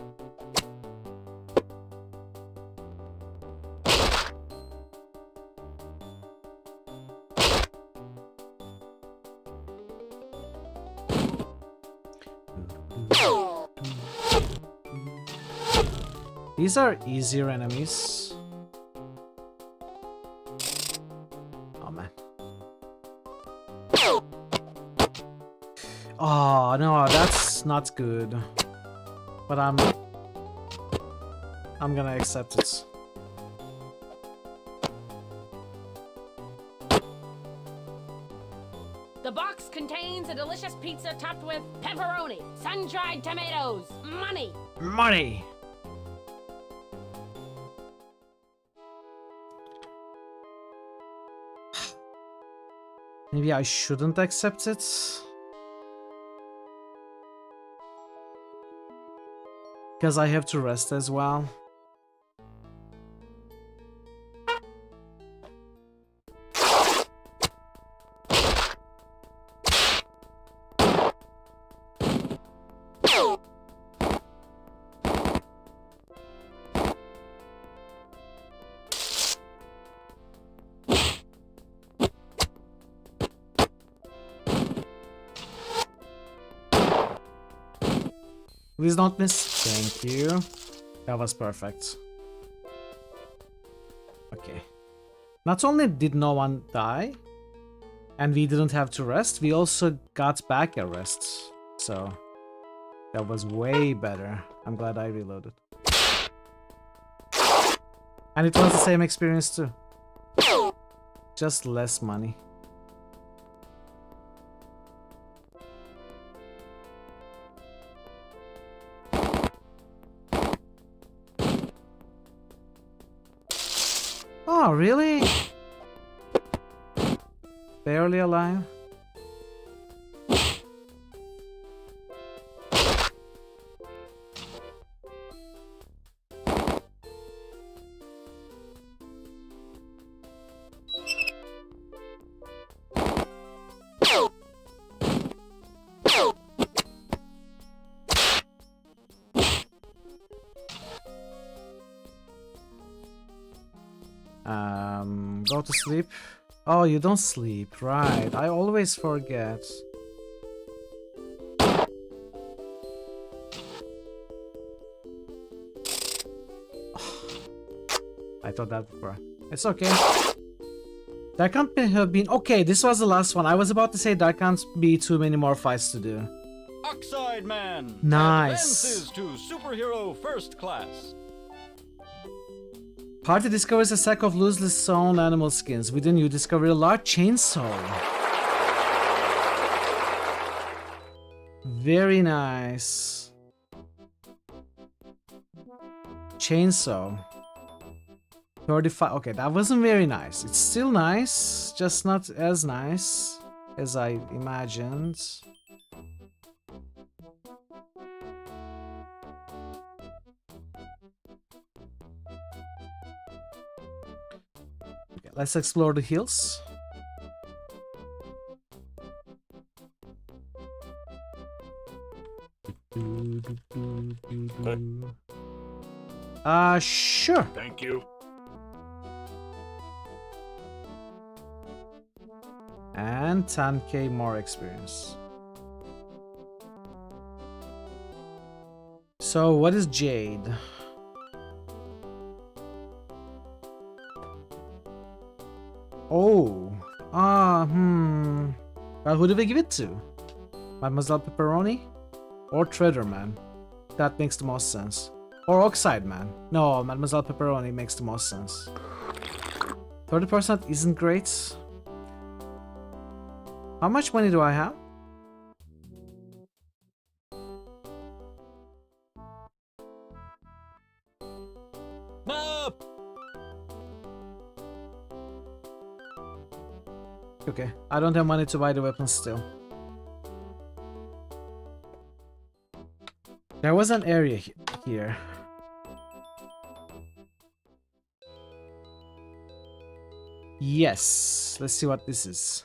These are easier enemies. Oh man. Oh no, that's not good. But I'm gonna accept it. The box contains a delicious pizza topped with pepperoni, sun-dried tomatoes, money. Money. Maybe I shouldn't accept it. Because I have to rest as well. Please don't miss. Thank you. That was perfect. Okay. Not only did no one die, and we didn't have to rest, we also got back a rest. So, that was way better. I'm glad I reloaded. And it was the same experience too. Just less money. Oh, really? Barely alive? Go to sleep. Oh, you don't sleep, right? I always forget. I thought that before. It's okay. There can't have been... Okay, this was the last one. I was about to say there can't be too many more fights to do. Oxide Man Nice. advances to Superhero First Class. Party discovers a sack of loosely sewn animal skins. Within you discover a large chainsaw. Very nice. Chainsaw. 35. Okay, that wasn't very nice. It's still nice, just not as nice as I imagined. Okay, let's explore the hills. Sure. Thank you. And 10k more experience. So, what is Jade? Oh. Well, who do we give it to? Mademoiselle Pepperoni? Or Treader Man? That makes the most sense. Or Oxide Man? No, Mademoiselle Pepperoni makes the most sense. 30% isn't great. How much money do I have? No! Okay, I don't have money to buy the weapons still. There was an area here. Yes, let's see what this is.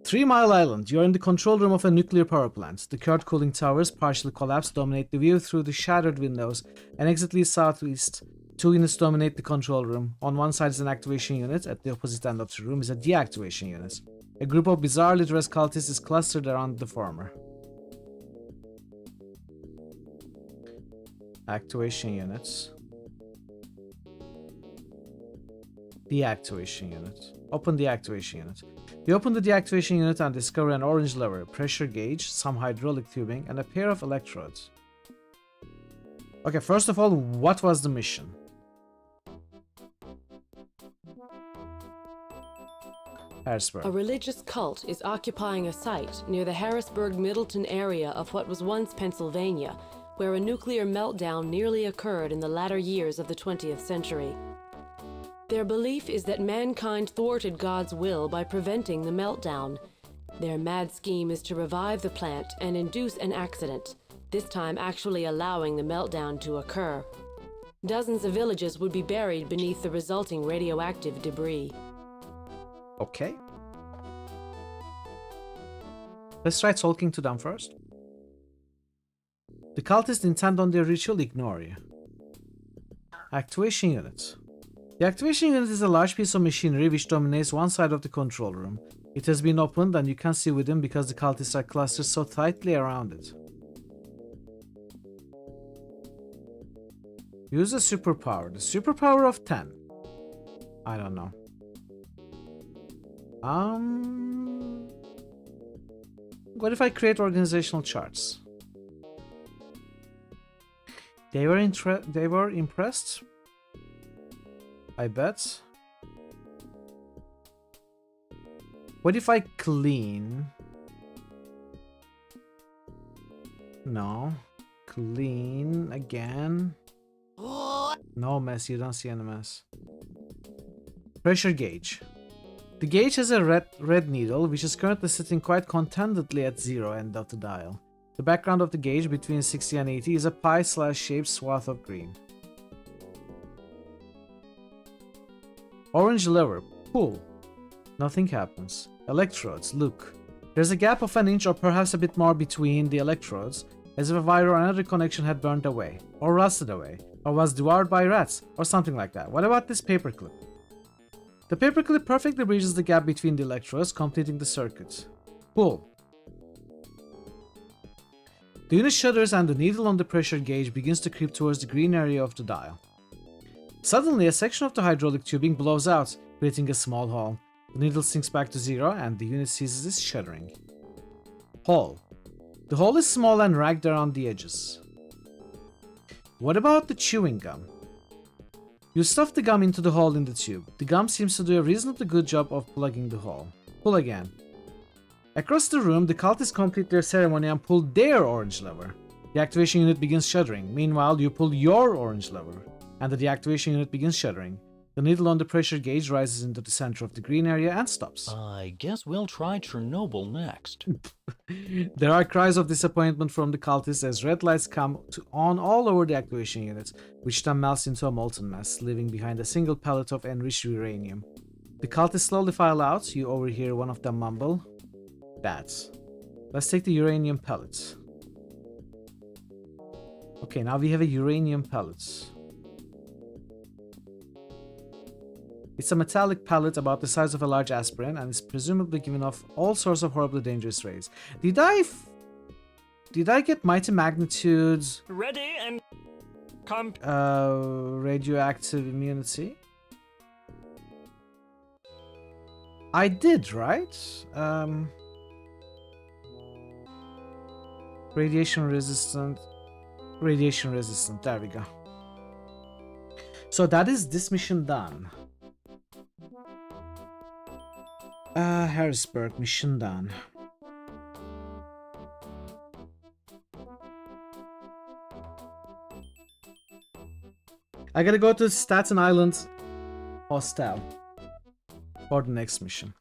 3 Mile Island. You are in the control room of a nuclear power plant. The current cooling towers, partially collapsed, dominate the view through the shattered windows. An exit leads southeast. 2 units dominate the control room. On one side is an activation unit. At the opposite end of the room is a deactivation unit. A group of bizarrely dressed cultists is clustered around the former. Activation units. Deactivation unit. Open the activation unit. You open the deactivation unit and discover an orange lever, a pressure gauge, some hydraulic tubing, and a pair of electrodes. Okay, first of all, what was the mission? Harrisburg. A religious cult is occupying a site near the Harrisburg-Middleton area of what was once Pennsylvania, where a nuclear meltdown nearly occurred in the latter years of the 20th century. Their belief is that mankind thwarted God's will by preventing the meltdown. Their mad scheme is to revive the plant and induce an accident, this time actually allowing the meltdown to occur. Dozens of villages would be buried beneath the resulting radioactive debris. Okay. Let's try talking to them first. The cultists intent on their ritual ignore you. Activation unit. The activation unit is a large piece of machinery which dominates one side of the control room. It has been opened and you can't see within because the cultists are clustered so tightly around it. Use a superpower. The superpower of 10. I don't know. What if I create organizational charts? They were impressed. I bet. What if I clean? No. Clean again. No mess, you don't see any mess. Pressure gauge. The gauge has a red needle, which is currently sitting quite contentedly at 0 end of the dial. The background of the gauge between 60 and 80 is a pie-shaped swath of green. Orange lever. Pull. Nothing happens. Electrodes. Look. There's a gap of an inch or perhaps a bit more between the electrodes, as if a wire or another connection had burned away, or rusted away, or was devoured by rats, or something like that. What about this paperclip? The paperclip perfectly bridges the gap between the electrodes, completing the circuit. Pull. The unit shudders and the needle on the pressure gauge begins to creep towards the green area of the dial. Suddenly, a section of the hydraulic tubing blows out. creating a small hole. The needle sinks back to 0 and the unit ceases its shuddering. Hole. The hole is small and ragged around the edges. What about the chewing gum? You stuff the gum into the hole in the tube. The gum seems to do a reasonably good job of plugging the hole. Pull again. Across the room, the cultists complete their ceremony and pull their orange lever. The activation unit begins shuddering. Meanwhile, you pull your orange lever, and the deactivation unit begins shuddering. The needle on the pressure gauge rises into the center of the green area and stops. I guess we'll try Chernobyl next. There are cries of disappointment from the cultists as red lights come on all over the activation units, which then melts into a molten mess, leaving behind a single pellet of enriched uranium. The cultists slowly file out. You overhear one of them mumble, "Bats. Let's take the uranium pellets." Okay, now we have a uranium pellet. It's a metallic pellet about the size of a large aspirin and is presumably giving off all sorts of horribly dangerous rays. Did I get mighty magnitudes? Ready and Radioactive immunity? I did, right? Radiation resistant. Radiation resistant, there we go. So that is this mission done. Harrisburg, mission done. I gotta go to Staten Island Hostel for the next mission.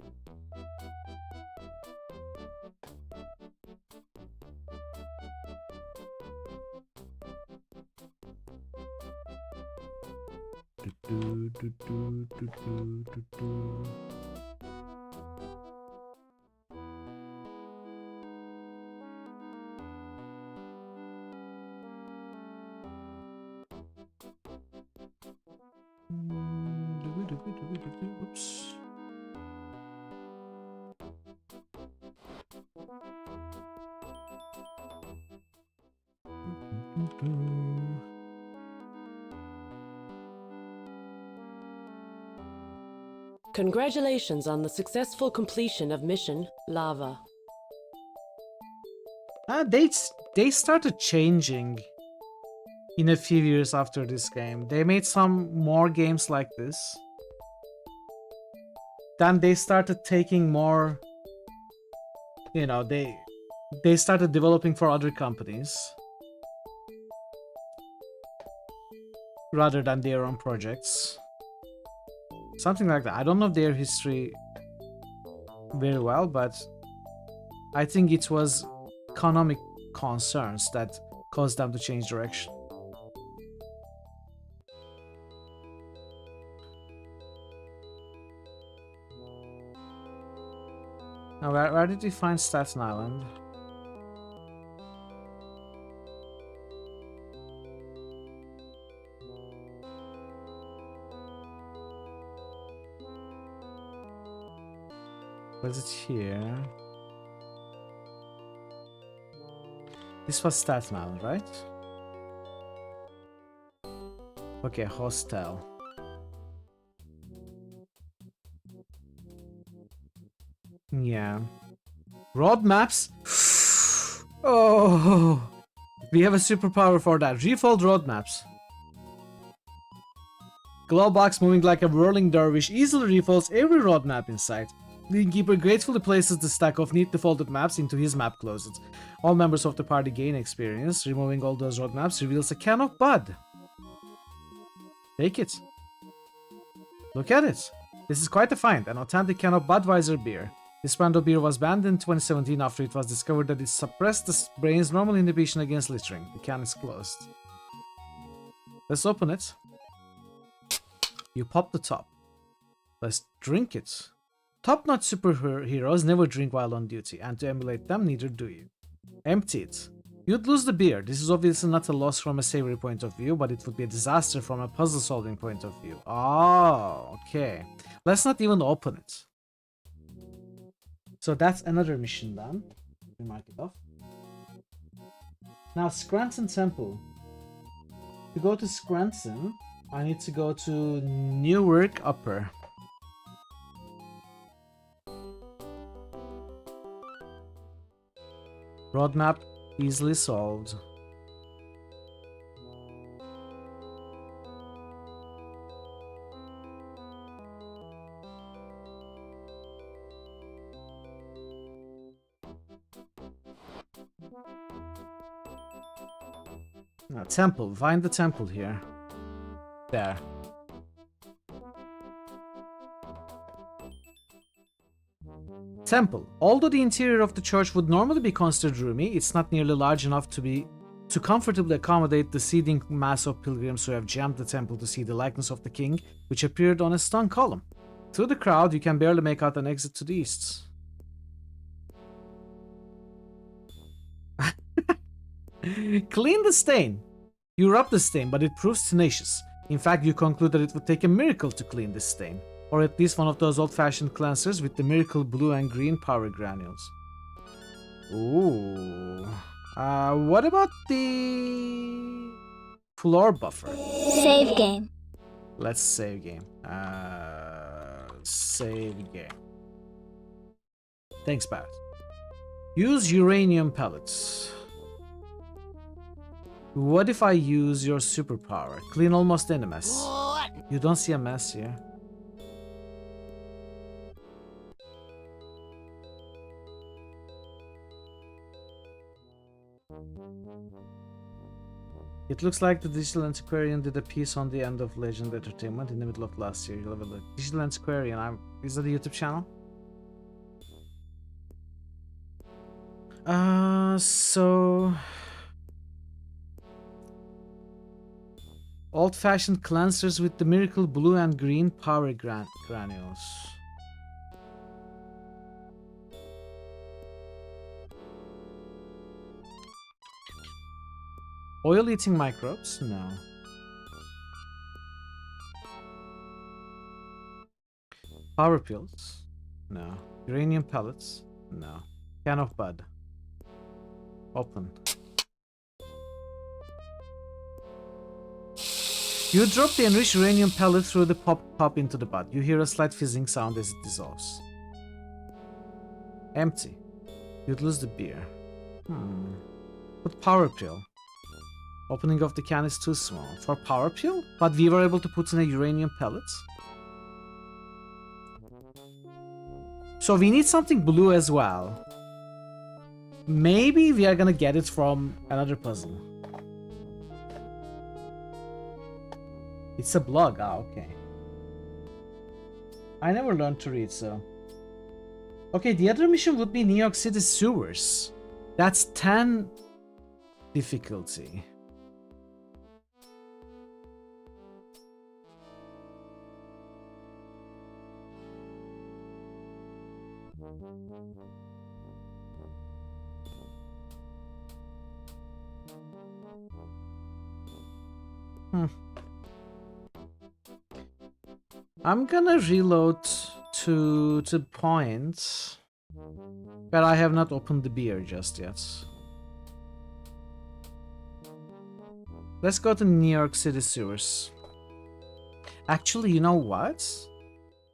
Oops. Congratulations on the successful completion of Mission Lava. They started changing in a few years after this game. They made some more games like this. Then they started taking more, you know, they started developing for other companies rather than their own projects. Something like that. I don't know their history very well, but I think it was economic concerns that caused them to change direction. Now, where did we find Staten Island? Was it here? This was Staten Island, right? Okay, hostel. Yeah. Road maps? Oh, we have a superpower for that. Refold road maps. Glowbox, moving like a whirling dervish, easily refolds every road map in sight. The innkeeper gratefully places the stack of neatly folded maps into his map closet. All members of the party gain experience. Removing all those road maps reveals a can of Bud. Take it. Look at it. This is quite a find, an authentic can of Budweiser beer. This brand of beer was banned in 2017 after it was discovered that it suppressed the brain's normal inhibition against littering. The can is closed. Let's open it. You pop the top. Let's drink it. Top-notch superheroes never drink while on duty, and to emulate them, neither do you. Empty it. You'd lose the beer. This is obviously not a loss from a savory point of view, but it would be a disaster from a puzzle-solving point of view. Oh, okay. Let's not even open it. So that's another mission done. We mark it off. Now, Scranton Temple. To go to Scranton, I need to go to Newark Upper. Roadmap easily solved. Temple. Find the temple here. There. Temple. Although the interior of the church would normally be considered roomy, it's not nearly large enough to comfortably accommodate the seething mass of pilgrims who have jammed the temple to see the likeness of the king, which appeared on a stone column. Through the crowd, you can barely make out an exit to the east. Clean the stain. You rub the stain, but it proves tenacious. In fact, you conclude that it would take a miracle to clean this stain. Or at least one of those old-fashioned cleansers with the miracle blue and green power granules. Ooh. What about the floor buffer? Save game. Let's save game. Save game. Thanks, Bat. Use uranium pellets. What if I use your superpower? Clean almost any mess. What? You don't see a mess here. It looks like the Digital Antiquarian did a piece on the end of Legend Entertainment in the middle of last year. You'll have a look. Digital Antiquarian, is that a YouTube channel? So... Old-fashioned cleansers with the miracle blue and green power granules. Oil-eating microbes? No. Power pills? No. Uranium pellets? No. Can of bud. Open. You drop the enriched uranium pellet through the pop into the bud. You hear a slight fizzing sound as it dissolves. Empty. You'd lose the beer. Put power pill. Opening of the can is too small. For power pill? But we were able to put in a uranium pellet. So we need something blue as well. Maybe we are gonna get it from another puzzle. It's a blog. Ah, okay. I never learned to read, so... Okay, the other mission would be New York City sewers. That's 10 difficulty. I'm gonna reload to point, but I have not opened the beer just yet. Let's go to New York City sewers. Actually, you know what?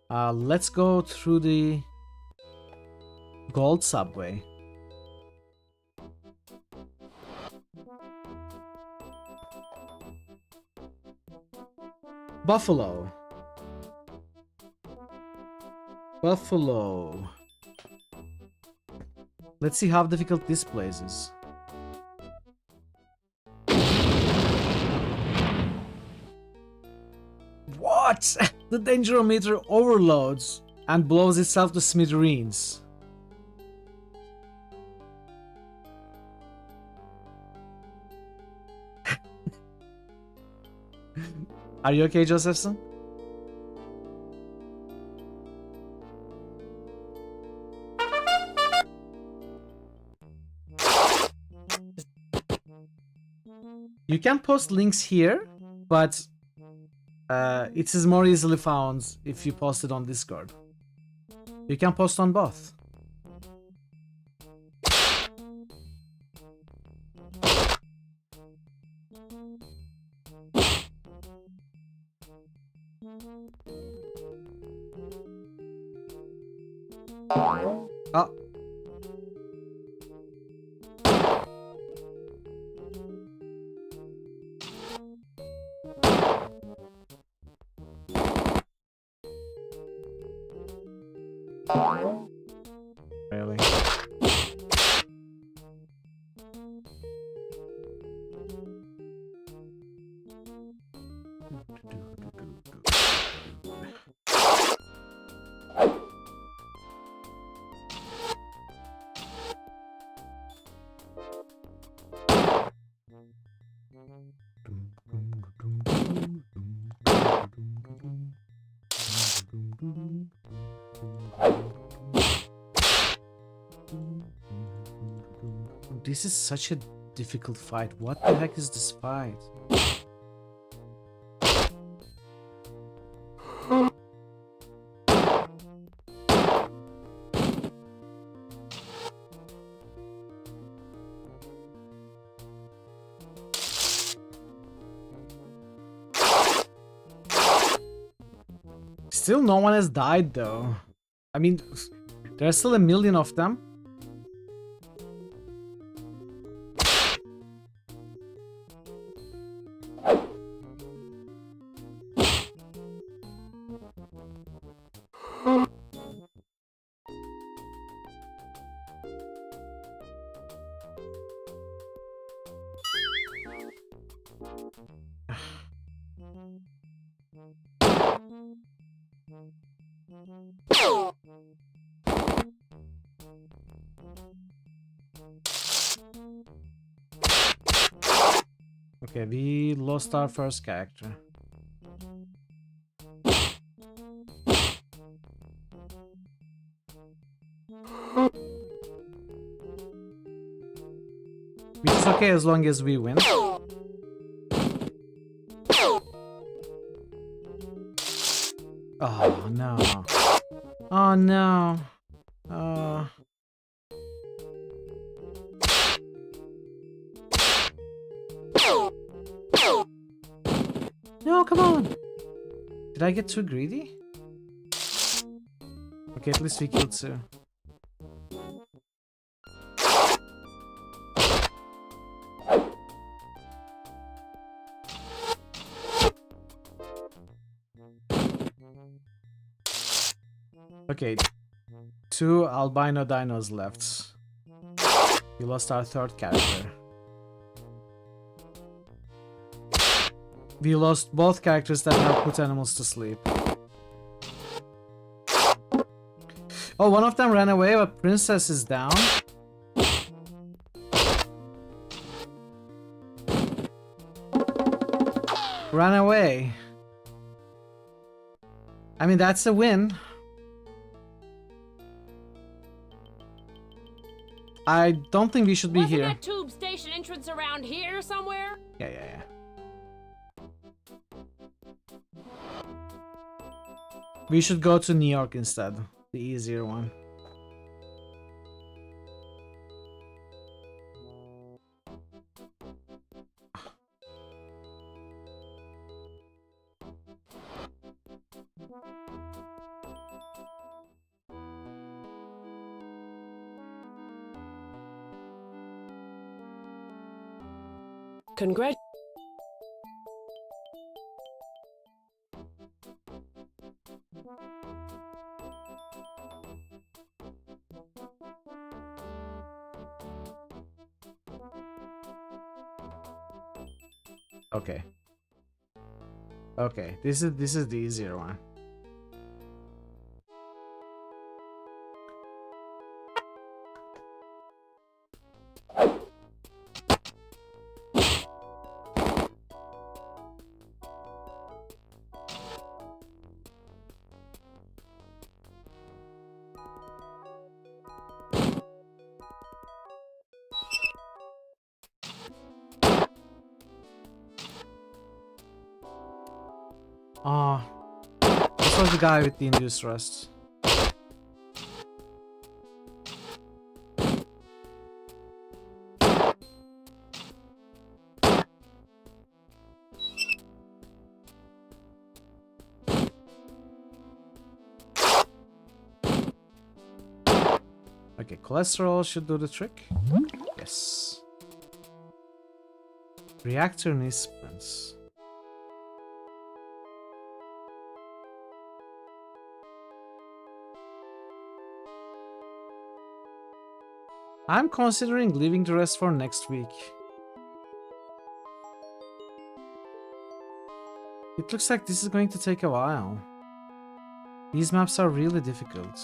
Let's go through the gold subway. Buffalo. Buffalo. Let's see how difficult this place is. What? The dangerometer overloads and blows itself to smithereens. Are you okay, Josephson? You can post links here, but it is more easily found if you post it on Discord. You can post on both. Oh. Really? This is such a difficult fight. What the heck is this fight? Still no one has died though. I mean, there's still a million of them. Okay, we lost our first character. Which is okay as long as we win. Oh no. Oh no. No, come on. Did I get too greedy? Okay, at least we killed two. Okay, two albino dinos left. We lost our third character. We lost both characters that have put animals to sleep. Oh, one of them ran away, but Princess is down. Ran away. I mean, that's a win. I don't think we should be Wasn't here. that tube station entrance around here somewhere? Yeah. We should go to New York instead. The easier one. Congrat. Okay. Okay, this is the easier one. Ah, this was the guy with the induced rust. Okay, cholesterol should do the trick. Yes. Reactor knee splints. I'm considering leaving the rest for next week. It looks like this is going to take a while. These maps are really difficult.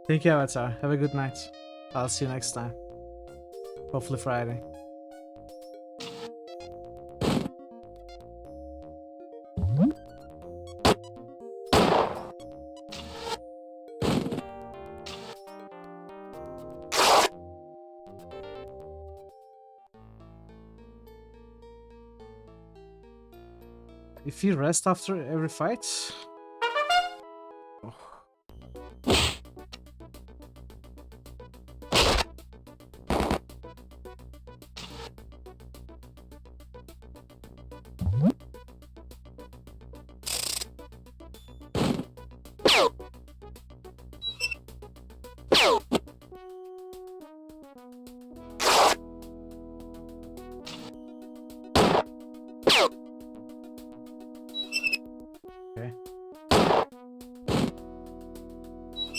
Thank you, Avatar. Have a good night. I'll see you next time. Hopefully Friday. If you rest after every fight... Oh.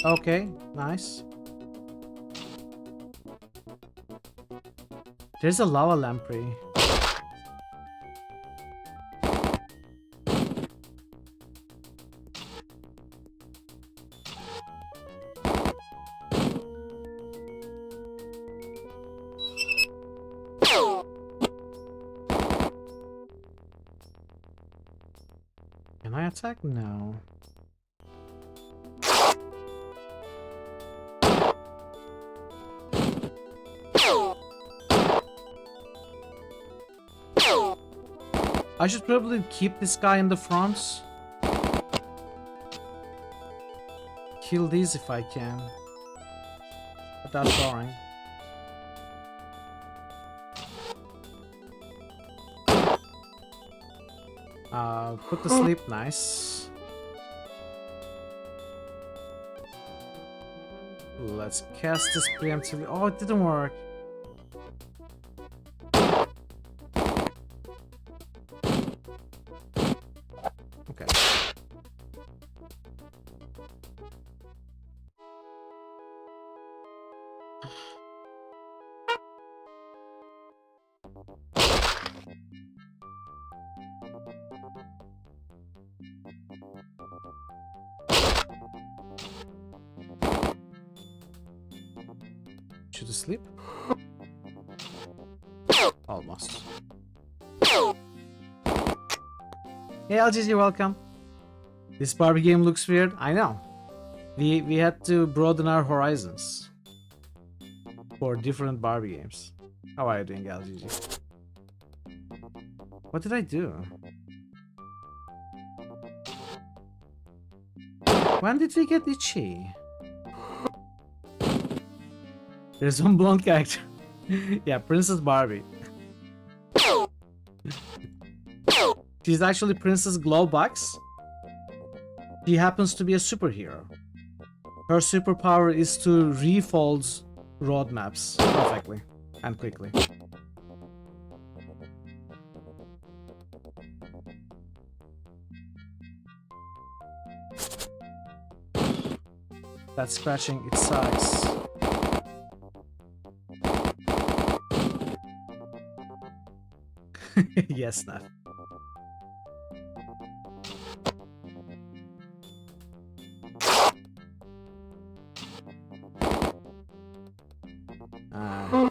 Okay, nice. There's a lava lamprey. Can I attack? No. I should probably keep this guy in the front. Kill these if I can. But that's boring. Put to sleep, nice. Let's cast this preemptively. Oh, it didn't work. Okay. Should I sleep? Almost. Hey LGs, you're welcome. This Barbie game looks weird. I know. We had to broaden our horizons for different Barbie games. How are you doing, LGG? What did I do? When did we get itchy? There's one blonde character. Yeah, Princess Barbie. She's actually Princess Glowbox. She happens to be a superhero. Her superpower is to refold road maps perfectly and quickly. That scratching, it sucks. Yes, Nat.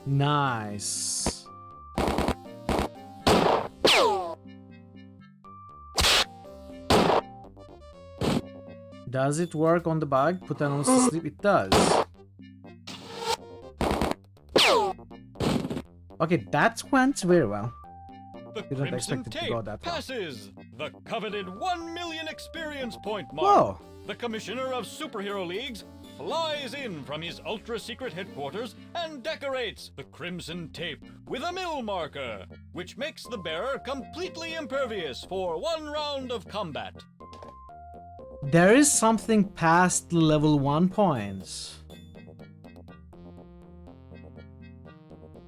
Nice. Does it work on the bug? Put animals to sleep? It does. Okay, that went very well. The Didn't Crimson expect it to Tape go that far. passes the coveted 1 million experience point mark. Whoa! The Commissioner of Superhero Leagues flies in from his ultra-secret headquarters and decorates the Crimson Tape with a mill marker, which makes the bearer completely impervious for 1 round of combat. There is something past level 1 points.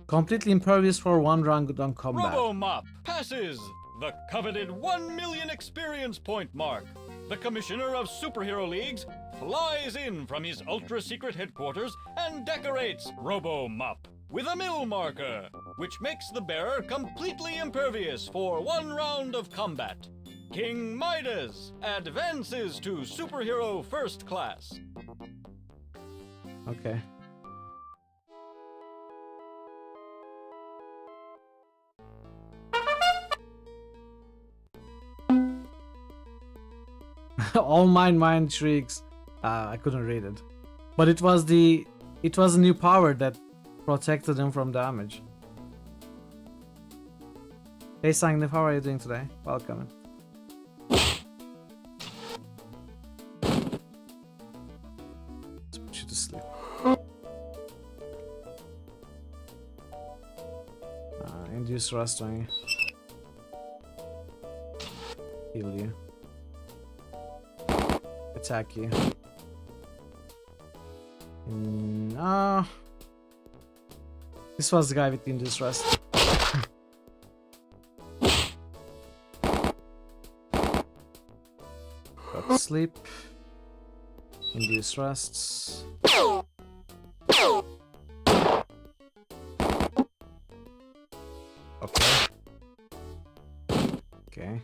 Completely impervious for 1 round on combat. Robo-Mop passes the coveted 1 million experience point mark. The Commissioner of Superhero Leagues flies in from his ultra-secret headquarters and decorates Robo-Mop with a mill marker, which makes the bearer completely impervious for 1 round of combat. King Midas advances to Superhero First Class. Okay. All mind shrieks. I couldn't read it, but it was a new power that protected him from damage. Hey Sangnif, how are you doing today? Welcome. Let's put you to sleep. Induce rust on you. Heal you. Attack you. No. This was the guy with the induced rust. Go to sleep. Induced rusts. Okay. Okay.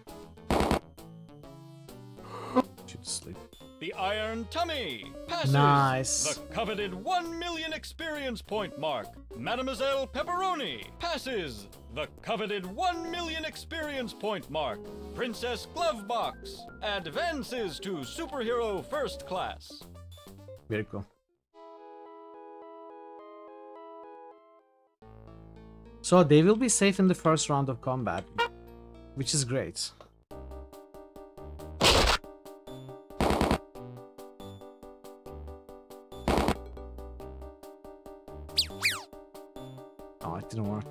Shoot to sleep. The Iron Tummy passes Nice. the coveted 1 million experience point mark. Mademoiselle Pepperoni passes the coveted 1 million experience point mark. Princess Glovebox advances to Superhero First Class. Very cool. So they will be safe in the first round of combat, which is great. Oh, it didn't work.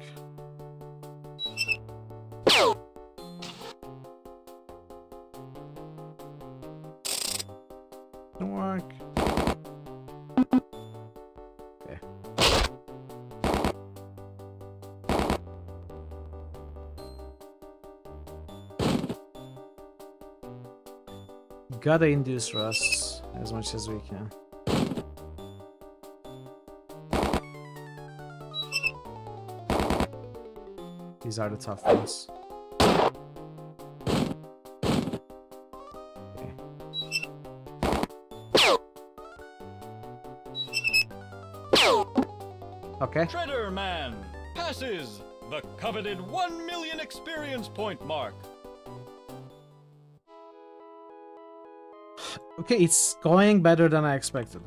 Didn't work. Okay. Gotta induce rusts as much as we can. These are the tough ones. Okay. Shredder Man passes the coveted 1 million experience point mark. Okay, it's going better than I expected.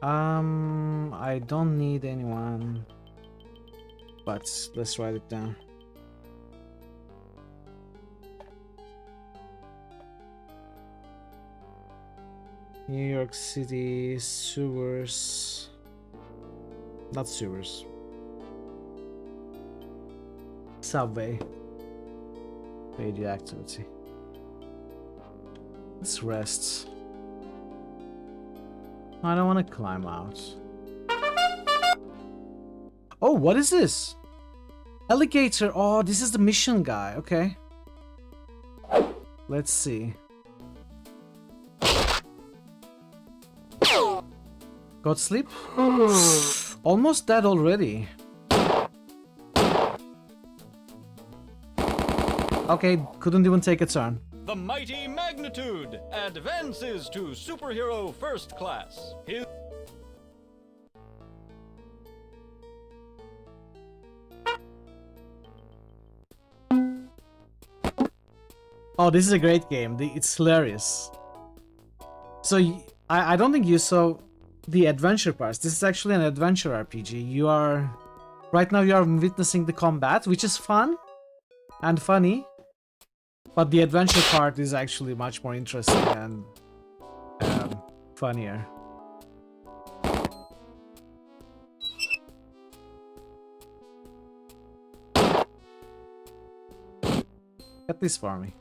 I don't need anyone, but let's write it down. New York City sewers. Not sewers. Subway. Radioactivity. Let's rest. I don't want to climb out. Oh, what is this? Alligator. Oh, this is the mission guy. Okay. Let's see. Go to sleep? Almost dead already. Okay, couldn't even take a turn. The Mighty Magnitude advances to Superhero First Class. His Oh, this is a great game. It's hilarious. So, I don't think you saw the adventure parts. This is actually an adventure RPG. Right now you are witnessing the combat, which is fun. and funny, but the adventure part is actually much more interesting and funnier. Get this for me.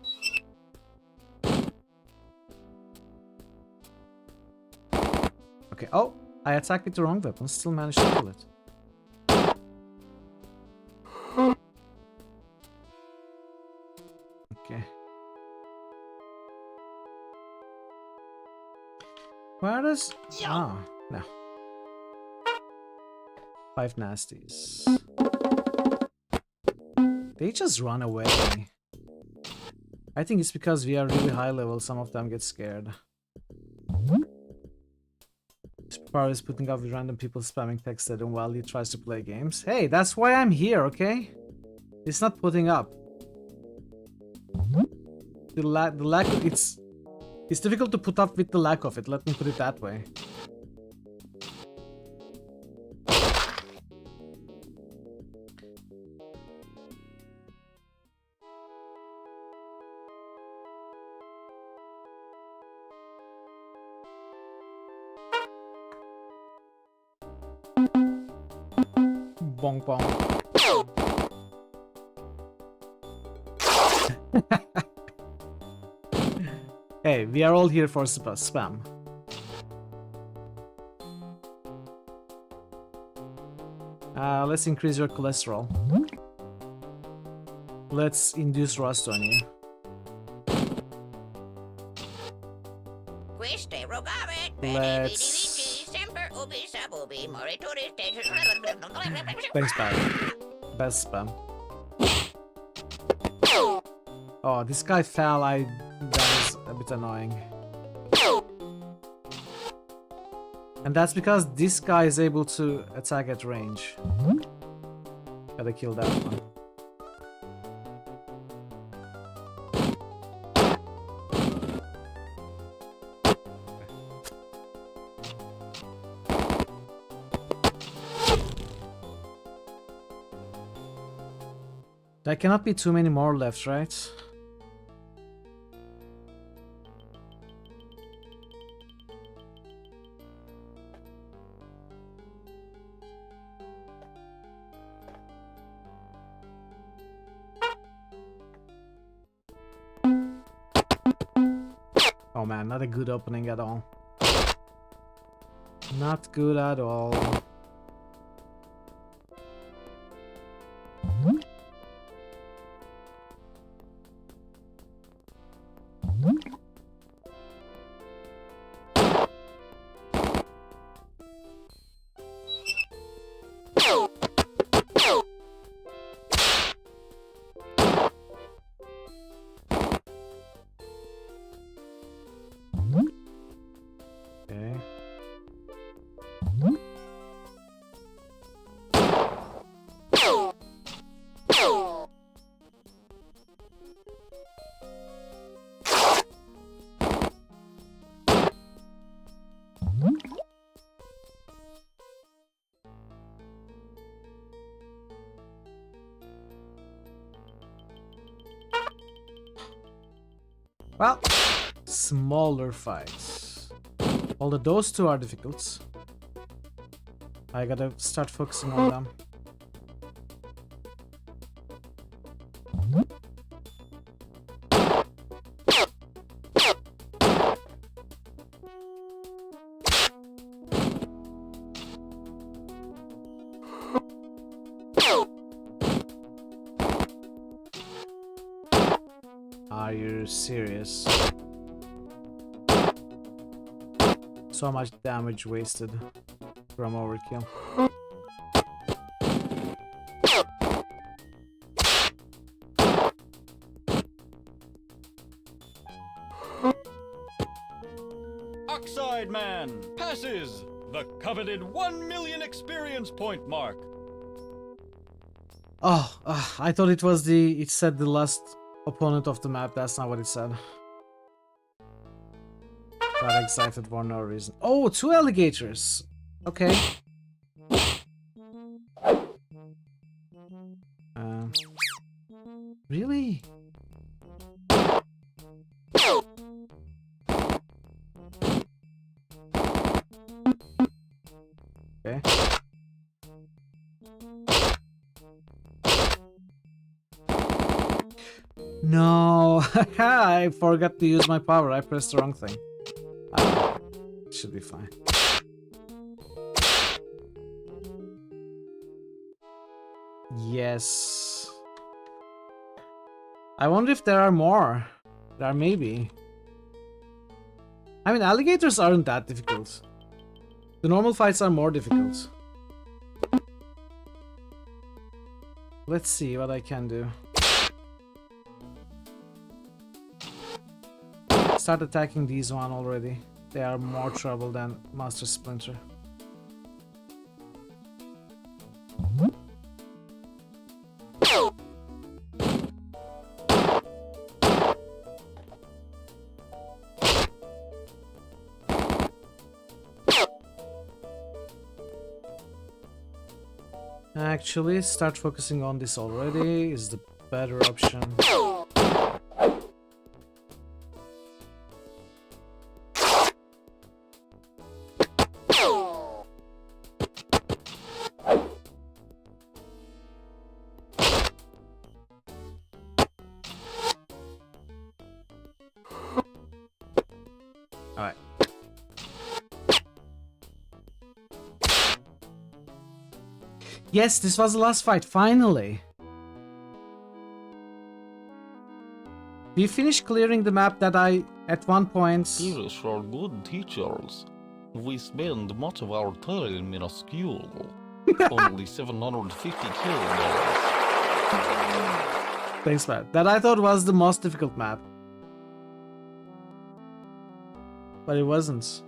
Okay, oh, I attacked with the wrong weapon, still managed to kill it. Okay. Where does... Ah, no. 5 nasties. They just run away. I think it's because we are really high level, some of them get scared. Superpower is putting up with random people spamming text at him while he tries to play games. Hey, that's why I'm here, okay? It's not putting up. The lack of it's difficult to put up with the lack of it, let me put it that way. Bong bong. Hey, we are all here for spam. Let's increase your cholesterol. Let's induce rust on you. Let's... Thanks, Barry. Best spam. Oh, this guy fell. That is a bit annoying. And that's because this guy is able to attack at range. Gotta kill that one. There cannot be too many more left, right? Oh man, not a good opening at all. Not good at all. Well, smaller fights. Although those two are difficult. I gotta start focusing on them. Are you serious? So much damage wasted from overkill. Oxide Man passes the coveted 1 million experience point mark. Oh, I thought it was it said the last opponent of the map. That's not what it said. Got excited for no reason. Oh, 2 alligators. Okay. Really? Okay. No, I forgot to use my power. I pressed the wrong thing. It should be fine. Yes. I wonder if there are more. There may be. I mean, alligators aren't that difficult. The normal fights are more difficult. Let's see what I can do. Start attacking these one already. They are more trouble than Master Splinter. Actually, start focusing on this already is the better option. Alright. Yes, this was the last fight, finally! We finished clearing the map that I, at one point... Irish are good teachers. We spend much of our time in a school. Only 750 kilograms. Thanks, Matt. That I thought was the most difficult map. But it wasn't.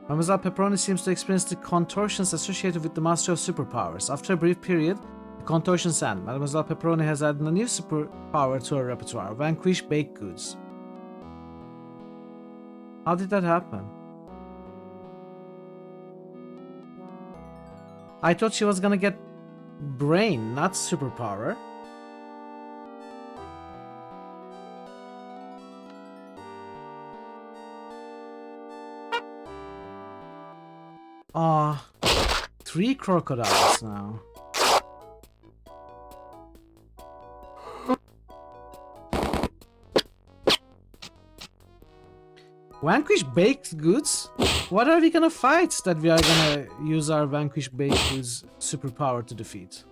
Mademoiselle Pepperoni seems to experience the contortions associated with the mastery of superpowers. After a brief period, the contortions end. Mademoiselle Pepperoni has added a new superpower to her repertoire: Vanquish Baked Goods. How did that happen? I thought she was gonna get brain, not superpower. Ah, 3 crocodiles now. Vanquish Baked Goods? What are we gonna fight that we are gonna use our Vanquish Baked Goods superpower to defeat?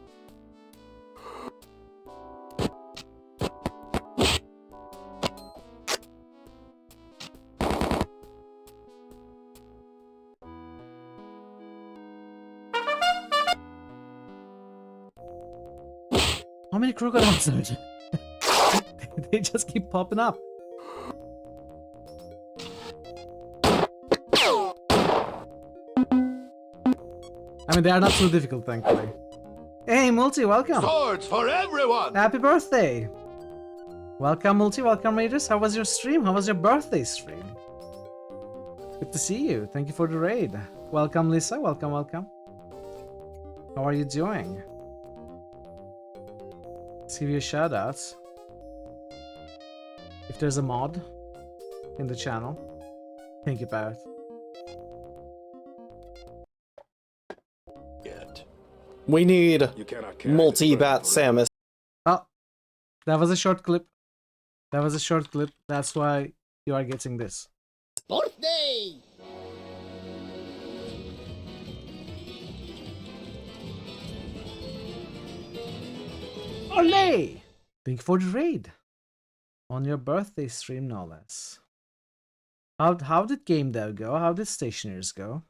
How many crocodiles are there? They just keep popping up. I mean, they are not too difficult, thankfully. Hey, Multi, welcome! Swords for everyone! Happy birthday! Welcome, Multi, welcome, Raiders. How was your stream? How was your birthday stream? Good to see you. Thank you for the raid. Welcome, Lisa. Welcome, welcome. How are you doing? Let's give you a shout out. If there's a mod in the channel, think about it. We need multi-bat Samus. Oh, that was a short clip. That was a short clip. That's why you are getting this. Birthday! Olé! Thank you for the raid. On your birthday stream, no less. How did Game Dev go? How did Stationers go?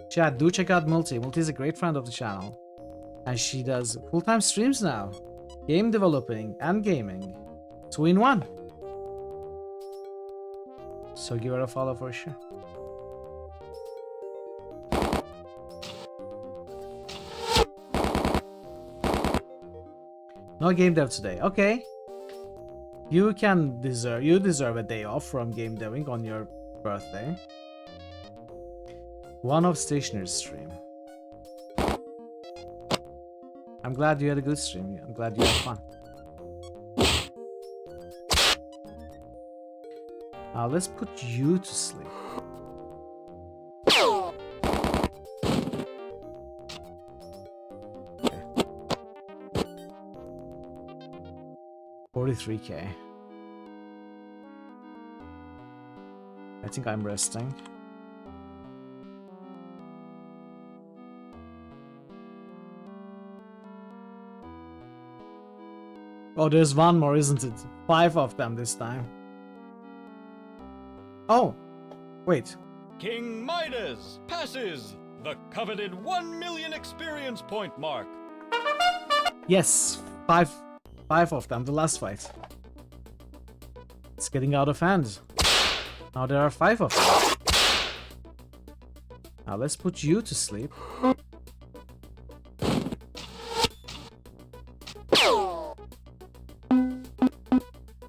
Chat, do check out Multi. Multi is a great friend of the channel. And she does full-time streams now. Game developing and gaming. 2 in 1. So give her a follow for sure. No game dev today. Okay. You deserve a day off from game deving on your birthday. One of Stationer's stream. I'm glad you had a good stream. I'm glad you had fun. Let's put you to sleep. Okay. 43k. I think I'm resting. Oh, there's one more, isn't it? 5 of them this time. Oh, wait. King Midas passes the coveted 1 million experience point mark. Yes, 5 of them, the last fight. It's getting out of hand. Now there are 5 of them. Now let's put you to sleep.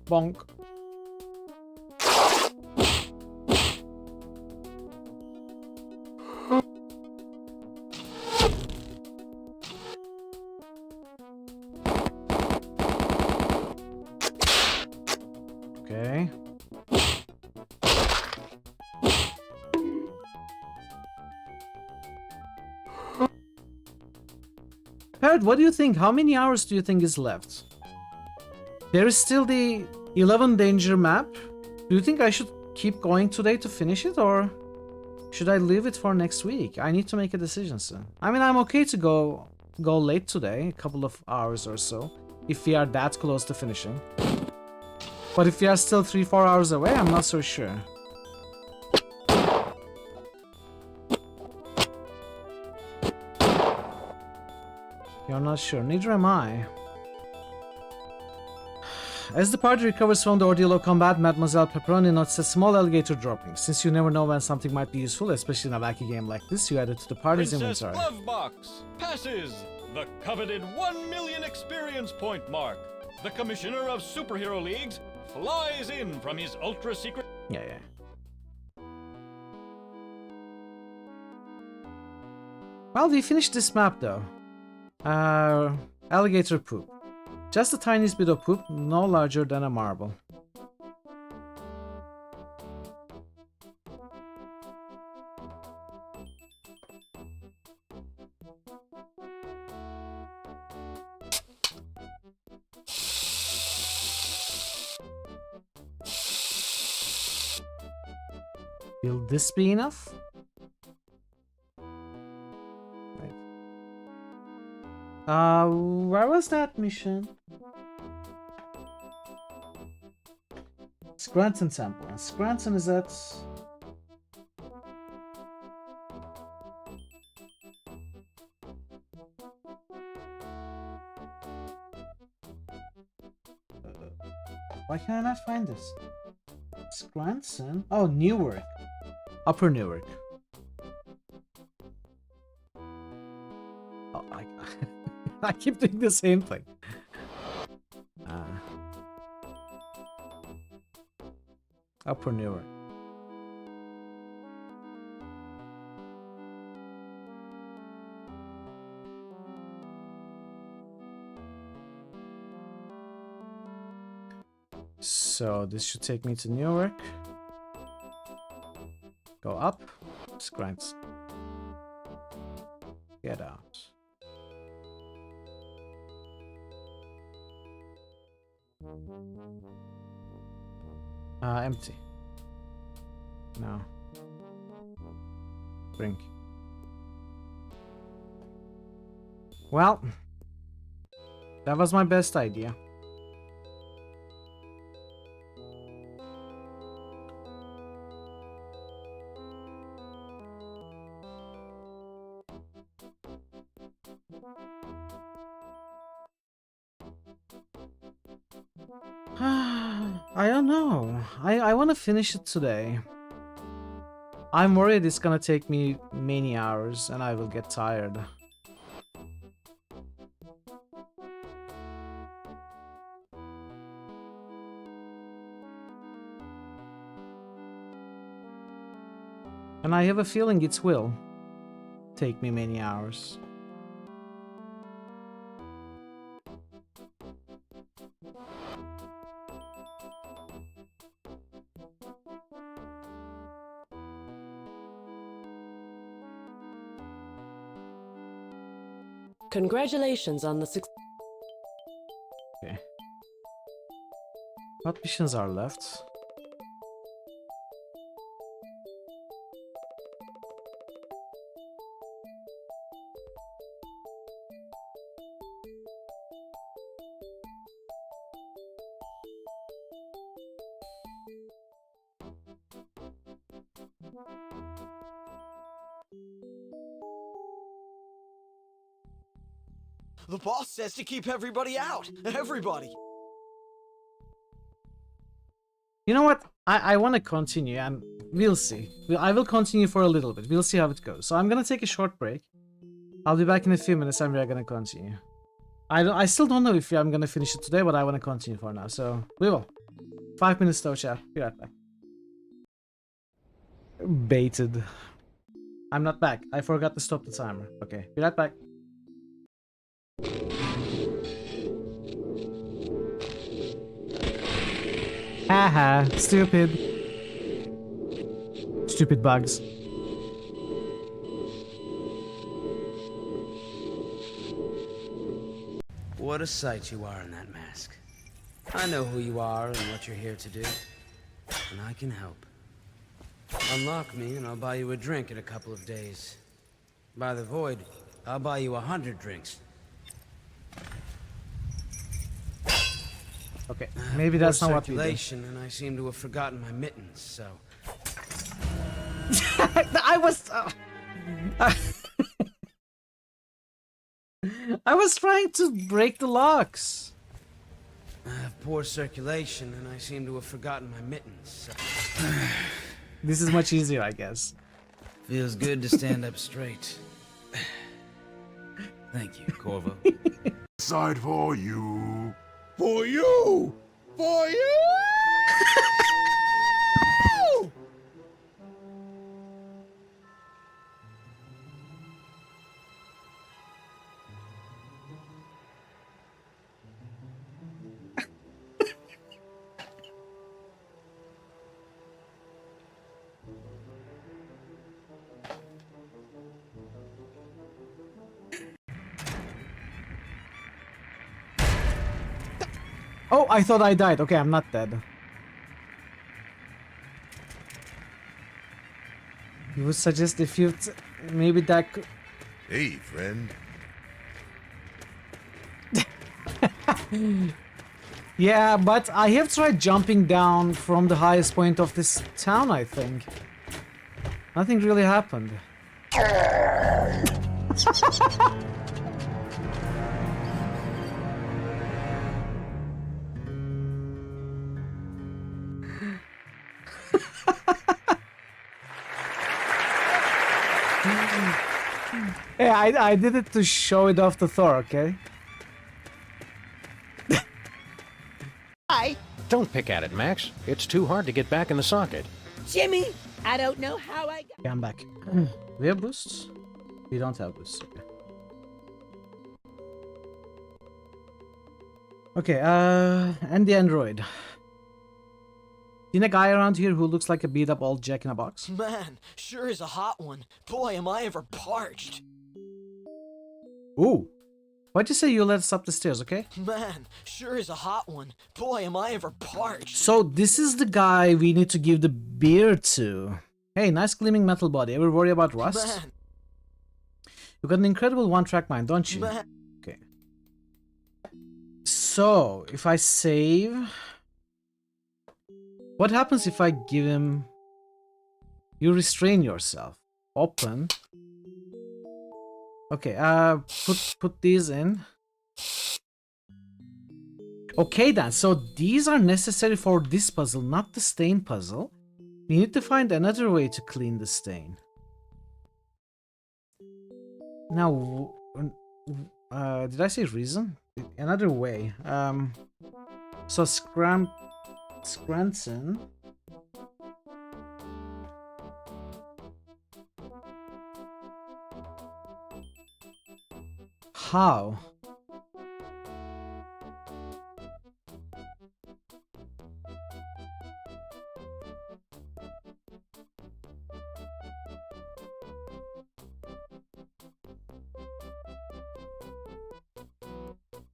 Bonk. Okay. Parrot, what do you think? How many hours do you think is left? There is still the 11 danger map. Do you think I should keep going today to finish it, or should I leave it for next week? I need to make a decision soon. I mean, I'm okay to go late today, a couple of hours or so, if we are that close to finishing. But if we are still 3-4 hours away, I'm not so sure. You're not sure, neither am I. As the party recovers from the ordeal of combat, Mademoiselle Pepperoni notes a small alligator dropping. Since you never know when something might be useful, especially in a wacky game like this, you add it to the party's Princess inventory. Glovebox passes the coveted 1 million experience point mark. The commissioner of superhero leagues flies in from his ultra secret. Yeah. Well, we finished this map though. Alligator poop. Just the tiniest bit of poop, no larger than a marble. Will this be enough? Where was that mission? Scranton Temple. And Scranton is at... Why can I not find this? Scranton? Oh, Newark. Upper Newark. Oh, I keep doing the same thing. Upper Newark. So this should take me to Newark. Go up. Scranton. Get out. Empty. No. Drink. Well, that was my best idea. I don't know. I want to finish it today. I'm worried it's gonna take me many hours and I will get tired. And I have a feeling it will take me many hours. Congratulations on the success. Okay. What missions are left? The boss says to keep everybody out. Everybody. You know what? I want to continue, and we'll see. I will continue for a little bit. We'll see how it goes. So I'm gonna take a short break. I'll be back in a few minutes, and we're gonna continue. I still don't know if I'm gonna finish it today, but I want to continue for now. So we will. 5 minutes though, chat. Be right back. Baited. I'm not back. I forgot to stop the timer. Okay, be right back. Haha, stupid. Stupid bugs. What a sight you are in that mask. I know who you are and what you're here to do, and I can help. Unlock me and I'll buy you a drink in a couple of days. By the void, I'll buy you 100 drinks. Okay, maybe that's not what we do. And I seem to have forgotten my mittens, so... I was... I was trying to break the locks. I have poor circulation, and I seem to have forgotten my mittens, so... This is much easier, I guess. Feels good to stand up straight. Thank you, Corvo. Side for you. For you! For you! Oh, I thought I died. Okay, I'm not dead. You would suggest if you... maybe that could... Hey, friend. Yeah, but I have tried jumping down from the highest point of this town, I think. Nothing really happened. Hey, I did it to show it off to Thor, okay? Hi. Don't pick at it, Max. It's too hard to get back in the socket. Jimmy, I don't know how I got... Yeah, I'm back. We have boosts? We don't have boosts, okay. Okay, and the android. Seen a guy around here who looks like a beat up old Jack in a box? Man, sure is a hot one. Boy, am I ever parched. Ooh. Why'd you say you let us up the stairs, okay? Man, sure is a hot one. Boy, am I ever parched. So this is the guy we need to give the beer to. Hey, nice gleaming metal body. Ever worry about rust? Man. You got an incredible one-track mind, don't you? Man. Okay. So, if I save... What happens if I give him... You restrain yourself. Open. Okay, put these in. Okay then, so these are necessary for this puzzle, not the stain puzzle. We need to find another way to clean the stain. Now, did I say reason? Another way. So Scranton. How?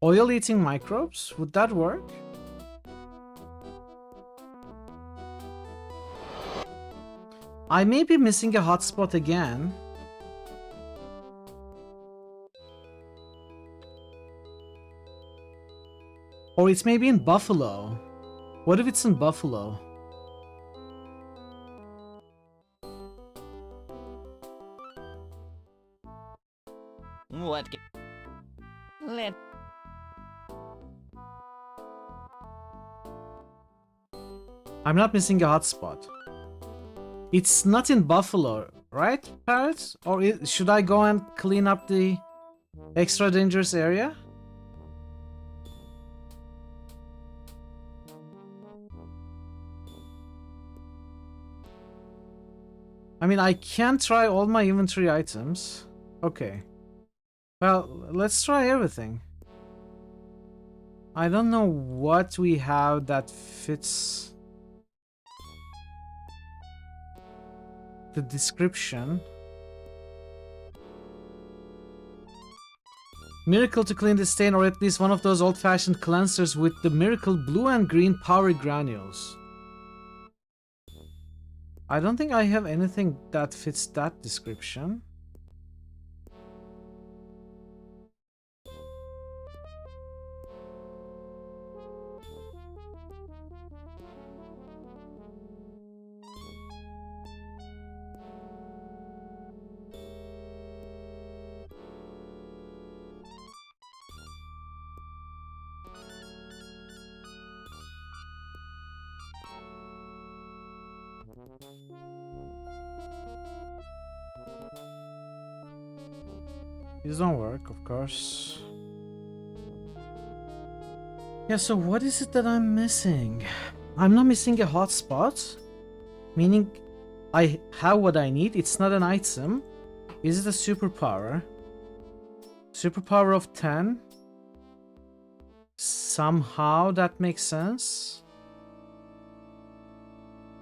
Oil-eating microbes? Would that work? I may be missing a hotspot again. Or it's maybe in Buffalo. What if it's in Buffalo? What? Let. I'm not missing a hotspot. It's not in Buffalo, right, Parrot? Or should I go and clean up the extra dangerous area? I mean, I can try all my inventory items. Okay. Well, let's try everything. I don't know what we have that fits the description. Miracle to clean the stain, or at least one of those old-fashioned cleansers with the miracle blue and green power granules. I don't think I have anything that fits that description. These don't work, of course. Yeah, so what is it that I'm missing? I'm not missing a hotspot, meaning I have what I need. It's not an item. Is it a superpower? Superpower of 10? Somehow that makes sense.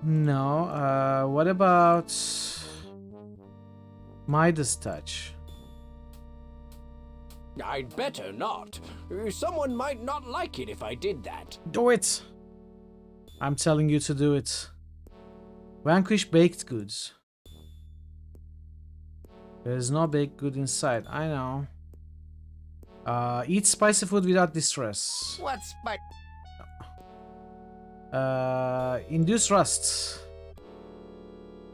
No, what about Midas Touch? I'd better not. Someone might not like it if I did that. Do it! I'm telling you to do it. Vanquish baked goods. There's no baked good inside, I know. Eat spicy food without distress. What's spicy? Induce rust.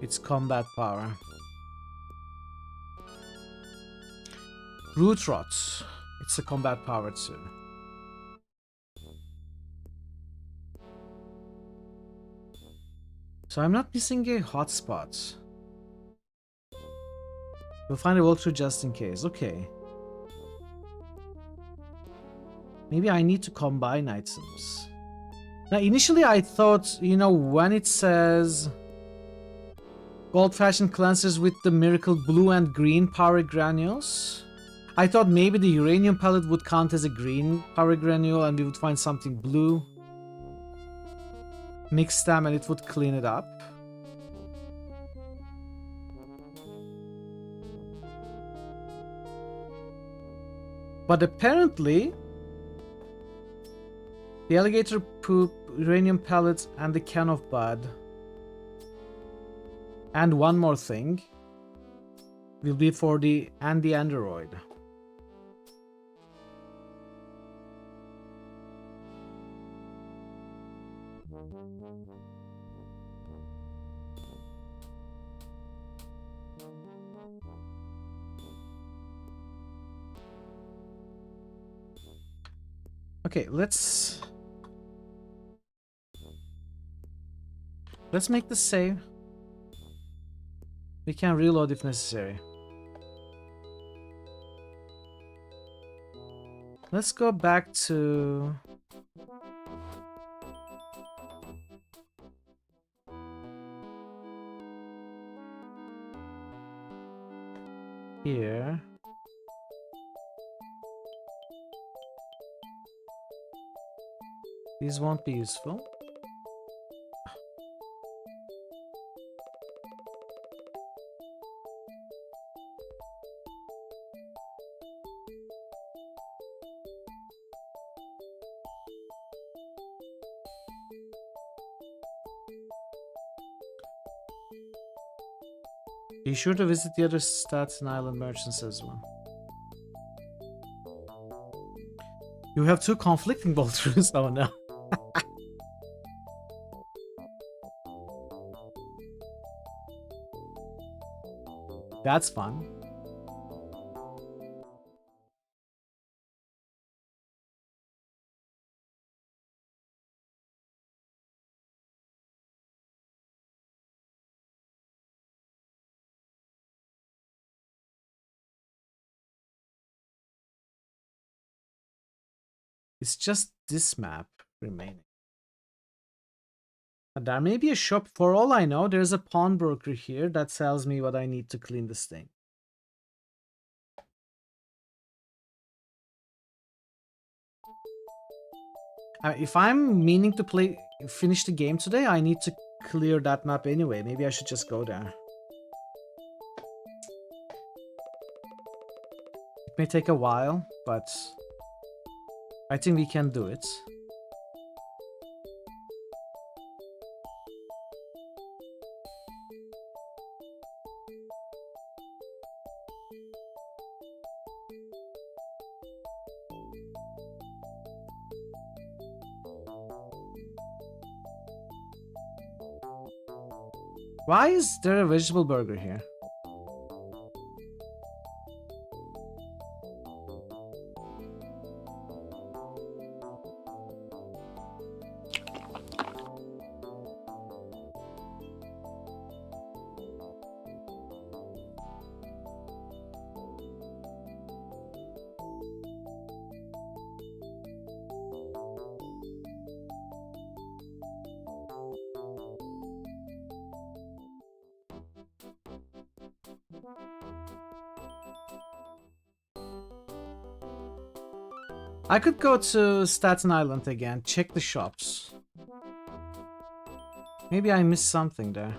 It's combat power. Root rot. It's a combat power too. So I'm not missing a hotspot. We'll find a walkthrough just in case. Okay. Maybe I need to combine items. Now, initially I thought, you know, when it says old-fashioned cleansers with the miracle blue and green power granules, I thought maybe the uranium pellet would count as a green power granule and we would find something blue, mix them, and it would clean it up. But apparently, the alligator poop, uranium pellets, and the can of bud, and one more thing, will be for the android. Okay, let's make the save. We can reload if necessary. Let's go back to here. These won't be useful. Be sure to visit the other Staten Island merchants as well. You have two conflicting walkthroughs. Oh no. That's fun. It's just this map remaining. There may be a shop. For all I know, there's a pawnbroker here that tells me what I need to clean this thing. If I'm meaning to finish the game today, I need to clear that map anyway. Maybe I should just go there. It may take a while, but I think we can do it. Why is there a vegetable burger here? I could go to Staten Island again, check the shops. Maybe I missed something there.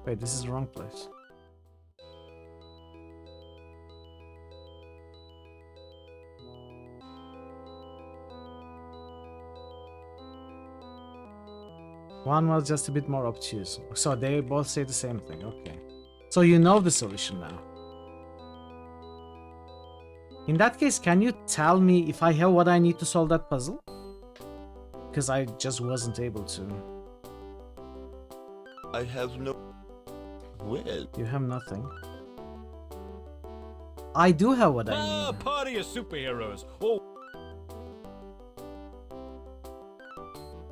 Wait, this is the wrong place. One was just a bit more obtuse. So they both say the same thing, okay. So you know the solution now. In that case, can you tell me if I have what I need to solve that puzzle? Because I just wasn't able to. I have no... Well... You have nothing. I do have what I need. Party of superheroes! Oh!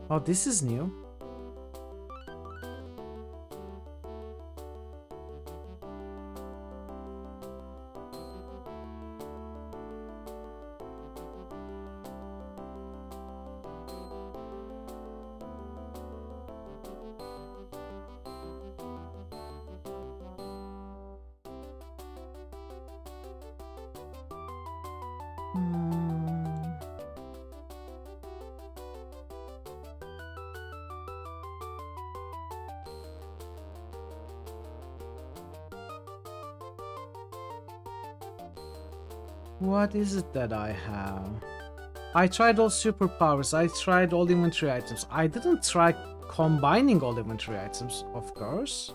Oh, this is new. What is it that I have? I tried all superpowers, I tried all inventory items. I didn't try combining all inventory items, of course.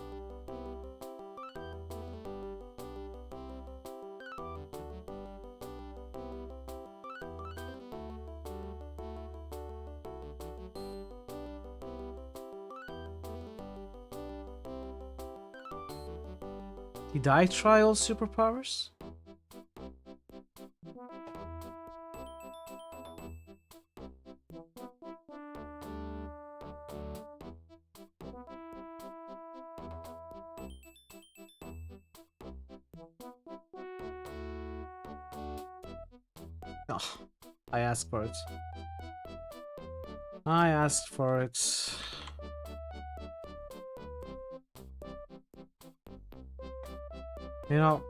Did I try all superpowers? Oh, I asked for it. I asked for it. You know,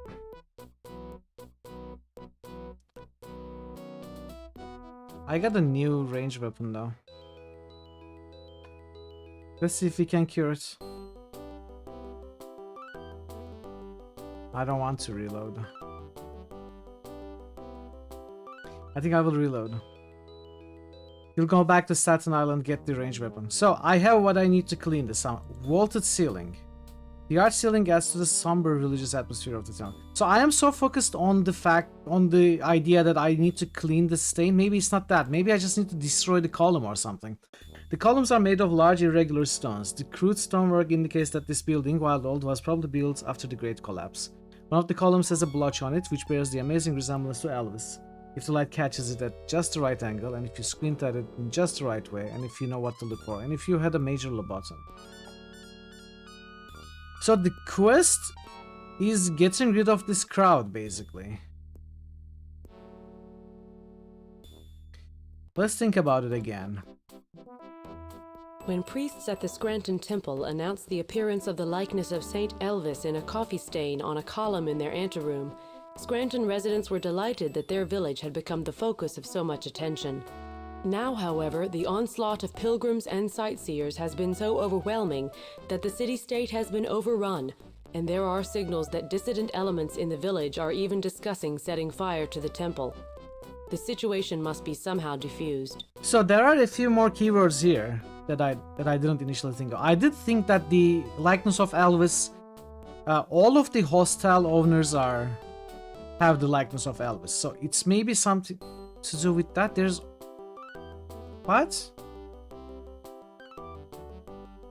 I got a new range weapon though. Let's see if we can cure it. I don't want to reload. I think I will reload. You'll go back to Staten Island, get the ranged weapon. So I have what I need to clean this out. Vaulted ceiling. The art ceiling adds to the somber religious atmosphere of the town. So I am so focused on the idea that I need to clean the stain. Maybe it's not that. Maybe I just need to destroy the column or something. The columns are made of large irregular stones. The crude stonework indicates that this building, while old, was probably built after the Great Collapse. One of the columns has a blotch on it, which bears the amazing resemblance to Elvis. If the light catches it at just the right angle, and if you squint at it in just the right way, and if you know what to look for, and if you had a major lobotomy. So the quest is getting rid of this crowd, basically. Let's think about it again. When priests at the Scranton Temple announced the appearance of the likeness of St. Elvis in a coffee stain on a column in their anteroom, Scranton residents were delighted that their village had become the focus of so much attention. Now, however, the onslaught of pilgrims and sightseers has been so overwhelming that the city-state has been overrun, and there are signals that dissident elements in the village are even discussing setting fire to the temple. The situation must be somehow diffused. So there are a few more keywords here that I didn't initially think of. I did think that the likeness of Elvis, all of the hostel owners have the likeness of Elvis. So it's maybe something to do with that. There's what?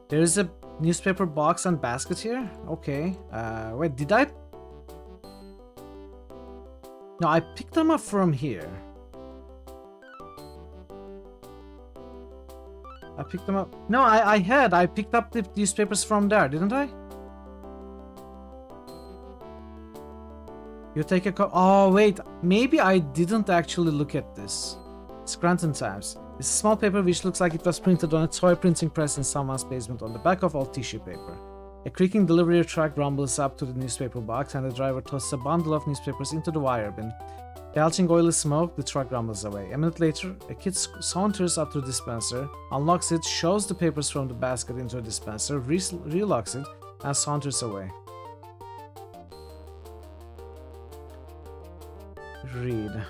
There is a newspaper box and basket here. Okay. Wait, did I? No, I picked them up from here. I picked them up. No, I picked up the newspapers from there, didn't I? You take a oh, wait. Maybe I didn't actually look at this. Scranton Times. It's a small paper which looks like it was printed on a toy printing press in someone's basement on the back of old tissue paper. A creaking delivery truck rumbles up to the newspaper box and the driver tosses a bundle of newspapers into the wire bin. Belching oily smoke, the truck rumbles away. A minute later, a kid saunters up to the dispenser, unlocks it, shoves the papers from the basket into a dispenser, relocks it, and saunters away. Read.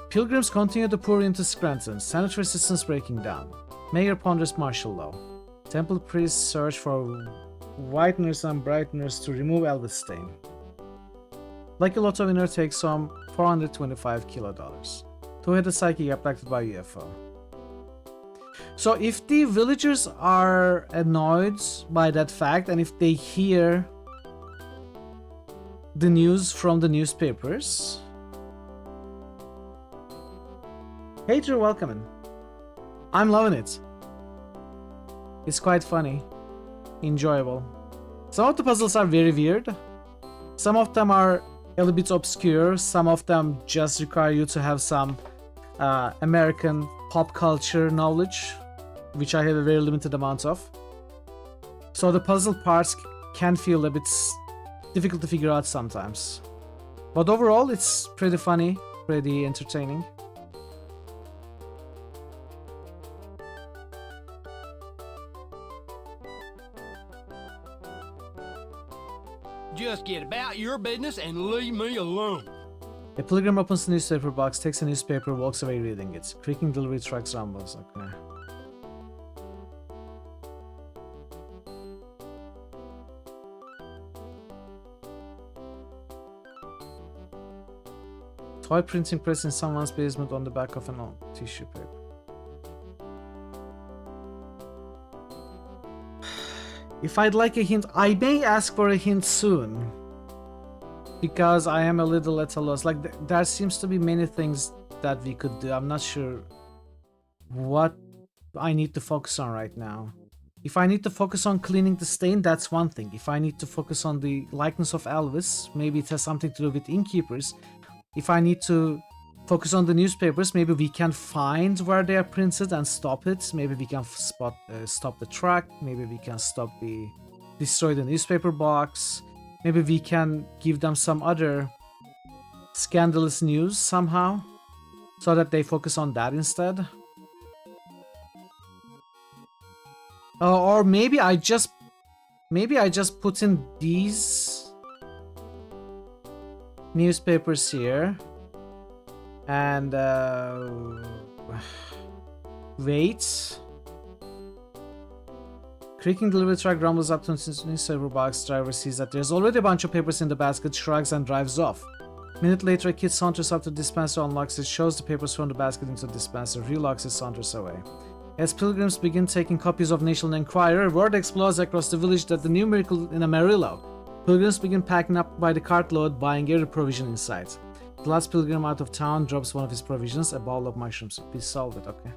Pilgrims continue to pour into Scranton, sanitary systems breaking down. Mayor ponders martial law. Temple priests search for whiteners and brighteners to remove Elvis stain. Lucky Lotto winner takes home $425 kilos. Two-headed psychic abducted by UFO. So if the villagers are annoyed by that fact, and if they hear the news from the newspapers... Hey Drew, welcome in. I'm loving it. It's quite funny. Enjoyable. Some of the puzzles are very weird. Some of them are a little bit obscure. Some of them just require you to have some American pop culture knowledge, which I have a very limited amount of. So the puzzle parts can feel a bit difficult to figure out sometimes. But overall, it's pretty funny, pretty entertaining. Just get about your business and leave me alone. A pilgrim opens the newspaper box, takes a newspaper, walks away reading it. Creaking delivery trucks rumbles. Okay. Toy printing press in someone's basement on the back of an old tissue paper. If I'd like a hint, I may ask for a hint soon. Because I am a little at a loss. Like, there seems to be many things that we could do. I'm not sure what I need to focus on right now. If I need to focus on cleaning the stain, that's one thing. If I need to focus on the likeness of Elvis, maybe it has something to do with innkeepers. If I need to focus on the newspapers, maybe we can find where they are printed and stop it. Maybe we can stop the truck. Maybe we can destroy the newspaper box. Maybe we can give them some other scandalous news somehow, so that they focus on that instead. Or maybe I just put in these newspapers here, And wait. Creaking delivery truck rumbles up to the newspaper box. Driver sees that there's already a bunch of papers in the basket, shrugs and drives off. Minute later, a kid saunters up to the dispenser, unlocks it, shows the papers from the basket into the dispenser, relocks it, saunters away. As pilgrims begin taking copies of National Enquirer, word explodes across the village that the new miracle in Amarillo. Pilgrims begin packing up by the cartload, buying every provision in sight. The last pilgrim out of town drops one of his provisions, a bowl of mushrooms. Please solve it, okay?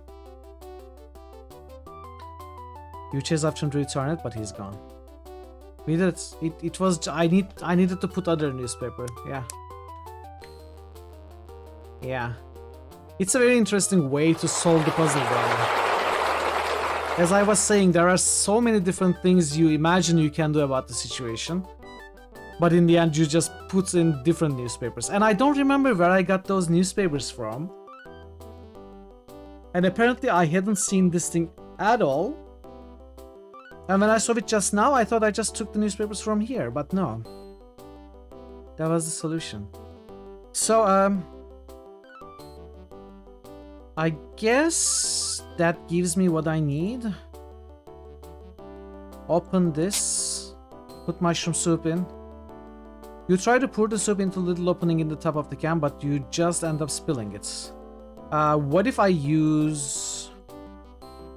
You chase after him to return it, but he's gone. We did it. It was I needed to put other newspaper. Yeah. Yeah. It's a very interesting way to solve the puzzle though. As I was saying, there are so many different things you imagine you can do about the situation. But in the end, you just put in different newspapers. And I don't remember where I got those newspapers from. And apparently I hadn't seen this thing at all. And when I saw it just now, I thought I just took the newspapers from here. But no. That was the solution. So, I guess that gives me what I need. Open this. Put mushroom soup in. You try to pour the soup into a little opening in the top of the can, but you just end up spilling it. What if I use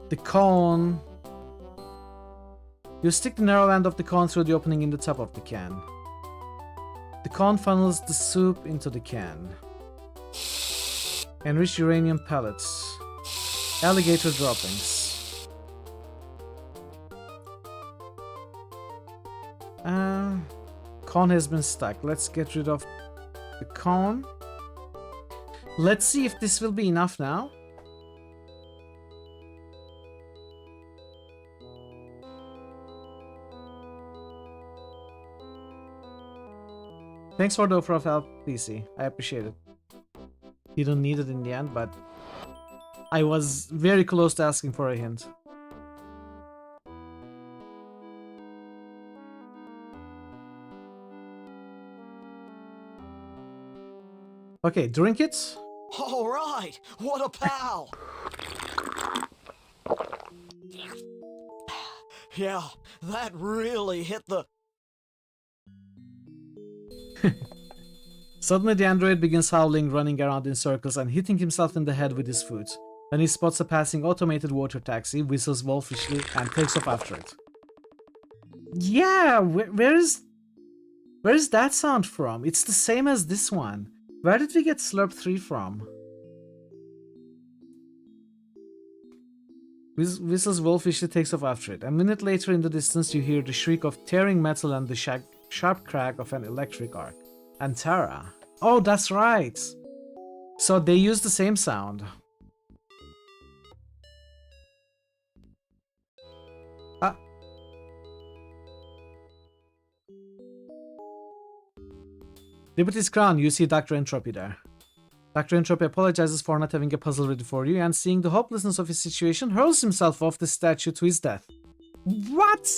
the cone? You stick the narrow end of the cone through the opening in the top of the can. The cone funnels the soup into the can. Enriched uranium pellets. Alligator droppings. Cone has been stuck. Let's get rid of the cone. Let's see if this will be enough now. Thanks for the offer of help, PC. I appreciate it. You don't need it in the end, but I was very close to asking for a hint. Okay, drink it. All right, what a pal! Yeah, that really hit the... Suddenly the android begins howling, running around in circles and hitting himself in the head with his foot. Then he spots a passing automated water taxi, whistles wolfishly, and takes off after it. Yeah, where is that sound from? It's the same as this one. Where did we get Slurp 3 from? Whistles wolfishly, takes off after it. A minute later in the distance you hear the shriek of tearing metal and the sharp crack of an electric arc. Antara. Oh, that's right. So they use the same sound. Liberty's Crown, you see Dr. Entropy there. Dr. Entropy apologizes for not having a puzzle ready for you and seeing the hopelessness of his situation, hurls himself off the statue to his death. What?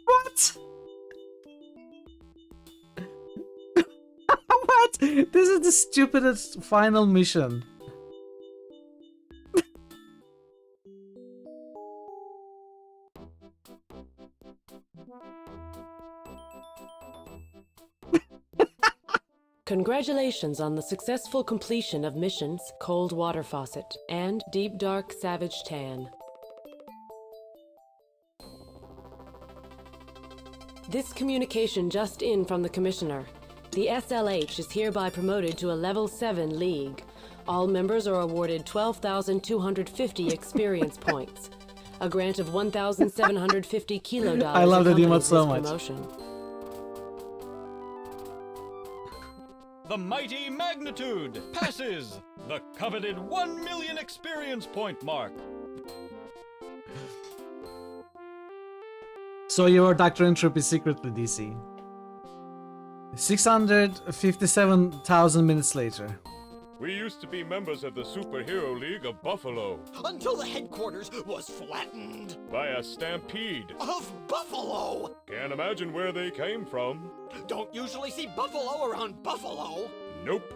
What? What? This is the stupidest final mission. Congratulations on the successful completion of missions Cold Water Faucet and Deep Dark Savage Tan. This communication just in from the Commissioner. The SLH is hereby promoted to a Level 7 League. All members are awarded 12,250 experience points. A grant of 1,750 kilo dollars. I love that emote so much. Promotion. The mighty Magnitude passes the coveted 1 million experience point mark. So you are Dr. Entropy secretly, DC. 657,000 minutes later. We used to be members of the Superhero League of Buffalo. Until the headquarters was flattened. By a stampede. Of buffalo! Can't imagine where they came from. Don't usually see buffalo around Buffalo. Nope.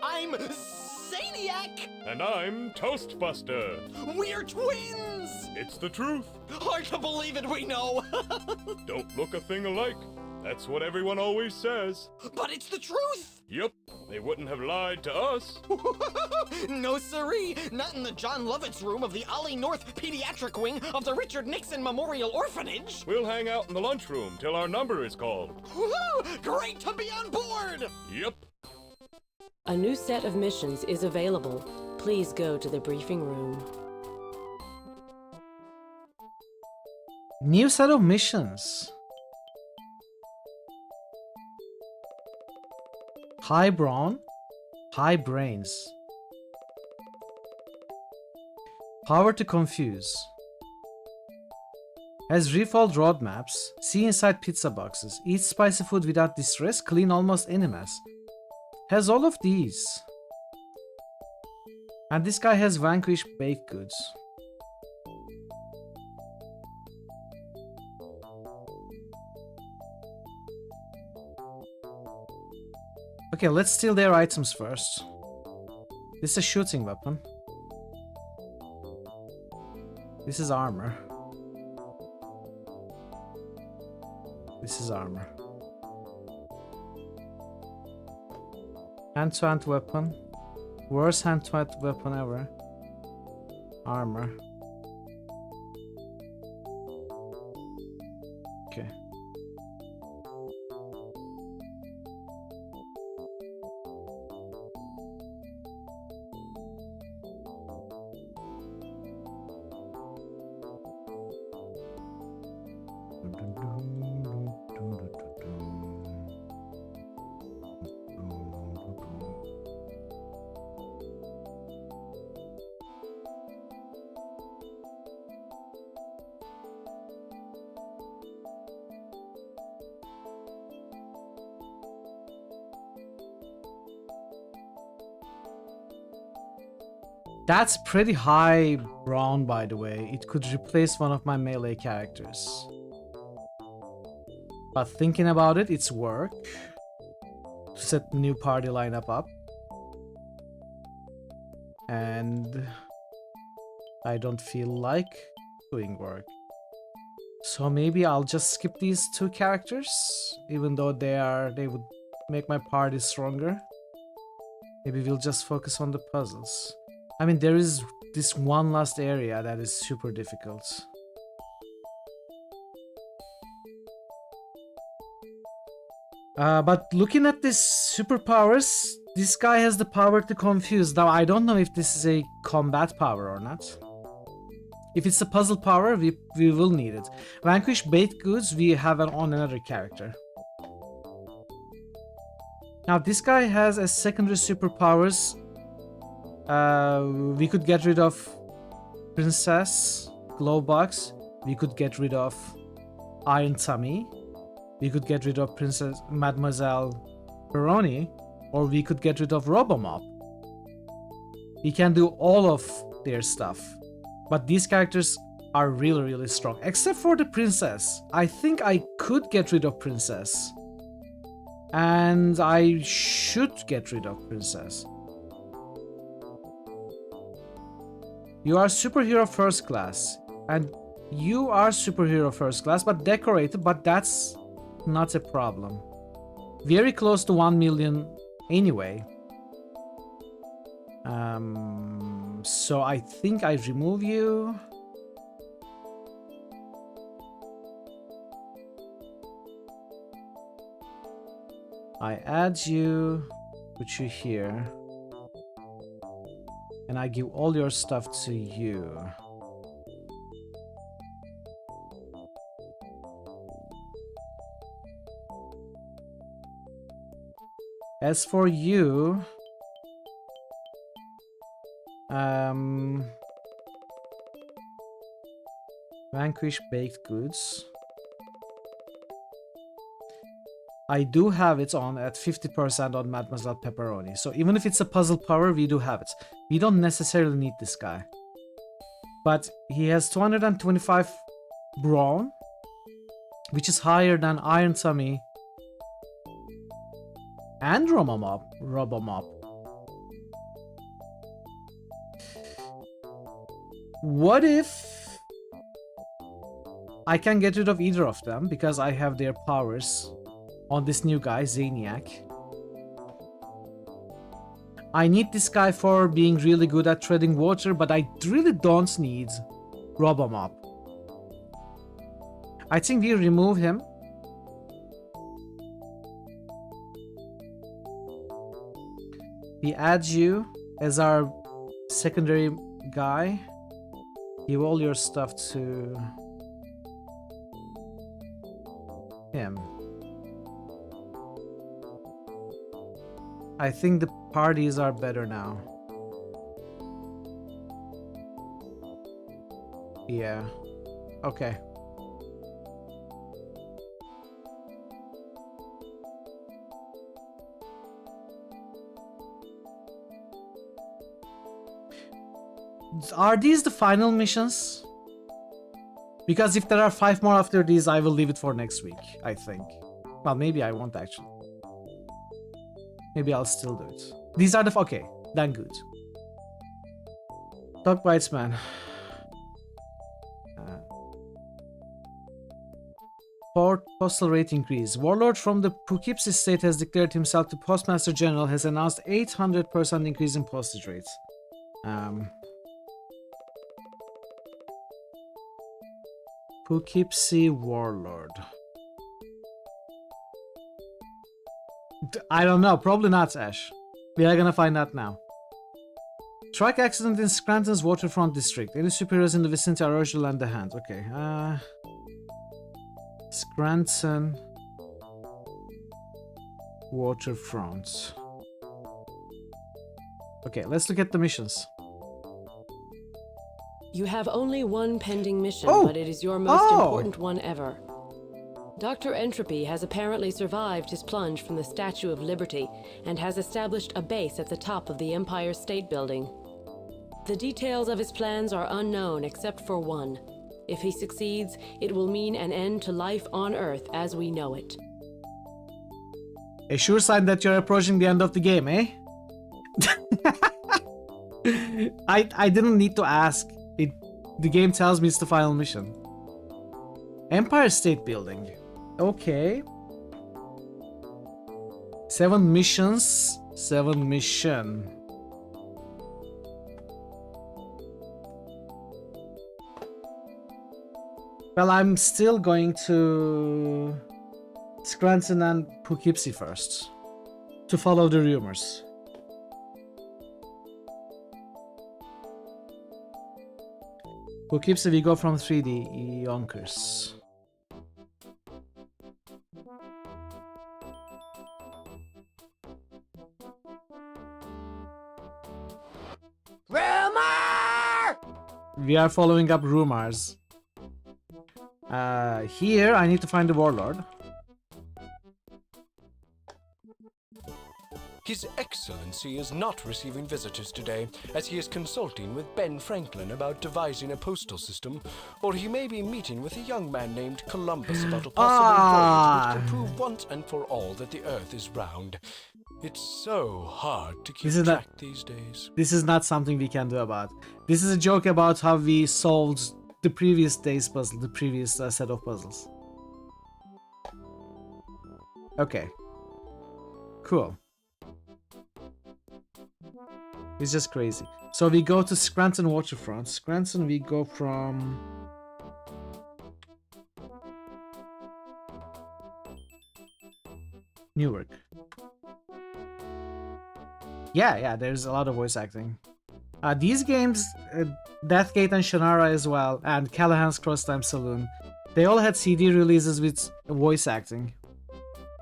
I'm Zaniac! And I'm Toastbuster. We're twins! It's the truth. Hard to believe it, we know. Don't look a thing alike. That's what everyone always says. But it's the truth! Yep, they wouldn't have lied to us. No siree, not in the John Lovitz room of the Ollie North Pediatric Wing of the Richard Nixon Memorial Orphanage. We'll hang out in the lunchroom till our number is called. Woohoo! Great to be on board! Yep. A new set of missions is available. Please go to the briefing room. New set of missions. High brawn, high brains. Power to confuse. Has refold roadmaps, see inside pizza boxes, eat spicy food without distress, clean almost any mess. Has all of these. And this guy has vanquish baked goods. Okay, let's steal their items first. This is a shooting weapon. This is armor. This is armor. Hand-to-hand weapon. Worst hand-to-hand weapon ever. Armor. Okay. That's pretty high brawn, by the way. It could replace one of my melee characters. But thinking about it, it's work. To set the new party lineup up. And I don't feel like doing work. So maybe I'll just skip these two characters, even though they would make my party stronger. Maybe we'll just focus on the puzzles. I mean, there is this one last area that is super difficult. But looking at these superpowers, this guy has the power to confuse. Now, I don't know if this is a combat power or not. If it's a puzzle power, we will need it. Vanquish baked goods, we have it on another character. Now, this guy has a secondary superpowers. We could get rid of Princess Glowbox. We could get rid of Iron Tummy. We could get rid of Princess Mademoiselle Peroni, or we could get rid of Robomop. We can do all of their stuff, but these characters are really, really strong, except for the Princess. I think I could get rid of Princess, and I should get rid of Princess. You are superhero first class, and you are superhero first class, but decorated, but that's not a problem. Very close to 1 million anyway. So I think I remove you. I add you, put you here. And I give all your stuff to you. As for you, vanquish baked goods. I do have it on at 50% on Mademoiselle Pepperoni. So even if it's a puzzle power, we do have it. We don't necessarily need this guy. But he has 225 brawn, which is higher than Iron Tummy and Robomop. What if I can get rid of either of them because I have their powers on this new guy, Zaniac. I need this guy for being really good at treading water, but I really don't need Robomop. I think we remove him. We add you as our secondary guy. Give all your stuff to him. I think the parties are better now. Yeah. Okay. Are these the final missions? Because if there are 5 more after these, I will leave it for next week, I think. Well, maybe I won't actually. Maybe I'll still do it. These are the... Okay, then good. Dog bites, man. Postal rate increase. Warlord from the Poughkeepsie state has declared himself the Postmaster General, has announced 800% increase in postage rates. Poughkeepsie Warlord. I don't know, probably not, Ash. We are gonna find out now. Truck accident in Scranton's waterfront district. Any superheroes in the vicinity are urged to lend a hand. Okay, Scranton waterfront. Okay, let's look at the missions. You have only one pending mission, but it is your most important one ever. Dr. Entropy has apparently survived his plunge from the Statue of Liberty and has established a base at the top of the Empire State Building. The details of his plans are unknown except for one. If he succeeds, it will mean an end to life on Earth as we know it. A sure sign that you're approaching the end of the game, eh? I didn't need to ask. The game tells me it's the final mission. Empire State Building. Okay. 7 missions. 7 mission. Well, I'm still going to Scranton and Poughkeepsie first to follow the rumors. Poughkeepsie, we go from 3D Yonkers. Rumor! We are following up rumors. Here, I need to find the Warlord. His Excellency is not receiving visitors today, as he is consulting with Ben Franklin about devising a postal system, or he may be meeting with a young man named Columbus about a possible voyage which can prove once and for all that the Earth is round. It's so hard to keep track these days. This is not something we can do about. This is a joke about how we solved the previous day's puzzle, the previous set of puzzles. Okay. Cool. It's just crazy. So we go to Scranton Waterfront. Scranton, we go from... Newark. Yeah, there's a lot of voice acting. These games, Deathgate and Shannara as well, and Callahan's Cross Time Saloon, they all had CD releases with voice acting.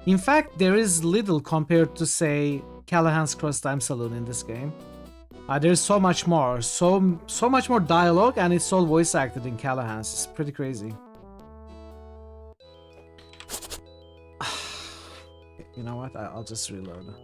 In fact, there is little compared to, say, Callahan's Cross Time Saloon in this game. There's so much more, so much more dialogue, and it's all voice acted in Callahan's. It's pretty crazy. You know what? I'll just reload.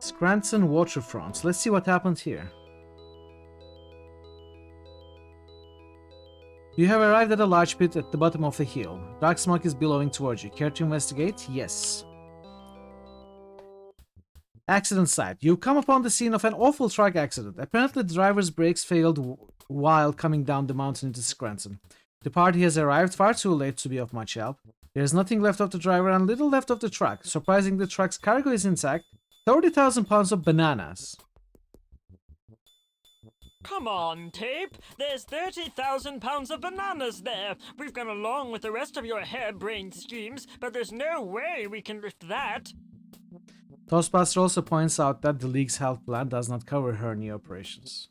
Scranton Waterfront. Let's see what happened here. You have arrived at a large pit at the bottom of the hill. Dark smoke is billowing towards you. Care to investigate? Yes. Accident site. You come upon the scene of an awful truck accident. Apparently the driver's brakes failed while coming down the mountain into Scranton. The party has arrived far too late to be of much help. There is nothing left of the driver and little left of the truck. Surprisingly, the truck's cargo is intact. 30,000 pounds of bananas. Come on, Tape. There's 30,000 pounds of bananas there. We've gone along with the rest of your harebrained schemes, but there's no way we can lift that. Toastmaster also points out that the League's health plan does not cover hernia operations.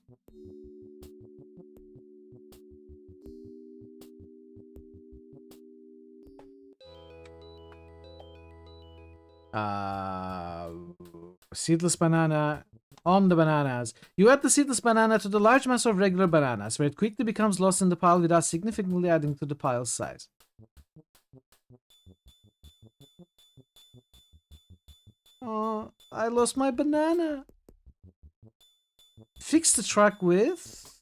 Seedless banana on the bananas. You add the seedless banana to the large mass of regular bananas, where it quickly becomes lost in the pile without significantly adding to the pile's size. Oh, I lost my banana. Fix the truck with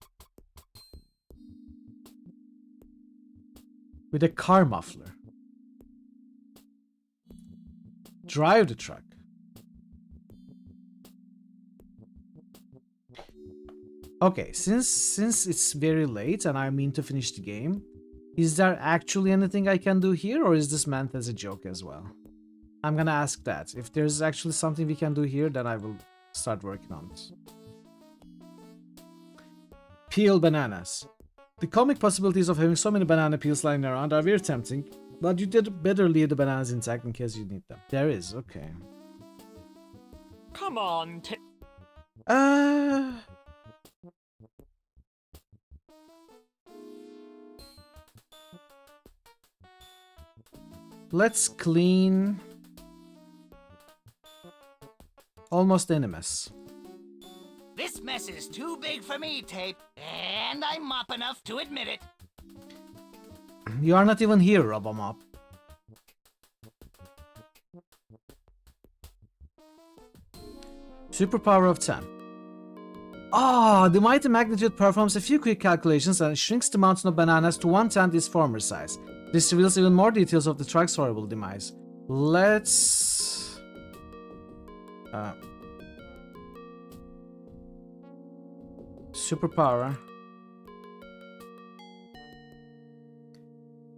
a car muffler. Drive the truck. Okay, since it's very late and I mean to finish the game, is there actually anything I can do here, or is this meant as a joke as well? I'm gonna ask that. If there's actually something we can do here, then I will start working on this. Peel bananas. The comic possibilities of having so many banana peels lying around are very tempting, but you did better leave the bananas intact in case you need them. There is, okay. Come on, let's clean almost any mess. This mess is too big for me, Tape, and I'm mop enough to admit it. You are not even here, Robomop. Superpower of 10. Ah, the mighty magnitude performs a few quick calculations and shrinks the mountain of bananas to 1/10 its former size. This reveals even more details of the truck's horrible demise. Let's... Superpower.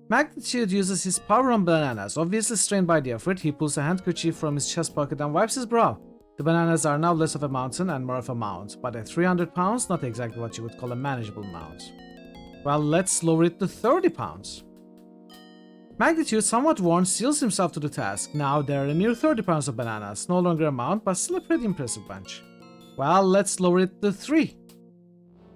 Magnitude uses his power on bananas. Obviously strained by the effort, he pulls a handkerchief from his chest pocket and wipes his brow. The bananas are now less of a mountain and more of a mound, but at 300 pounds, not exactly what you would call a manageable mound. Well, let's lower it to 30 pounds. Magnitude, somewhat worn, seals himself to the task. Now there are a mere 30 pounds of bananas, no longer a mound, but still a pretty impressive bunch. Well, let's lower it to 3.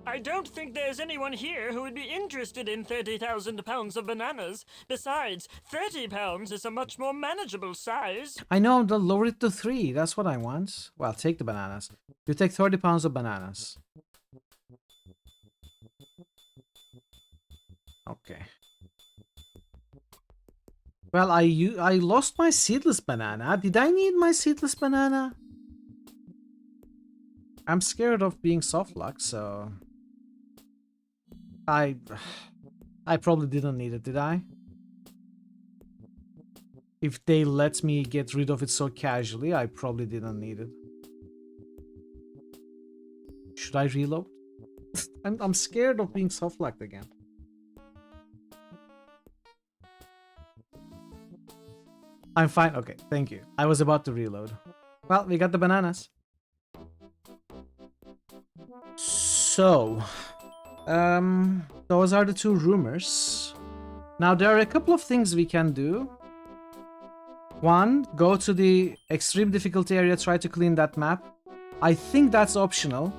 I don't think there's anyone here who would be interested in 30,000 pounds of bananas. Besides, 30 pounds is a much more manageable size. I know, they'll lower it to 3. That's what I want. Well, take the bananas. You take 30 pounds of bananas. Okay. Well, I lost my seedless banana. Did I need my seedless banana? I'm scared of being softlocked, so... I probably didn't need it, did I? If they let me get rid of it so casually, I probably didn't need it. Should I reload? I'm scared of being softlocked again. I'm fine. Okay, thank you. I was about to reload. Well, we got the bananas. So, those are the 2 rumors. Now, there are a couple of things we can do. 1, go to the extreme difficulty area, try to clean that map. I think that's optional,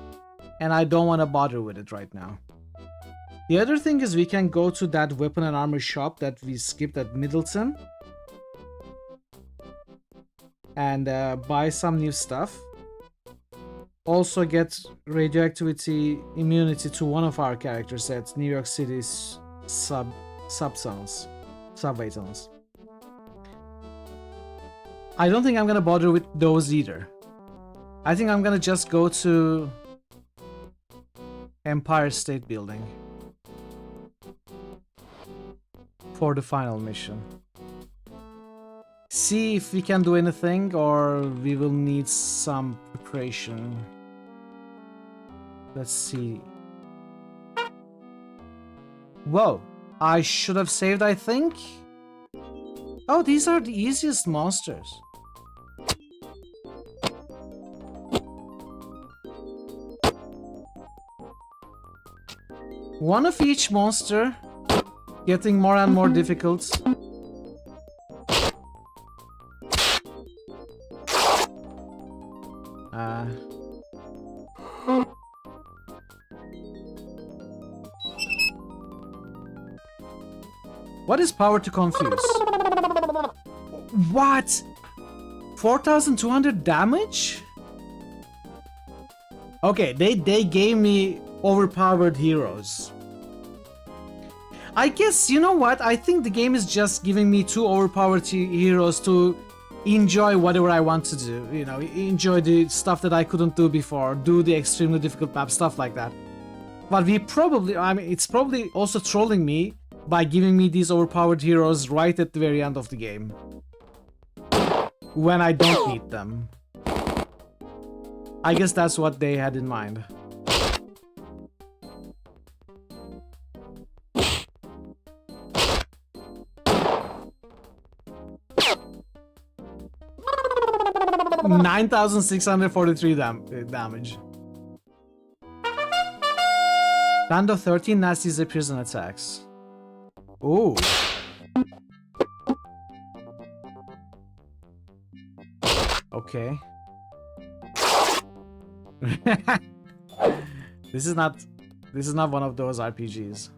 and I don't want to bother with it right now. The other thing is we can go to that weapon and armor shop that we skipped at Middleton. and buy some new stuff. Also get radioactivity immunity to one of our characters at New York City's subway tunnels. I don't think I'm gonna bother with those either. I think I'm gonna just go to Empire State Building for the final mission. See if we can do anything, or we will need some preparation. Let's see. Whoa, I should have saved, I think. Oh, these are the easiest monsters. One of each monster, getting more and more difficult. What is power to confuse? What? 4,200 damage? Okay, they gave me overpowered heroes. I guess, you know what? I think the game is just giving me 2 overpowered heroes to enjoy whatever I want to do. You know, enjoy the stuff that I couldn't do before, do the extremely difficult map, stuff like that. But we probably, I mean, it's probably also trolling me by giving me these overpowered heroes right at the very end of the game, when I don't need them. I guess that's what they had in mind. $9,643 damage. Band of 13 nasties appears and attacks. Ooh. Okay. This is not one of those RPGs.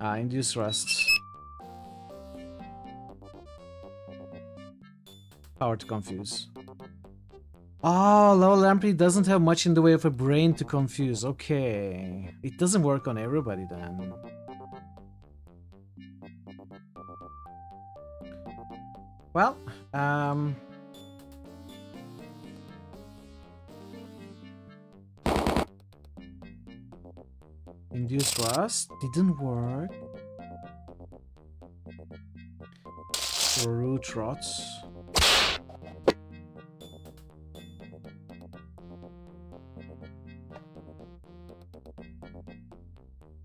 Induce rust. Power to confuse. Oh, low Lamprey doesn't have much in the way of a brain to confuse. Okay. It doesn't work on everybody then. Well, Induce rust didn't work. Root rots.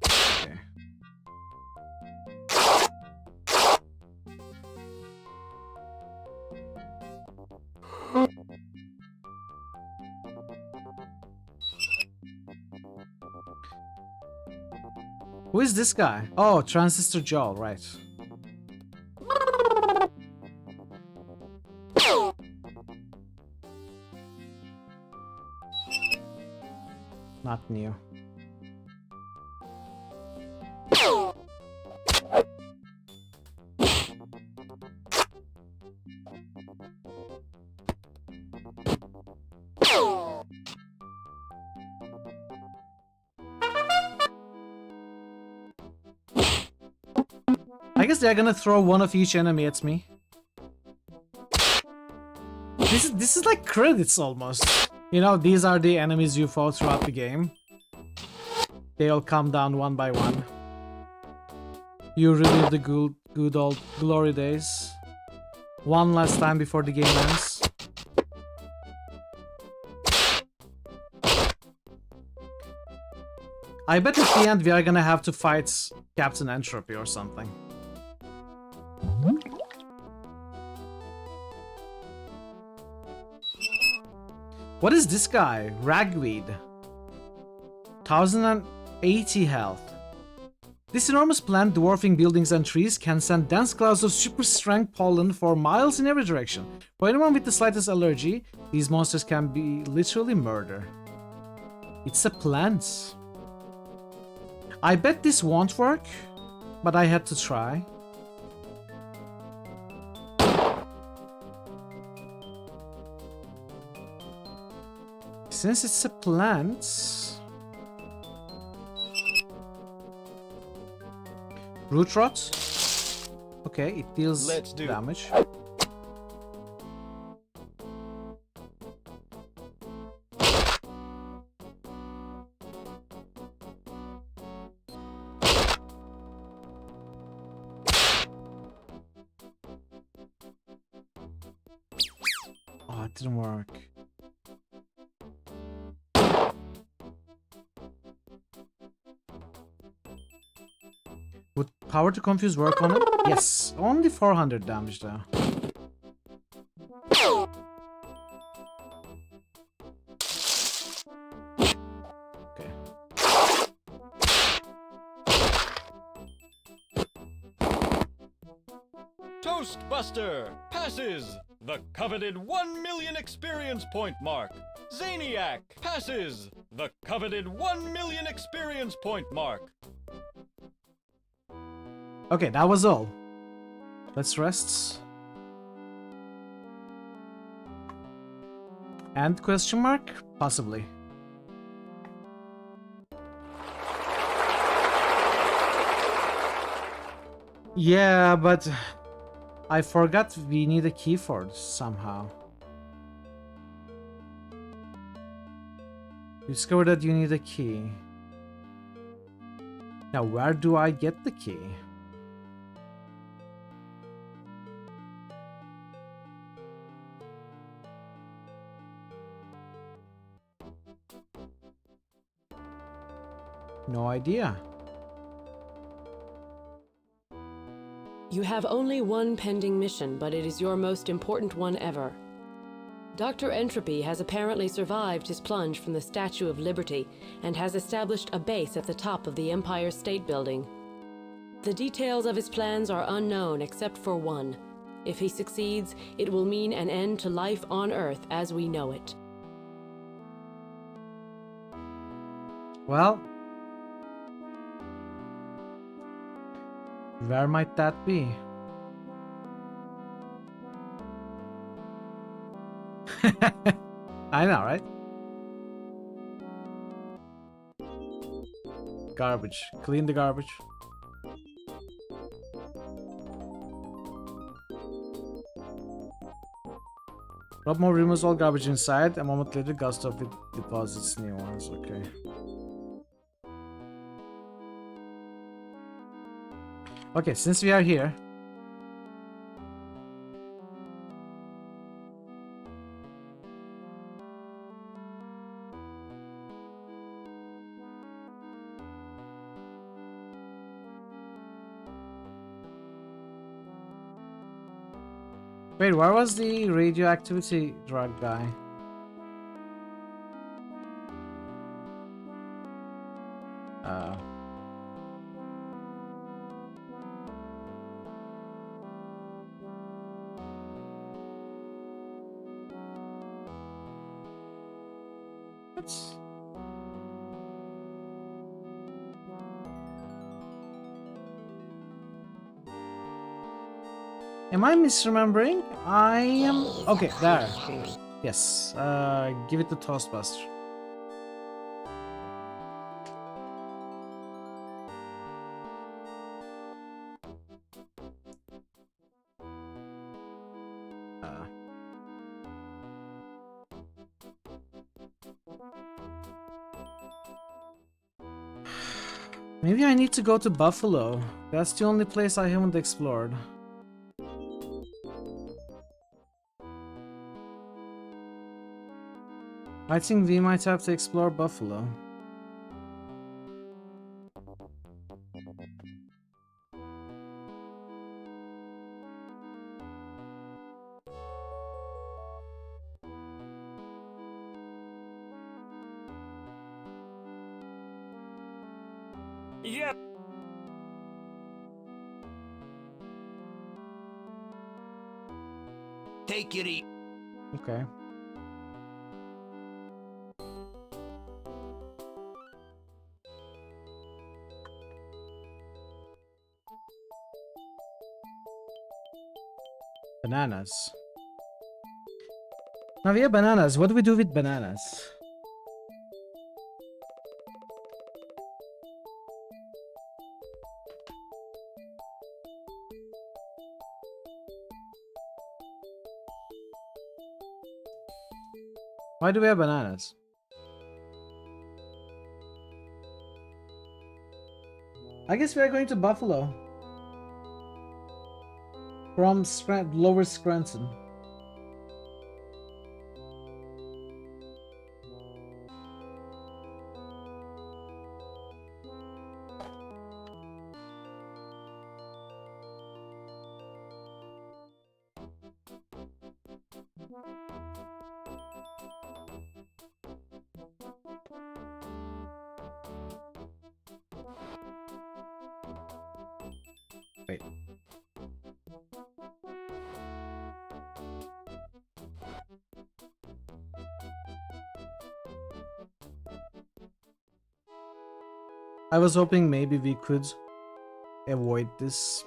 Okay. Who is this guy? Oh, Transistor Jaw, right. Not new. I guess they're gonna throw one of each enemy at me. This is like credits almost. You know, these are the enemies you fought throughout the game. They all come down one by one. You relive the good old glory days. One last time before the game ends. I bet at the end we are gonna have to fight Captain Entropy or something. What is this guy? Ragweed. 1080 health. This enormous plant dwarfing buildings and trees can send dense clouds of super strength pollen for miles in every direction. For anyone with the slightest allergy, these monsters can be literally murder. It's a plant. I bet this won't work. but I had to try. Since it's a plant... Root rot? Okay, it deals damage. Oh, it didn't work. Would power to confuse work on it? Yes, only 400 damage though. Okay. Toastbuster passes the coveted 1 million experience point mark. Zaniac passes the coveted 1 million experience point mark. Okay, that was all. Let's rest. And question mark? Possibly. Yeah, but I forgot we need a key for this somehow. Discover that you need a key. Now, where do I get the key? No idea. You have only one pending mission, but it is your most important one ever. Dr. Entropy has apparently survived his plunge from the Statue of Liberty and has established a base at the top of the Empire State Building. The details of his plans are unknown except for one. If he succeeds, it will mean an end to life on Earth as we know it. Well, where might that be? I know, right? Garbage. Clean the garbage. Rob more removes all garbage inside. A moment later, gust of it deposits new ones. Okay. Okay, since we are here. Wait, where was the radioactivity drug guy? Am I misremembering? I am... Okay, there. Yes, give it to Toastbuster. Maybe I need to go to Buffalo. That's the only place I haven't explored. I think we might have to explore Buffalo. Yep. Take it easy. Okay. Bananas. Now we have bananas. What do we do with bananas? Why do we have bananas? I guess we are going to Buffalo. From Lower Scranton. Wait. I was hoping maybe we could avoid this.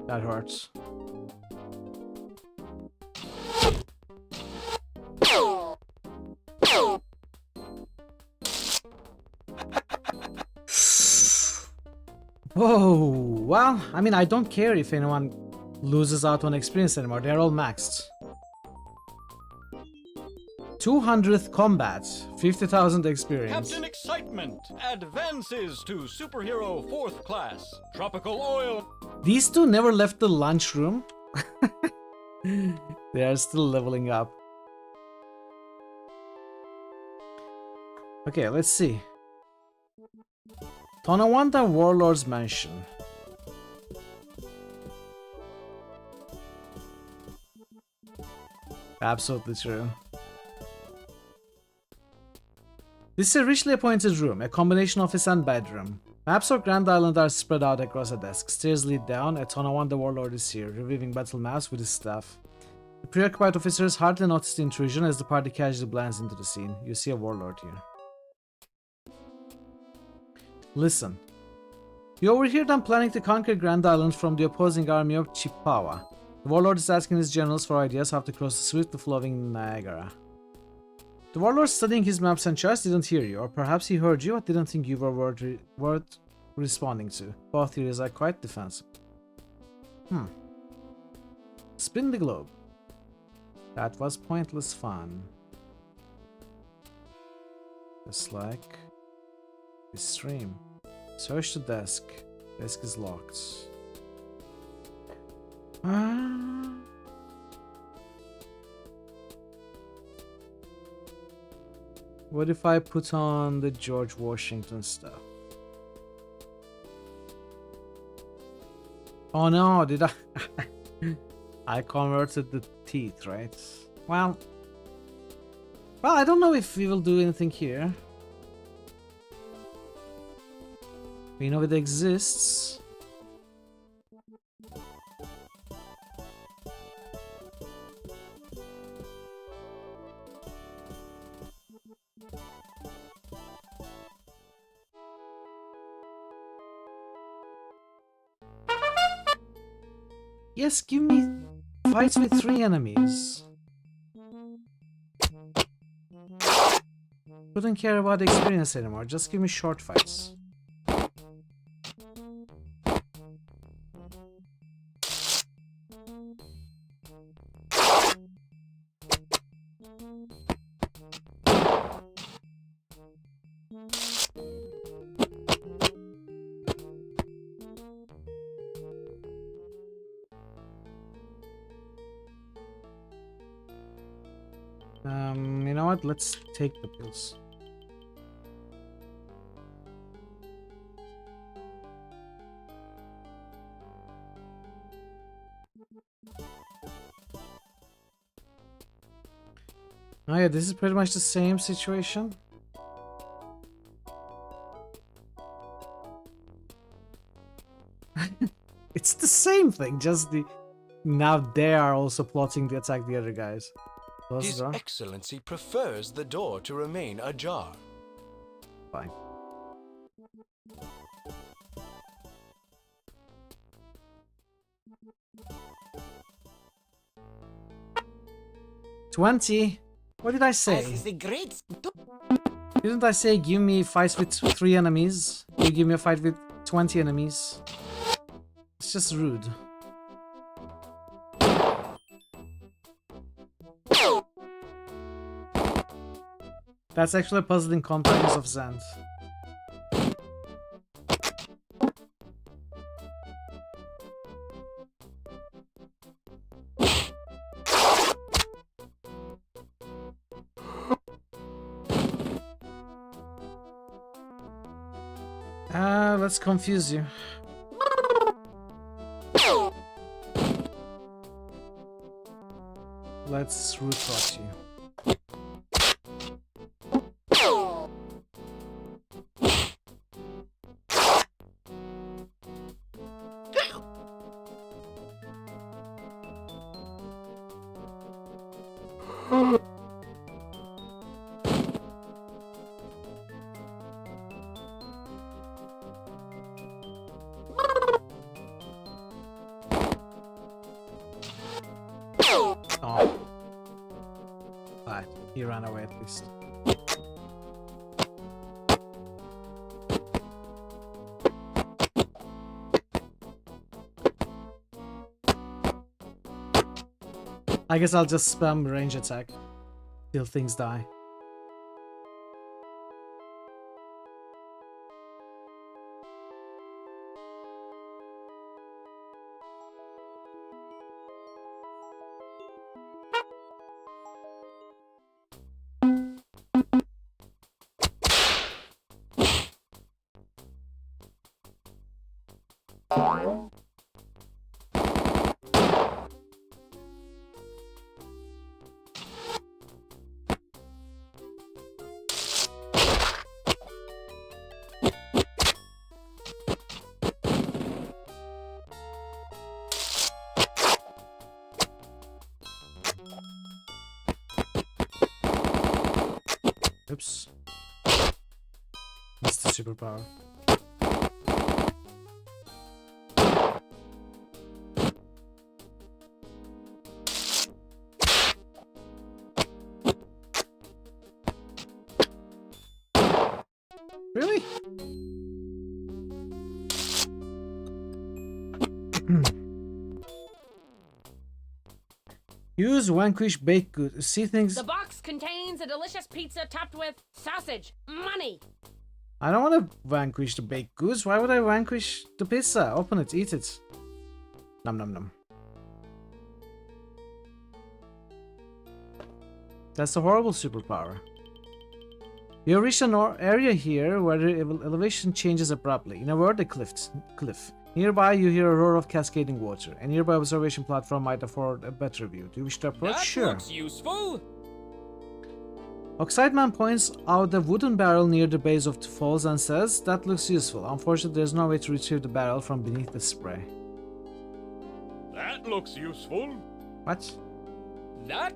That hurts. Whoa, well, I mean, I don't care if anyone loses out on experience anymore. They're all maxed. 200th combat, 50,000 experience. Captain Excitement advances to Superhero 4th Class. Tropical Oil. These two never left the lunchroom. They are still leveling up. Okay, let's see. Tonawanda Warlord's Mansion. Absolutely true. This is a richly appointed room, a combination office and bedroom. Maps of Grand Island are spread out across a desk. Stairs lead down. A Tonawanda Warlord is here, reviewing battle maps with his staff. The preoccupied officers hardly notice the intrusion as the party casually blends into the scene. You see a warlord here. Listen. You overhear them planning to conquer Grand Island from the opposing army of Chippewa. The warlord is asking his generals for ideas how to cross the swiftly flowing Niagara. The warlord studying his maps and charts didn't hear you, or perhaps he heard you but didn't think you were worth responding to. Both theories are quite defensive. Spin the globe. That was pointless fun. Just like this stream. Search the desk. Desk is locked. What if I put on the George Washington stuff? Oh no, did I? I converted the teeth, right? Well, I don't know if we will do anything here. We know it exists. Yes, give me fights with 3 enemies. Couldn't care about the experience anymore. Just give me short fights. You know what? Let's take the pills. Oh yeah, this is pretty much the same situation. It's the same thing, just the... Now they are also plotting to attack the other guys. His Excellency prefers the door to remain ajar. Fine. $20. What did I say? Didn't I say give me fights with 3 enemies? You give me a fight with 20 enemies. It's just rude. That's actually a puzzle in Companions of Zand. Let's confuse you. Let's root rot you. He ran away at least. I guess I'll just spam range attack till things die. Oops. That's the superpower. Really? Use vanquish baked goods. See things. The box contains a delicious pizza topped with sausage. Money. I don't want to vanquish the baked goods. Why would I vanquish the pizza? Open it, eat it. Nom nom nom. That's a horrible superpower. You reach an area here where the elevation changes abruptly. In a word, a cliff. Nearby, you hear a roar of cascading water. A nearby observation platform might afford a better view. Do you wish to approach? That sure. looks useful. Oxideman points out a wooden barrel near the base of the falls and says, "That looks useful. Unfortunately, there's no way to retrieve the barrel from beneath the spray." That looks useful. What? That?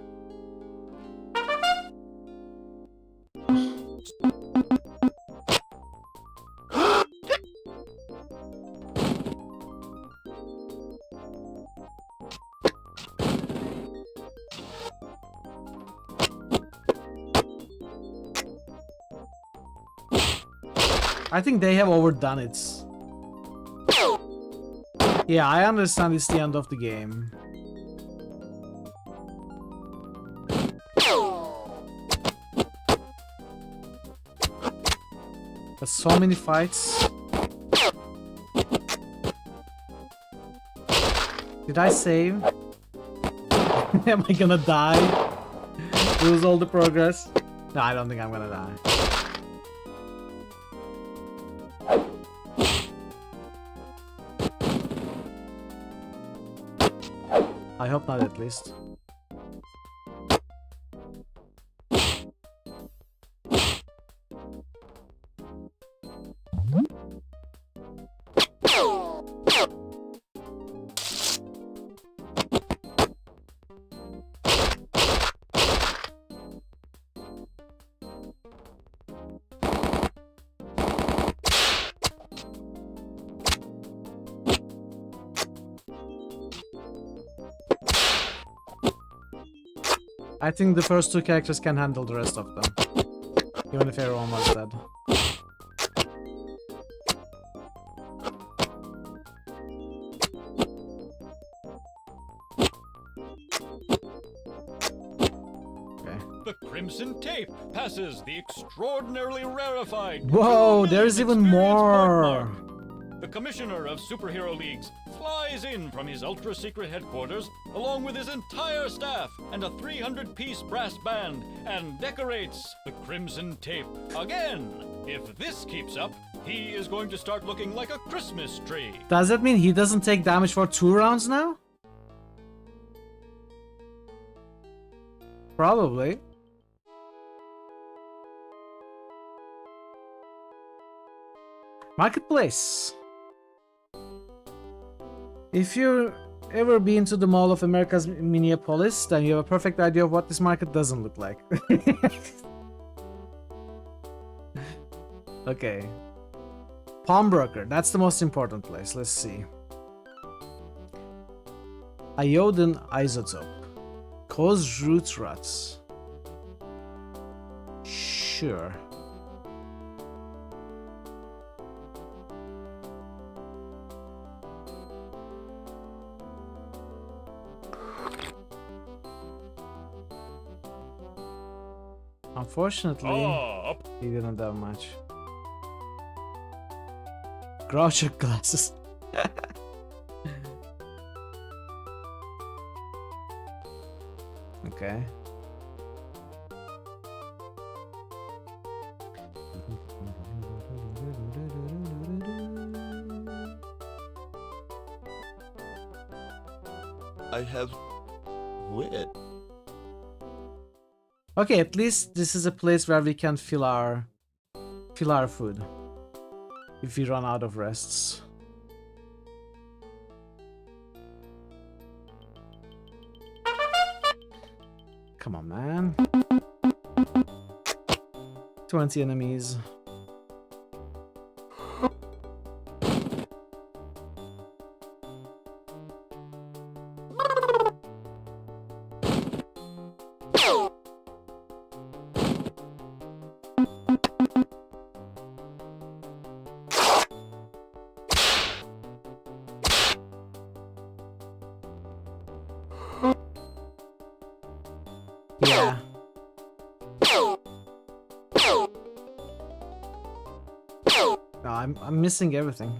I think they have overdone it. Yeah, I understand it's the end of the game. There's so many fights. Did I save? Am I gonna die? Lose all the progress? No, I don't think I'm gonna die. I hope not, at least. I think the first two characters can handle the rest of them. Even if everyone was dead. The Crimson Tape passes the extraordinarily rarefied. Whoa, there's even more! The Commissioner of Superhero Leagues flies in from his ultra-secret headquarters along with his entire staff and a 300-piece brass band and decorates the Crimson Tape again. If this keeps up, he is going to start looking like a Christmas tree. Does that mean he doesn't take damage for 2 rounds now? Probably. Marketplace. If you've ever been to the Mall of America's Minneapolis, then you have a perfect idea of what this market doesn't look like. Okay. Pawnbroker, that's the most important place. Let's see. Iodine isotope. Cause root rots. Sure. Unfortunately, he didn't have much. Groucho glasses. Okay. I have wit. Okay, at least this is a place where we can fill our food if we run out of rests. Come on, man. 20 enemies. Yeah. No, I'm missing everything.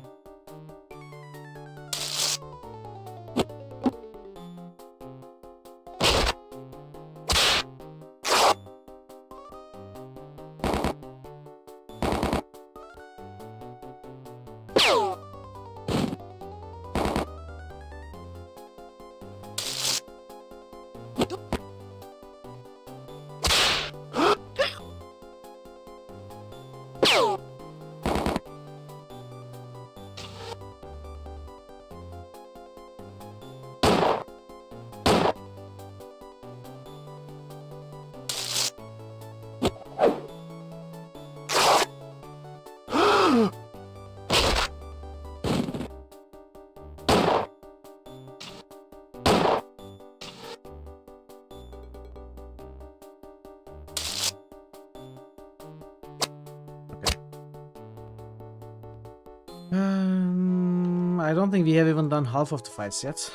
I don't think we have even done half of the fights yet.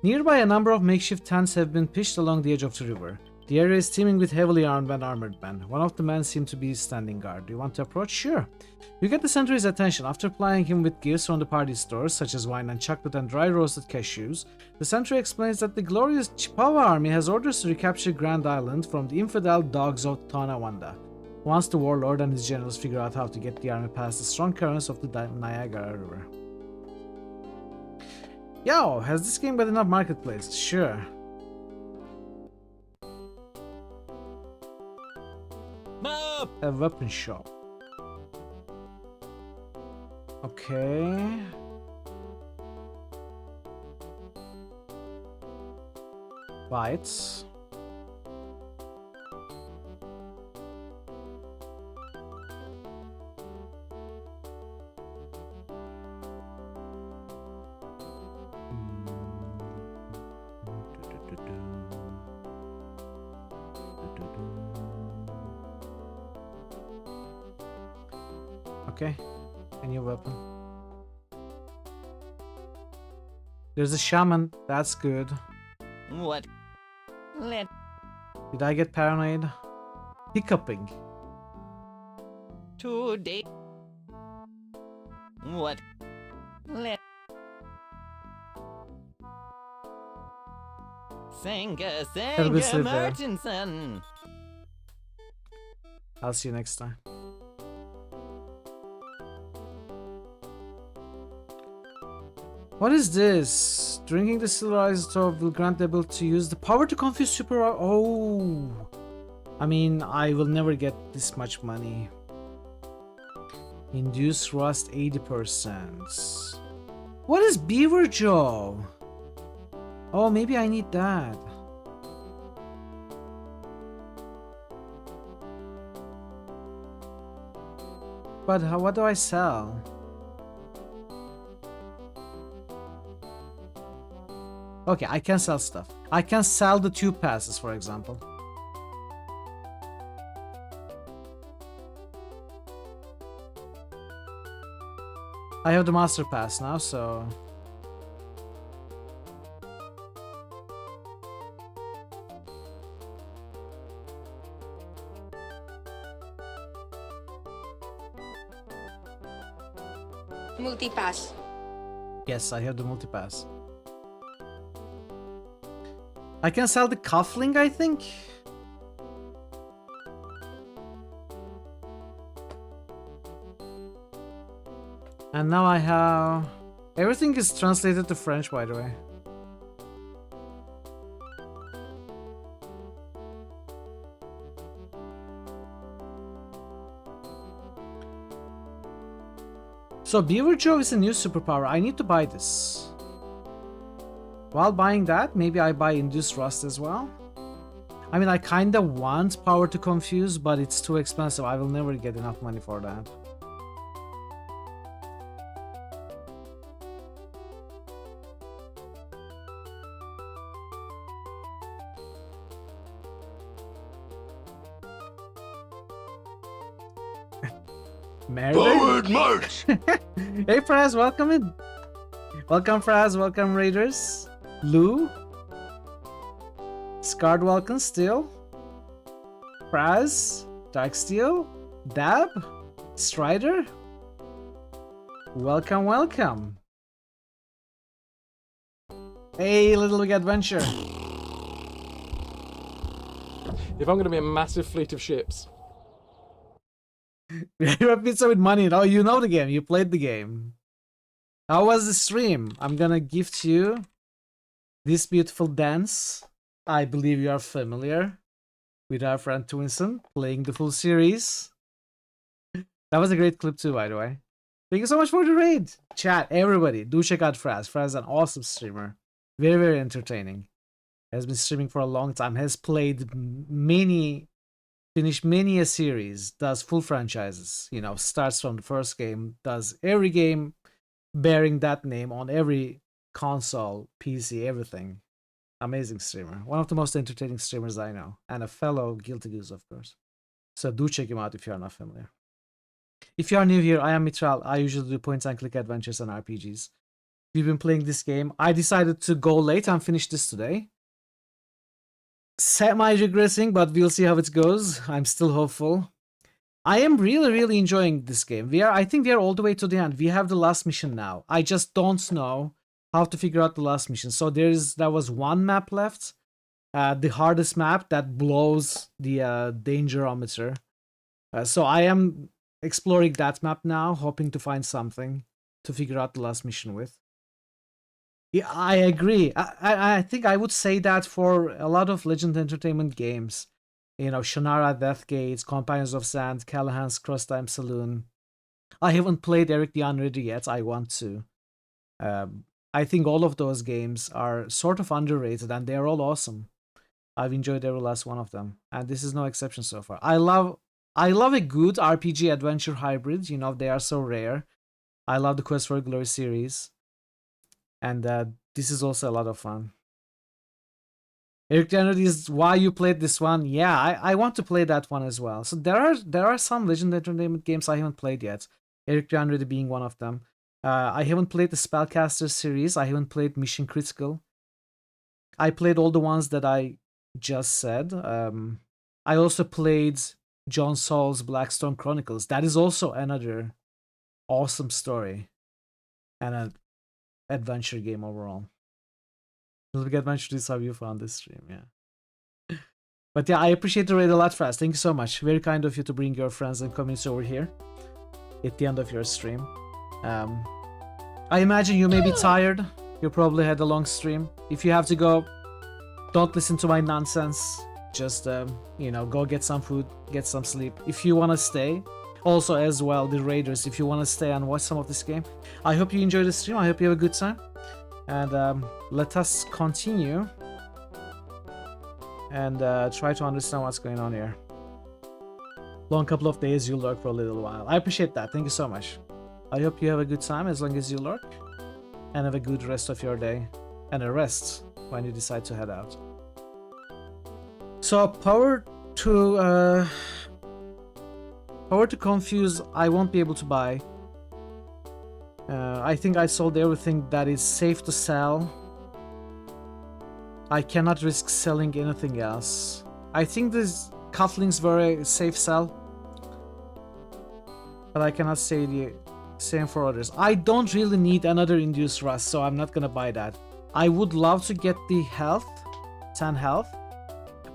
Nearby, a number of makeshift tents have been pitched along the edge of the river. The area is teeming with heavily armed and armored men. One of the men seemed to be standing guard. Do you want to approach? Sure. You get the sentry's attention. After plying him with gifts from the party stores, such as wine and chocolate and dry roasted cashews, the sentry explains that the glorious Chippewa army has orders to recapture Grand Island from the infidel dogs of Tonawanda. Once the warlord and his generals figure out how to get the army past the strong currents of the Niagara River. Yo, has this game got enough marketplaces? Sure. A weapon shop. Okay. Bites. Okay, a new weapon. There's a shaman. That's good. What? Let. Did I get paranoid? Hiccuping. Today. What? Let. Senga Martinson. I'll see you next time. What is this? Drinking the silver isotope will grant the ability to use the power to confuse super. Oh, I mean, I will never get this much money. Induce rust 80%. What is Beaver Jaw? Oh, maybe I need that. But what do I sell? Okay, I can sell stuff. I can sell the tube passes, for example. I have the master pass now, so... Multipass. Yes, I have the multipass. I can sell the cuffling, I think. And now I have... Everything is translated to French, by the way. So Beaver Jaw is a new superpower. I need to buy this. While buying that, maybe I buy Induced Rust as well. I mean, I kinda want Power to Confuse, but it's too expensive. I will never get enough money for that. Forward march! Hey Fraz, welcome in. Welcome Fraz, welcome Raiders. Lou. Scarred welcome still. Fraz. Darksteel. Dab. Strider. Welcome, welcome. Hey, Little Big Adventure. If I'm going to be a massive fleet of ships. You're pizza with money. Oh, you know the game. You played the game. How was the stream? I'm gonna gift you this beautiful dance. I believe you are familiar with our friend Twinson playing the full series. That was a great clip too, by the way. Thank you so much for the raid. Chat, everybody, do check out Fraz. Fraz is an awesome streamer. Very, very entertaining. Has been streaming for a long time. Has played many... Finished many a series, does full franchises, you know, starts from the first game, does every game bearing that name on every console, PC, everything. Amazing streamer. One of the most entertaining streamers I know. And a fellow Guilty Goose, of course. So do check him out if you're not familiar. If you are new here, I am Mitral. I usually do point-and-click adventures and RPGs. We've been playing this game. I decided to go late and finish this today. Semi-regressing, but we'll see how it goes. I'm still hopeful. I am really enjoying this game. I think we are all the way to the end. We have the last mission now. I just don't know how to figure out the last mission. So there was one map left. The hardest map that blows the dangerometer. So I am exploring that map now, hoping to find something to figure out the last mission with. Yeah, I agree. I think I would say that for a lot of Legend Entertainment games. You know, Shannara Deathgate, Companions of Sand, Callahan's Crosstime Saloon. I haven't played Eric the Unready yet. I want to. I think all of those games are sort of underrated and they're all awesome. I've enjoyed every last one of them, and this is no exception so far. I love a good RPG adventure hybrid. You know, they are so rare. I love the Quest for Glory series, and this is also a lot of fun. Eric January is why you played this one. Yeah, I want to play that one as well. So there are some Legend Entertainment games I haven't played yet. Eric January being one of them. I haven't played the Spellcaster series. I haven't played Mission Critical. I played all the ones that I just said. I also played John Saul's Blackstorm Chronicles. That is also another awesome story and an adventure game overall. Look at how you found this stream, yeah. But yeah, I appreciate the raid a lot, Fast. Thank you so much. Very kind of you to bring your friends and community over here at the end of your stream. I imagine you may be tired. You probably had a long stream. If you have to go, don't listen to my nonsense. Just, you know, go get some food, get some sleep. If you want to stay, also as well, the raiders, if you want to stay and watch some of this game, I hope you enjoy the stream. I hope you have a good time. And let us continue and try to understand what's going on here. Long couple of days, you'll lurk for a little while. I appreciate that. Thank you so much. I hope you have a good time as long as you lurk, and have a good rest of your day and a rest when you decide to head out. So power to confuse, I won't be able to buy. I think I sold everything that is safe to sell. I cannot risk selling anything else. I think these cufflinks were a safe sell, but I cannot say the same for others. I don't really need another induced rust, so I'm not gonna buy that. I would love to get the health, 10 health,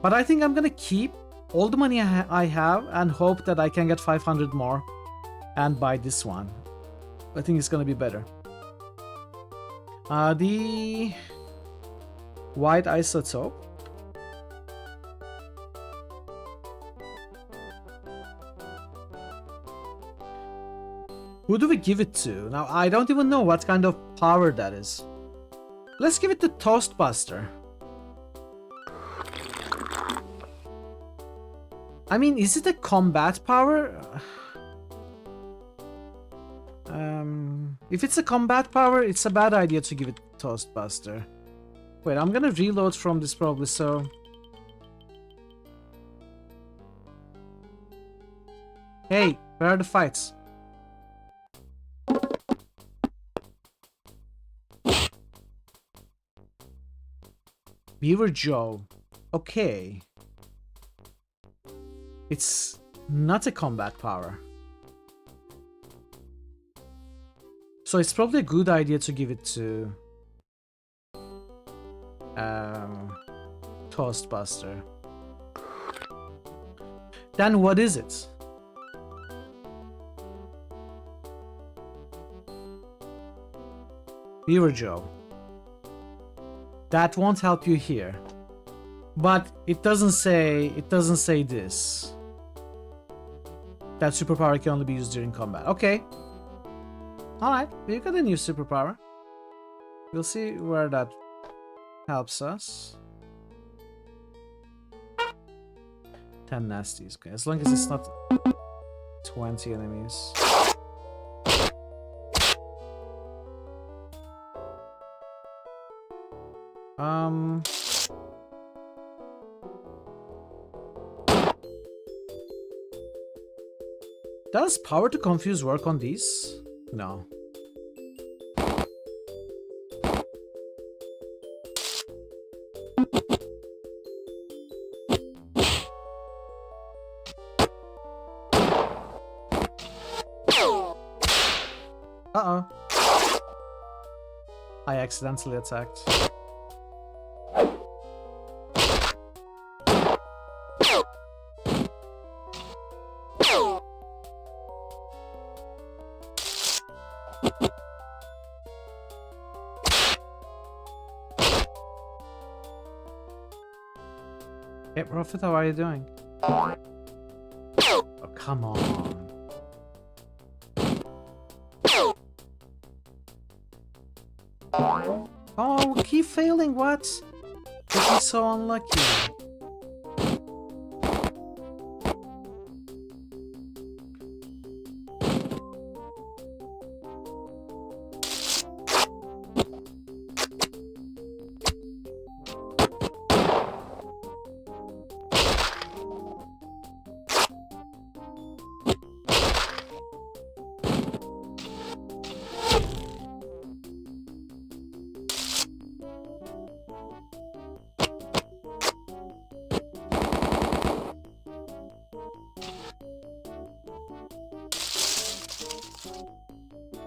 but I think I'm gonna keep all the money I have and hope that I can get 500 more and buy this one. I think it's gonna be better. The white isotope. Who do we give it to? Now, I don't even know what kind of power that is. Let's give it to Toastbuster. I mean, is it a combat power? If it's a combat power, it's a bad idea to give it Toastbuster. Wait, I'm gonna reload from this probably, so... Hey, where are the fights? Beaver Joe. Okay. It's not a combat power. So it's probably a good idea to give it to Toastbuster. Then what is it? Beaver Joe. That won't help you here. But it doesn't say this. That superpower can only be used during combat. Okay. Alright, we got a new superpower. We'll see where that helps us. 10 nasties, okay. As long as it's not 20 enemies. Does power to confuse work on these? No. Uh-oh. I accidentally attacked. Hey, Prophet, how are you doing? Oh, come on. Oh, we keep failing, what? This is so unlucky.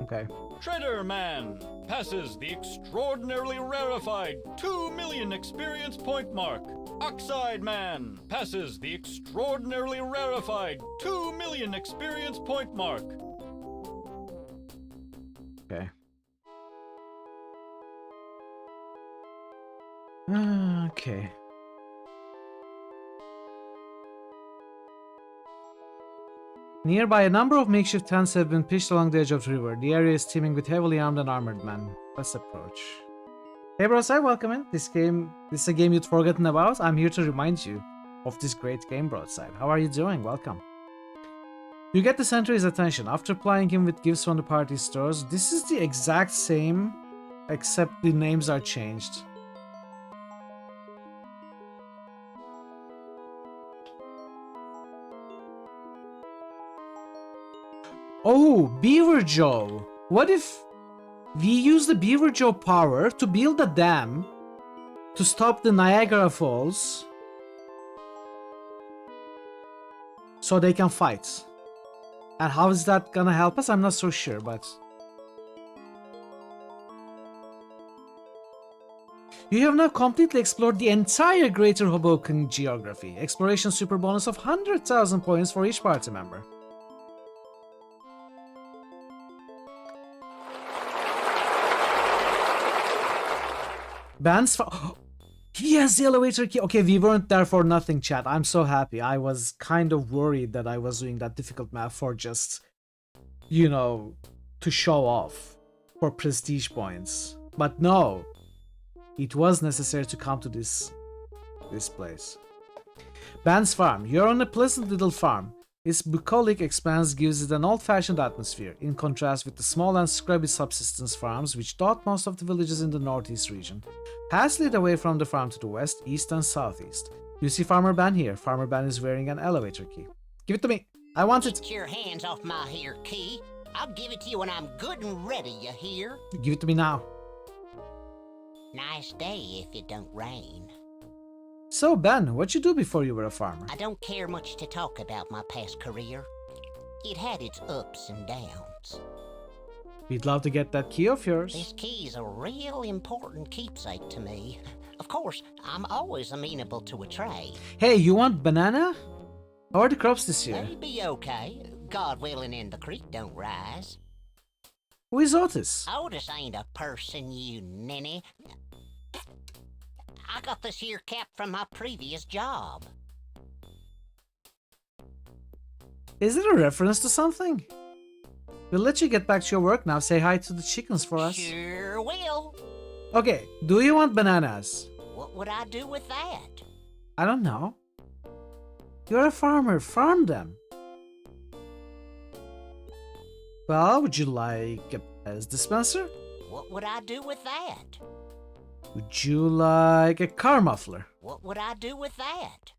Okay. Shredder Man passes the extraordinarily rarefied 2 million experience point mark. Oxide Man passes the extraordinarily rarefied 2 million experience point mark. Okay. Okay. Nearby, a number of makeshift tents have been pitched along the edge of the river. The area is teeming with heavily armed and armored men. Let's approach. Hey Brosai, welcome in. This is a game you'd forgotten about. I'm here to remind you of this great game, Broadside. How are you doing? Welcome. You get the sentry's attention. After plying him with gifts from the party stores, this is the exact same, except the names are changed. Oh, Beaver Joe! What if we use the Beaver Joe power to build a dam to stop the Niagara Falls so they can fight? And how is that gonna help us? I'm not so sure, but... You have now completely explored the entire Greater Hoboken geography. Exploration super bonus of 100,000 points for each party member. Bands for... He has the elevator key. Okay, we weren't there for nothing, chat. I'm so happy. I was kind of worried that I was doing that difficult map for just, you know, to show off for prestige points. But no, it was necessary to come to this place. Band's Farm. You're on a pleasant little farm. Its bucolic expanse gives it an old-fashioned atmosphere, in contrast with the small and scrubby subsistence farms which dot most of the villages in the northeast region. Paths lead away from the farm to the west, east, and southeast. You see Farmer Ben here. Farmer Ben is wearing an elevator key. Give it to me. I want it. Get your hands off my here key. I'll give it to you when I'm good and ready, you hear? Give it to me now. Nice day if it don't rain. So, Ben, what'd you do before you were a farmer? I don't care much to talk about my past career. It had its ups and downs. We'd love to get that key of yours. This key's a real important keepsake to me. Of course, I'm always amenable to a trade. Hey, you want banana? How are the crops this year? They'd be okay. God willing and the creek don't rise. Who is Otis? Otis ain't a person, you ninny. I got this here cap from my previous job. Is it a reference to something? We'll let you get back to your work now. Say hi to the chickens for us. Sure will. Okay, do you want bananas? What would I do with that? I don't know. You're a farmer. Farm them. Well, would you like a Pez dispenser? What would I do with that? Would you like a car muffler? What would I do with that?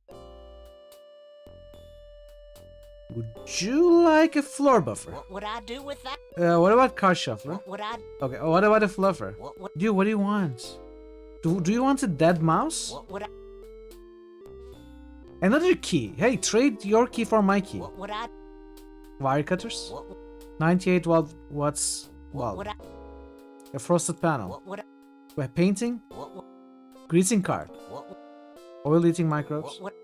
Would you like a floor buffer? What would I do with that? What about card shuffler? What would I? Okay, what about a fluffer? Dude, what do you want? Do you want a dead mouse? What would I? Another key. Hey, trade your key for my key. What would I? Wire cutters. 98 watts. What would I? A frosted panel. What would I? A painting. What would? Greeting card. What would? Oil eating microbes. What would?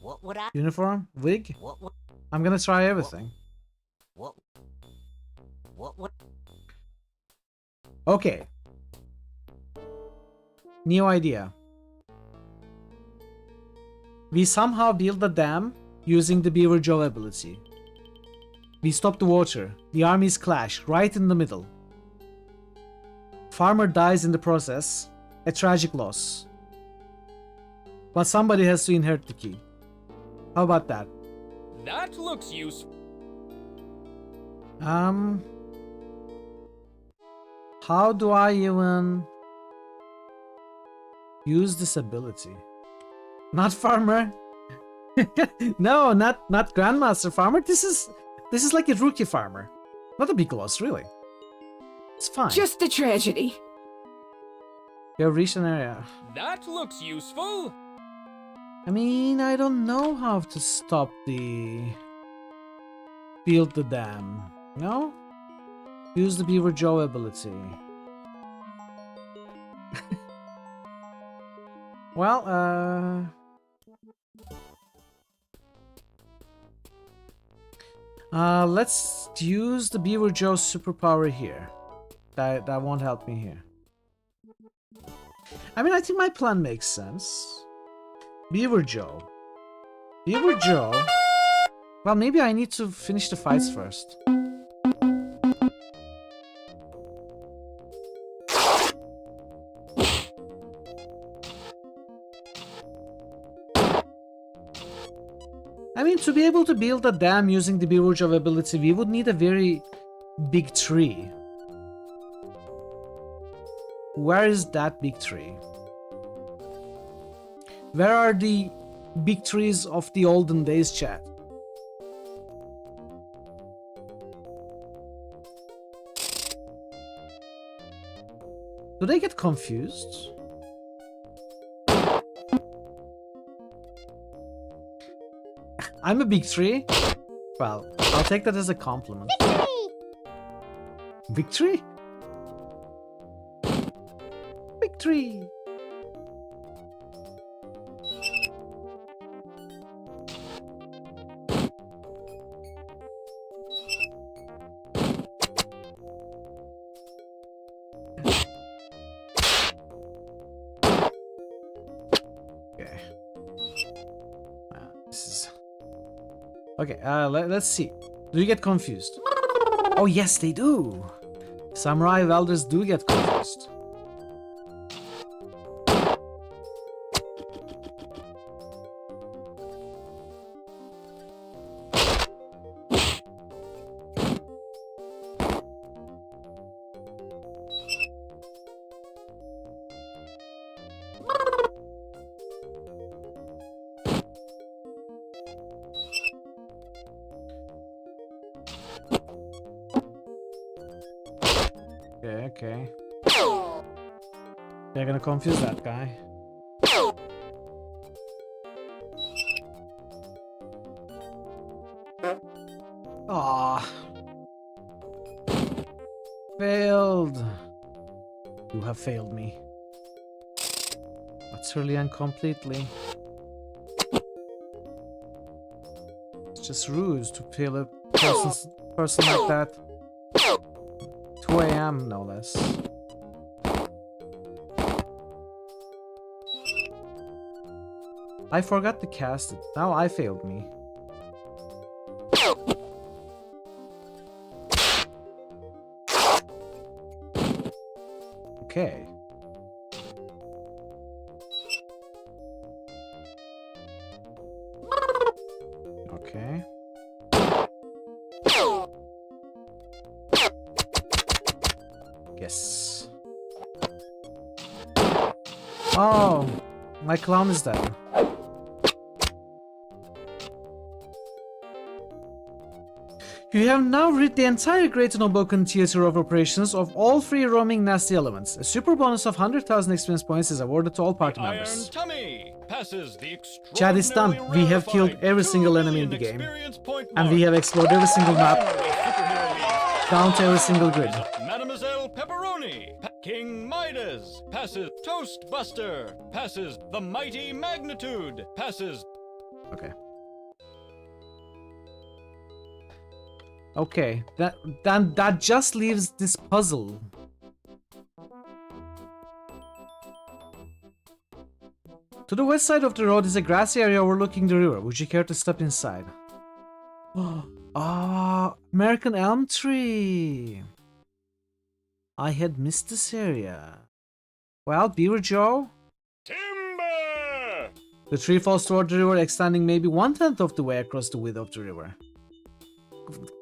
What would I? Uniform. Wig. What would? I'm gonna try everything. What? What would? Okay. New idea. We somehow build the dam using the Beaver Joe ability. We stop the water. The armies clash right in the middle. Farmer dies in the process. A tragic loss. But somebody has to inherit the key. How about that? That looks useful. How do I even use this ability? Not farmer. No, not grandmaster farmer. This is like a rookie farmer. Not a big loss, really. It's fine. Just a tragedy. You have reached an area. That looks useful. I mean, I don't know how to stop the... Build the dam. No? Use the Beaver Joe ability. Well, let's use the Beaver Joe superpower here. That won't help me here. I mean, I think my plan makes sense. Beaver Joe. Beaver Joe. Well, maybe I need to finish the fights first. I mean, to be able to build a dam using the Beaver Joe ability, we would need a very big tree. Where is that big tree? Where are the big trees of the olden days, chat? Do they get confused? I'm a big tree? Well, I'll take that as a compliment. Victory? Victory! Okay. This is... Okay, let's see. Do you get confused? Oh yes, they do! Samurai welders do get confused. Okay. They're gonna confuse that guy. Ah, failed. You have failed me. Utterly and completely. It's just ruse to fail a person like that. 2 AM, no less. I forgot to cast it. Now I failed me. Okay. Okay. Yes. Oh, My clown is dead. You have now rid the entire Great Hoboken theater of operations of all free roaming nasty elements. A super bonus of 100,000 experience points is awarded to all party Iron members. Tummy passes the Chad is done. We have killed every single enemy in the game. And we have explored every single map, down to every single grid. Mademoiselle Pepperoni, King Midas passes Toast Buster, passes the Mighty Magnitude, passes. Okay. Okay, that just leaves this puzzle. To the west side of the road is a grassy area overlooking the river. Would you care to step inside? Ah, American elm tree. I had missed this area. Well, Beaver Joe. Timber! The tree falls toward the river, extending maybe 1/10 of the way across the width of the river.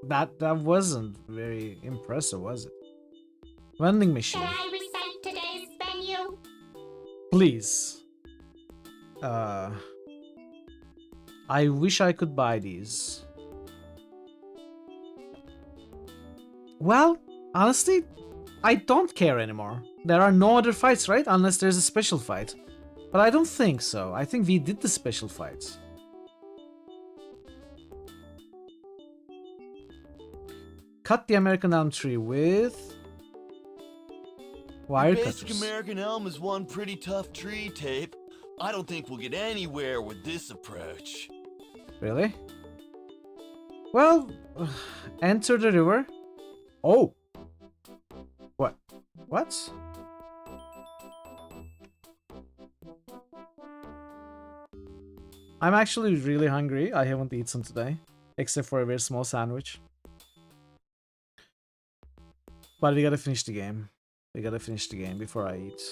That wasn't very impressive, was it? Vending machine. Can I recite today's menu? Please. I wish I could buy these. Well, honestly, I don't care anymore. There are no other fights, right? Unless there's a special fight. But I don't think so. I think we did the special fights. Cut the American elm tree with wire Basic cutters. American elm is one pretty tough tree, Tape. I don't think we'll get anywhere with this approach. Really? Well, enter the river. Oh. What? What? I'm actually really hungry. I haven't eaten today, except for a very small sandwich. But we gotta finish the game. We gotta finish the game before I eat.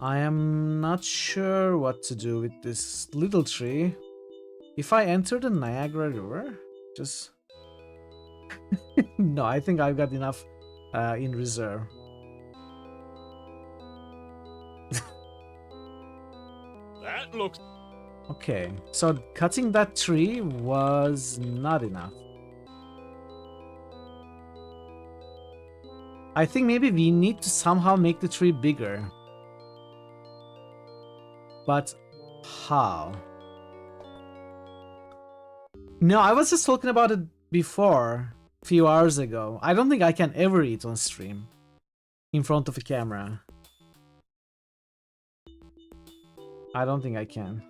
I am not sure what to do with this little tree. If I enter the Niagara River, just... No, I think I've got enough in reserve. That looks... Okay, so cutting that tree was not enough. I think maybe we need to somehow make the tree bigger. But how? No, I was just talking about it before, a few hours ago. I don't think I can ever eat on stream in front of a camera. I don't think I can.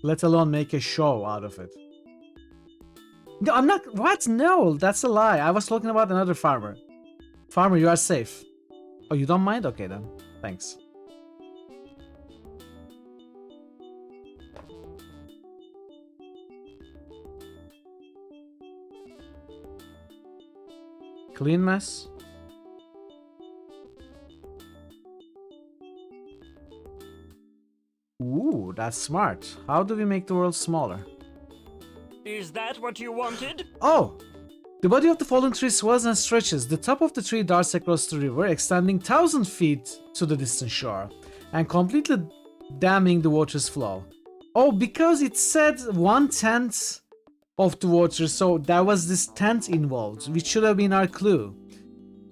Let alone make a show out of it. No, I'm not. What? No, that's a lie. I was talking about another farmer. Farmer, you are safe. Oh, you don't mind? Okay then. Thanks. Clean mess. Ooh, that's smart. How do we make the world smaller? Is that what you wanted? Oh! The body of the fallen tree swells and stretches. The top of the tree darts across the river, extending 1,000 feet to the distant shore, and completely damming the water's flow. Oh, because it said 1/10 of the water, so there was this 10th involved, which should have been our clue.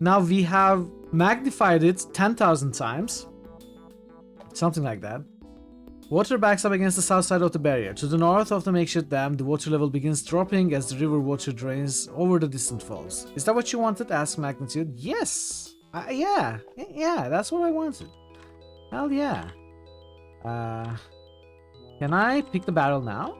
Now we have magnified it 10,000 times. Something like that. Water backs up against the south side of the barrier. To the north of the makeshift dam, the water level begins dropping as the river water drains over the distant falls. Is that what you wanted? Asked Magnitude. Yes! Yeah, that's what I wanted. Hell yeah. Can I pick the barrel now?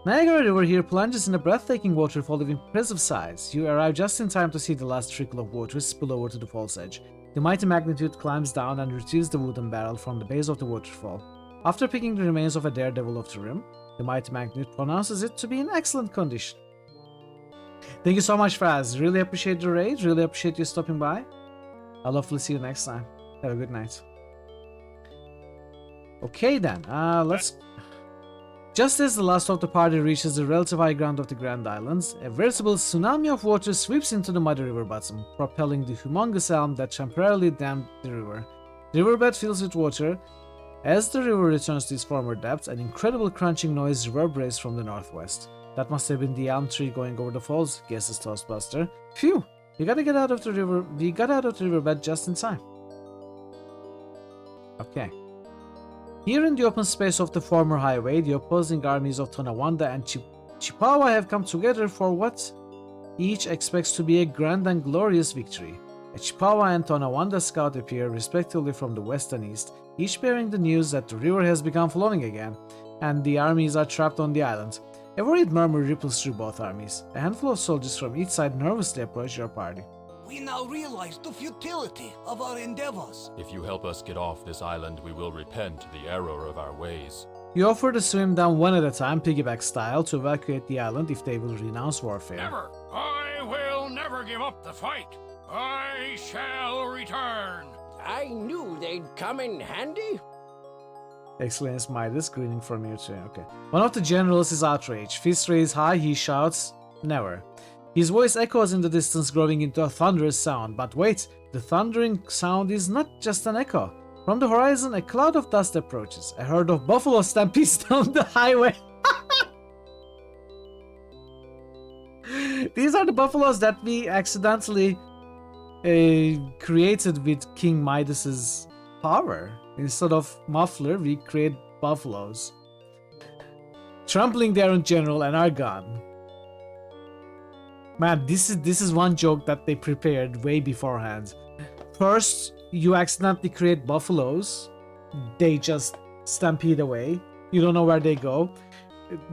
Niagara River here plunges in a breathtaking waterfall of impressive size. You arrive just in time to see the last trickle of water spill over to the fall's edge. The mighty Magnitude climbs down and retrieves the wooden barrel from the base of the waterfall. After picking the remains of a daredevil off the rim, the mighty Magnitude pronounces it to be in excellent condition. Thank you so much, Fraz. Really appreciate the raid. Really appreciate you stopping by. I'll hopefully see you next time. Have a good night. Okay then, let's... Just as the last of the party reaches the relative high ground of the Grand Islands, a veritable tsunami of water sweeps into the muddy river bottom, propelling the humongous elm that temporarily dammed the river. The riverbed fills with water. As the river returns to its former depths, an incredible crunching noise reverberates from the northwest. That must have been the elm tree going over the falls, guesses Toastbuster. Phew! We got out of the riverbed just in time. Okay. Here in the open space of the former highway, the opposing armies of Tonawanda and Chippewa have come together for what each expects to be a grand and glorious victory. A Chippewa and Tonawanda scout appear respectively from the west and east, each bearing the news that the river has begun flowing again, and the armies are trapped on the island. A worried murmur ripples through both armies. A handful of soldiers from each side nervously approach your party. We now realize the futility of our endeavors. If you help us get off this island, we will repent the error of our ways. You offer to swim down one at a time, piggyback style, to evacuate the island if they will renounce warfare. Never! I will never give up the fight! I shall return! I knew they'd come in handy. Exclaims Midas, grinning from ear to ear. Okay. One of the generals is outraged. Fist raised high, he shouts, "Never." His voice echoes in the distance, growing into a thunderous sound. But wait, the thundering sound is not just an echo. From the horizon, a cloud of dust approaches. A herd of buffalo stampedes down the highway. These are the buffaloes that we accidentally created with King Midas's power. Instead of muffler, we create buffaloes. Trampling their own general and are gone. Man, this is one joke that they prepared way beforehand. First, you accidentally create buffaloes. They just stampede away. You don't know where they go.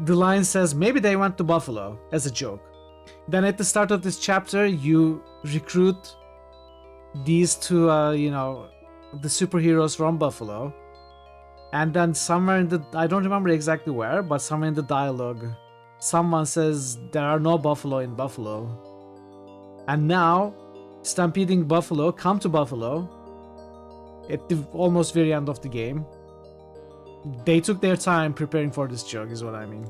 The line says maybe they went to Buffalo as a joke. Then at the start of this chapter, you recruit these two, the superheroes from Buffalo. And then somewhere in the, I don't remember exactly where, but somewhere in the dialogue, someone says there are no buffalo in Buffalo. And now, stampeding buffalo come to Buffalo at the almost very end of the game. They took their time preparing for this joke, is what I mean.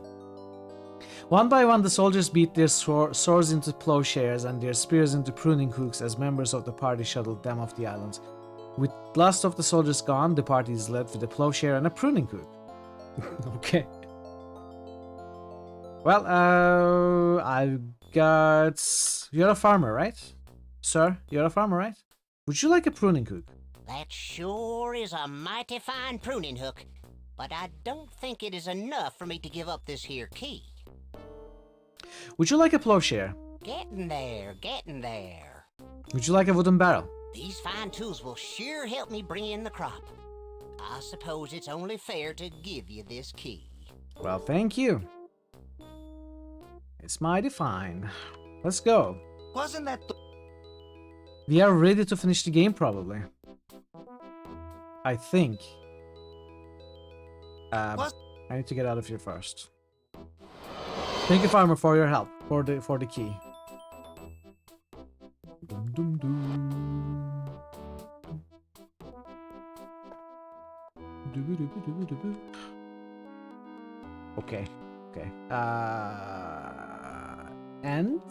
One by one, the soldiers beat their swords into plowshares and their spears into pruning hooks as members of the party shuttled them off the island. With the last of the soldiers gone, the party is led with a plowshare and a pruning hook. Okay. Well, I've got... You're a farmer, right? Sir, you're a farmer, right? Would you like a pruning hook? That sure is a mighty fine pruning hook, but I don't think it is enough for me to give up this here key. Would you like a plowshare? Getting there, getting there. Would you like a wooden barrel? These fine tools will sure help me bring in the crop. I suppose it's only fair to give you this key. Well, thank you. It's mighty fine. Let's go. Wasn't that We are ready to finish the game, probably. I think. I need to get out of here first. Thank you, farmer, for your help for the key. Dum, dum, dum. Okay. Okay. And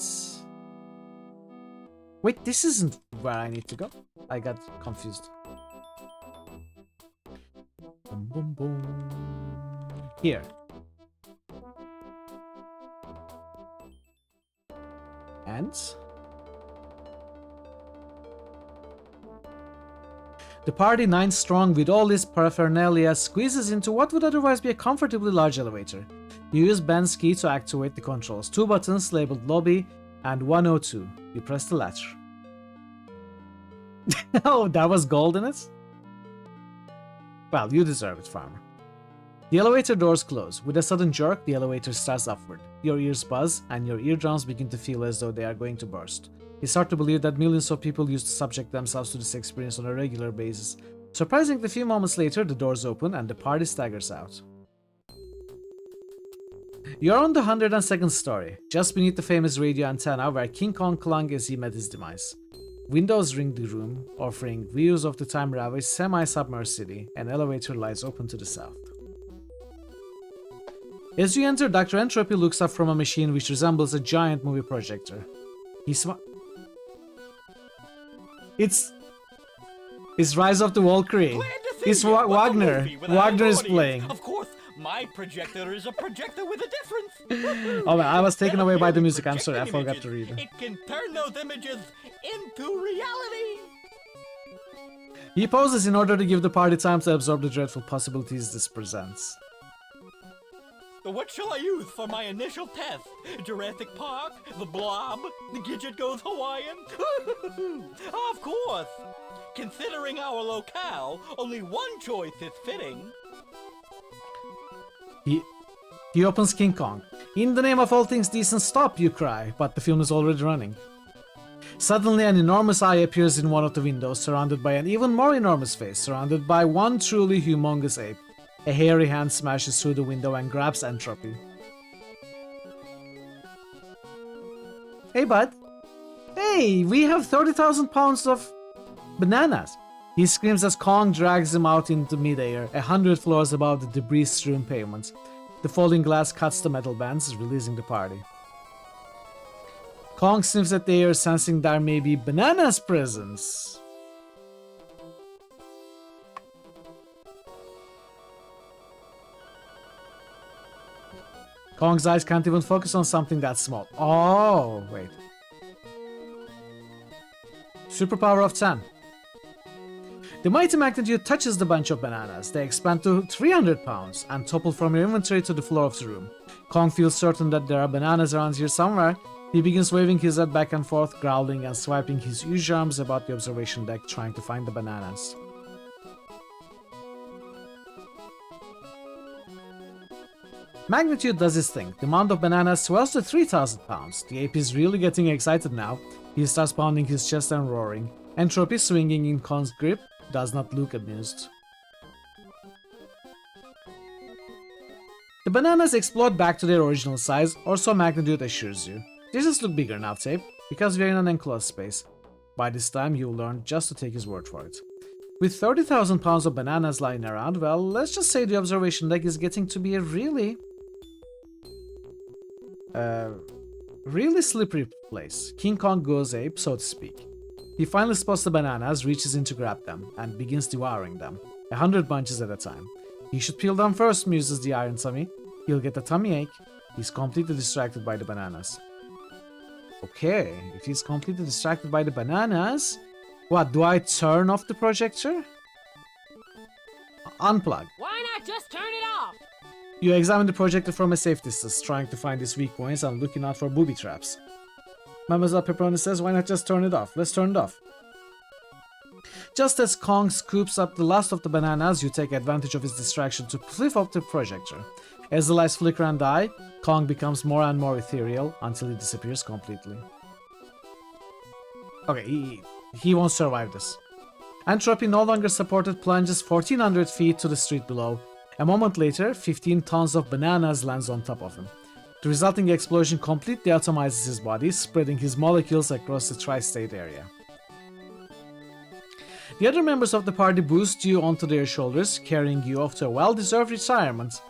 wait, this isn't where I need to go. I got confused. Boom, boom, boom. Here. And the party, 9 strong with all its paraphernalia, squeezes into what would otherwise be a comfortably large elevator. You use Ben's key to activate the controls. 2 buttons labeled lobby and 102. You press the latch. Oh, that was gold in it? Well, you deserve it, farmer. The elevator doors close. With a sudden jerk, the elevator starts upward. Your ears buzz, and your eardrums begin to feel as though they are going to burst. It's hard to believe that millions of people used to subject themselves to this experience on a regular basis. Surprisingly, a few moments later, the doors open and the party staggers out. You're on the 102nd story, just beneath the famous radio antenna where King Kong clung as he met his demise. Windows ring the room, offering views of the Time Railway's semi-submerged city. An elevator lies open to the south. As you enter, Dr. Entropy looks up from a machine which resembles a giant movie projector. It's Rise of the Valkyrie. It's Wagner. Wagner is playing. Of course, my projector is a projector with a difference. Oh man, I was taken away by the music. I'm sorry, I forgot to read it. It can turn those images into reality. He pauses in order to give the party time to absorb the dreadful possibilities this presents. What shall I use for my initial test? Jurassic Park? The Blob? The Gidget Goes Hawaiian? Of course! Considering our locale, only one choice is fitting. He opens King Kong. In the name of all things decent, stop, you cry, but the film is already running. Suddenly an enormous eye appears in one of the windows, surrounded by an even more enormous face, surrounded by one truly humongous ape. A hairy hand smashes through the window and grabs Entropy. Hey bud. Hey, we have 30,000 pounds of bananas. He screams as Kong drags him out into midair, 100 floors above the debris-strewn pavement. The falling glass cuts the metal bands, releasing the party. Kong sniffs at the air, sensing there may be bananas presents. Kong's eyes can't even focus on something that small. Oh, wait. Superpower of 10. The mighty magnitude touches the bunch of bananas. They expand to 300 pounds and topple from your inventory to the floor of the room. Kong feels certain that there are bananas around here somewhere. He begins waving his head back and forth, growling and swiping his huge arms about the observation deck, trying to find the bananas. Magnitude does his thing. The amount of bananas swells to 3,000 pounds. The ape is really getting excited now. He starts pounding his chest and roaring. Entropy, swinging in Kong's grip, does not look amused. The bananas explode back to their original size, or so Magnitude assures you. They just look bigger now, Tape, because we're in an enclosed space. By this time, you'll learn just to take his word for it. With 30,000 pounds of bananas lying around, well, let's just say the observation deck is getting to be a really slippery place. King Kong goes ape, so to speak. He finally spots the bananas, reaches in to grab them, and begins devouring them, 100 bunches at a time. He should peel them first, muses the Iron Tummy. He'll get a tummy ache. He's completely distracted by the bananas. Okay, if he's completely distracted by the bananas, what, do I turn off the projector? Unplug. Why not just turn it off? You examine the projector from a safe distance, trying to find its weak points and looking out for booby traps. Mademoiselle Pepperoni says, why not just turn it off? Let's turn it off. Just as Kong scoops up the last of the bananas, you take advantage of his distraction to flip off the projector. As the lights flicker and die, Kong becomes more and more ethereal until he disappears completely. Okay, he won't survive this. Entropy, no longer supported, plunges 1,400 feet to the street below. A moment later, 15 tons of bananas lands on top of him. The resulting explosion completely atomizes his body, spreading his molecules across the tri-state area. The other members of the party boost you onto their shoulders, carrying you off to a well-deserved retirement.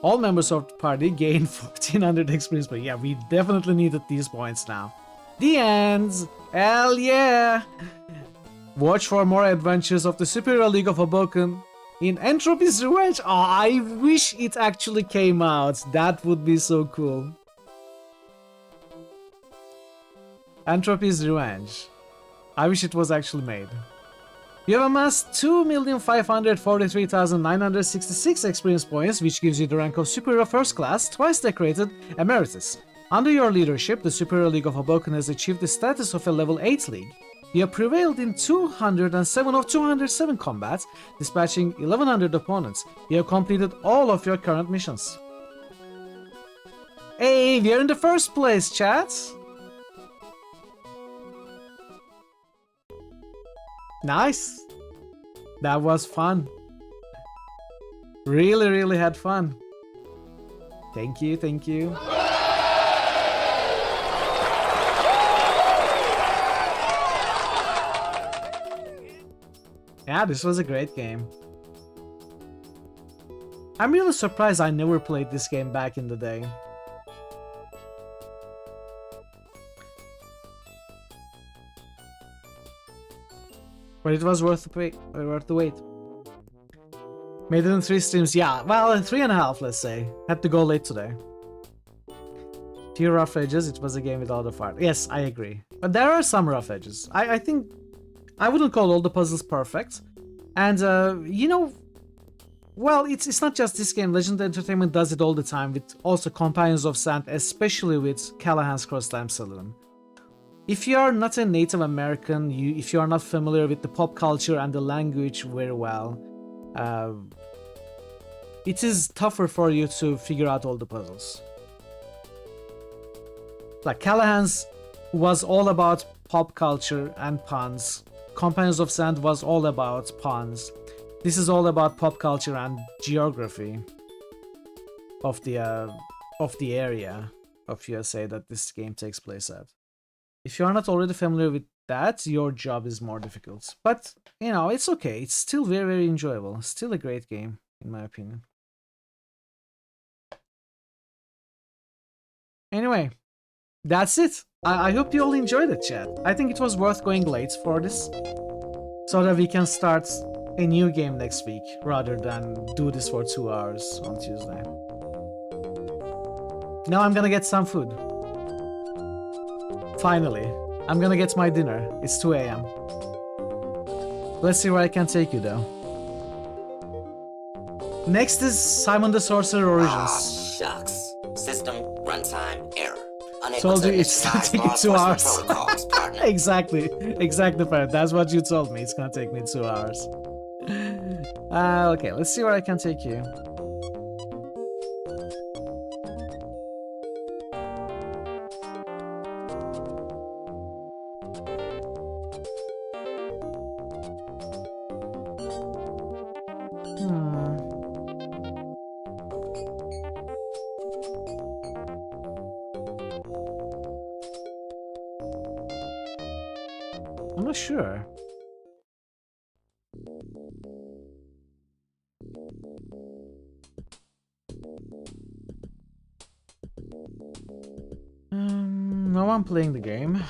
All members of the party gain 1,400 experience points. Yeah, we definitely needed these points now. The ends! Hell yeah! Watch for more adventures of the Superior League of Hoboken in Entropy's Revenge. Oh, I wish it actually came out. That would be so cool. Entropy's Revenge. I wish it was actually made. You have amassed 2,543,966 experience points, which gives you the rank of Superior First Class, twice decorated Emeritus. Under your leadership, the Superior League of Hoboken has achieved the status of a level 8 league. You have prevailed in 207 of 207 combats, dispatching 1,100 opponents. You have completed all of your current missions. Hey, we're in the first place, chat! Nice! That was fun. Really had fun. Thank you, thank you. Yeah, this was a great game. I'm really surprised I never played this game back in the day. But it was worth the wait. Made it in 3 streams, yeah. Well, 3.5, let's say. Had to go late today. Few rough edges, it was a game with a lot of heart. Yes, I agree. But there are some rough edges. I think I wouldn't call all the puzzles perfect. And, you know, well, it's not just this game. Legend Entertainment does it all the time with also Companions of Sand, especially with Callahan's Cross Time Saloon. If you are not a Native American, if you are not familiar with the pop culture and the language very well, it is tougher for you to figure out all the puzzles. Like Callahan's was all about pop culture and puns. Companions of Sand was all about puns. This is all about pop culture and geography of the area of USA that this game takes place at. If you are not already familiar with that, your job is more difficult. But, you know, it's okay. It's still very, very enjoyable. Still a great game, in my opinion. Anyway, that's it. I hope you all enjoyed it, chat. I think it was worth going late for this, so that we can start a new game next week, rather than do this for 2 hours on Tuesday. Now I'm gonna get some food. Finally, I'm gonna get my dinner. It's 2 AM. Let's see where I can take you, though. Next is Simon the Sorcerer Origins. Shucks. System runtime error. Unable Told you to it's gonna exercise take you law 2 hours. enforcement protocols, partner. Exactly, Fred. That's what you told me. It's gonna take me 2 hours. Okay, let's see where I can take you. I'm not sure. No, I'm playing the game.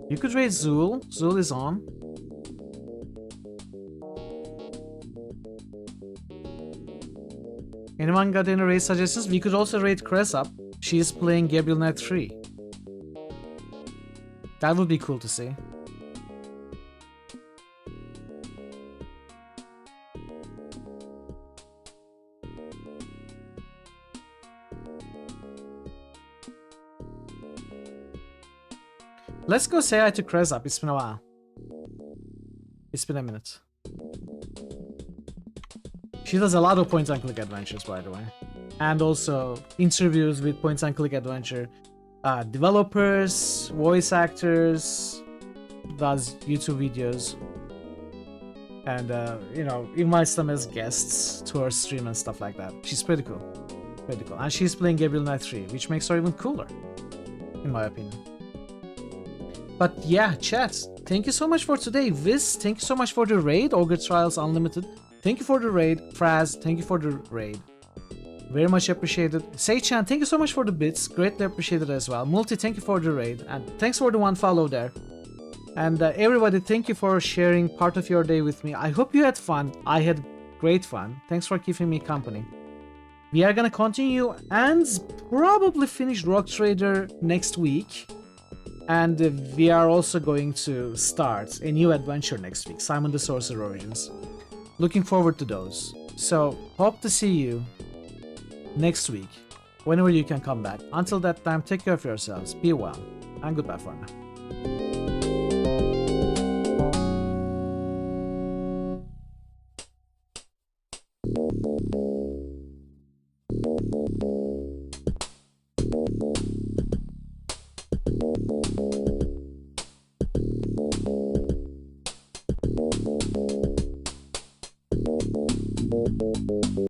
You could raid Zool. Zool is on. Anyone got any raid suggestions? We could also raid Cress up. She is playing Gabriel Knight 3. That would be cool to see. Let's go say hi to Cress up. It's been a while. It's been a minute. She does a lot of point-and-click adventures, by the way. And also interviews with point-and-click adventure developers, voice actors, does YouTube videos. And, you know, invites them as guests to her stream and stuff like that. She's pretty cool. Pretty cool. And she's playing Gabriel Knight 3, which makes her even cooler, in my opinion. But yeah, chat, thank you so much for today. Viz, thank you so much for the raid. Ogre Trials Unlimited, thank you for the raid. Fraz, thank you for the raid. Very much appreciated. Seichan, thank you so much for the bits. Greatly appreciated as well. Multi, thank you for the raid. And thanks for the 1 follow there. And everybody, thank you for sharing part of your day with me. I hope you had fun. I had great fun. Thanks for keeping me company. We are gonna continue and probably finish Rock Trader next week. And we are also going to start a new adventure next week, Simon the Sorcerer Origins. Looking forward to those. So, hope to see you next week, whenever you can come back. Until that time, take care of yourselves, be well, and goodbye for now.